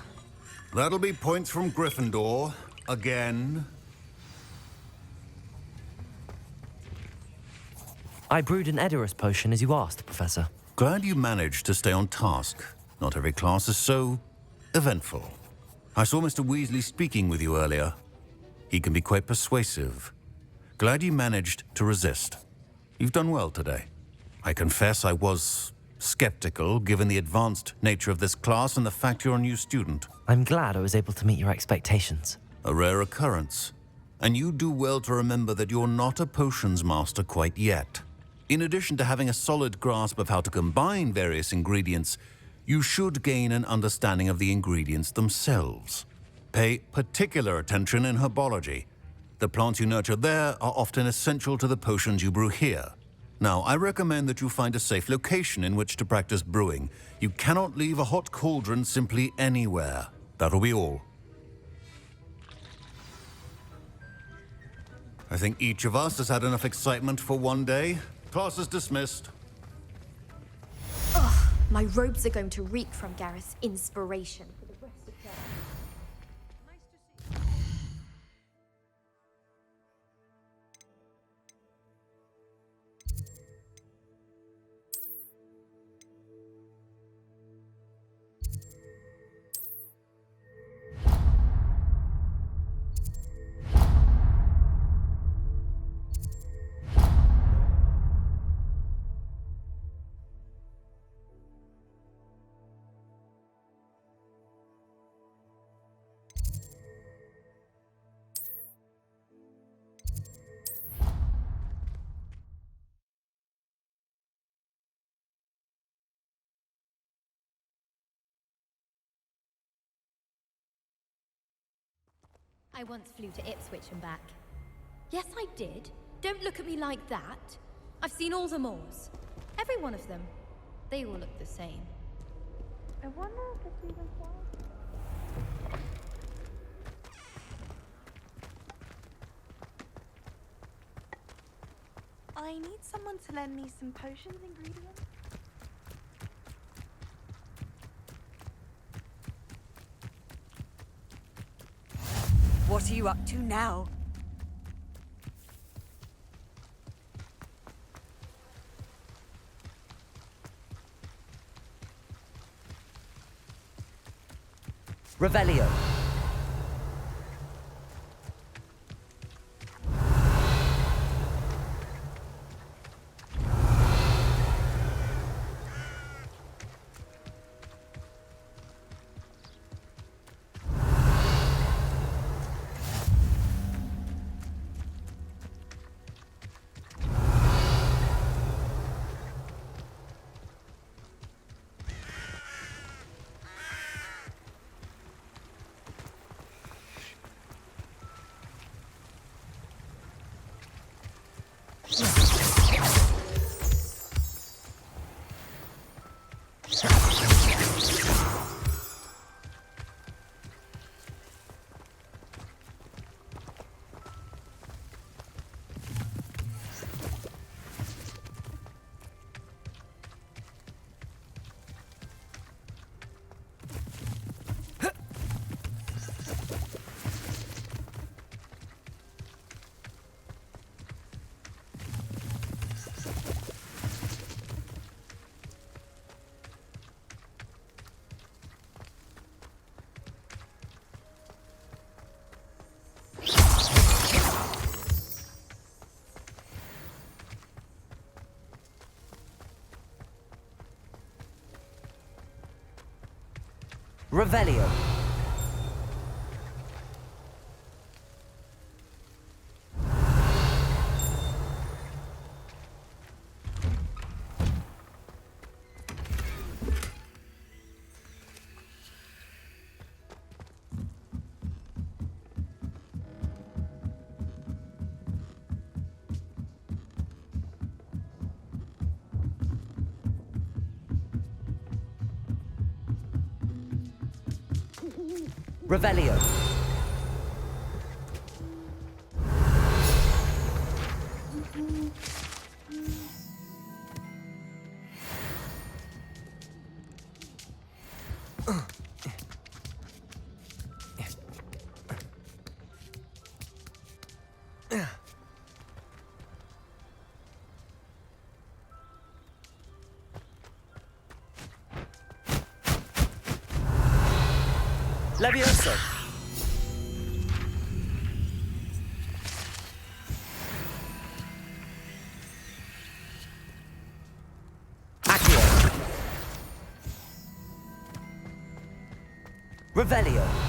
That'll be points from Gryffindor. Again. I brewed an Edurus potion as you asked, Professor. Glad you managed to stay on task. Not every class is so eventful. I saw Mr. Weasley speaking with you earlier. He can be quite persuasive. Glad you managed to resist. You've done well today. I confess I was skeptical, given the advanced nature of this class and the fact you're a new student. I'm glad I was able to meet your expectations. A rare occurrence. And you do well to remember that you're not a potions master quite yet. In addition to having a solid grasp of how to combine various ingredients, you should gain an understanding of the ingredients themselves. Pay particular attention in herbology. The plants you nurture there are often essential to the potions you brew here. Now, I recommend that you find a safe location in which to practice brewing. You cannot leave a hot cauldron simply anywhere. That'll be all. I think each of us has had enough excitement for one day. Class is dismissed. Ugh, my robes are going to reek from Gareth's inspiration for the rest of term. I once flew to Ipswich and back. Yes, I did. Don't look at me like that. I've seen all the Moors. Every one of them. They all look the same. I wonder if it's even possible. I need someone to lend me some potions ingredients. What are you up to now? Revelio. Revelio. Revelio. Levioso. Accio. Revelio.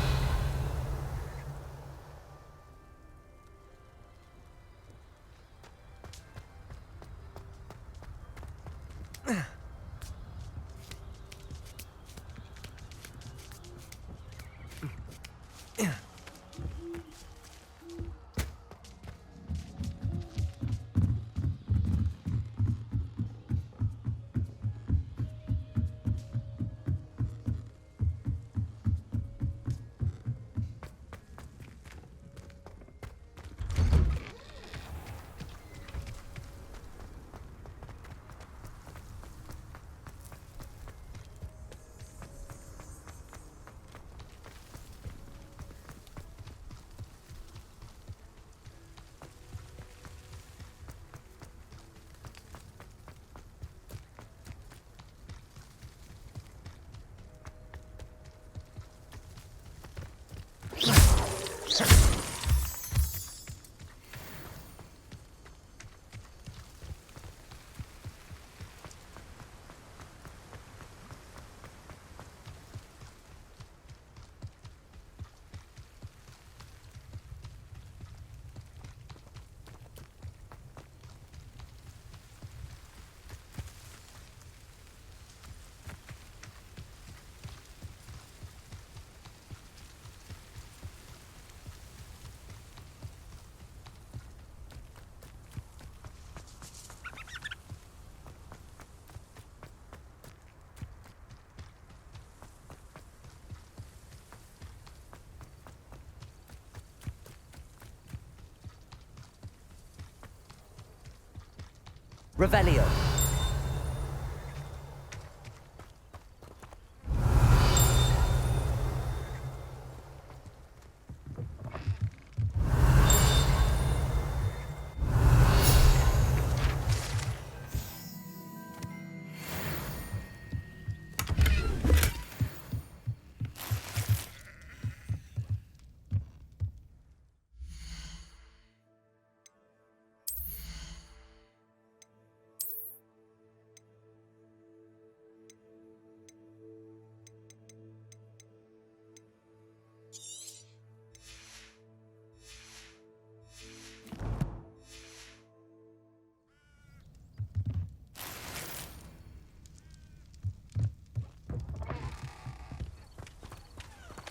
Revelio.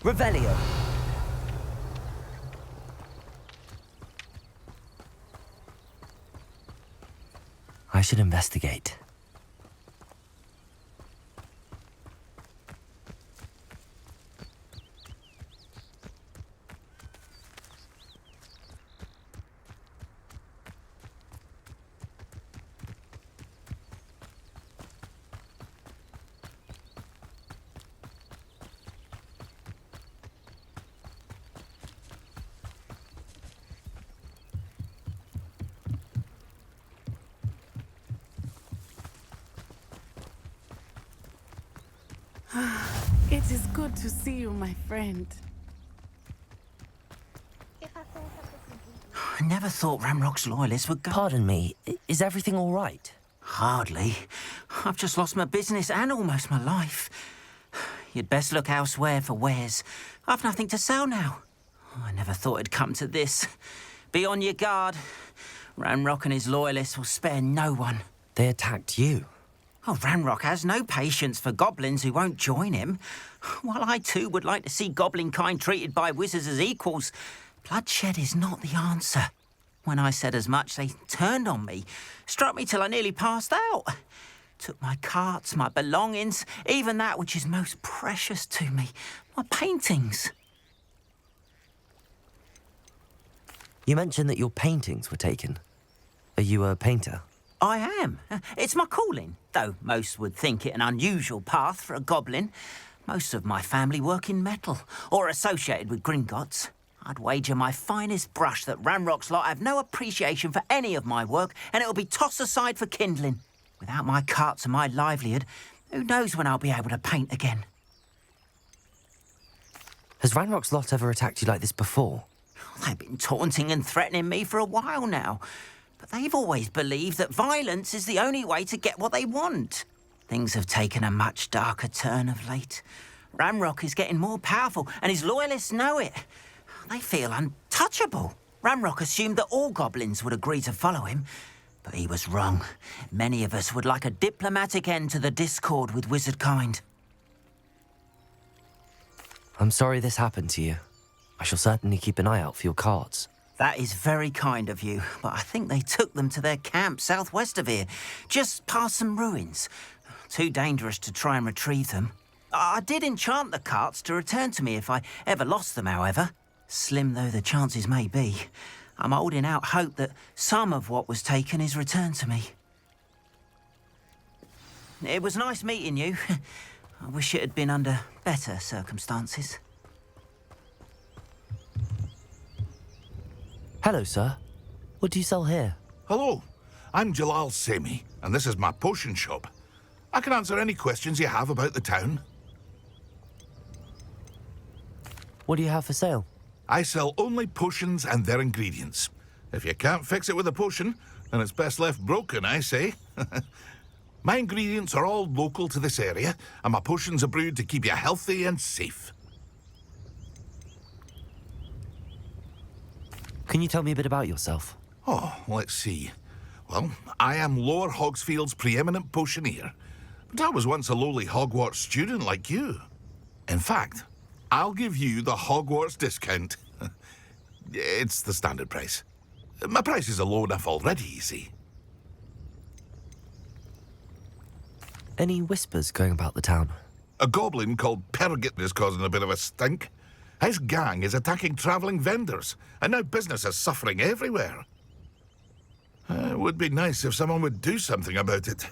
Revelio. I should investigate. It is good to see you, my friend. I never thought Ramrock's loyalists would go... Pardon me, is everything all right? Hardly. I've just lost my business and almost my life. You'd best look elsewhere for wares. I've nothing to sell now. I never thought it'd come to this. Be on your guard. Ramrock and his loyalists will spare no one. They attacked you. Oh, Ramrock has no patience for goblins who won't join him. While I too would like to see goblin kind treated by wizards as equals, bloodshed is not the answer. When I said as much, they turned on me, struck me till I nearly passed out. Took my carts, my belongings, even that which is most precious to me, my paintings. You mentioned that your paintings were taken. Are you a painter? I am. It's my calling, though most would think it an unusual path for a goblin. Most of my family work in metal, or associated with Gringotts. I'd wager my finest brush that Ramrock's lot have no appreciation for any of my work, and it'll be tossed aside for kindling. Without my carts and my livelihood, who knows when I'll be able to paint again? Has Ramrock's lot ever attacked you like this before? They've been taunting and threatening me for a while now. But they've always believed that violence is the only way to get what they want. Things have taken a much darker turn of late. Ramrock is getting more powerful, and his loyalists know it. They feel untouchable. Ramrock assumed that all goblins would agree to follow him, but he was wrong. Many of us would like a diplomatic end to the discord with wizard kind. I'm sorry this happened to you. I shall certainly keep an eye out for your cards. That is very kind of you, but I think they took them to their camp southwest of here, just past some ruins. Too dangerous to try and retrieve them. I did enchant the carts to return to me if I ever lost them, however. Slim though the chances may be, I'm holding out hope that some of what was taken is returned to me. It was nice meeting you. I wish it had been under better circumstances. Hello, sir. What do you sell here? Hello, I'm Jalal Semi, and this is my potion shop. I can answer any questions you have about the town. What do you have for sale? I sell only potions and their ingredients. If you can't fix it with a potion, then it's best left broken, I say. My ingredients are all local to this area, and my potions are brewed to keep you healthy and safe. Can you tell me a bit about yourself? Oh, let's see. Well, I am Lower Hogsfield's preeminent potioneer, but I was once a lowly Hogwarts student like you. In fact, I'll give you the Hogwarts discount. It's the standard price. My prices are low enough already, you see. Any whispers going about the town? A goblin called Pergit is causing a bit of a stink. His gang is attacking travelling vendors, and now business is suffering everywhere. It would be nice if someone would do something about it.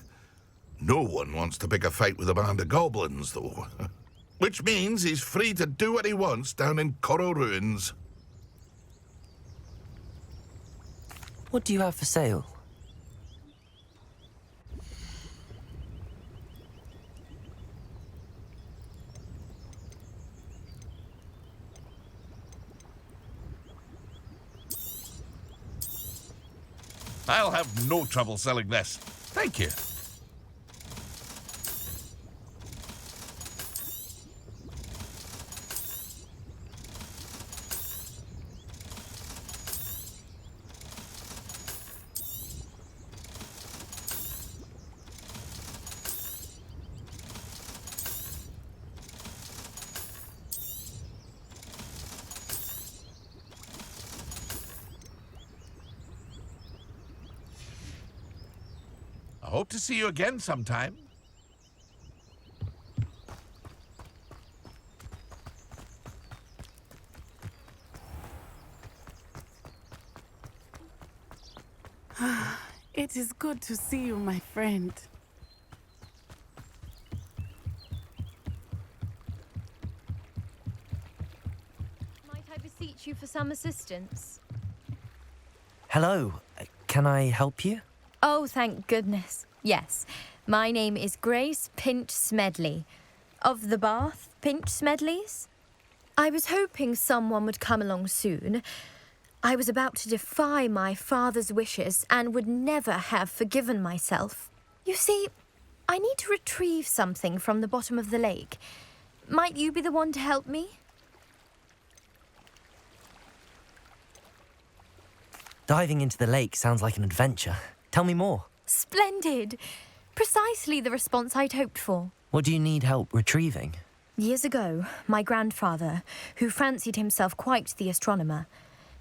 No one wants to pick a fight with a band of goblins, though. Which means he's free to do what he wants down in Coral Ruins. What do you have for sale? I'll have no trouble selling this. Thank you. I hope to see you again sometime. It is good to see you, my friend. Might I beseech you for some assistance? Hello, can I help you? Oh, thank goodness. Yes, my name is Grace Pinch Smedley, of the Bath Pinch Smedleys. I was hoping someone would come along soon. I was about to defy my father's wishes and would never have forgiven myself. You see, I need to retrieve something from the bottom of the lake. Might you be the one to help me? Diving into the lake sounds like an adventure. Tell me more. Splendid! Precisely the response I'd hoped for. What do you need help retrieving? Years ago, my grandfather, who fancied himself quite the astronomer,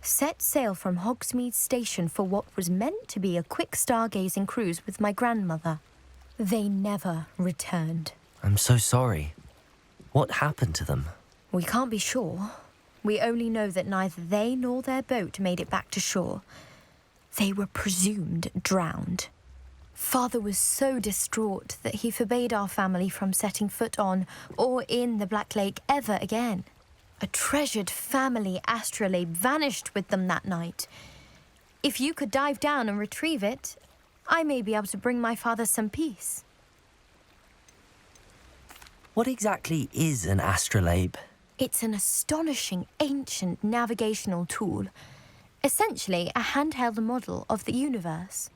set sail from Hogsmeade Station for what was meant to be a quick stargazing cruise with my grandmother. They never returned. I'm so sorry. What happened to them? We can't be sure. We only know that neither they nor their boat made it back to shore. They were presumed drowned. Father was so distraught that he forbade our family from setting foot on or in the Black Lake ever again. A treasured family astrolabe vanished with them that night. If you could dive down and retrieve it, I may be able to bring my father some peace. What exactly is an astrolabe? It's an astonishing ancient navigational tool. Essentially a handheld model of the universe.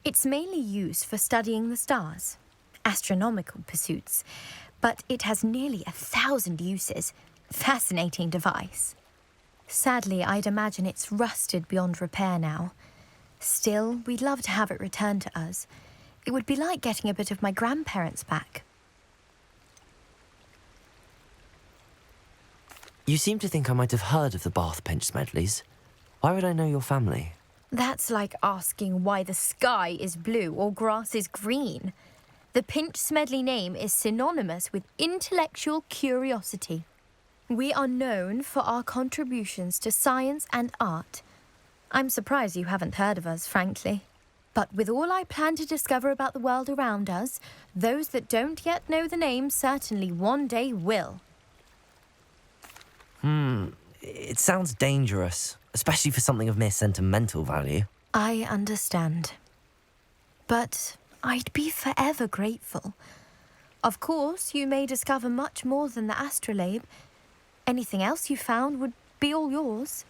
It's mainly used for studying the stars, astronomical pursuits, but it has nearly 1,000 uses. Fascinating device. Sadly, I'd imagine it's rusted beyond repair now. Still, we'd love to have it returned to us. It would be like getting a bit of my grandparents back. You seem to think I might have heard of the Bath Pinch Smedleys. Why would I know your family? That's like asking why the sky is blue or grass is green. The Pinch Smedley name is synonymous with intellectual curiosity. We are known for our contributions to science and art. I'm surprised you haven't heard of us, frankly. But with all I plan to discover about the world around us, those that don't yet know the name certainly one day will. It sounds dangerous, especially for something of mere sentimental value. I understand. But I'd be forever grateful. Of course, you may discover much more than the astrolabe. Anything else you found would be all yours.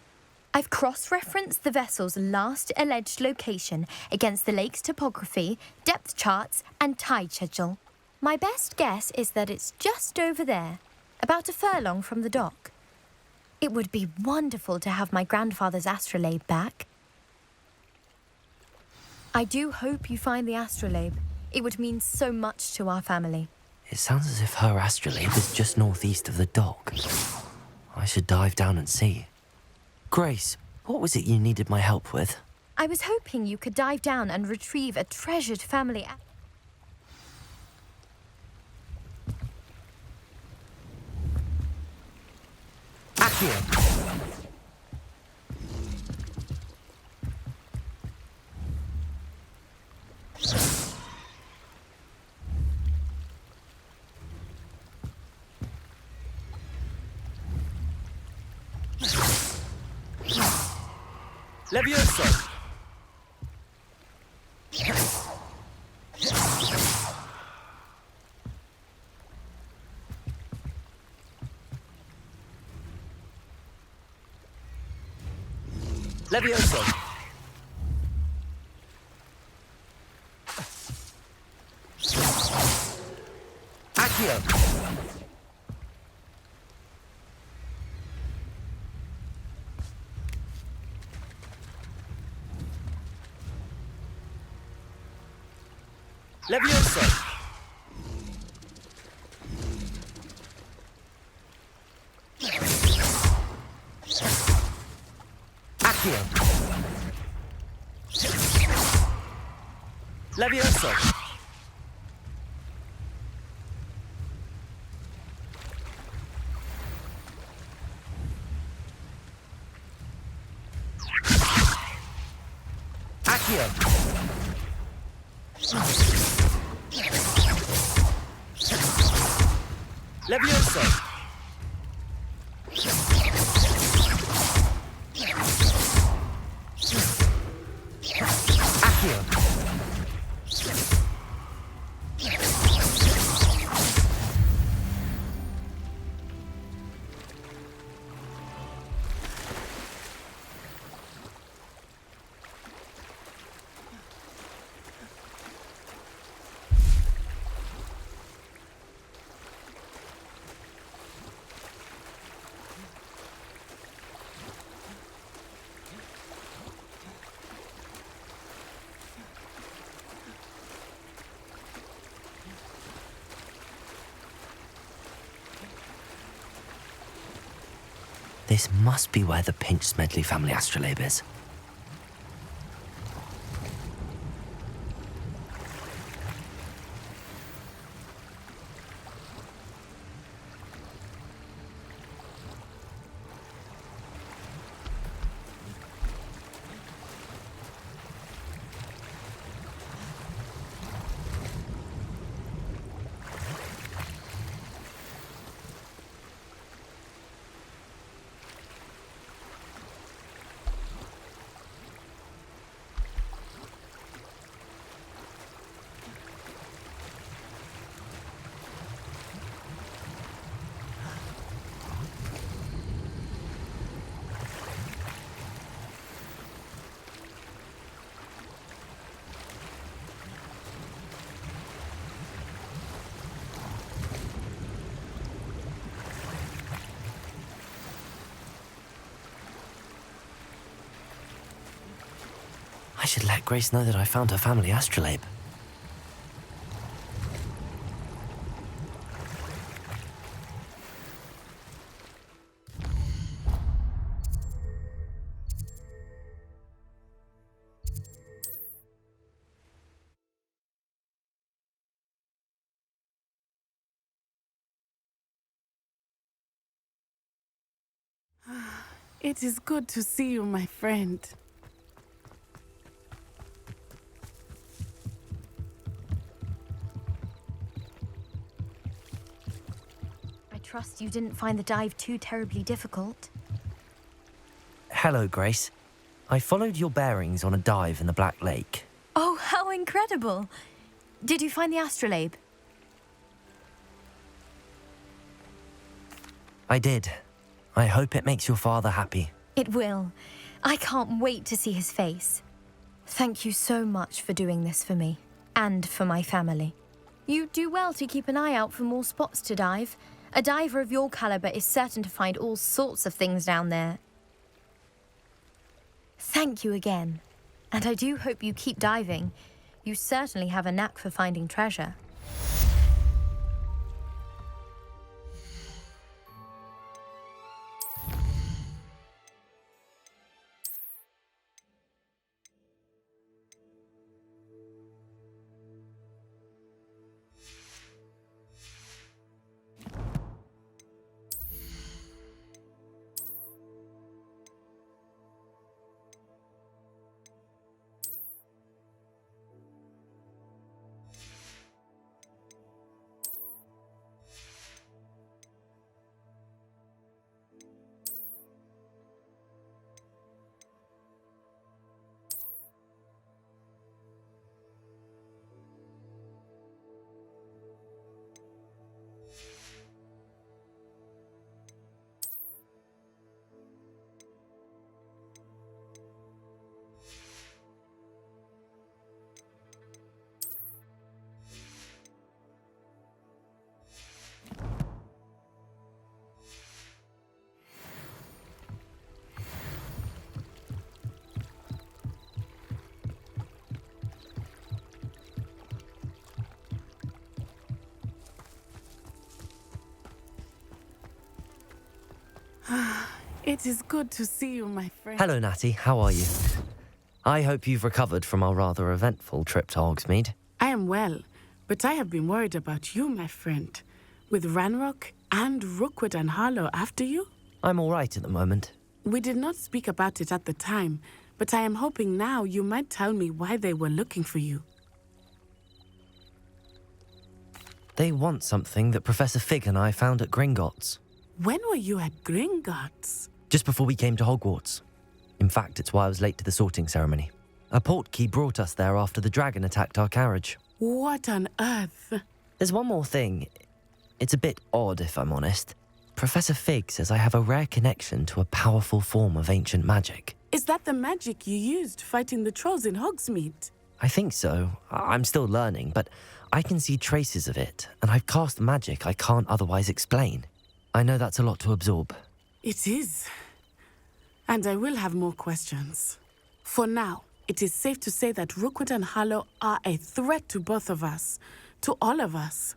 I've cross-referenced the vessel's last alleged location against the lake's topography, depth charts, and tide schedule. My best guess is that it's just over there, about a furlong from the dock. It would be wonderful to have my grandfather's astrolabe back. I do hope you find the astrolabe. It would mean so much to our family. It sounds as if her astrolabe is just northeast of the dock. I should dive down and see. Grace, what was it you needed my help with? I was hoping you could dive down and retrieve a treasured family... Levioso! Levioso! Accio! Levioso! Accio! Levioso! Accio! Levioso! Accio! This must be where the Pinch Smedley family astrolabe is. I should let Grace know that I found her family astrolabe. It is good to see you, my friend. I trust you didn't find the dive too terribly difficult. Hello, Grace. I followed your bearings on a dive in the Black Lake. Oh, how incredible! Did you find the astrolabe? I did. I hope it makes your father happy. It will. I can't wait to see his face. Thank you so much for doing this for me, and for my family. You do well to keep an eye out for more spots to dive. A diver of your caliber is certain to find all sorts of things down there. Thank you again. And I do hope you keep diving. You certainly have a knack for finding treasure. It is good to see you, my friend. Hello, Natty. How are you? I hope you've recovered from our rather eventful trip to Hogsmeade. I am well, but I have been worried about you, my friend. With Ranrock and Rookwood and Harlow after you? I'm all right at the moment. We did not speak about it at the time, but I am hoping now you might tell me why they were looking for you. They want something that Professor Fig and I found at Gringotts. When were you at Gringotts? Just before we came to Hogwarts. In fact, it's why I was late to the sorting ceremony. A portkey brought us there after the dragon attacked our carriage. What on earth? There's one more thing. It's a bit odd, if I'm honest. Professor Fig says I have a rare connection to a powerful form of ancient magic. Is that the magic you used fighting the trolls in Hogsmeade? I think so. I'm still learning, but I can see traces of it, and I've cast magic I can't otherwise explain. I know that's a lot to absorb. It is. And I will have more questions. For now, it is safe to say that Rookwood and Harlow are a threat to both of us, to all of us,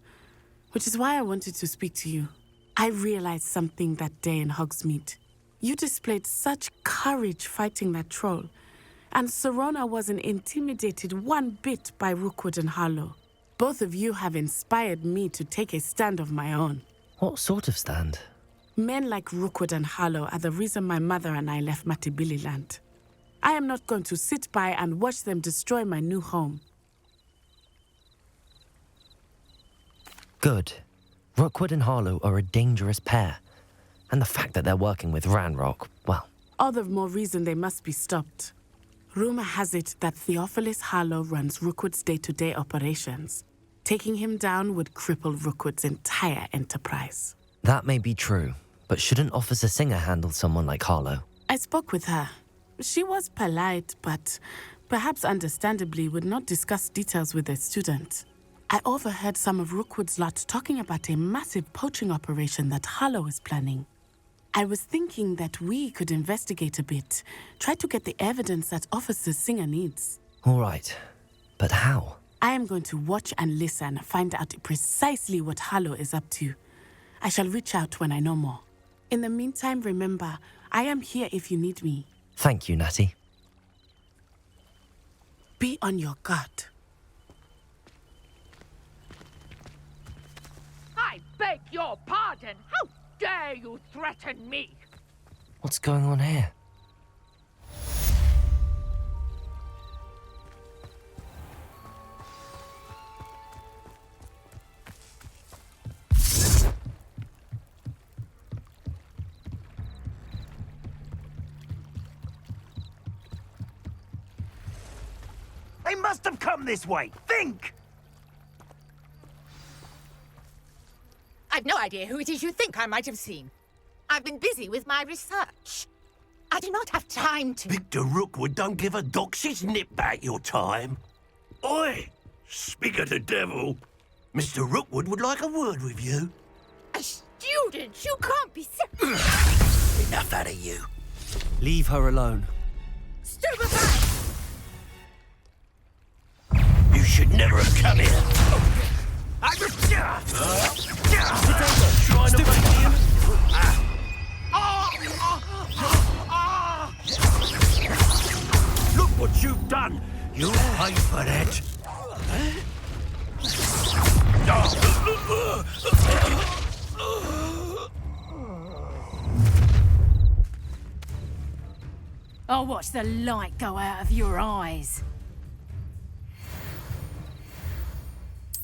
which is why I wanted to speak to you. I realized something that day in Hogsmeade. You displayed such courage fighting that troll, and Serona wasn't intimidated one bit by Rookwood and Harlow. Both of you have inspired me to take a stand of my own. What sort of stand? Men like Rookwood and Harlow are the reason my mother and I left Matibililand. I am not going to sit by and watch them destroy my new home. Good. Rookwood and Harlow are a dangerous pair. And the fact that they're working with Ranrock, well... All the more reason they must be stopped. Rumor has it that Theophilus Harlow runs Rookwood's day-to-day operations. Taking him down would cripple Rookwood's entire enterprise. That may be true, but shouldn't Officer Singer handle someone like Harlow? I spoke with her. She was polite, but perhaps understandably would not discuss details with a student. I overheard some of Rookwood's lot talking about a massive poaching operation that Harlow is planning. I was thinking that we could investigate a bit, try to get the evidence that Officer Singer needs. All right, but how? I am going to watch and listen, find out precisely what Harlow is up to. I shall reach out when I know more. In the meantime, remember, I am here if you need me. Thank you, Natty. Be on your guard. I beg your pardon. How dare you threaten me? What's going on here? They must have come this way. Think! I've no idea who it is you think I might have seen. I've been busy with my research. I do not have time to... Victor Rookwood don't give a doxy's nip back your time. Oi! Speak of the devil. Mr. Rookwood would like a word with you. A student? You can't be Enough out of you. Leave her alone. Stupefy! You should never have come here. Look what you've done. You'll pay for that. I'll watch the light go out of your eyes.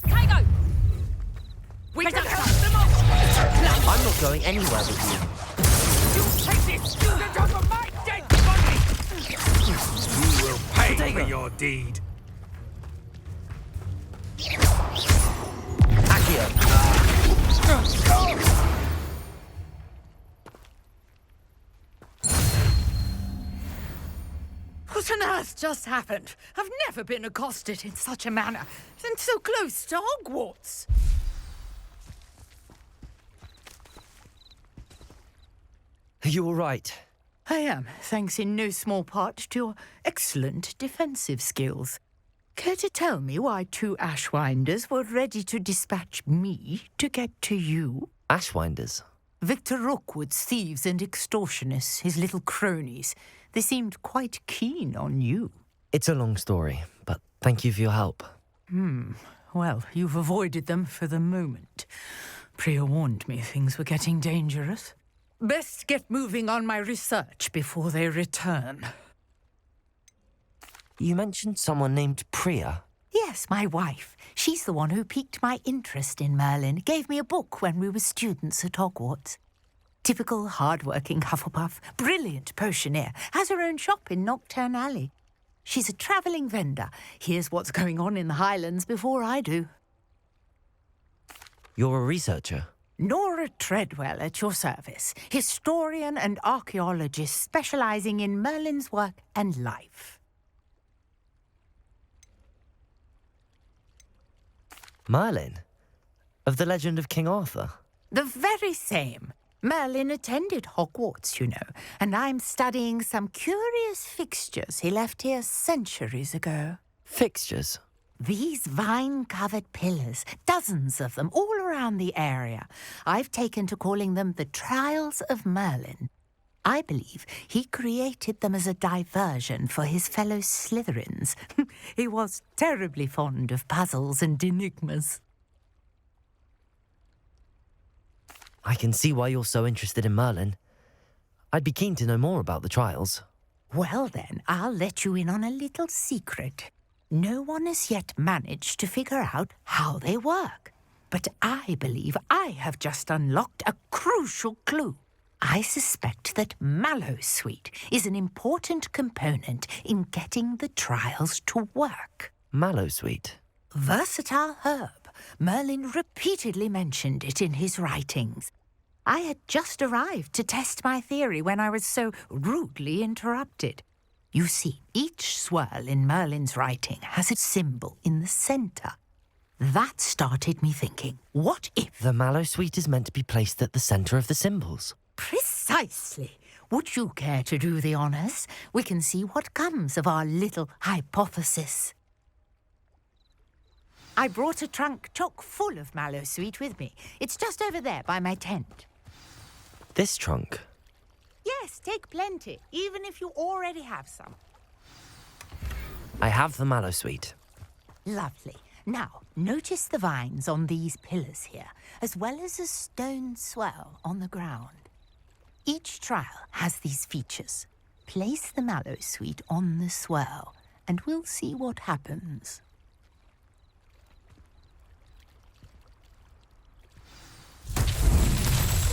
Tango! We can help them off! I'm not going anywhere with you. You take this student off of my dead body! You will pay for your deed. What on earth just happened? I've never been accosted in such a manner, and so close to Hogwarts. Are you all right? I am, thanks in no small part to your excellent defensive skills. Care to tell me why two Ashwinders were ready to dispatch me to get to you? Ashwinders? Victor Rookwood's thieves and extortionists, his little cronies, they seemed quite keen on you. It's a long story, but thank you for your help. Well, you've avoided them for the moment. Priya warned me things were getting dangerous. Best get moving on my research before they return. You mentioned someone named Priya. Yes, my wife. She's the one who piqued my interest in Merlin. Gave me a book when we were students at Hogwarts. Typical hard-working Hufflepuff, brilliant potioneer, has her own shop in Knockturn Alley. She's a travelling vendor. Hears what's going on in the Highlands before I do. You're a researcher? Nora Treadwell at your service. Historian and archaeologist specialising in Merlin's work and life. Merlin? Of the legend of King Arthur? The very same. Merlin attended Hogwarts, you know, and I'm studying some curious fixtures he left here centuries ago. Fixtures? These vine-covered pillars, dozens of them, all around the area. I've taken to calling them the Trials of Merlin. I believe he created them as a diversion for his fellow Slytherins. He was terribly fond of puzzles and enigmas. I can see why you're so interested in Merlin. I'd be keen to know more about the trials. Well then, I'll let you in on a little secret. No one has yet managed to figure out how they work. But I believe I have just unlocked a crucial clue. I suspect that Mallowsweet is an important component in getting the trials to work. Mallowsweet? Versatile herb. Merlin repeatedly mentioned it in his writings. I had just arrived to test my theory when I was so rudely interrupted. You see, each swirl in Merlin's writing has a symbol in the centre. That started me thinking, what if... The Mallowsweet is meant to be placed at the centre of the symbols. Precisely. Would you care to do the honours? We can see what comes of our little hypothesis. I brought a trunk chock full of Mallowsweet with me. It's just over there by my tent. This trunk? Yes, take plenty, even if you already have some. I have the Mallowsweet. Lovely. Now, notice the vines on these pillars here, as well as a stone swell on the ground. Each trial has these features. Place the Mallowsweet on the swirl, and we'll see what happens.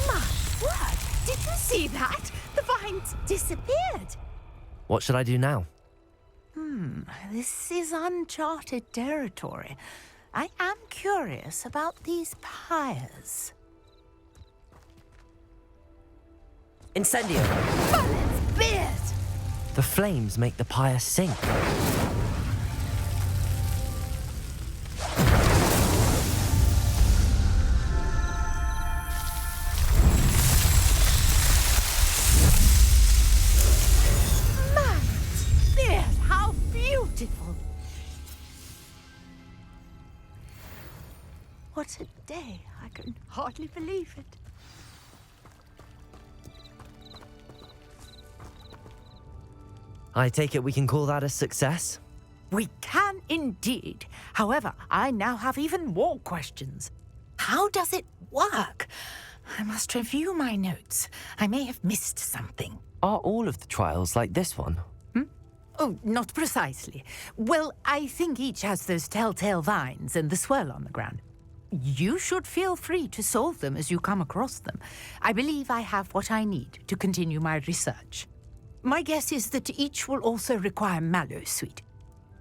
My word! Did you see that? The vines disappeared. What should I do now? This is uncharted territory. I am curious about these pyres. Incendio! Merlin's beard! The flames make the pyre sink. Merlin's beard! How beautiful! What a day! I can hardly believe it. I take it we can call that a success? We can indeed. However, I now have even more questions. How does it work? I must review my notes. I may have missed something. Are all of the trials like this one? Oh, not precisely. Well, I think each has those telltale vines and the swirl on the ground. You should feel free to solve them as you come across them. I believe I have what I need to continue my research. My guess is that each will also require Mallowsweet,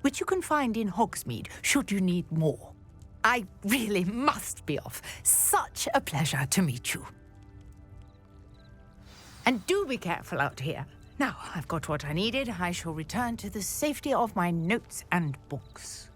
which you can find in Hogsmeade should you need more. I really must be off. Such a pleasure to meet you. And do be careful out here. Now, I've got what I needed. I shall return to the safety of my notes and books.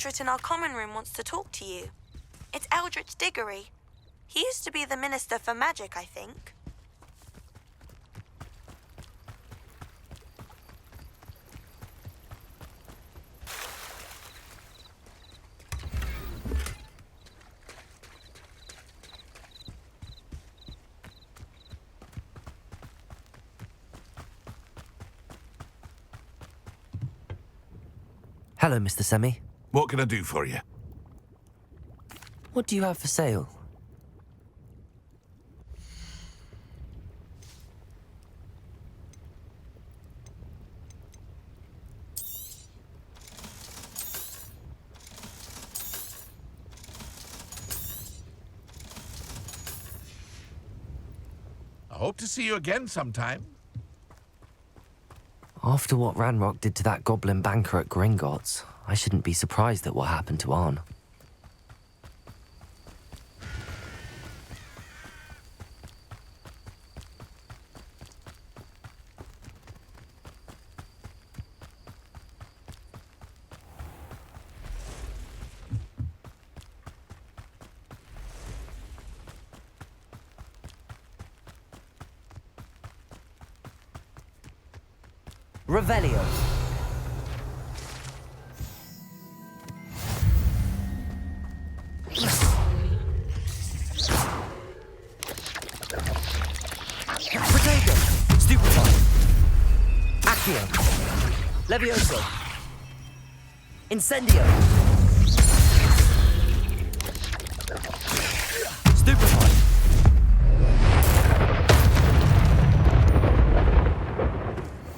portrait in our common room wants to talk to you. It's Eldritch Diggory. He used to be the Minister for Magic, I think. Hello, Mr. Semi. What can I do for you? What do you have for sale? I hope to see you again sometime. After what Ranrock did to that goblin banker at Gringotts, I shouldn't be surprised at what happened to Arn. Revelio. Protego. Stupefy. Accio. Levioso. Incendio. Stupefy.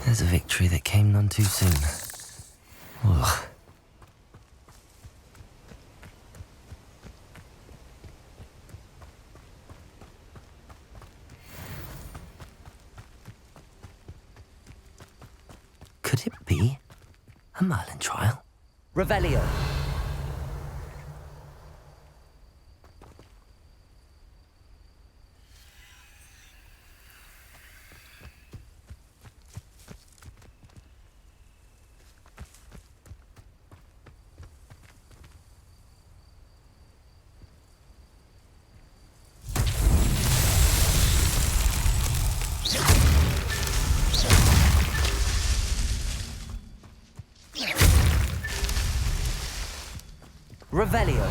There's a victory that came none too soon. Ugh. Could it be a Merlin trial? Revelio. Revelio.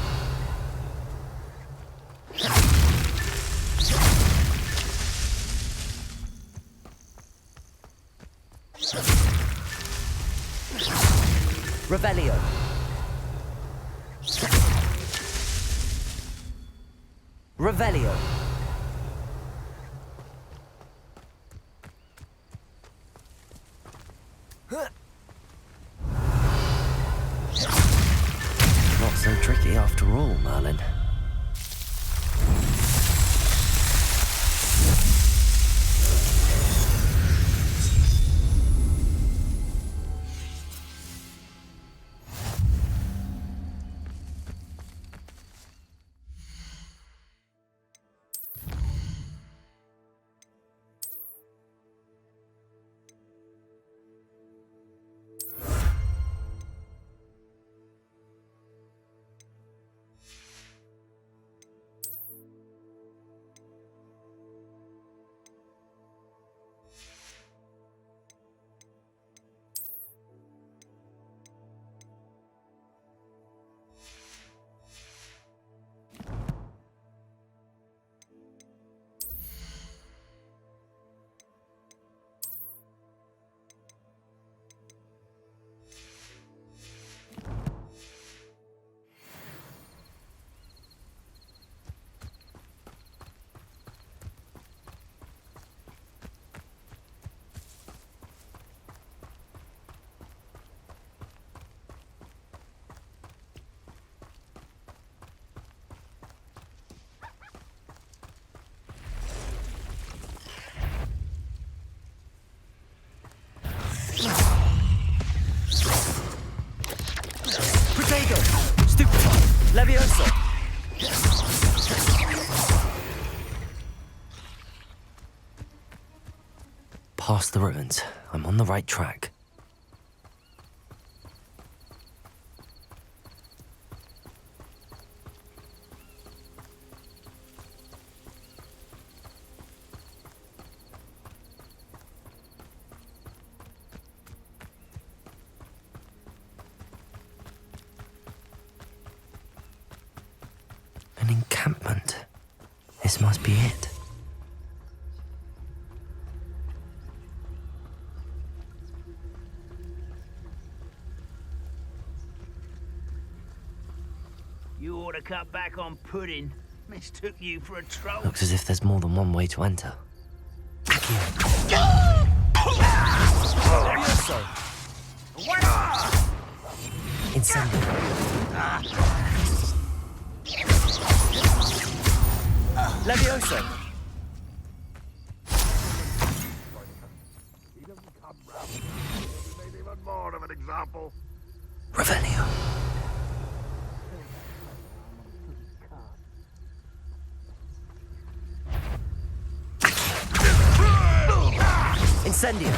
Revelio. Revelio. Not so tricky after all, Merlin. Protego. Stupefy. Levioso. Past the ruins. I'm on the right track. This must be it. You ought to cut back on pudding. Mistook you for a troll. Looks as if there's more than one way to enter. Incendio. Levioso. Even more of an example. Revelio. Incendio.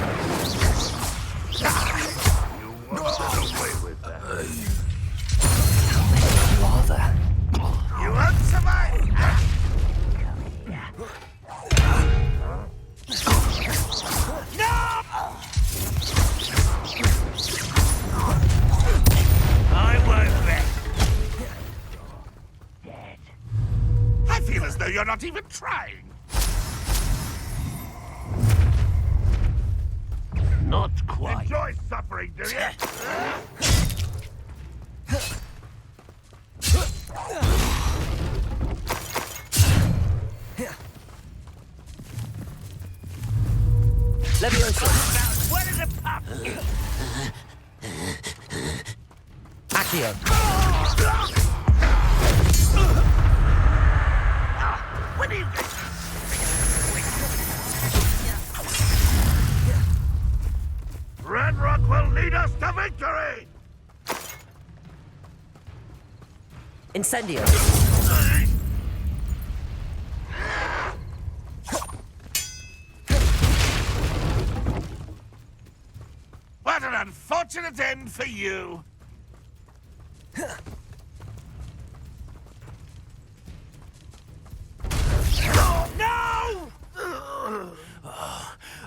You are there. You won't survive! I won't bet. Dead. I feel as though you're not even trying. Not quite. Enjoy suffering, do you? Levioso. What is a pup? Accio. When do you get... Ranrock will lead us to victory! Incendio. What an unfortunate end for you! No!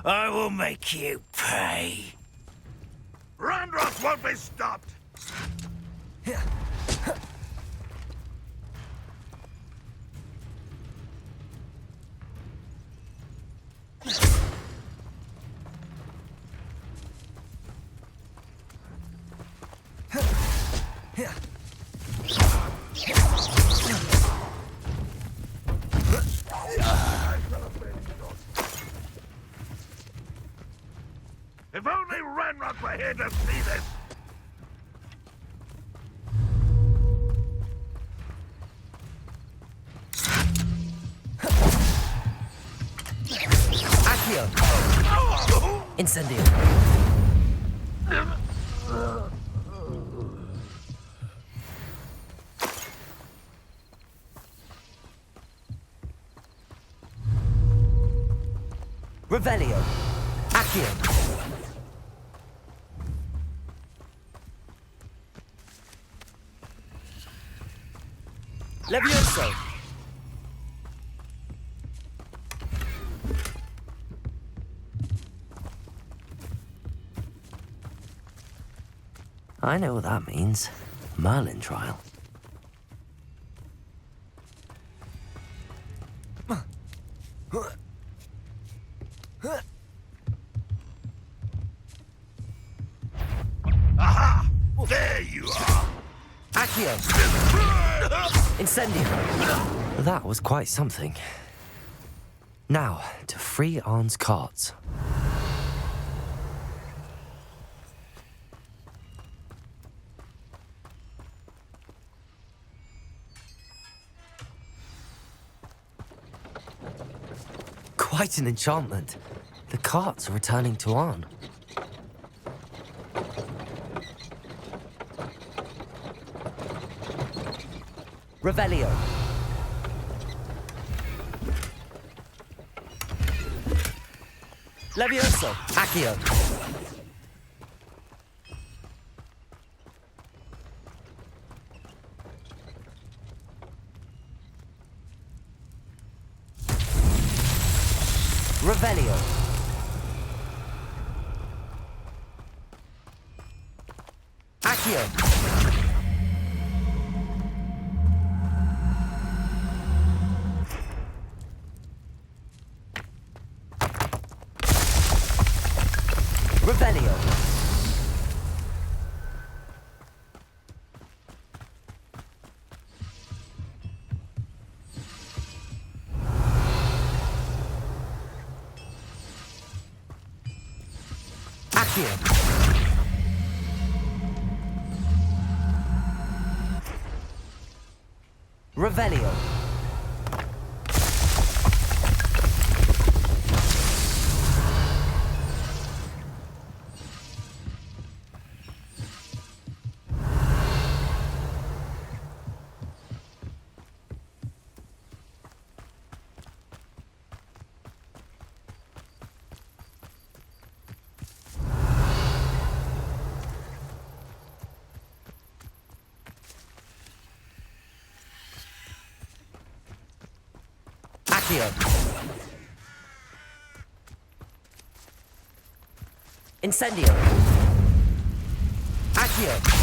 I will make you pay. Ranrock won't be stopped! If only Ranrock were here to see this! Accio. Incendio. Revelio. Accio. Levioso. I know what that means. Merlin trial. Aha! There you are! Accio. Incendio. That was quite something. Now, to free Arn's carts. Quite an enchantment. The carts are returning to Arn. Revelio. Levioso. Accio. Revelio. Accio. Revelio. Accio. Revelio. Accio. Incendio. Accio.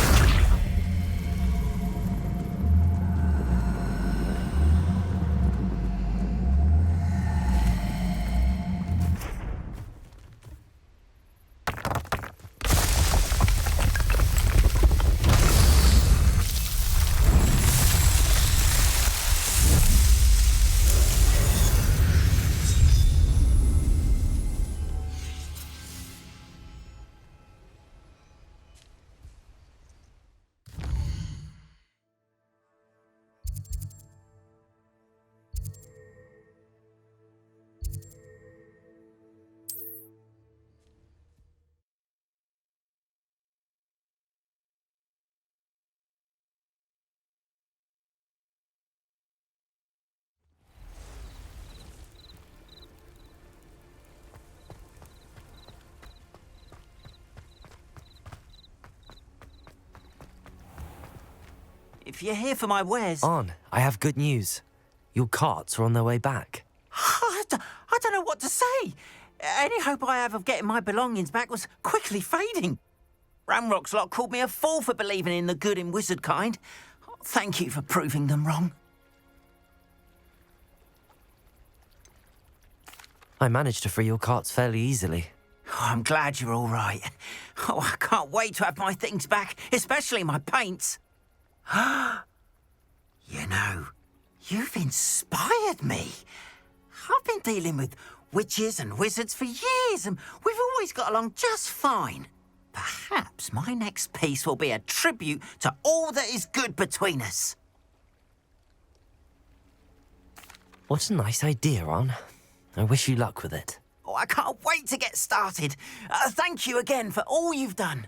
If you're here for my wares... On, I have good news. Your carts are on their way back. I don't know what to say. Any hope I have of getting my belongings back was quickly fading. Ramrock's lot called me a fool for believing in the good in wizard kind. Thank you for proving them wrong. I managed to free your carts fairly easily. Oh, I'm glad you're all right. Oh, I can't wait to have my things back, especially my paints. You know, you've inspired me. I've been dealing with witches and wizards for years, and we've always got along just fine. Perhaps my next piece will be a tribute to all that is good between us. What a nice idea, Ron. I wish you luck with it. Oh, I can't wait to get started. Thank you again for all you've done.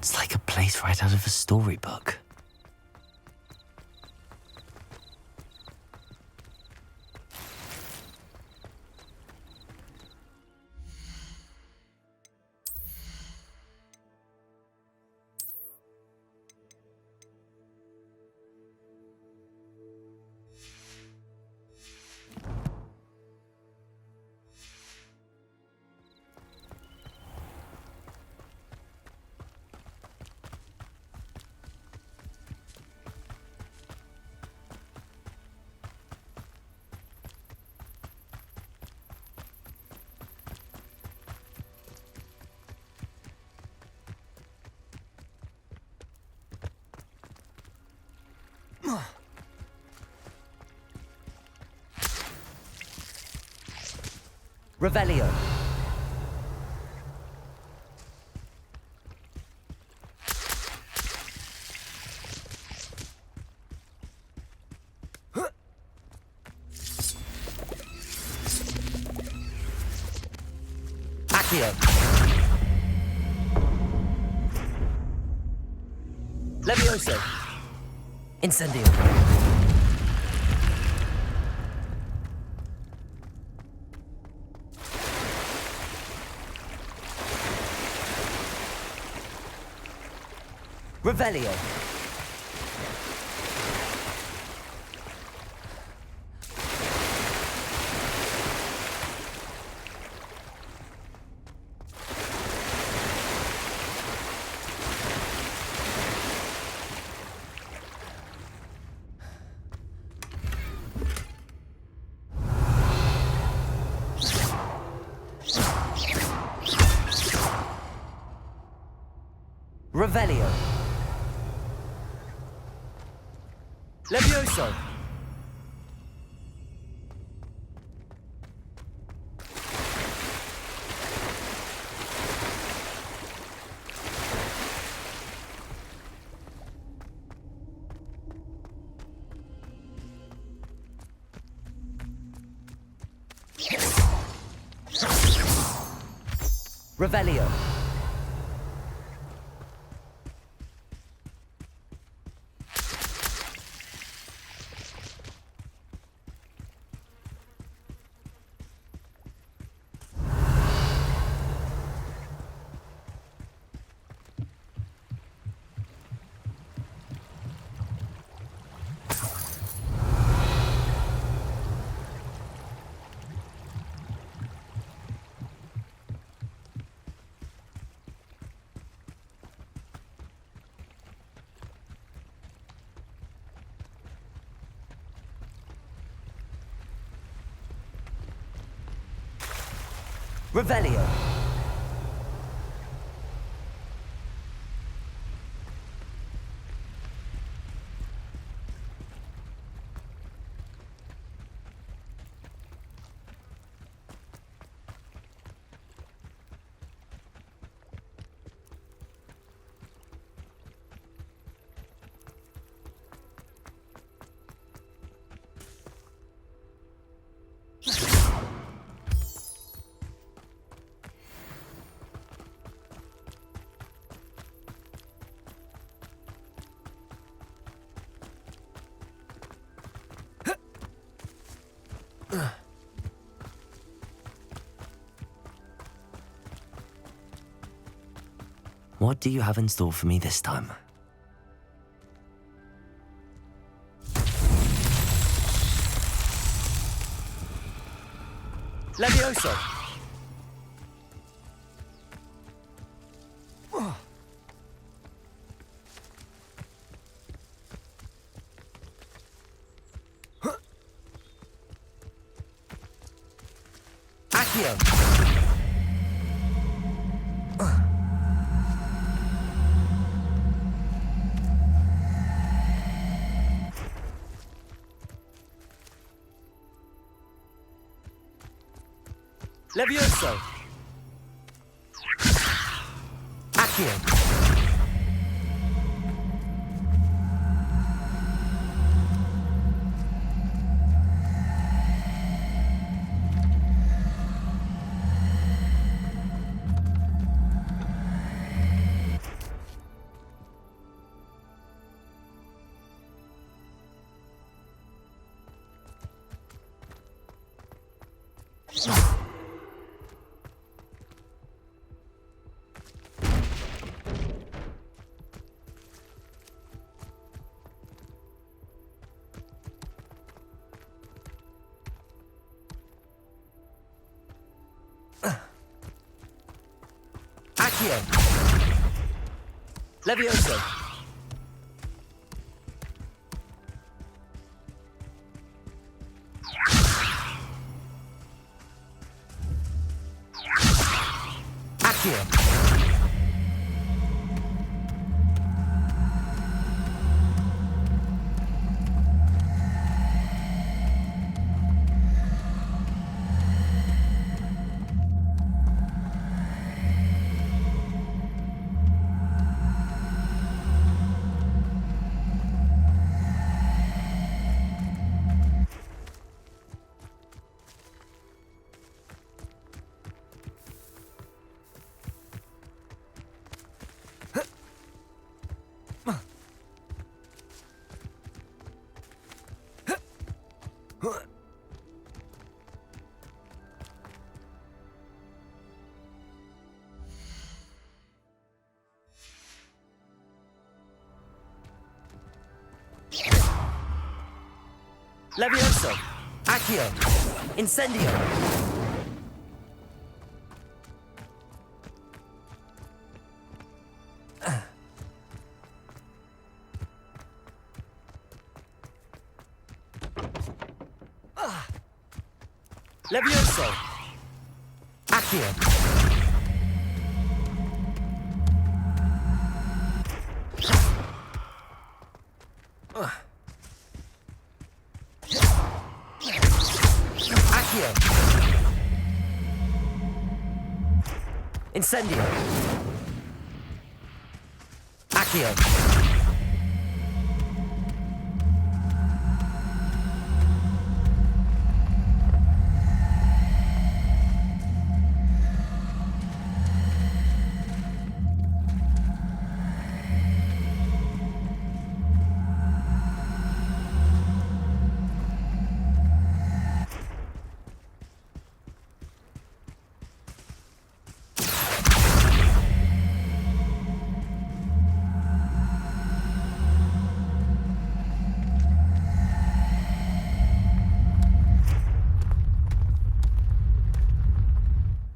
It's like a place right out of a storybook. Revelio. Accio. Levioso. Incendio. Revelio. Revelio. Levioso. Revelio. Revelio. What do you have in store for me this time? Levioso! Accio! Levioso! Accio! Accio! Levioso! Accio! Levioso! Accio! Incendio! Levioso! Accio! Accio! Incendio! Accio!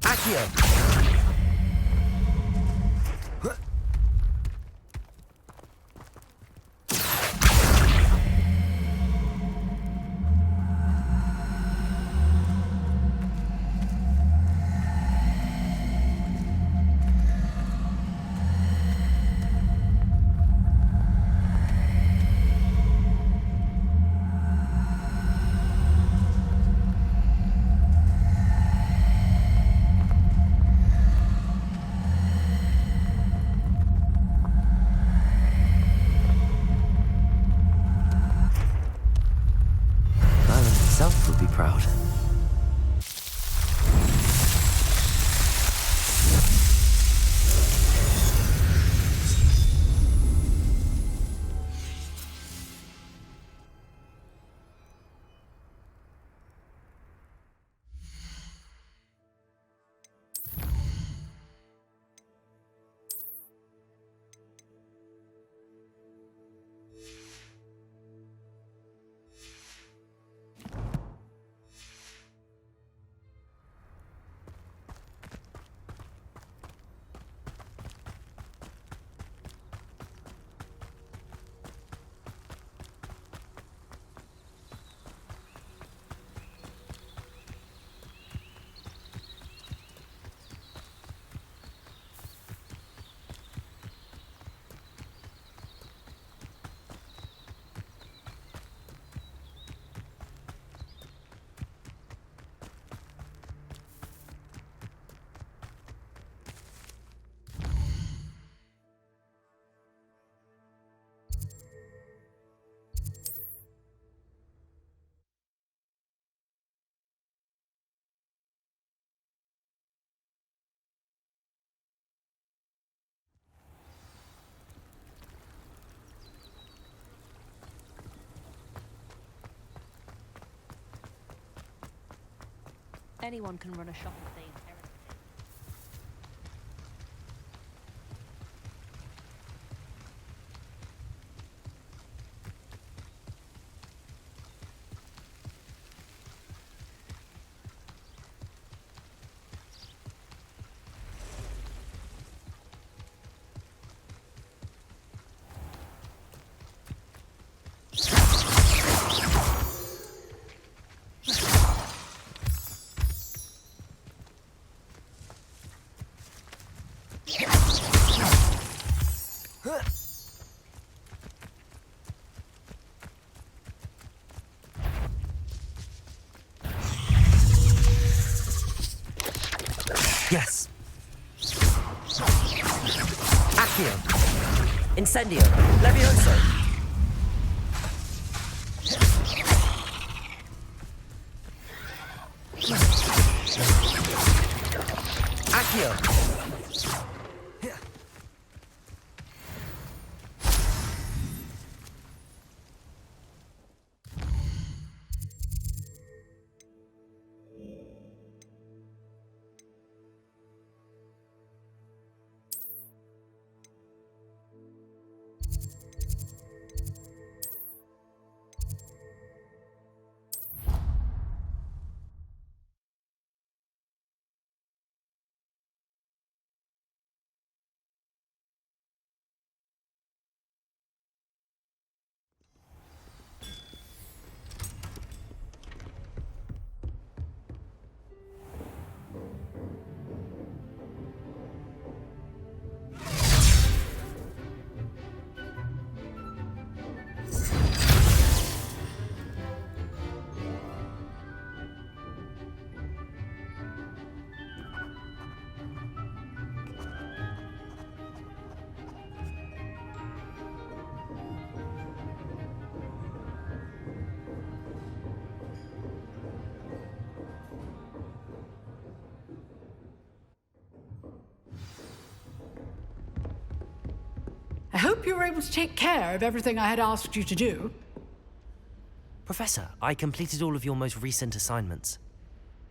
Accio! Merlin himself would be proud. Anyone can run a shop if they inherit it. Yes. Accio. Incendio. Levioso. Accio. hope you were able to take care of everything I had asked you to do. Professor, I completed all of your most recent assignments.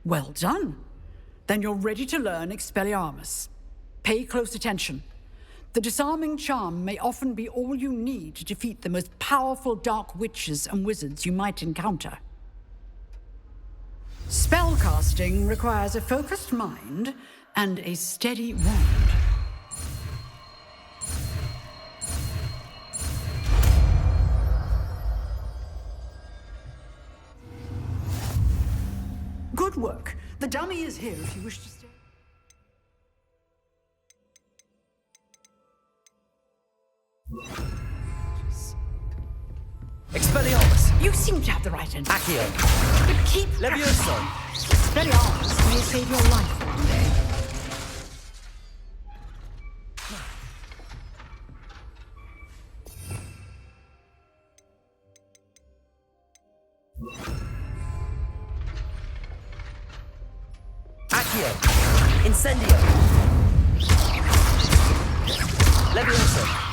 Well done. Then you're ready to learn Expelliarmus. Pay close attention. The disarming charm may often be all you need to defeat the most powerful dark witches and wizards you might encounter. Spellcasting requires a focused mind and a steady wand. Good work. The dummy is here if you wish to stay. Expelliarmus! You seem to have the right answer. Accio! But keep Levioso! Expelliarmus may save your life one day. Accio! Incendio! Levioso!